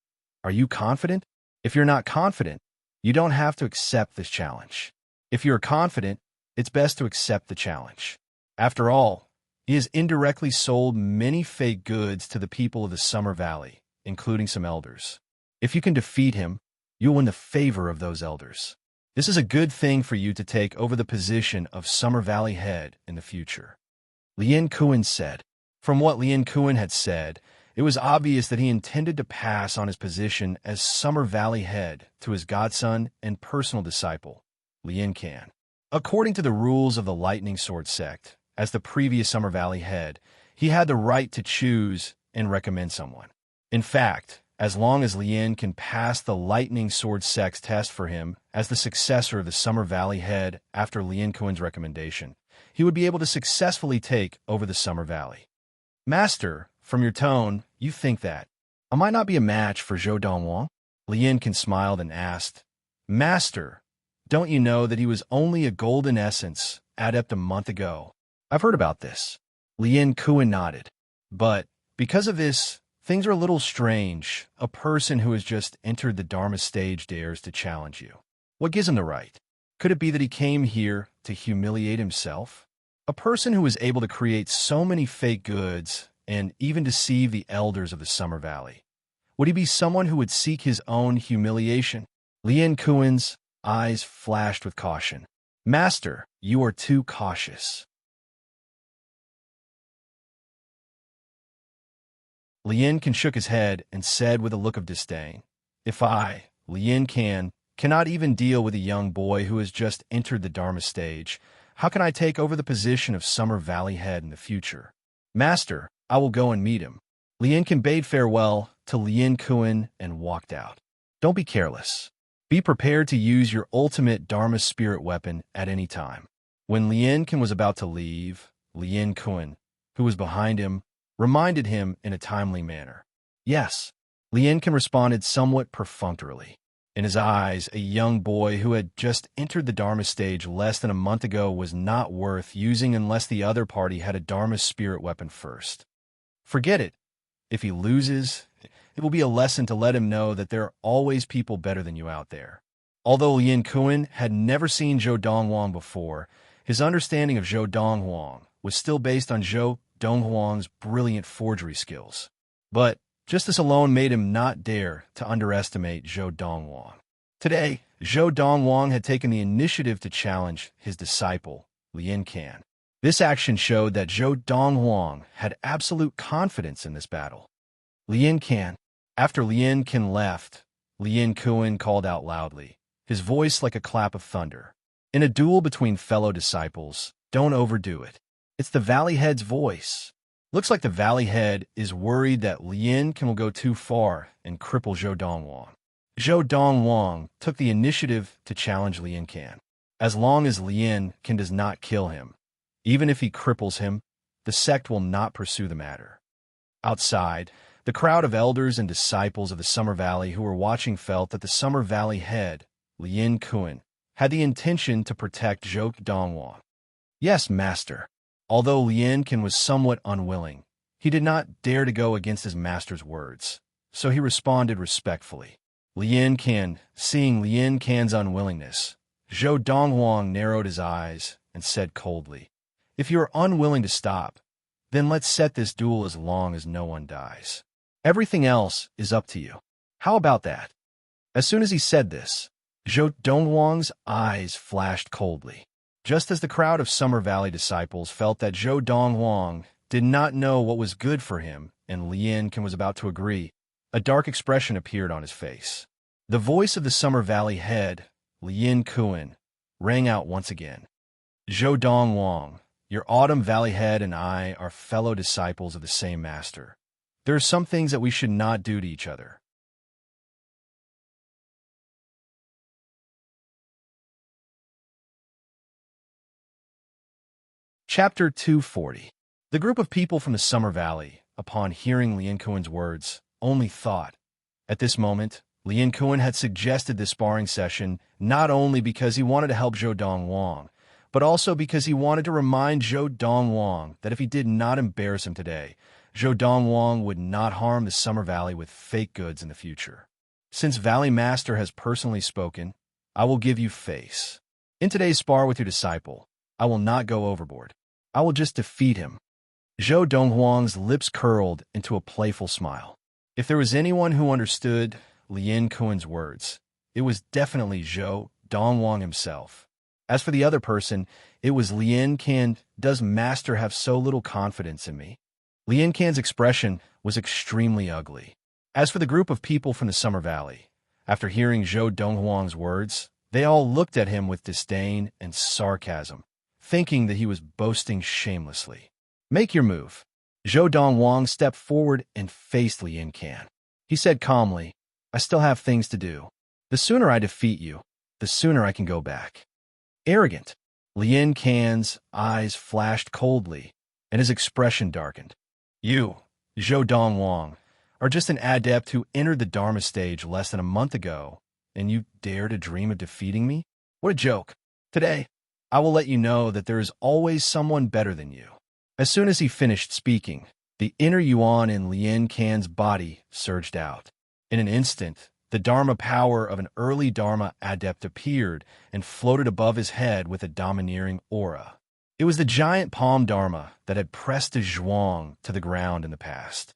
"Are you confident? If you're not confident, you don't have to accept this challenge. If you're confident, it's best to accept the challenge. After all, he has indirectly sold many fake goods to the people of the Summer Valley, including some elders. If you can defeat him, you'll win the favor of those elders. This is a good thing for you to take over the position of Summer Valley head in the future." Lien Qin said. From what Lien Qin had said, It was obvious that he intended to pass on his position as Summer Valley head to his godson and personal disciple, Lien Can. According to the rules of the Lightning Sword sect, as the previous Summer Valley head, he had the right to choose and recommend someone. In fact, as long as Lien can pass the Lightning Sword sect's test for him as the successor of the Summer Valley head after Lien Kuen's recommendation, he would be able to successfully take over the Summer Valley. Master, from your tone, you think that. I might not be a match for Zhou Donghuang? Lien Can smiled and asked, Master, don't you know that he was only a golden essence adept a month ago? I've heard about this. Lien Kuen nodded. But, because of this, things are a little strange. A person who has just entered the Dharma stage dares to challenge you. What gives him the right? Could it be that he came here to humiliate himself? A person who is able to create so many fake goods and even deceive the elders of the Summer Valley. Would he be someone who would seek his own humiliation? Lien Kuen's eyes flashed with caution. Master, you are too cautious. Lien Can shook his head and said with a look of disdain, If I, Lien Can, cannot even deal with a young boy who has just entered the Dharma stage, how can I take over the position of Summer Valley head in the future? Master, I will go and meet him. Lien Can bade farewell to Lien Kuen and walked out. Don't be careless. Be prepared to use your ultimate Dharma spirit weapon at any time. When Lien Can was about to leave, Lien Kuen, who was behind him, reminded him in a timely manner. Yes, Lien Can responded somewhat perfunctorily. In his eyes, a young boy who had just entered the Dharma stage less than a month ago was not worth using unless the other party had a Dharma spirit weapon first. Forget it. If he loses, it will be a lesson to let him know that there are always people better than you out there. Although Lien Kuen had never seen Zhou Donghuang before, his understanding of Zhou Donghuang was still based on Zhou Donghuang's brilliant forgery skills. But just this alone made him not dare to underestimate Zhou Donghuang. Today, Zhou Donghuang had taken the initiative to challenge his disciple, Lien Can. This action showed that Zhou Donghuang had absolute confidence in this battle. Lien Can. After Lien Can left, Lien Kuen called out loudly, his voice like a clap of thunder. In a duel between fellow disciples, don't overdo it. It's the Valley Head's voice. Looks like the Valley Head is worried that Lien Can will go too far and cripple Zhou Donghuang. Zhou Donghuang took the initiative to challenge Lien Can. As long as Lien Can does not kill him, even if he cripples him, the sect will not pursue the matter. Outside, the crowd of elders and disciples of the Summer Valley who were watching felt that the Summer Valley head, Lien Kuen, had the intention to protect Zhou Donghuang. Yes, master. Although Lien Can was somewhat unwilling, he did not dare to go against his master's words, so he responded respectfully. Lien Can, seeing Lien Can's unwillingness, Zhou Donghuang narrowed his eyes and said coldly, If you are unwilling to stop, then let's set this duel as long as no one dies. Everything else is up to you. How about that? As soon as he said this, Zhou Donghuang's eyes flashed coldly. Just as the crowd of Summer Valley disciples felt that Zhou Donghuang did not know what was good for him and Lien Can was about to agree, a dark expression appeared on his face. The voice of the Summer Valley head, Lien Kuen, rang out once again. Zhou Donghuang, your Autumn Valley head and I are fellow disciples of the same master. There are some things that we should not do to each other. Chapter 240. The group of people from the Summer Valley, upon hearing Lien Kuen's words, only thought. At this moment, Lien Kuen had suggested this sparring session not only because he wanted to help Zhou Donghuang, but also because he wanted to remind Zhou Donghuang that if he did not embarrass him today, Zhou Donghuang would not harm the Summer Valley with fake goods in the future. Since Valley Master has personally spoken, I will give you face. In today's spar with your disciple, I will not go overboard. I will just defeat him. Zhou Donghuang's lips curled into a playful smile. If there was anyone who understood Lien Kuen's words, it was definitely Zhou Donghuang himself. As for the other person, it was Lien Can. Does Master have so little confidence in me? Lien Can's expression was extremely ugly. As for the group of people from the Summer Valley, after hearing Zhou Donghuang's words, they all looked at him with disdain and sarcasm, thinking that he was boasting shamelessly. "Make your move." Zhou Donghuang stepped forward and faced Lian Can. He said calmly, "I still have things to do. The sooner I defeat you, the sooner I can go back." Arrogant. Lian Can's eyes flashed coldly, and his expression darkened. "You, Zhou Donghuang, are just an adept who entered the Dharma stage less than a month ago, and you dare to dream of defeating me? What a joke. Today, I will let you know that there is always someone better than you." As soon as he finished speaking, the inner yuan in Lian Can's body surged out. In an instant, the Dharma power of an early Dharma adept appeared and floated above his head with a domineering aura. It was the giant palm Dharma that had pressed the Zhuang to the ground in the past.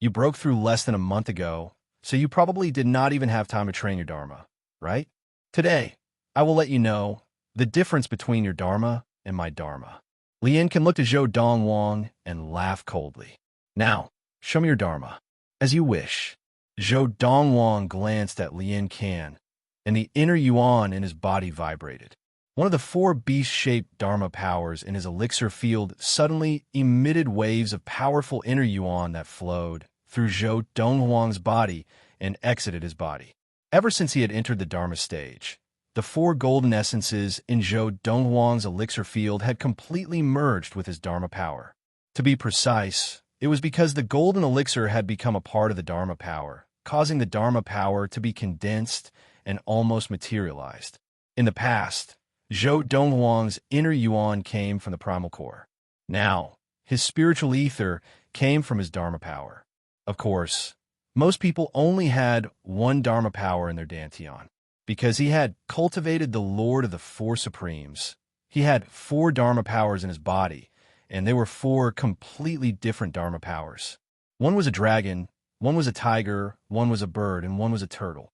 You broke through less than a month ago, so you probably did not even have time to train your Dharma, right? Today, I will let you know the difference between your Dharma and my Dharma. Lian Can looked at Zhou Donghuang and laughed coldly. "Now, show me your Dharma." "As you wish." Zhou Donghuang glanced at Lian Can, and the inner yuan in his body vibrated. One of the four beast-shaped Dharma powers in his elixir field suddenly emitted waves of powerful inner yuan that flowed through Zhou Donghuang's body and exited his body. Ever since he had entered the Dharma stage, the four golden essences in Zhou Donghuang's elixir field had completely merged with his Dharma power. To be precise, it was because the golden elixir had become a part of the Dharma power, causing the Dharma power to be condensed and almost materialized. In the past, Zhou Donghuang's inner yuan came from the primal core. Now, his spiritual ether came from his Dharma power. Of course, most people only had one Dharma power in their dantian. Because he had cultivated the Lord of the Four Supremes, he had four Dharma powers in his body, and they were four completely different Dharma powers. One was a dragon, one was a tiger, one was a bird, and one was a turtle.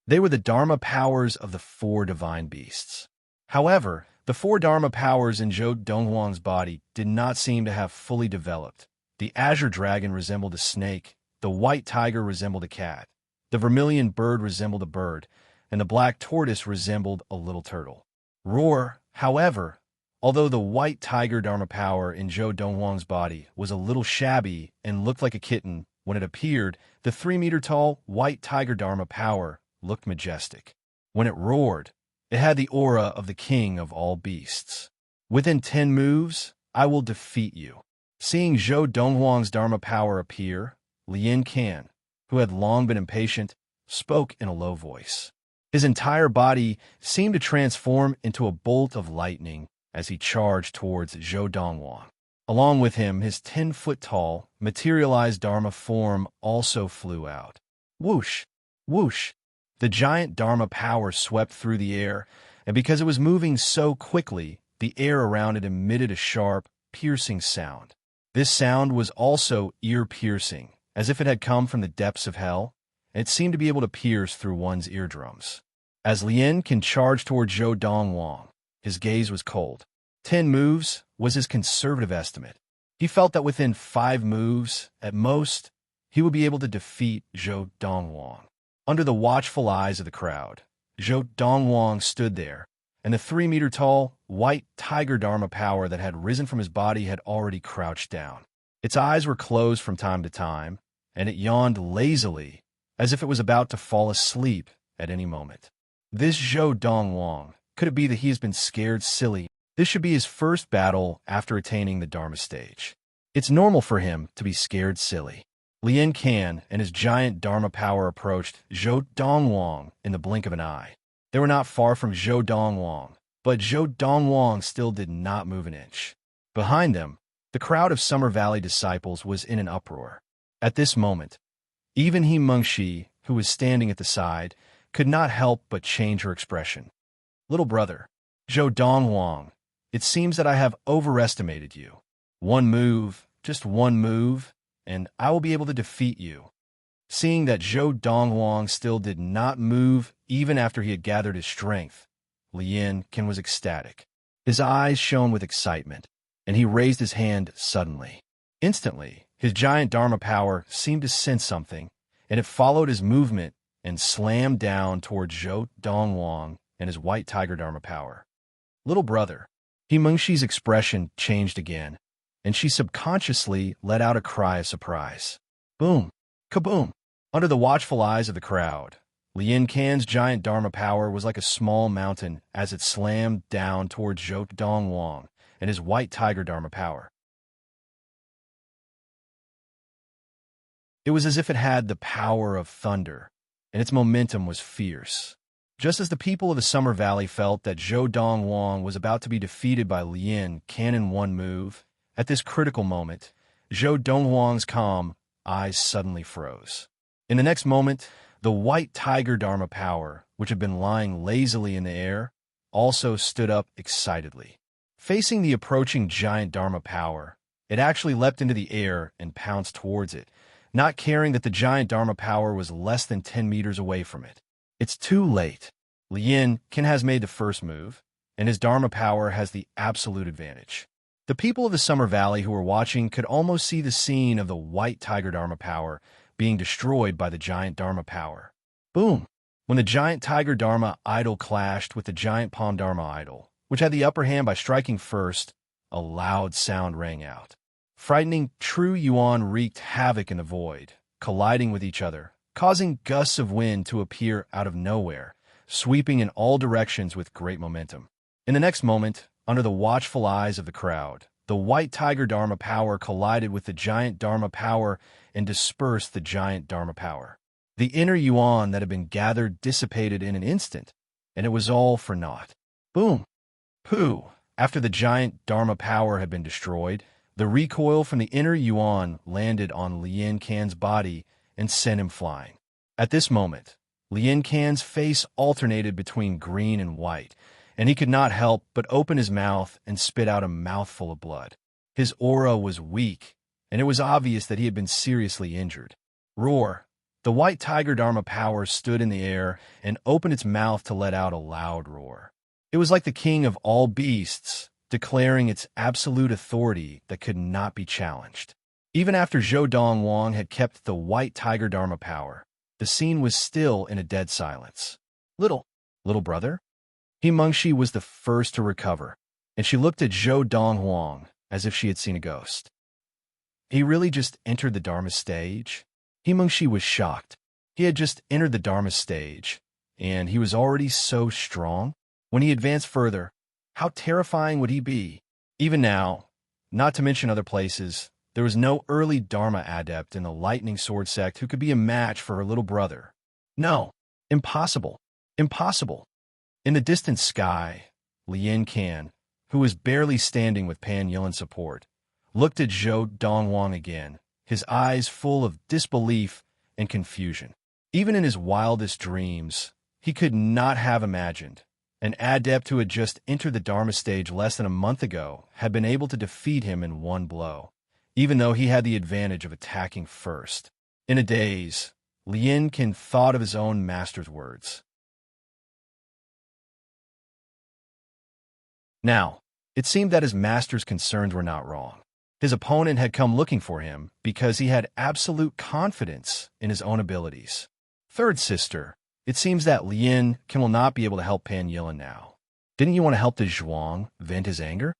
They were the Dharma powers of the four divine beasts. However, the four Dharma powers in Zhou Donghuang's body did not seem to have fully developed. The azure dragon resembled a snake, the white tiger resembled a cat, the vermilion bird resembled a bird, and the black tortoise resembled a little turtle. Roar, however, although the white tiger Dharma power in Zhou Donghuang's body was a little shabby and looked like a kitten, when it appeared, the 3-meter-tall white tiger Dharma power looked majestic. When it roared, it had the aura of the king of all beasts. "Within 10 moves, I will defeat you." Seeing Zhou Donghuang's Dharma power appear, Lian Can, who had long been impatient, spoke in a low voice. His entire body seemed to transform into a bolt of lightning as he charged towards Zhou Donghuang. Along with him, his 10-foot-tall, materialized Dharma form also flew out. Whoosh! Whoosh! The giant Dharma power swept through the air, and because it was moving so quickly, the air around it emitted a sharp, piercing sound. This sound was also ear-piercing, as if it had come from the depths of hell, and it seemed to be able to pierce through one's eardrums. As Lian Can charged toward Zhou Donghuang, his gaze was cold. 10 moves was his conservative estimate. He felt that within 5 moves, at most, he would be able to defeat Zhou Donghuang. Under the watchful eyes of the crowd, Zhou Donghuang stood there, and the 3-meter-tall, white tiger Dharma power that had risen from his body had already crouched down. Its eyes were closed from time to time, and it yawned lazily, as if it was about to fall asleep at any moment. This Zhou Donghuang, could it be that he has been scared silly? This should be his first battle after attaining the Dharma stage. It's normal for him to be scared silly. Lian Can and his giant Dharma power approached Zhou Donghuang in the blink of an eye. They were not far from Zhou Donghuang, but Zhou Donghuang still did not move an inch. Behind them, the crowd of Summer Valley disciples was in an uproar. At this moment, even He Mengshi, who was standing at the side, could not help but change her expression. "Little brother, Zhou Donghuang, it seems that I have overestimated you. One move, just one move, and I will be able to defeat you." Seeing that Zhou Donghuang still did not move even after he had gathered his strength, Lian Can was ecstatic. His eyes shone with excitement. and he raised his hand suddenly. Instantly, his giant Dharma power seemed to sense something, and it followed his movement and slammed down toward Zhou Donghuang and his white tiger Dharma power. Little brother. Himengxi's expression changed again, and she subconsciously let out a cry of surprise. Boom! Kaboom! Under the watchful eyes of the crowd, Lian Can's giant Dharma power was like a small mountain as it slammed down toward Zhou Donghuang and his white tiger Dharma power. It was as if it had the power of thunder, and its momentum was fierce. Just as the people of the Summer Valley felt that Zhou Donghuang was about to be defeated by Lian Can in one move, at this critical moment, Zhou Donghuang's calm eyes suddenly froze. In the next moment, the white tiger Dharma power, which had been lying lazily in the air, also stood up excitedly. Facing the approaching giant Dharma power, it actually leapt into the air and pounced towards it, not caring that the giant Dharma power was less than 10 meters away from it. It's too late. Lian Can has made the first move, and his Dharma power has the absolute advantage. The people of the Summer Valley who were watching could almost see the scene of the white tiger Dharma power being destroyed by the giant Dharma power. Boom! When the giant tiger Dharma idol clashed with the giant palm Dharma idol, which had the upper hand by striking first, a loud sound rang out. Frightening true yuan wreaked havoc in the void, colliding with each other, causing gusts of wind to appear out of nowhere, sweeping in all directions with great momentum. In the next moment, under the watchful eyes of the crowd, the white tiger Dharma power collided with the giant Dharma power and dispersed the giant Dharma power. The inner yuan that had been gathered dissipated in an instant, and it was all for naught. Boom! Pooh! After the giant Dharma power had been destroyed, the recoil from the inner yuan landed on Lian Can's body and sent him flying. At this moment, Lian Can's face alternated between green and white, and he could not help but open his mouth and spit out a mouthful of blood. His aura was weak, and it was obvious that he had been seriously injured. Roar! The white tiger Dharma power stood in the air and opened its mouth to let out a loud roar. It was like the king of all beasts, declaring its absolute authority that could not be challenged. Even after Zhou Donghuang had kept the white tiger Dharma power, the scene was still in a dead silence. Little brother? Himengxi was the first to recover, and she looked at Zhou Donghuang as if she had seen a ghost. He really just entered the Dharma stage? Himengxi was shocked. He had just entered the Dharma stage, and he was already so strong. When he advanced further, how terrifying would he be? Even now, not to mention other places, there was no early Dharma adept in the lightning sword sect who could be a match for her little brother. No, impossible, impossible. In the distant sky, Lian Can, who was barely standing with Pan Yilan's support, looked at Zhou Donghuang again, his eyes full of disbelief and confusion. Even in his wildest dreams, he could not have imagined an adept who had just entered the Dharma stage less than a month ago had been able to defeat him in one blow, even though he had the advantage of attacking first. In a daze, Lian Can thought of his own master's words. Now, it seemed that his master's concerns were not wrong. His opponent had come looking for him because he had absolute confidence in his own abilities. Third sister, it seems that Lian Can will not be able to help Pan Yilan now. Didn't you want to help the Zhuang vent his anger?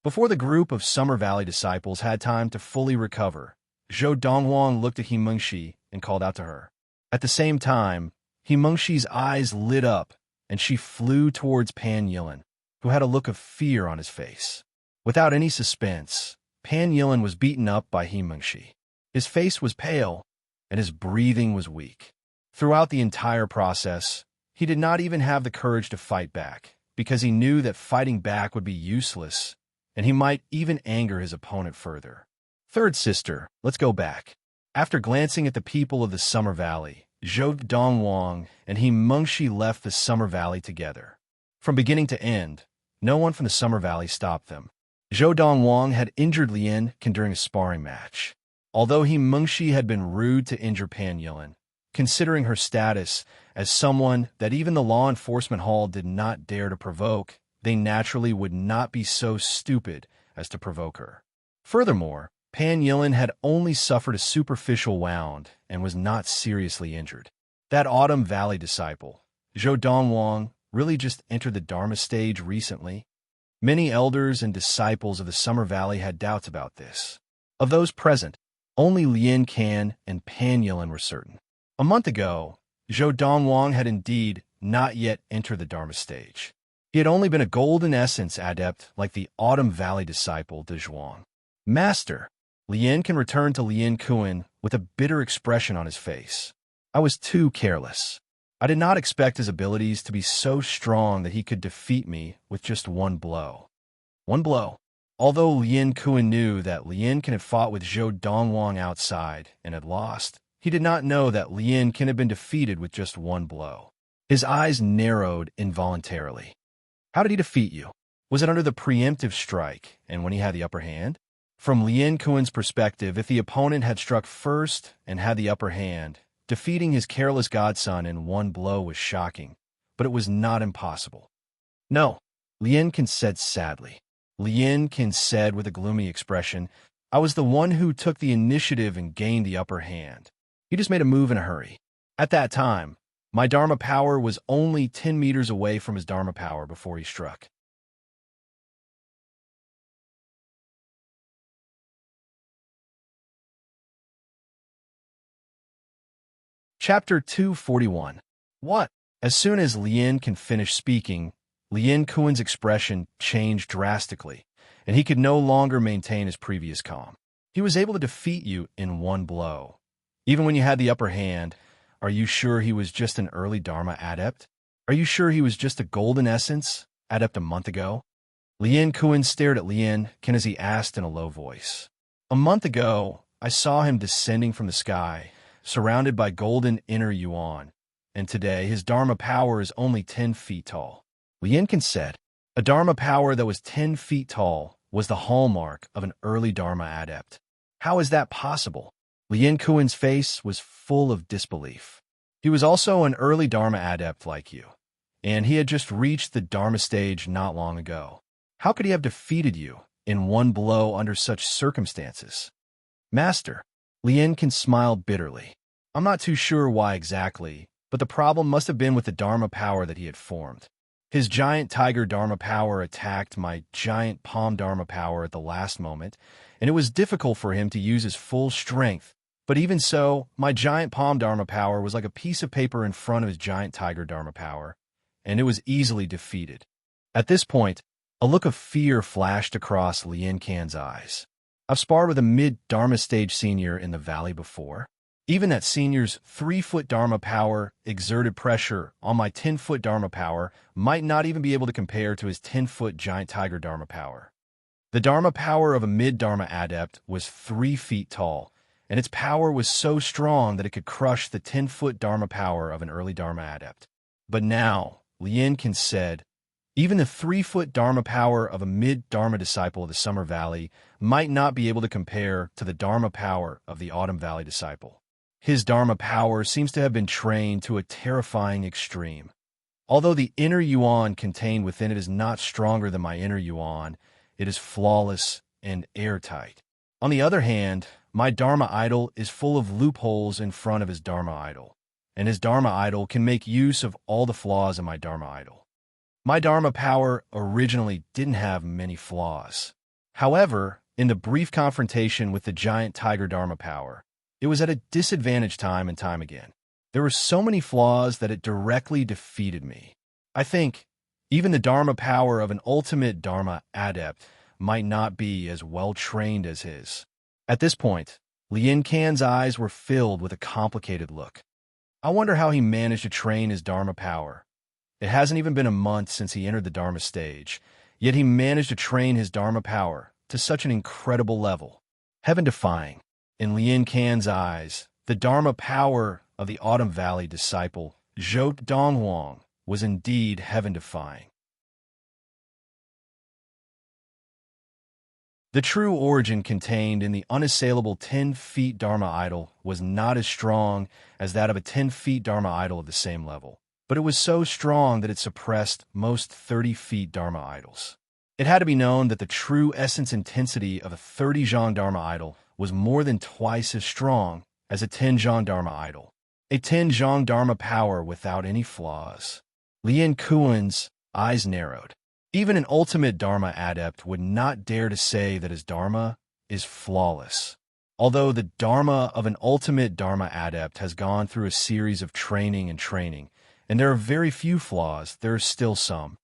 Before the group of Summer Valley disciples had time to fully recover, Zhou Donghuang looked at Himengxi and called out to her. At the same time, Himengxi's eyes lit up, and she flew towards Pan Yilan, who had a look of fear on his face. Without any suspense, Pan Yilan was beaten up by Himengxi. His face was pale, and his breathing was weak. Throughout the entire process, he did not even have the courage to fight back, because he knew that fighting back would be useless, and he might even anger his opponent further. Third sister, let's go back. After glancing at the people of the Summer Valley, Zhou Donghuang and Himengxi left the Summer Valley together. From beginning to end, no one from the Summer Valley stopped them. Zhou Donghuang had injured Lian Can during a sparring match. Although Himengxi had been rude to injure Pan Yilan, considering her status as someone that even the law enforcement hall did not dare to provoke, they naturally would not be so stupid as to provoke her. Furthermore, Pan Yilin had only suffered a superficial wound and was not seriously injured. That Autumn Valley disciple, Zhou Donghuang, really just entered the Dharma stage recently. Many elders and disciples of the Summer Valley had doubts about this. Of those present, only Lien Can and Pan Yilin were certain. A month ago, Zhou Donghuang had indeed not yet entered the Dharma stage. He had only been a golden essence adept like the Autumn Valley disciple Donghuang. Master, Lien can return to Lien Kun with a bitter expression on his face. I was too careless. I did not expect his abilities to be so strong that he could defeat me with just one blow. One blow. Although Lien Kun knew that Lien Can had fought with Zhou Donghuang outside and had lost, he did not know that Lien Can had been defeated with just one blow. His eyes narrowed involuntarily. How did he defeat you? Was it under the preemptive strike and when he had the upper hand? From Lien Kun's perspective, if the opponent had struck first and had the upper hand, defeating his careless godson in one blow was shocking, but it was not impossible. No, Lien Kun said sadly. Lien Kun said with a gloomy expression, I was the one who took the initiative and gained the upper hand. He just made a move in a hurry. At that time, my Dharma power was only 10 meters away from his Dharma power before he struck. Chapter 241. What? As soon as Lien Kun finished speaking, Lien Kun's expression changed drastically, and he could no longer maintain his previous calm. He was able to defeat you in one blow. Even when you had the upper hand, are you sure he was just an early Dharma adept? Are you sure he was just a golden essence adept a month ago? Lien Kun stared at Lien Kun as he asked in a low voice. A month ago, I saw him descending from the sky, surrounded by golden inner yuan, and today his Dharma power is only 10 feet tall. Lien Kun said, a Dharma power that was 10 feet tall was the hallmark of an early Dharma adept. How is that possible? Lien Kun's face was full of disbelief. He was also an early Dharma adept like you, and he had just reached the Dharma stage not long ago. How could he have defeated you in one blow under such circumstances? Master, Lien Kun smiled bitterly. I'm not too sure why exactly, but the problem must have been with the Dharma power that he had formed. His giant tiger Dharma power attacked my giant palm Dharma power at the last moment, and it was difficult for him to use his full strength. But even so, my giant palm Dharma power was like a piece of paper in front of his giant tiger Dharma power, and it was easily defeated. At this point, a look of fear flashed across Lien Kun's eyes. I've sparred with a mid-Dharma stage senior in the valley before. Even that senior's 3-foot Dharma power exerted pressure on my 10-foot Dharma power might not even be able to compare to his 10-foot giant tiger Dharma power. The Dharma power of a mid-Dharma adept was 3 feet tall, and its power was so strong that it could crush the 10-foot Dharma power of an early Dharma adept. But now, Lien Kun said, even the 3-foot Dharma power of a mid-Dharma disciple of the Summer Valley might not be able to compare to the Dharma power of the Autumn Valley disciple. His Dharma power seems to have been trained to a terrifying extreme. Although the inner yuan contained within it is not stronger than my inner yuan, it is flawless and airtight. On the other hand, my Dharma idol is full of loopholes in front of his Dharma idol, and his Dharma idol can make use of all the flaws in my Dharma idol. My Dharma power originally didn't have many flaws. However, in the brief confrontation with the giant tiger Dharma power, it was at a disadvantage time and time again. There were so many flaws that it directly defeated me. I think even the Dharma power of an ultimate Dharma adept might not be as well trained as his. At this point, Lien Kun's eyes were filled with a complicated look. I wonder how he managed to train his Dharma power. It hasn't even been a month since he entered the Dharma stage, yet he managed to train his Dharma power to such an incredible level. Heaven-defying. In Lien Kun's eyes, the Dharma power of the Autumn Valley disciple, Zhou Donghuang, was indeed heaven-defying. The true origin contained in the unassailable 10 feet Dharma idol was not as strong as that of a 10 feet Dharma idol of the same level, but it was so strong that it suppressed most 30 feet Dharma idols. It had to be known that the true essence intensity of a 30 Zhang Dharma idol was more than twice as strong as a 10 Zhang Dharma idol. A 10 Zhang Dharma power without any flaws. Lien Kuan's eyes narrowed. Even an ultimate Dharma adept would not dare to say that his Dharma is flawless. Although the Dharma of an ultimate Dharma adept has gone through a series of training, and there are very few flaws, there are still some.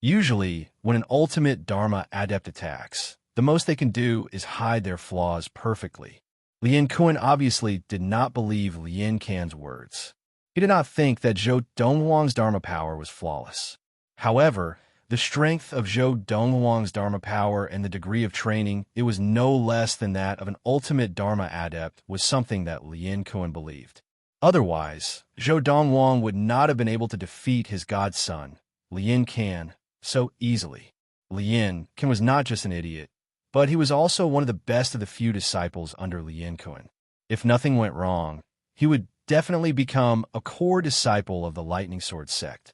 Usually, when an ultimate Dharma adept attacks, the most they can do is hide their flaws perfectly. Lien Kuan obviously did not believe Lien Kan's words. He did not think that Zhou Donghuang's Dharma power was flawless. However, the strength of Zhou Donghuang's Dharma power and the degree of training, it was no less than that of an ultimate Dharma adept, was something that Lien Kuan believed. Otherwise, Zhou Donghuang would not have been able to defeat his godson, Lien Kan, so easily. Lien Kan was not just an idiot, but he was also one of the best of the few disciples under Lien Kuan. If nothing went wrong, he would definitely become a core disciple of the Lightning Sword sect.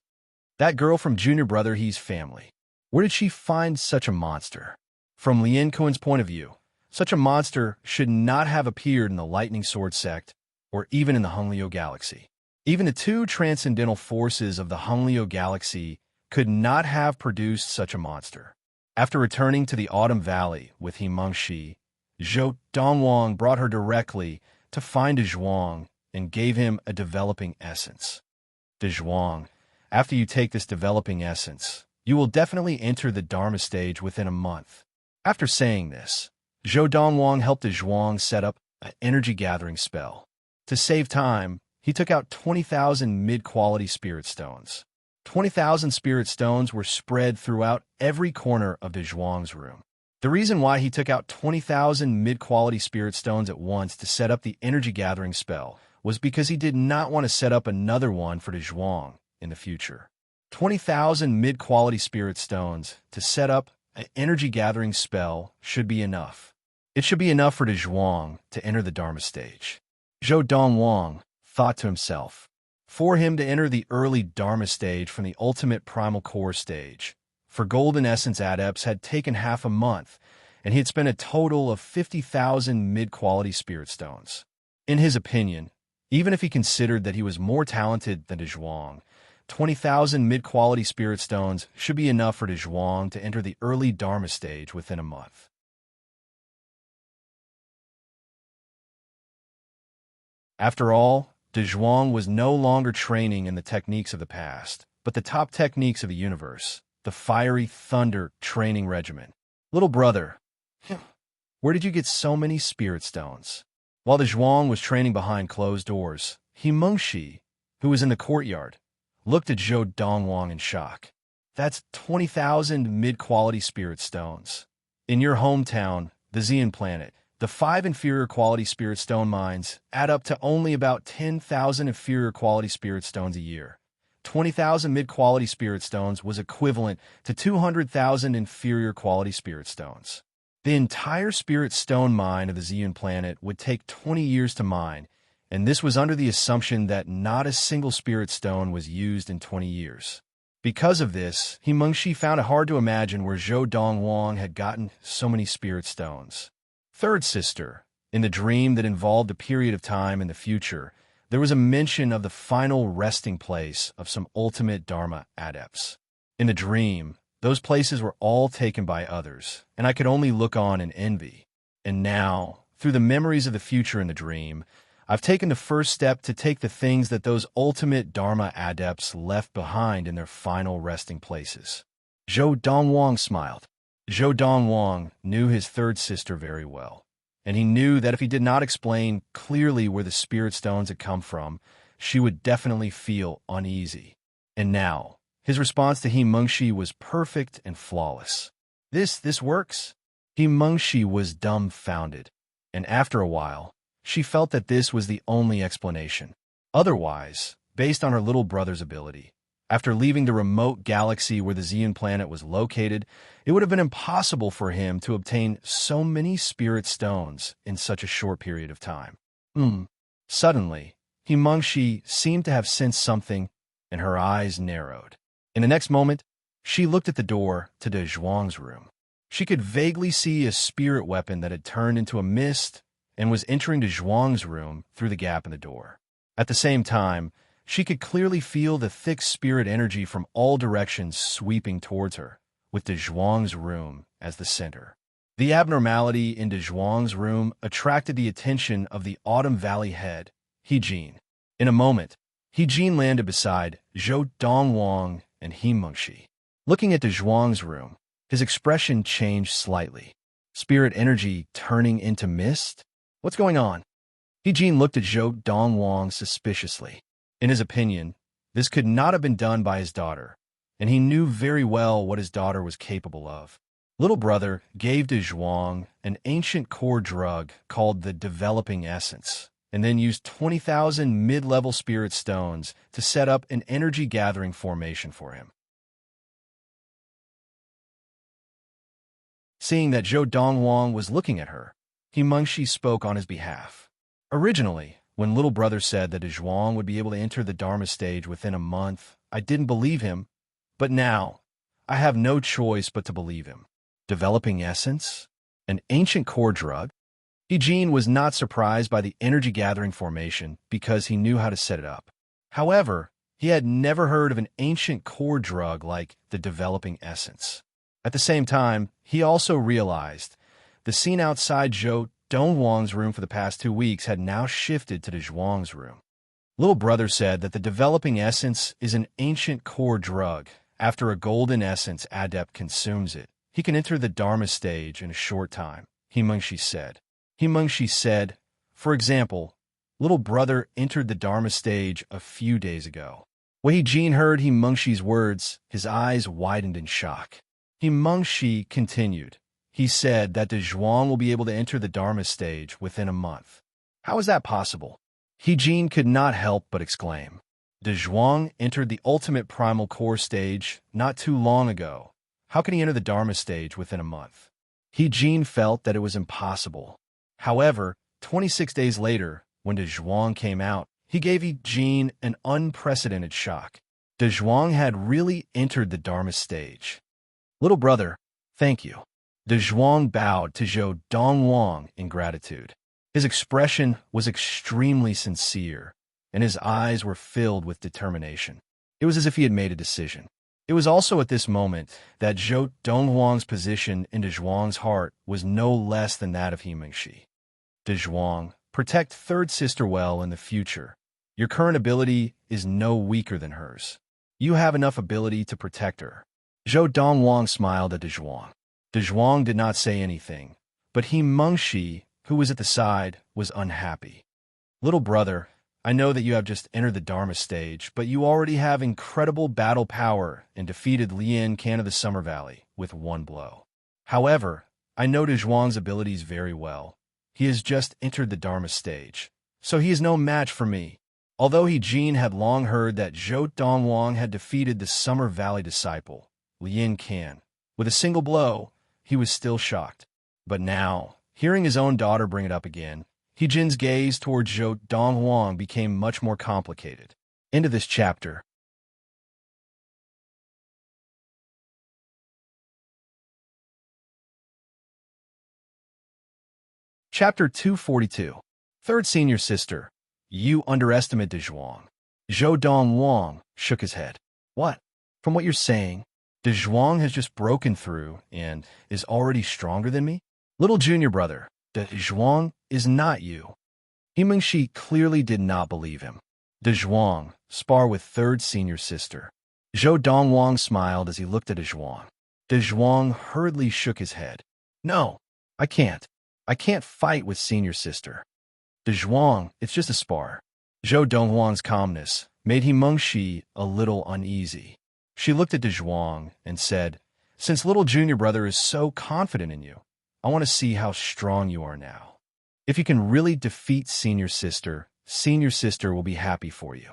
That girl from Junior Brother He's family. Where did she find such a monster? From Lien Kuan's point of view, such a monster should not have appeared in the Lightning Sword sect or even in the Honglio galaxy. Even the two transcendental forces of the Honglio galaxy could not have produced such a monster. After returning to the Autumn Valley with He Mengshi, Zhou Donghuang brought her directly to find De Zhuang and gave him a developing essence. De Zhuang, after you take this developing essence, you will definitely enter the Dharma stage within a month. After saying this, Zhou Donghuang helped De Zhuang set up an energy gathering spell. To save time, he took out 20,000 mid-quality spirit stones. 20,000 spirit stones were spread throughout every corner of De Zhuang's room. The reason why he took out 20,000 mid-quality spirit stones at once to set up the energy gathering spell was because he did not want to set up another one for De Zhuang in the future. 20,000 mid-quality spirit stones to set up an energy gathering spell should be enough. It should be enough for De Zhuang to enter the Dharma stage. Zhou Donghuang thought to himself, for him to enter the early Dharma stage from the ultimate primal core stage, for Golden Essence adepts had taken half a month, and he had spent a total of 50,000 mid-quality spirit stones. In his opinion, even if he considered that he was more talented than De Zhuang, 20,000 mid-quality spirit stones should be enough for De Zhuang to enter the early Dharma stage within a month. After all, De Zhuang was no longer training in the techniques of the past, but the top techniques of the universe, the Fiery Thunder Training Regimen. Little brother, where did you get so many spirit stones? While De Zhuang was training behind closed doors, He Mengshi, who was in the courtyard, looked at Zhou Donghuang in shock. That's 20,000 mid-quality spirit stones. In your hometown, the Xian planet, the 5 inferior quality spirit stone mines add up to only about 10,000 inferior quality spirit stones a year. 20,000 mid-quality spirit stones was equivalent to 200,000 inferior quality spirit stones. The entire spirit stone mine of the Xian planet would take 20 years to mine, and this was under the assumption that not a single spirit stone was used in 20 years. Because of this, He Mengshi found it hard to imagine where Zhou Donghuang had gotten so many spirit stones. Third sister, in the dream that involved a period of time in the future, there was a mention of the final resting place of some ultimate Dharma adepts. In the dream, those places were all taken by others, and I could only look on in envy. And now, through the memories of the future in the dream, I've taken the first step to take the things that those ultimate Dharma adepts left behind in their final resting places. Zhou Donghuang smiled. Zhou Donghuang knew his third sister very well, and he knew that if he did not explain clearly where the spirit stones had come from, she would definitely feel uneasy. And now, his response to He Mengshi was perfect and flawless. This works? He Mengshi was dumbfounded, and after a while, she felt that this was the only explanation. Otherwise, based on her little brother's ability, after leaving the remote galaxy where the Xian planet was located, it would have been impossible for him to obtain so many spirit stones in such a short period of time. Suddenly, He Mengshi seemed to have sensed something, and her eyes narrowed. In the next moment, She looked at the door to Donghuang's room. She could vaguely see a spirit weapon that had turned into a mist and was entering Donghuang's room through the gap in the door. At the same time, she could clearly feel the thick spirit energy from all directions sweeping towards her, with Donghuang's room as the center. The abnormality in Donghuang's room attracted the attention of the Autumn Valley head, He-Jin. In a moment, He-Jin landed beside Zhou Donghuang and He-Mengxi. Looking at Donghuang's room, his expression changed slightly. Spirit energy turning into mist? What's going on? He-Jin looked at Zhou Donghuang suspiciously. In his opinion, this could not have been done by his daughter, and he knew very well what his daughter was capable of. Little brother gave Donghuang an ancient core drug called the Developing Essence, and then used 20,000 mid-level spirit stones to set up an energy-gathering formation for him. Seeing that Zhou Donghuang was looking at her, He-Mengxi spoke on his behalf. Originally, when little brother said that Donghuang would be able to enter the Dharma stage within a month, I didn't believe him, but now, I have no choice but to believe him. Developing Essence? An ancient core drug? He-Jin was not surprised by the energy-gathering formation because he knew how to set it up. However, he had never heard of an ancient core drug like the Developing Essence. At the same time, he also realized the scene outside Zhou Donghuang's room for the past 2 weeks had now shifted to Donghuang's room. Little brother said that the Developing Essence is an ancient core drug. After a golden essence adept consumes it, he can enter the Dharma stage in a short time, He-Mengxi said. He-Mengxi said, for example, little brother entered the Dharma stage a few days ago. When He-Jin heard He-Mengxi's words, his eyes widened in shock. He-Mengxi continued. He said that Donghuang will be able to enter the Dharma stage within a month. How is that possible? He-Jin could not help but exclaim. Donghuang entered the ultimate primal core stage not too long ago. How can he enter the Dharma stage within a month? He-Jin felt that it was impossible. However, 26 days later, when Donghuang came out, he gave He-Jin an unprecedented shock. Donghuang had really entered the Dharma stage. Little brother, thank you. Donghuang bowed to Zhou Donghuang in gratitude. His expression was extremely sincere, and his eyes were filled with determination. It was as if he had made a decision. It was also at this moment that Zhou Donghuang's position in Donghuang's heart was no less than that of He-Mengxi. Donghuang, protect third sister well in the future. Your current ability is no weaker than hers. You have enough ability to protect her. Zhou Donghuang smiled at Donghuang. Donghuang did not say anything, but He-Mengxi, who was at the side, was unhappy. Little brother, I know that you have just entered the Dharma stage, but you already have incredible battle power and defeated Lian Can of the Summer Valley with one blow. However, I know Donghuang's abilities very well. He has just entered the Dharma stage, so he is no match for me. Although He-Jin had long heard that Zhou Donghuang had defeated the Summer Valley disciple, Lian Can, with a single blow, he was still shocked. But now, hearing his own daughter bring it up again, He-Jin's gaze towards Zhou Donghuang became much more complicated. End of this chapter. Chapter 242. Third senior sister. You underestimate Donghuang. Zhou Donghuang shook his head. What? From what you're saying, Donghuang has just broken through and is already stronger than me? Little junior brother, Donghuang is not you. He-Mengxi clearly did not believe him. Donghuang, spar with third senior sister. Zhou Donghuang smiled as he looked at Donghuang. Donghuang hurriedly shook his head. No, I can't. I can't fight with senior sister. Donghuang, it's just a spar. Zhou Donghuang's calmness made He-Mengxi a little uneasy. She looked at Donghuang and said, since little junior brother is so confident in you, I want to see how strong you are now. If you can really defeat senior sister will be happy for you.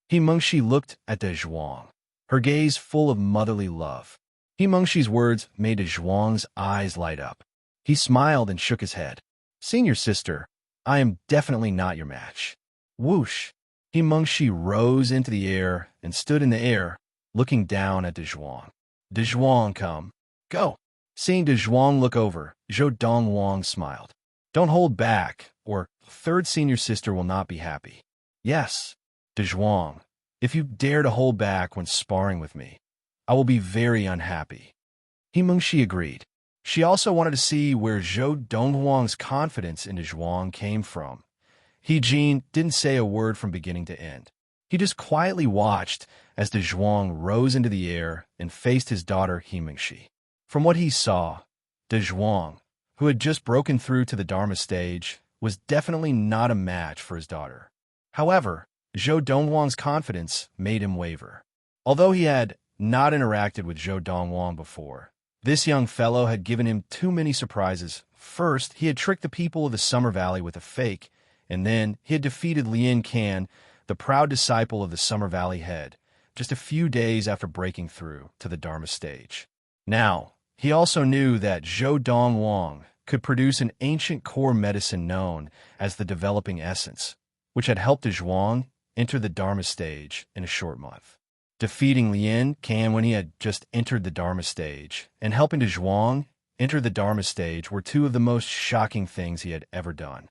He-Mengxi looked at Donghuang, her gaze full of motherly love. He-Mengxi's words made Donghuang's eyes light up. He smiled and shook his head. Senior sister, I am definitely not your match. Whoosh! He-Mengxi rose into the air and stood in the air, looking down at Donghuang. Donghuang, come. Go. Seeing Donghuang look over, Donghuang smiled. Don't hold back, or third senior sister will not be happy. Yes, Donghuang, if you dare to hold back when sparring with me, I will be very unhappy. Mengshi agreed. She also wanted to see where Donghuang's confidence in Donghuang came from. Jin didn't say a word from beginning to end. He just quietly watched as Donghuang rose into the air and faced his daughter Mengshi. From what he saw, Donghuang, who had just broken through to the Dharma stage, was definitely not a match for his daughter. However, Donghuang's confidence made him waver. Although he had not interacted with Donghuang before, this young fellow had given him too many surprises. First, he had tricked the people of the Summer Valley with a fake, and then he had defeated Lien Can, the proud disciple of the Summer Valley head, just a few days after breaking through to the Dharma stage. Now, he also knew that Donghuang could produce an ancient core medicine known as the developing essence, which had helped Donghuang enter the Dharma stage in a short month. Defeating Lien Can when he had just entered the Dharma stage and helping Donghuang enter the Dharma stage were two of the most shocking things he had ever done.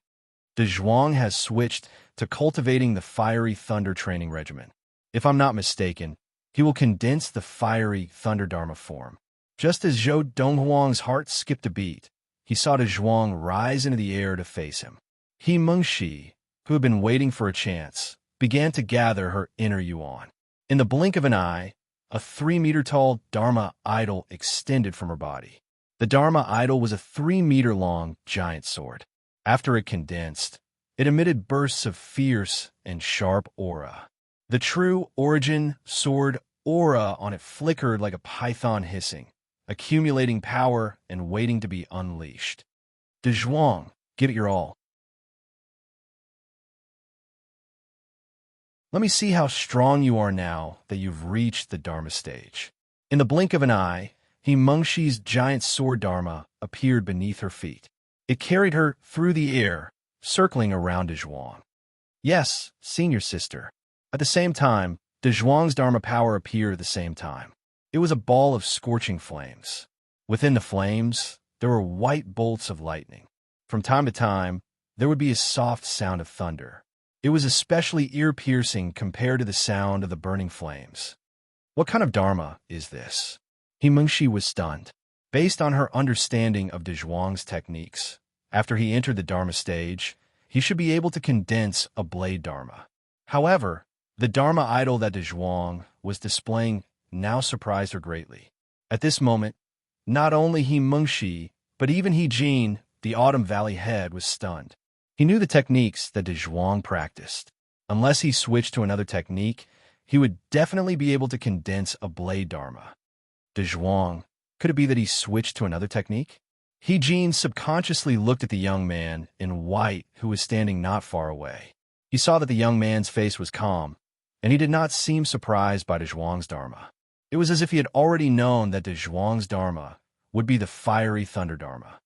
Donghuang has switched to cultivating the fiery thunder training regimen. If I'm not mistaken, he will condense the fiery thunder dharma form. Just as Donghuang's heart skipped a beat, he saw Donghuang rise into the air to face him. Mengshi, who had been waiting for a chance, began to gather her inner yuan. In the blink of an eye, a 3-meter-tall Dharma idol extended from her body. The Dharma idol was a 3-meter-long giant sword. After it condensed, it emitted bursts of fierce and sharp aura. The true origin sword aura on it flickered like a python hissing, accumulating power and waiting to be unleashed. Donghuang, give it your all. Let me see how strong you are now that you've reached the Dharma stage. In the blink of an eye, Mengshi's giant sword Dharma appeared beneath her feet. It carried her through the air, circling around Donghuang. Yes, senior sister. At the same time, Donghuang's Dharma power appeared at the same time. It was a ball of scorching flames. Within the flames, there were white bolts of lightning. From time to time, there would be a soft sound of thunder. It was especially ear-piercing compared to the sound of the burning flames. What kind of Dharma is this? Mengshi was stunned. Based on her understanding of Donghuang's techniques, after he entered the Dharma stage, he should be able to condense a blade Dharma. However, the Dharma idol that Donghuang was displaying now surprised her greatly. At this moment, not only Mengshi, but even Jin, the Autumn Valley head, was stunned. He knew the techniques that Donghuang practiced. Unless he switched to another technique, he would definitely be able to condense a blade Dharma. Donghuang, could it be that he switched to another technique? Jin subconsciously looked at the young man in white who was standing not far away. He saw that the young man's face was calm, and he did not seem surprised by Donghuang's Dharma. It was as if he had already known that Donghuang's Dharma would be the fiery thunder Dharma.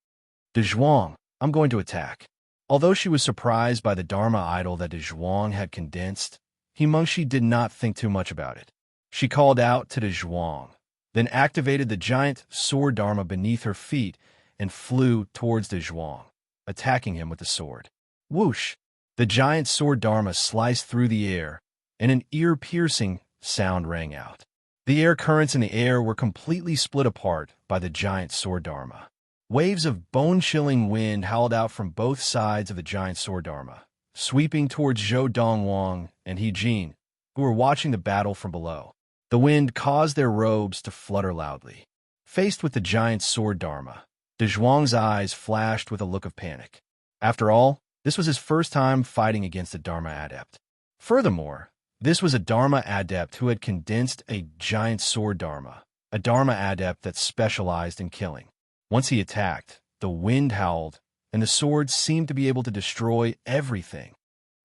Donghuang, I'm going to attack. Although she was surprised by the Dharma idol that Donghuang had condensed, Mengshi did not think too much about it. She called out to Donghuang, then activated the giant sword Dharma beneath her feet and flew towards Donghuang, attacking him with the sword. Whoosh! The giant sword Dharma sliced through the air, and an ear-piercing sound rang out. The air currents in the air were completely split apart by the giant sword Dharma. Waves of bone-chilling wind howled out from both sides of the giant sword Dharma, sweeping towards Donghuang and Jin, who were watching the battle from below. The wind caused their robes to flutter loudly. Faced with the giant sword Dharma, Donghuang's eyes flashed with a look of panic. After all, this was his first time fighting against a Dharma adept. Furthermore, this was a Dharma adept who had condensed a giant sword Dharma, a Dharma adept that specialized in killing. Once he attacked, the wind howled, and the sword seemed to be able to destroy everything.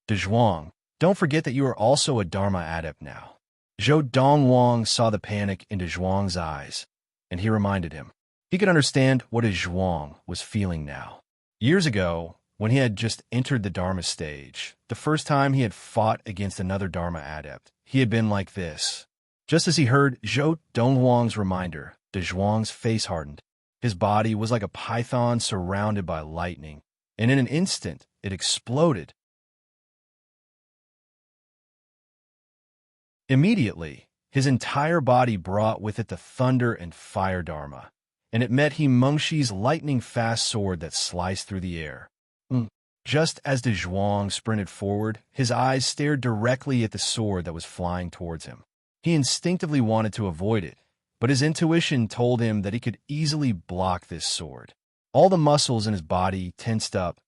Donghuang, don't forget that you are also a Dharma adept now. Donghuang saw the panic in Donghuang's eyes, and he reminded him. He could understand what Donghuang was feeling now. Years ago, when he had just entered the Dharma stage, the first time he had fought against another Dharma adept, he had been like this. Just as he heard Donghuang's reminder, Donghuang's face hardened. His body was like a python surrounded by lightning, and in an instant, it exploded. Immediately, his entire body brought with it the thunder and fire dharma, and it met Mengxi's lightning-fast sword that sliced through the air. Just as Donghuang sprinted forward, his eyes stared directly at the sword that was flying towards him. He instinctively wanted to avoid it, but his intuition told him that he could easily block this sword. All the muscles in his body tensed up,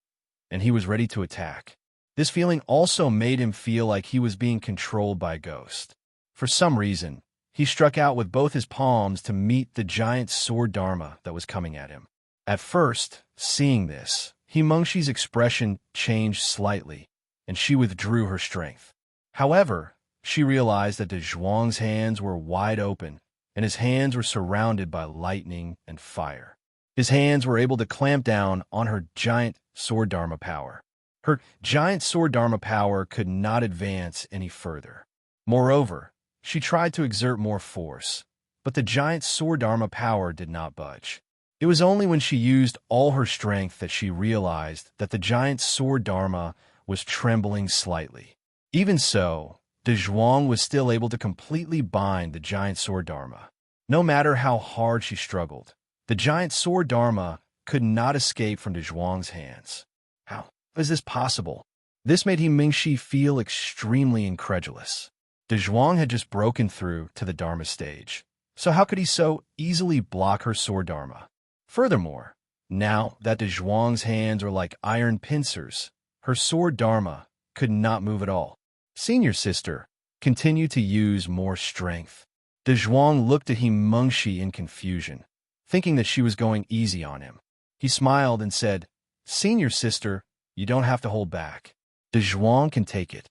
and he was ready to attack. This feeling also made him feel like he was being controlled by a ghost. For some reason, he struck out with both his palms to meet the giant sword dharma that was coming at him. At first, seeing this, Mengxi's expression changed slightly, and she withdrew her strength. However, she realized that Donghuang's hands were wide open, and his hands were surrounded by lightning and fire. His hands were able to clamp down on her giant sword dharma power. Her giant sword dharma power could not advance any further. Moreover, she tried to exert more force, but the giant sword dharma power did not budge. It was only when she used all her strength that she realized that the giant sword dharma was trembling slightly. Even so, Donghuang was still able to completely bind the giant sword dharma. No matter how hard she struggled, the giant sword dharma could not escape from Donghuang's hands. How is this possible? This made Mengxi feel extremely incredulous. Donghuang had just broken through to the dharma stage, so how could he so easily block her sword dharma? Furthermore, now that Donghuang's hands were like iron pincers, her sword dharma could not move at all. Senior sister, continue to use more strength. Donghuang looked at Mengxi in confusion, thinking that she was going easy on him. He smiled and said, Senior sister, you don't have to hold back. Donghuang can take it.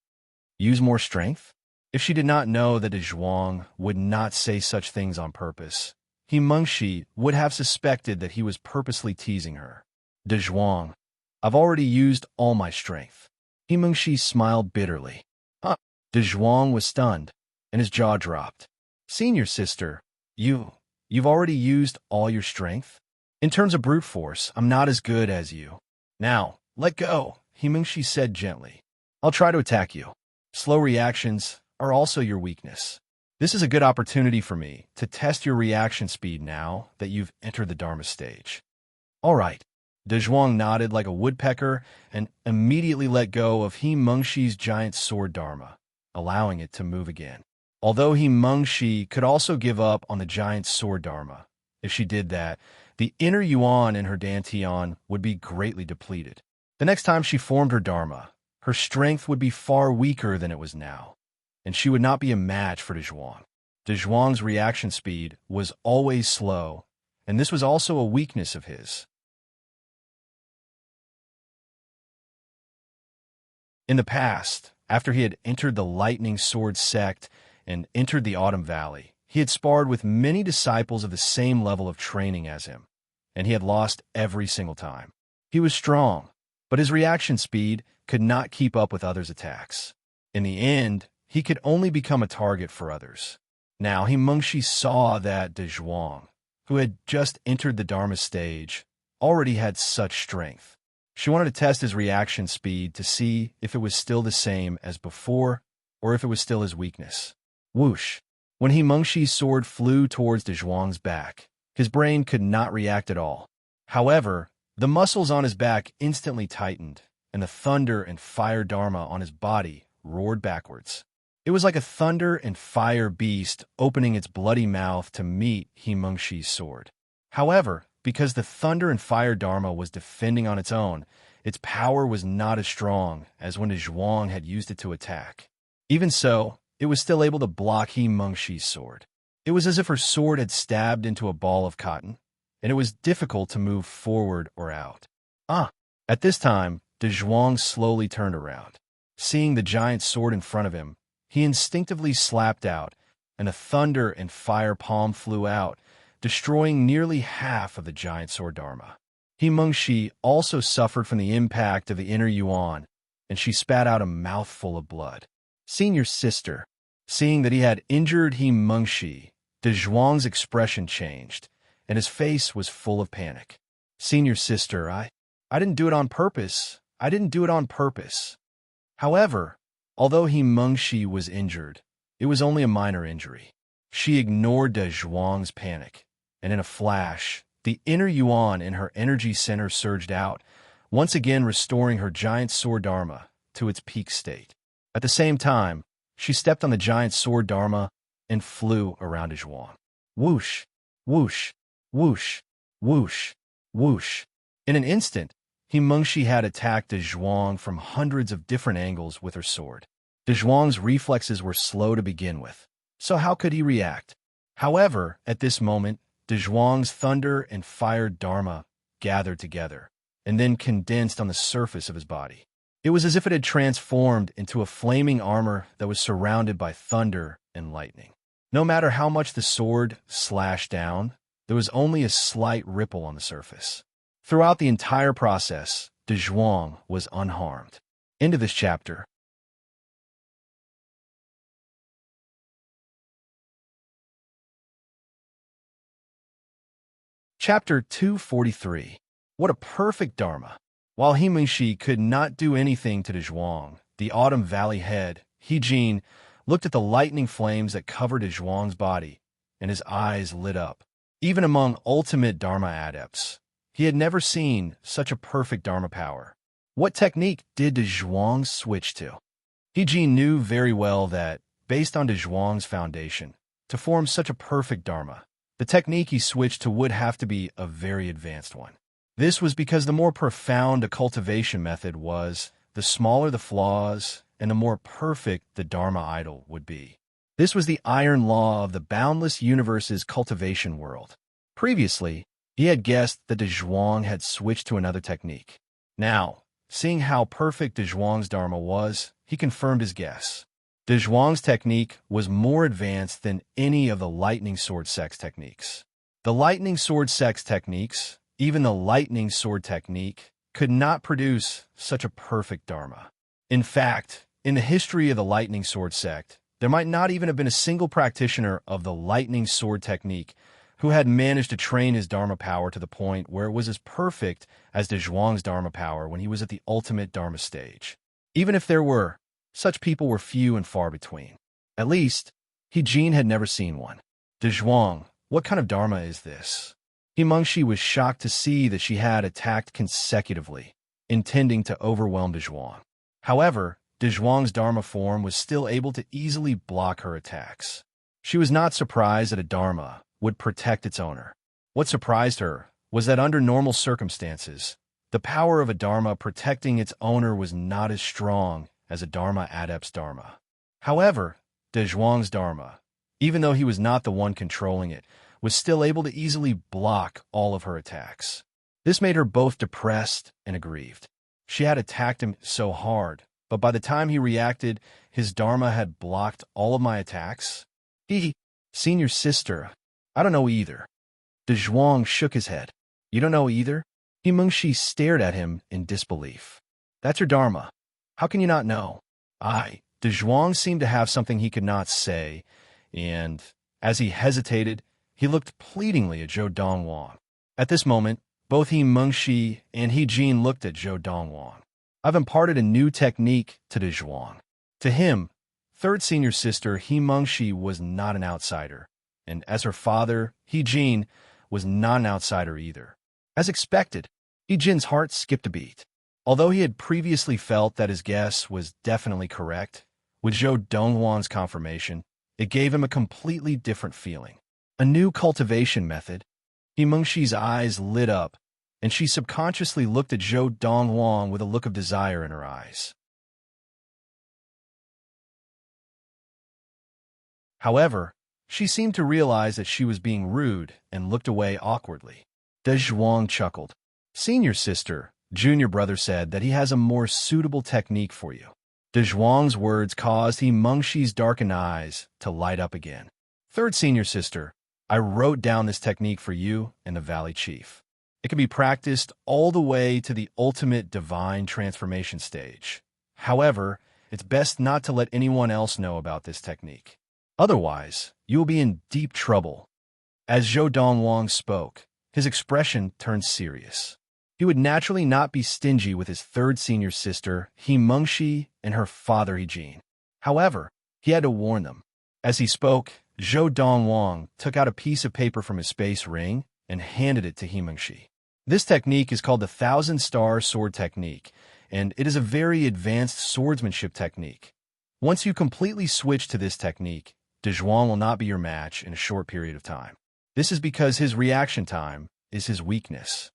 Use more strength? If she did not know that Donghuang would not say such things on purpose, Mengxi would have suspected that he was purposely teasing her. Donghuang, I've already used all my strength. Mengxi smiled bitterly. Donghuang was stunned, and his jaw dropped. Senior sister, you've already used all your strength? In terms of brute force, I'm not as good as you. Now, let go, Mengxi said gently. I'll try to attack you. Slow reactions are also your weakness. This is a good opportunity for me to test your reaction speed now that you've entered the dharma stage. All right. Donghuang nodded like a woodpecker and immediately let go of Mengxi's giant sword dharma, allowing it to move again. Although Mengxi could also give up on the giant sword dharma, if she did that, the inner yuan in her dantian would be greatly depleted. The next time she formed her dharma, her strength would be far weaker than it was now, and she would not be a match for Donghuang. Donghuang's reaction speed was always slow, and this was also a weakness of his. In the past, after he had entered the Lightning Sword sect and entered the Autumn Valley, he had sparred with many disciples of the same level of training as him, and he had lost every single time. He was strong, but his reaction speed could not keep up with others' attacks. In the end, he could only become a target for others. Now, Mengxi saw that Donghuang, who had just entered the Dharma stage, already had such strength. She wanted to test his reaction speed to see if it was still the same as before or if it was still his weakness. Whoosh! When Mengxi's sword flew towards Donghuang's back, his brain could not react at all. However, the muscles on his back instantly tightened, and the thunder and fire dharma on his body roared backwards. It was like a thunder and fire beast opening its bloody mouth to meet Mengxi's sword. However, because the thunder and fire dharma was defending on its own, its power was not as strong as when Donghuang had used it to attack. Even so, it was still able to block Mengxi's sword. It was as if her sword had stabbed into a ball of cotton, and it was difficult to move forward or out. At this time, Donghuang slowly turned around. Seeing the giant sword in front of him, he instinctively slapped out, and a thunder and fire palm flew out, destroying nearly half of the giant sword dharma. Mengxi also suffered from the impact of the inner yuan, and she spat out a mouthful of blood. Senior sister, seeing that he had injured Mengxi, Donghuang's expression changed, and his face was full of panic. Senior sister, I didn't do it on purpose. I didn't do it on purpose. However, although He Mengshi was injured, it was only a minor injury. She ignored Donghuang's panic, and in a flash, the inner yuan in her energy center surged out, once again restoring her giant sword dharma to its peak state. At the same time, she stepped on the giant sword dharma and flew around Donghuang. Whoosh, whoosh, whoosh, whoosh, whoosh. In an instant, He Mengshi had attacked Donghuang from hundreds of different angles with her sword. Donghuang's reflexes were slow to begin with, so how could he react? However, at this moment, Donghuang's thunder and fire dharma gathered together, and then condensed on the surface of his body. It was as if it had transformed into a flaming armor that was surrounded by thunder and lightning. No matter how much the sword slashed down, there was only a slight ripple on the surface. Throughout the entire process, Donghuang was unharmed. End of this chapter. Chapter 243. What a perfect dharma! While He Mengshi could not do anything to Donghuang, the Autumn Valley head, He Jin, looked at the lightning flames that covered Donghuang's body, and his eyes lit up. Even among ultimate dharma adepts, he had never seen such a perfect dharma power. What technique did Donghuang switch to? He Jin knew very well that, based on Donghuang's foundation, to form such a perfect dharma, the technique he switched to would have to be a very advanced one. This was because the more profound a cultivation method was, the smaller the flaws and the more perfect the Dharma idol would be. This was the iron law of the boundless universe's cultivation world. Previously, he had guessed that Donghuang had switched to another technique. Now, seeing how perfect Donghuang's Dharma was, he confirmed his guess. Donghuang's technique was more advanced than any of the lightning sword sex techniques. The lightning sword sex techniques, even the lightning sword technique, could not produce such a perfect dharma. In fact, in the history of the lightning sword sect, there might not even have been a single practitioner of the lightning sword technique who had managed to train his dharma power to the point where it was as perfect as Donghuang's dharma power when he was at the ultimate dharma stage. Even if there were, such people were few and far between. At least, He Jin had never seen one. Donghuang, what kind of dharma is this? He Mengshi was shocked to see that she had attacked consecutively, intending to overwhelm Donghuang. However, Donghuang's dharma form was still able to easily block her attacks. She was not surprised that a dharma would protect its owner. What surprised her was that under normal circumstances, the power of a dharma protecting its owner was not as strong as a dharma adept's dharma. However, Donghuang's dharma, even though he was not the one controlling it, was still able to easily block all of her attacks. This made her both depressed and aggrieved. She had attacked him so hard, but by the time he reacted, his dharma had blocked all of my attacks. Senior sister, I don't know either. Donghuang shook his head. You don't know either? He Mengshi stared at him in disbelief. That's your dharma. How can you not know? Donghuang seemed to have something he could not say, and, as he hesitated, he looked pleadingly at Zhou Donghuang. At this moment, both He Mengshi and He Jin looked at Zhou Donghuang. I've imparted a new technique to Donghuang. To him, third senior sister He Mengshi was not an outsider, and as her father, He Jin, was not an outsider either. As expected, He Jin's heart skipped a beat. Although he had previously felt that his guess was definitely correct, with Zhou Donghuang's confirmation, it gave him a completely different feeling. A new cultivation method. He Mengshi's eyes lit up, and she subconsciously looked at Zhou Donghuang with a look of desire in her eyes. However, she seemed to realize that she was being rude and looked away awkwardly. Donghuang chuckled. Senior sister, junior brother said that he has a more suitable technique for you. Donghuang's words caused He Mengshi's darkened eyes to light up again. Third senior sister, I wrote down this technique for you and the Valley Chief. It can be practiced all the way to the ultimate divine transformation stage. However, it's best not to let anyone else know about this technique. Otherwise, you will be in deep trouble. As Zhou Donghuang spoke, his expression turned serious. He would naturally not be stingy with his third senior sister, He Mengxi, and her father, He Jin. However, he had to warn them. As he spoke, Zhou Donghuang took out a piece of paper from his space ring and handed it to He Mengxi. This technique is called the Thousand-Star Sword Technique, and it is a very advanced swordsmanship technique. Once you completely switch to this technique, Donghuang will not be your match in a short period of time. This is because his reaction time is his weakness.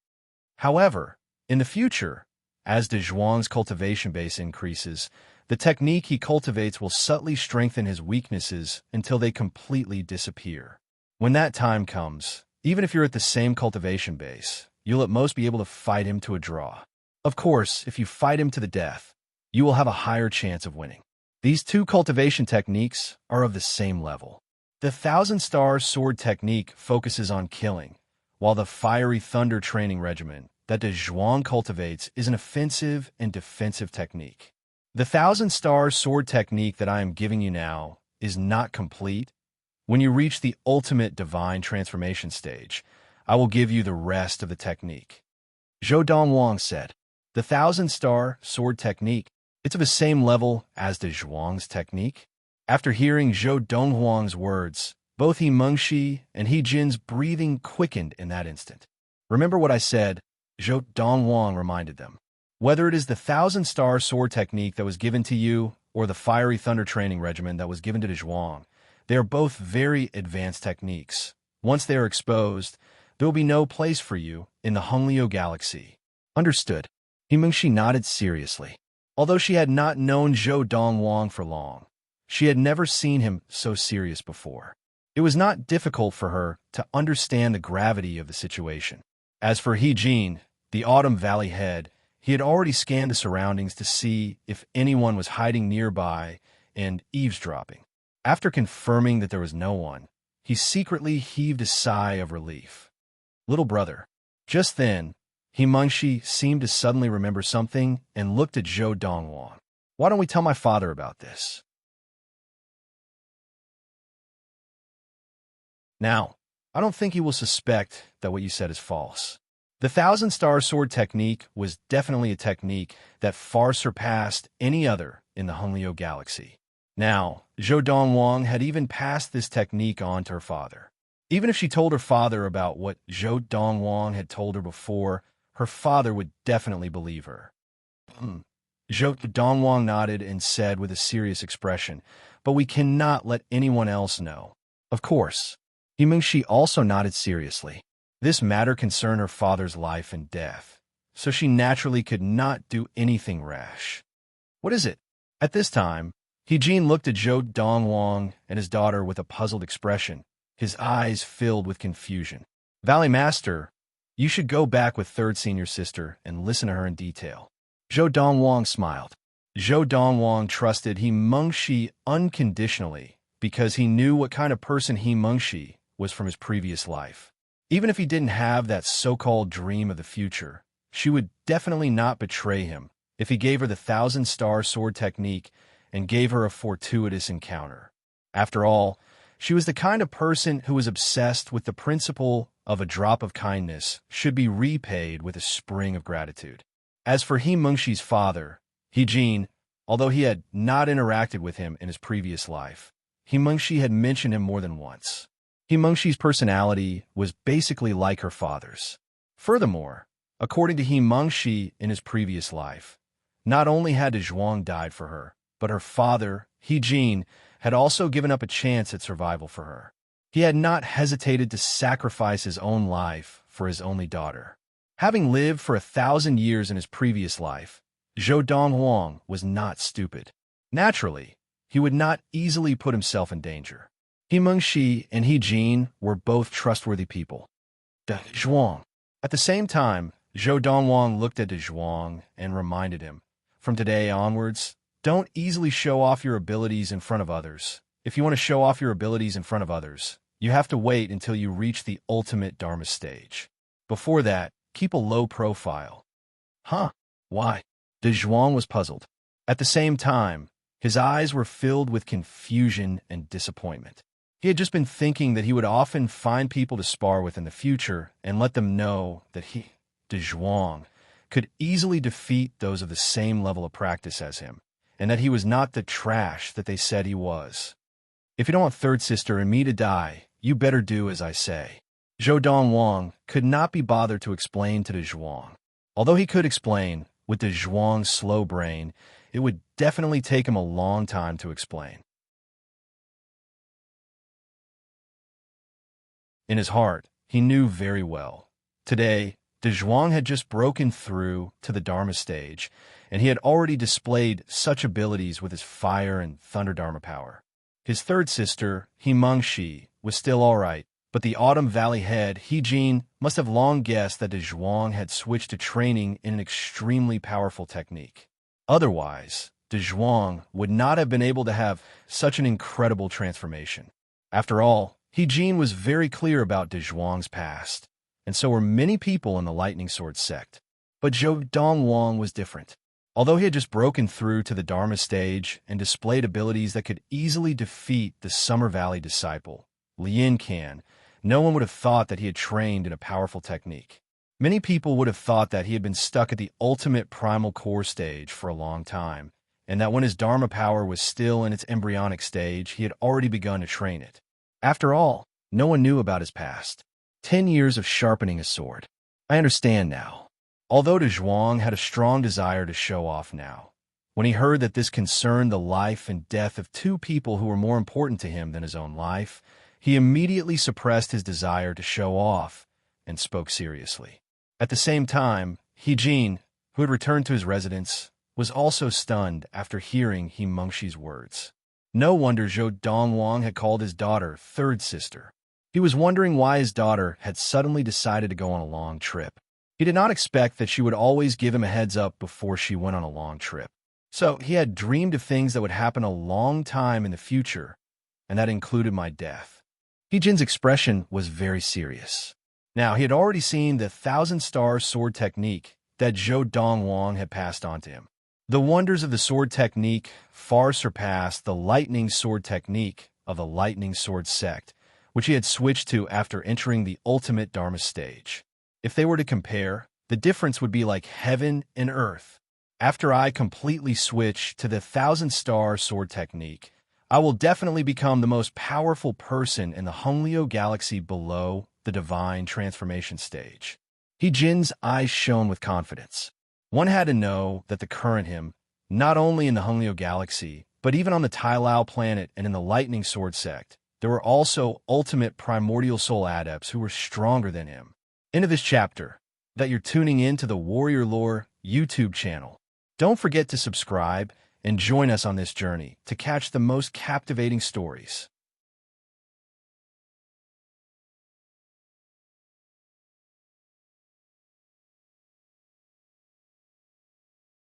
However, in the future, as Donghuang's cultivation base increases, the technique he cultivates will subtly strengthen his weaknesses until they completely disappear. When that time comes, even if you're at the same cultivation base, you'll at most be able to fight him to a draw. Of course, if you fight him to the death, you will have a higher chance of winning. These two cultivation techniques are of the same level. The Thousand-Star Sword Technique focuses on killing, while the Fiery Thunder training regimen that Donghuang cultivates is an offensive and defensive technique. The Thousand-Star Sword Technique that I am giving you now is not complete. When you reach the ultimate divine transformation stage, I will give you the rest of the technique. Zhou Donghuang said, the Thousand-Star Sword Technique, it's of the same level as Donghuang's technique. After hearing Zhou Donghuang's words, both He Mengxi and He Jin's breathing quickened in that instant. Remember what I said, Zhou Donghuang reminded them. Whether it is the Thousand-Star Sword Technique that was given to you or the Fiery Thunder training regimen that was given to Donghuang, they are both very advanced techniques. Once they are exposed, there will be no place for you in the Honglio galaxy. Understood. He Mengxi nodded seriously. Although she had not known Zhou Donghuang for long, she had never seen him so serious before. It was not difficult for her to understand the gravity of the situation. As for He Jin, the Autumn Valley head, he had already scanned the surroundings to see if anyone was hiding nearby and eavesdropping. After confirming that there was no one, he secretly heaved a sigh of relief. Little brother. Just then, He Mengxi seemed to suddenly remember something and looked at Zhou Donghuang. Why don't we tell my father about this? Now, I don't think he will suspect that what you said is false. The Thousand-Star Sword Technique was definitely a technique that far surpassed any other in the Honglio galaxy. Now, Zhou Donghuang had even passed this technique on to her father. Even if she told her father about what Zhou Donghuang had told her before, her father would definitely believe her. Zhou Donghuang nodded and said with a serious expression, but we cannot let anyone else know. Of course. He Mengxi also nodded seriously. This matter concerned her father's life and death, so she naturally could not do anything rash. What is it? At this time, He Jin looked at Zhou Donghuang and his daughter with a puzzled expression, his eyes filled with confusion. Valley Master, you should go back with third senior sister and listen to her in detail. Zhou Donghuang smiled. Zhou Donghuang trusted He Mengxi unconditionally because he knew what kind of person He Mengxi was from his previous life. Even if he didn't have that so-called dream of the future, she would definitely not betray him if he gave her the Thousand-Star Sword Technique and gave her a fortuitous encounter. After all, she was the kind of person who was obsessed with the principle of a drop of kindness should be repaid with a spring of gratitude. As for He Mengxi's father, He Jin, although he had not interacted with him in his previous life, He Mengxi had mentioned him more than once. He Mengxi's personality was basically like her father's. Furthermore, according to He Mengxi in his previous life, not only had Donghuang died for her, but her father, He Jin, had also given up a chance at survival for her. He had not hesitated to sacrifice his own life for his only daughter. Having lived for 1,000 years in his previous life, Zhou Donghuang was not stupid. Naturally, he would not easily put himself in danger. He Mengxi and He Jin were both trustworthy people. Donghuang. At the same time, Zhou Donghuang looked at Donghuang and reminded him, from today onwards, don't easily show off your abilities in front of others. If you want to show off your abilities in front of others, you have to wait until you reach the ultimate Dharma stage. Before that, keep a low profile. Huh? Why? Donghuang was puzzled. At the same time, His eyes were filled with confusion and disappointment. He had just been thinking that he would often find people to spar with in the future and let them know that he, Donghuang, could easily defeat those of the same level of practice as him, and that he was not the trash that they said he was. If you don't want third sister and me to die, you better do as I say. Donghuang could not be bothered to explain to Donghuang. Although he could explain, with Donghuang's slow brain, it would definitely take him a long time to explain. In his heart, he knew very well. Today, Donghuang had just broken through to the Dharma stage, and he had already displayed such abilities with his fire and thunder Dharma power. His third sister, Himengshi, was still all right, but the Autumn Valley head, Hejin, must have long guessed that Donghuang had switched to training in an extremely powerful technique. Otherwise, Donghuang would not have been able to have such an incredible transformation. After all, Hejin was very clear about Donghuang's past, and so were many people in the Lightning Sword sect. But Donghuang was different. Although he had just broken through to the Dharma stage and displayed abilities that could easily defeat the Summer Valley disciple, Lin Can, no one would have thought that he had trained in a powerful technique. Many people would have thought that he had been stuck at the ultimate primal core stage for a long time, and that when his Dharma power was still in its embryonic stage, he had already begun to train it. After all, no one knew about his past. 10 years of sharpening his sword. I understand now. Although Donghuang had a strong desire to show off now, when he heard that this concerned the life and death of two people who were more important to him than his own life, he immediately suppressed his desire to show off and spoke seriously. At the same time, Hejin, who had returned to his residence, was also stunned after hearing Himengshi's words. No wonder Donghuang had called his daughter third sister. He was wondering why his daughter had suddenly decided to go on a long trip. He did not expect that she would always give him a heads up before she went on a long trip. So he had dreamed of things that would happen a long time in the future, and that included my death. Hejin's expression was very serious. Now, he had already seen the 1,000-star sword technique that Donghuang had passed on to him. The wonders of the sword technique far surpassed the lightning sword technique of the lightning sword sect, which he had switched to after entering the ultimate Dharma stage. If they were to compare, the difference would be like heaven and earth. After I completely switch to the 1,000-star sword technique, I will definitely become the most powerful person in the Honglio galaxy below the divine transformation stage. Hejin's eyes shone with confidence. One had to know that the current him, not only in the Honglio galaxy, but even on the Tai Lao planet and in the Lightning Sword sect, there were also ultimate primordial soul adepts who were stronger than him. End of this chapter, that you're tuning in to the Warrior Lore YouTube channel. Don't forget to subscribe and join us on this journey to catch the most captivating stories.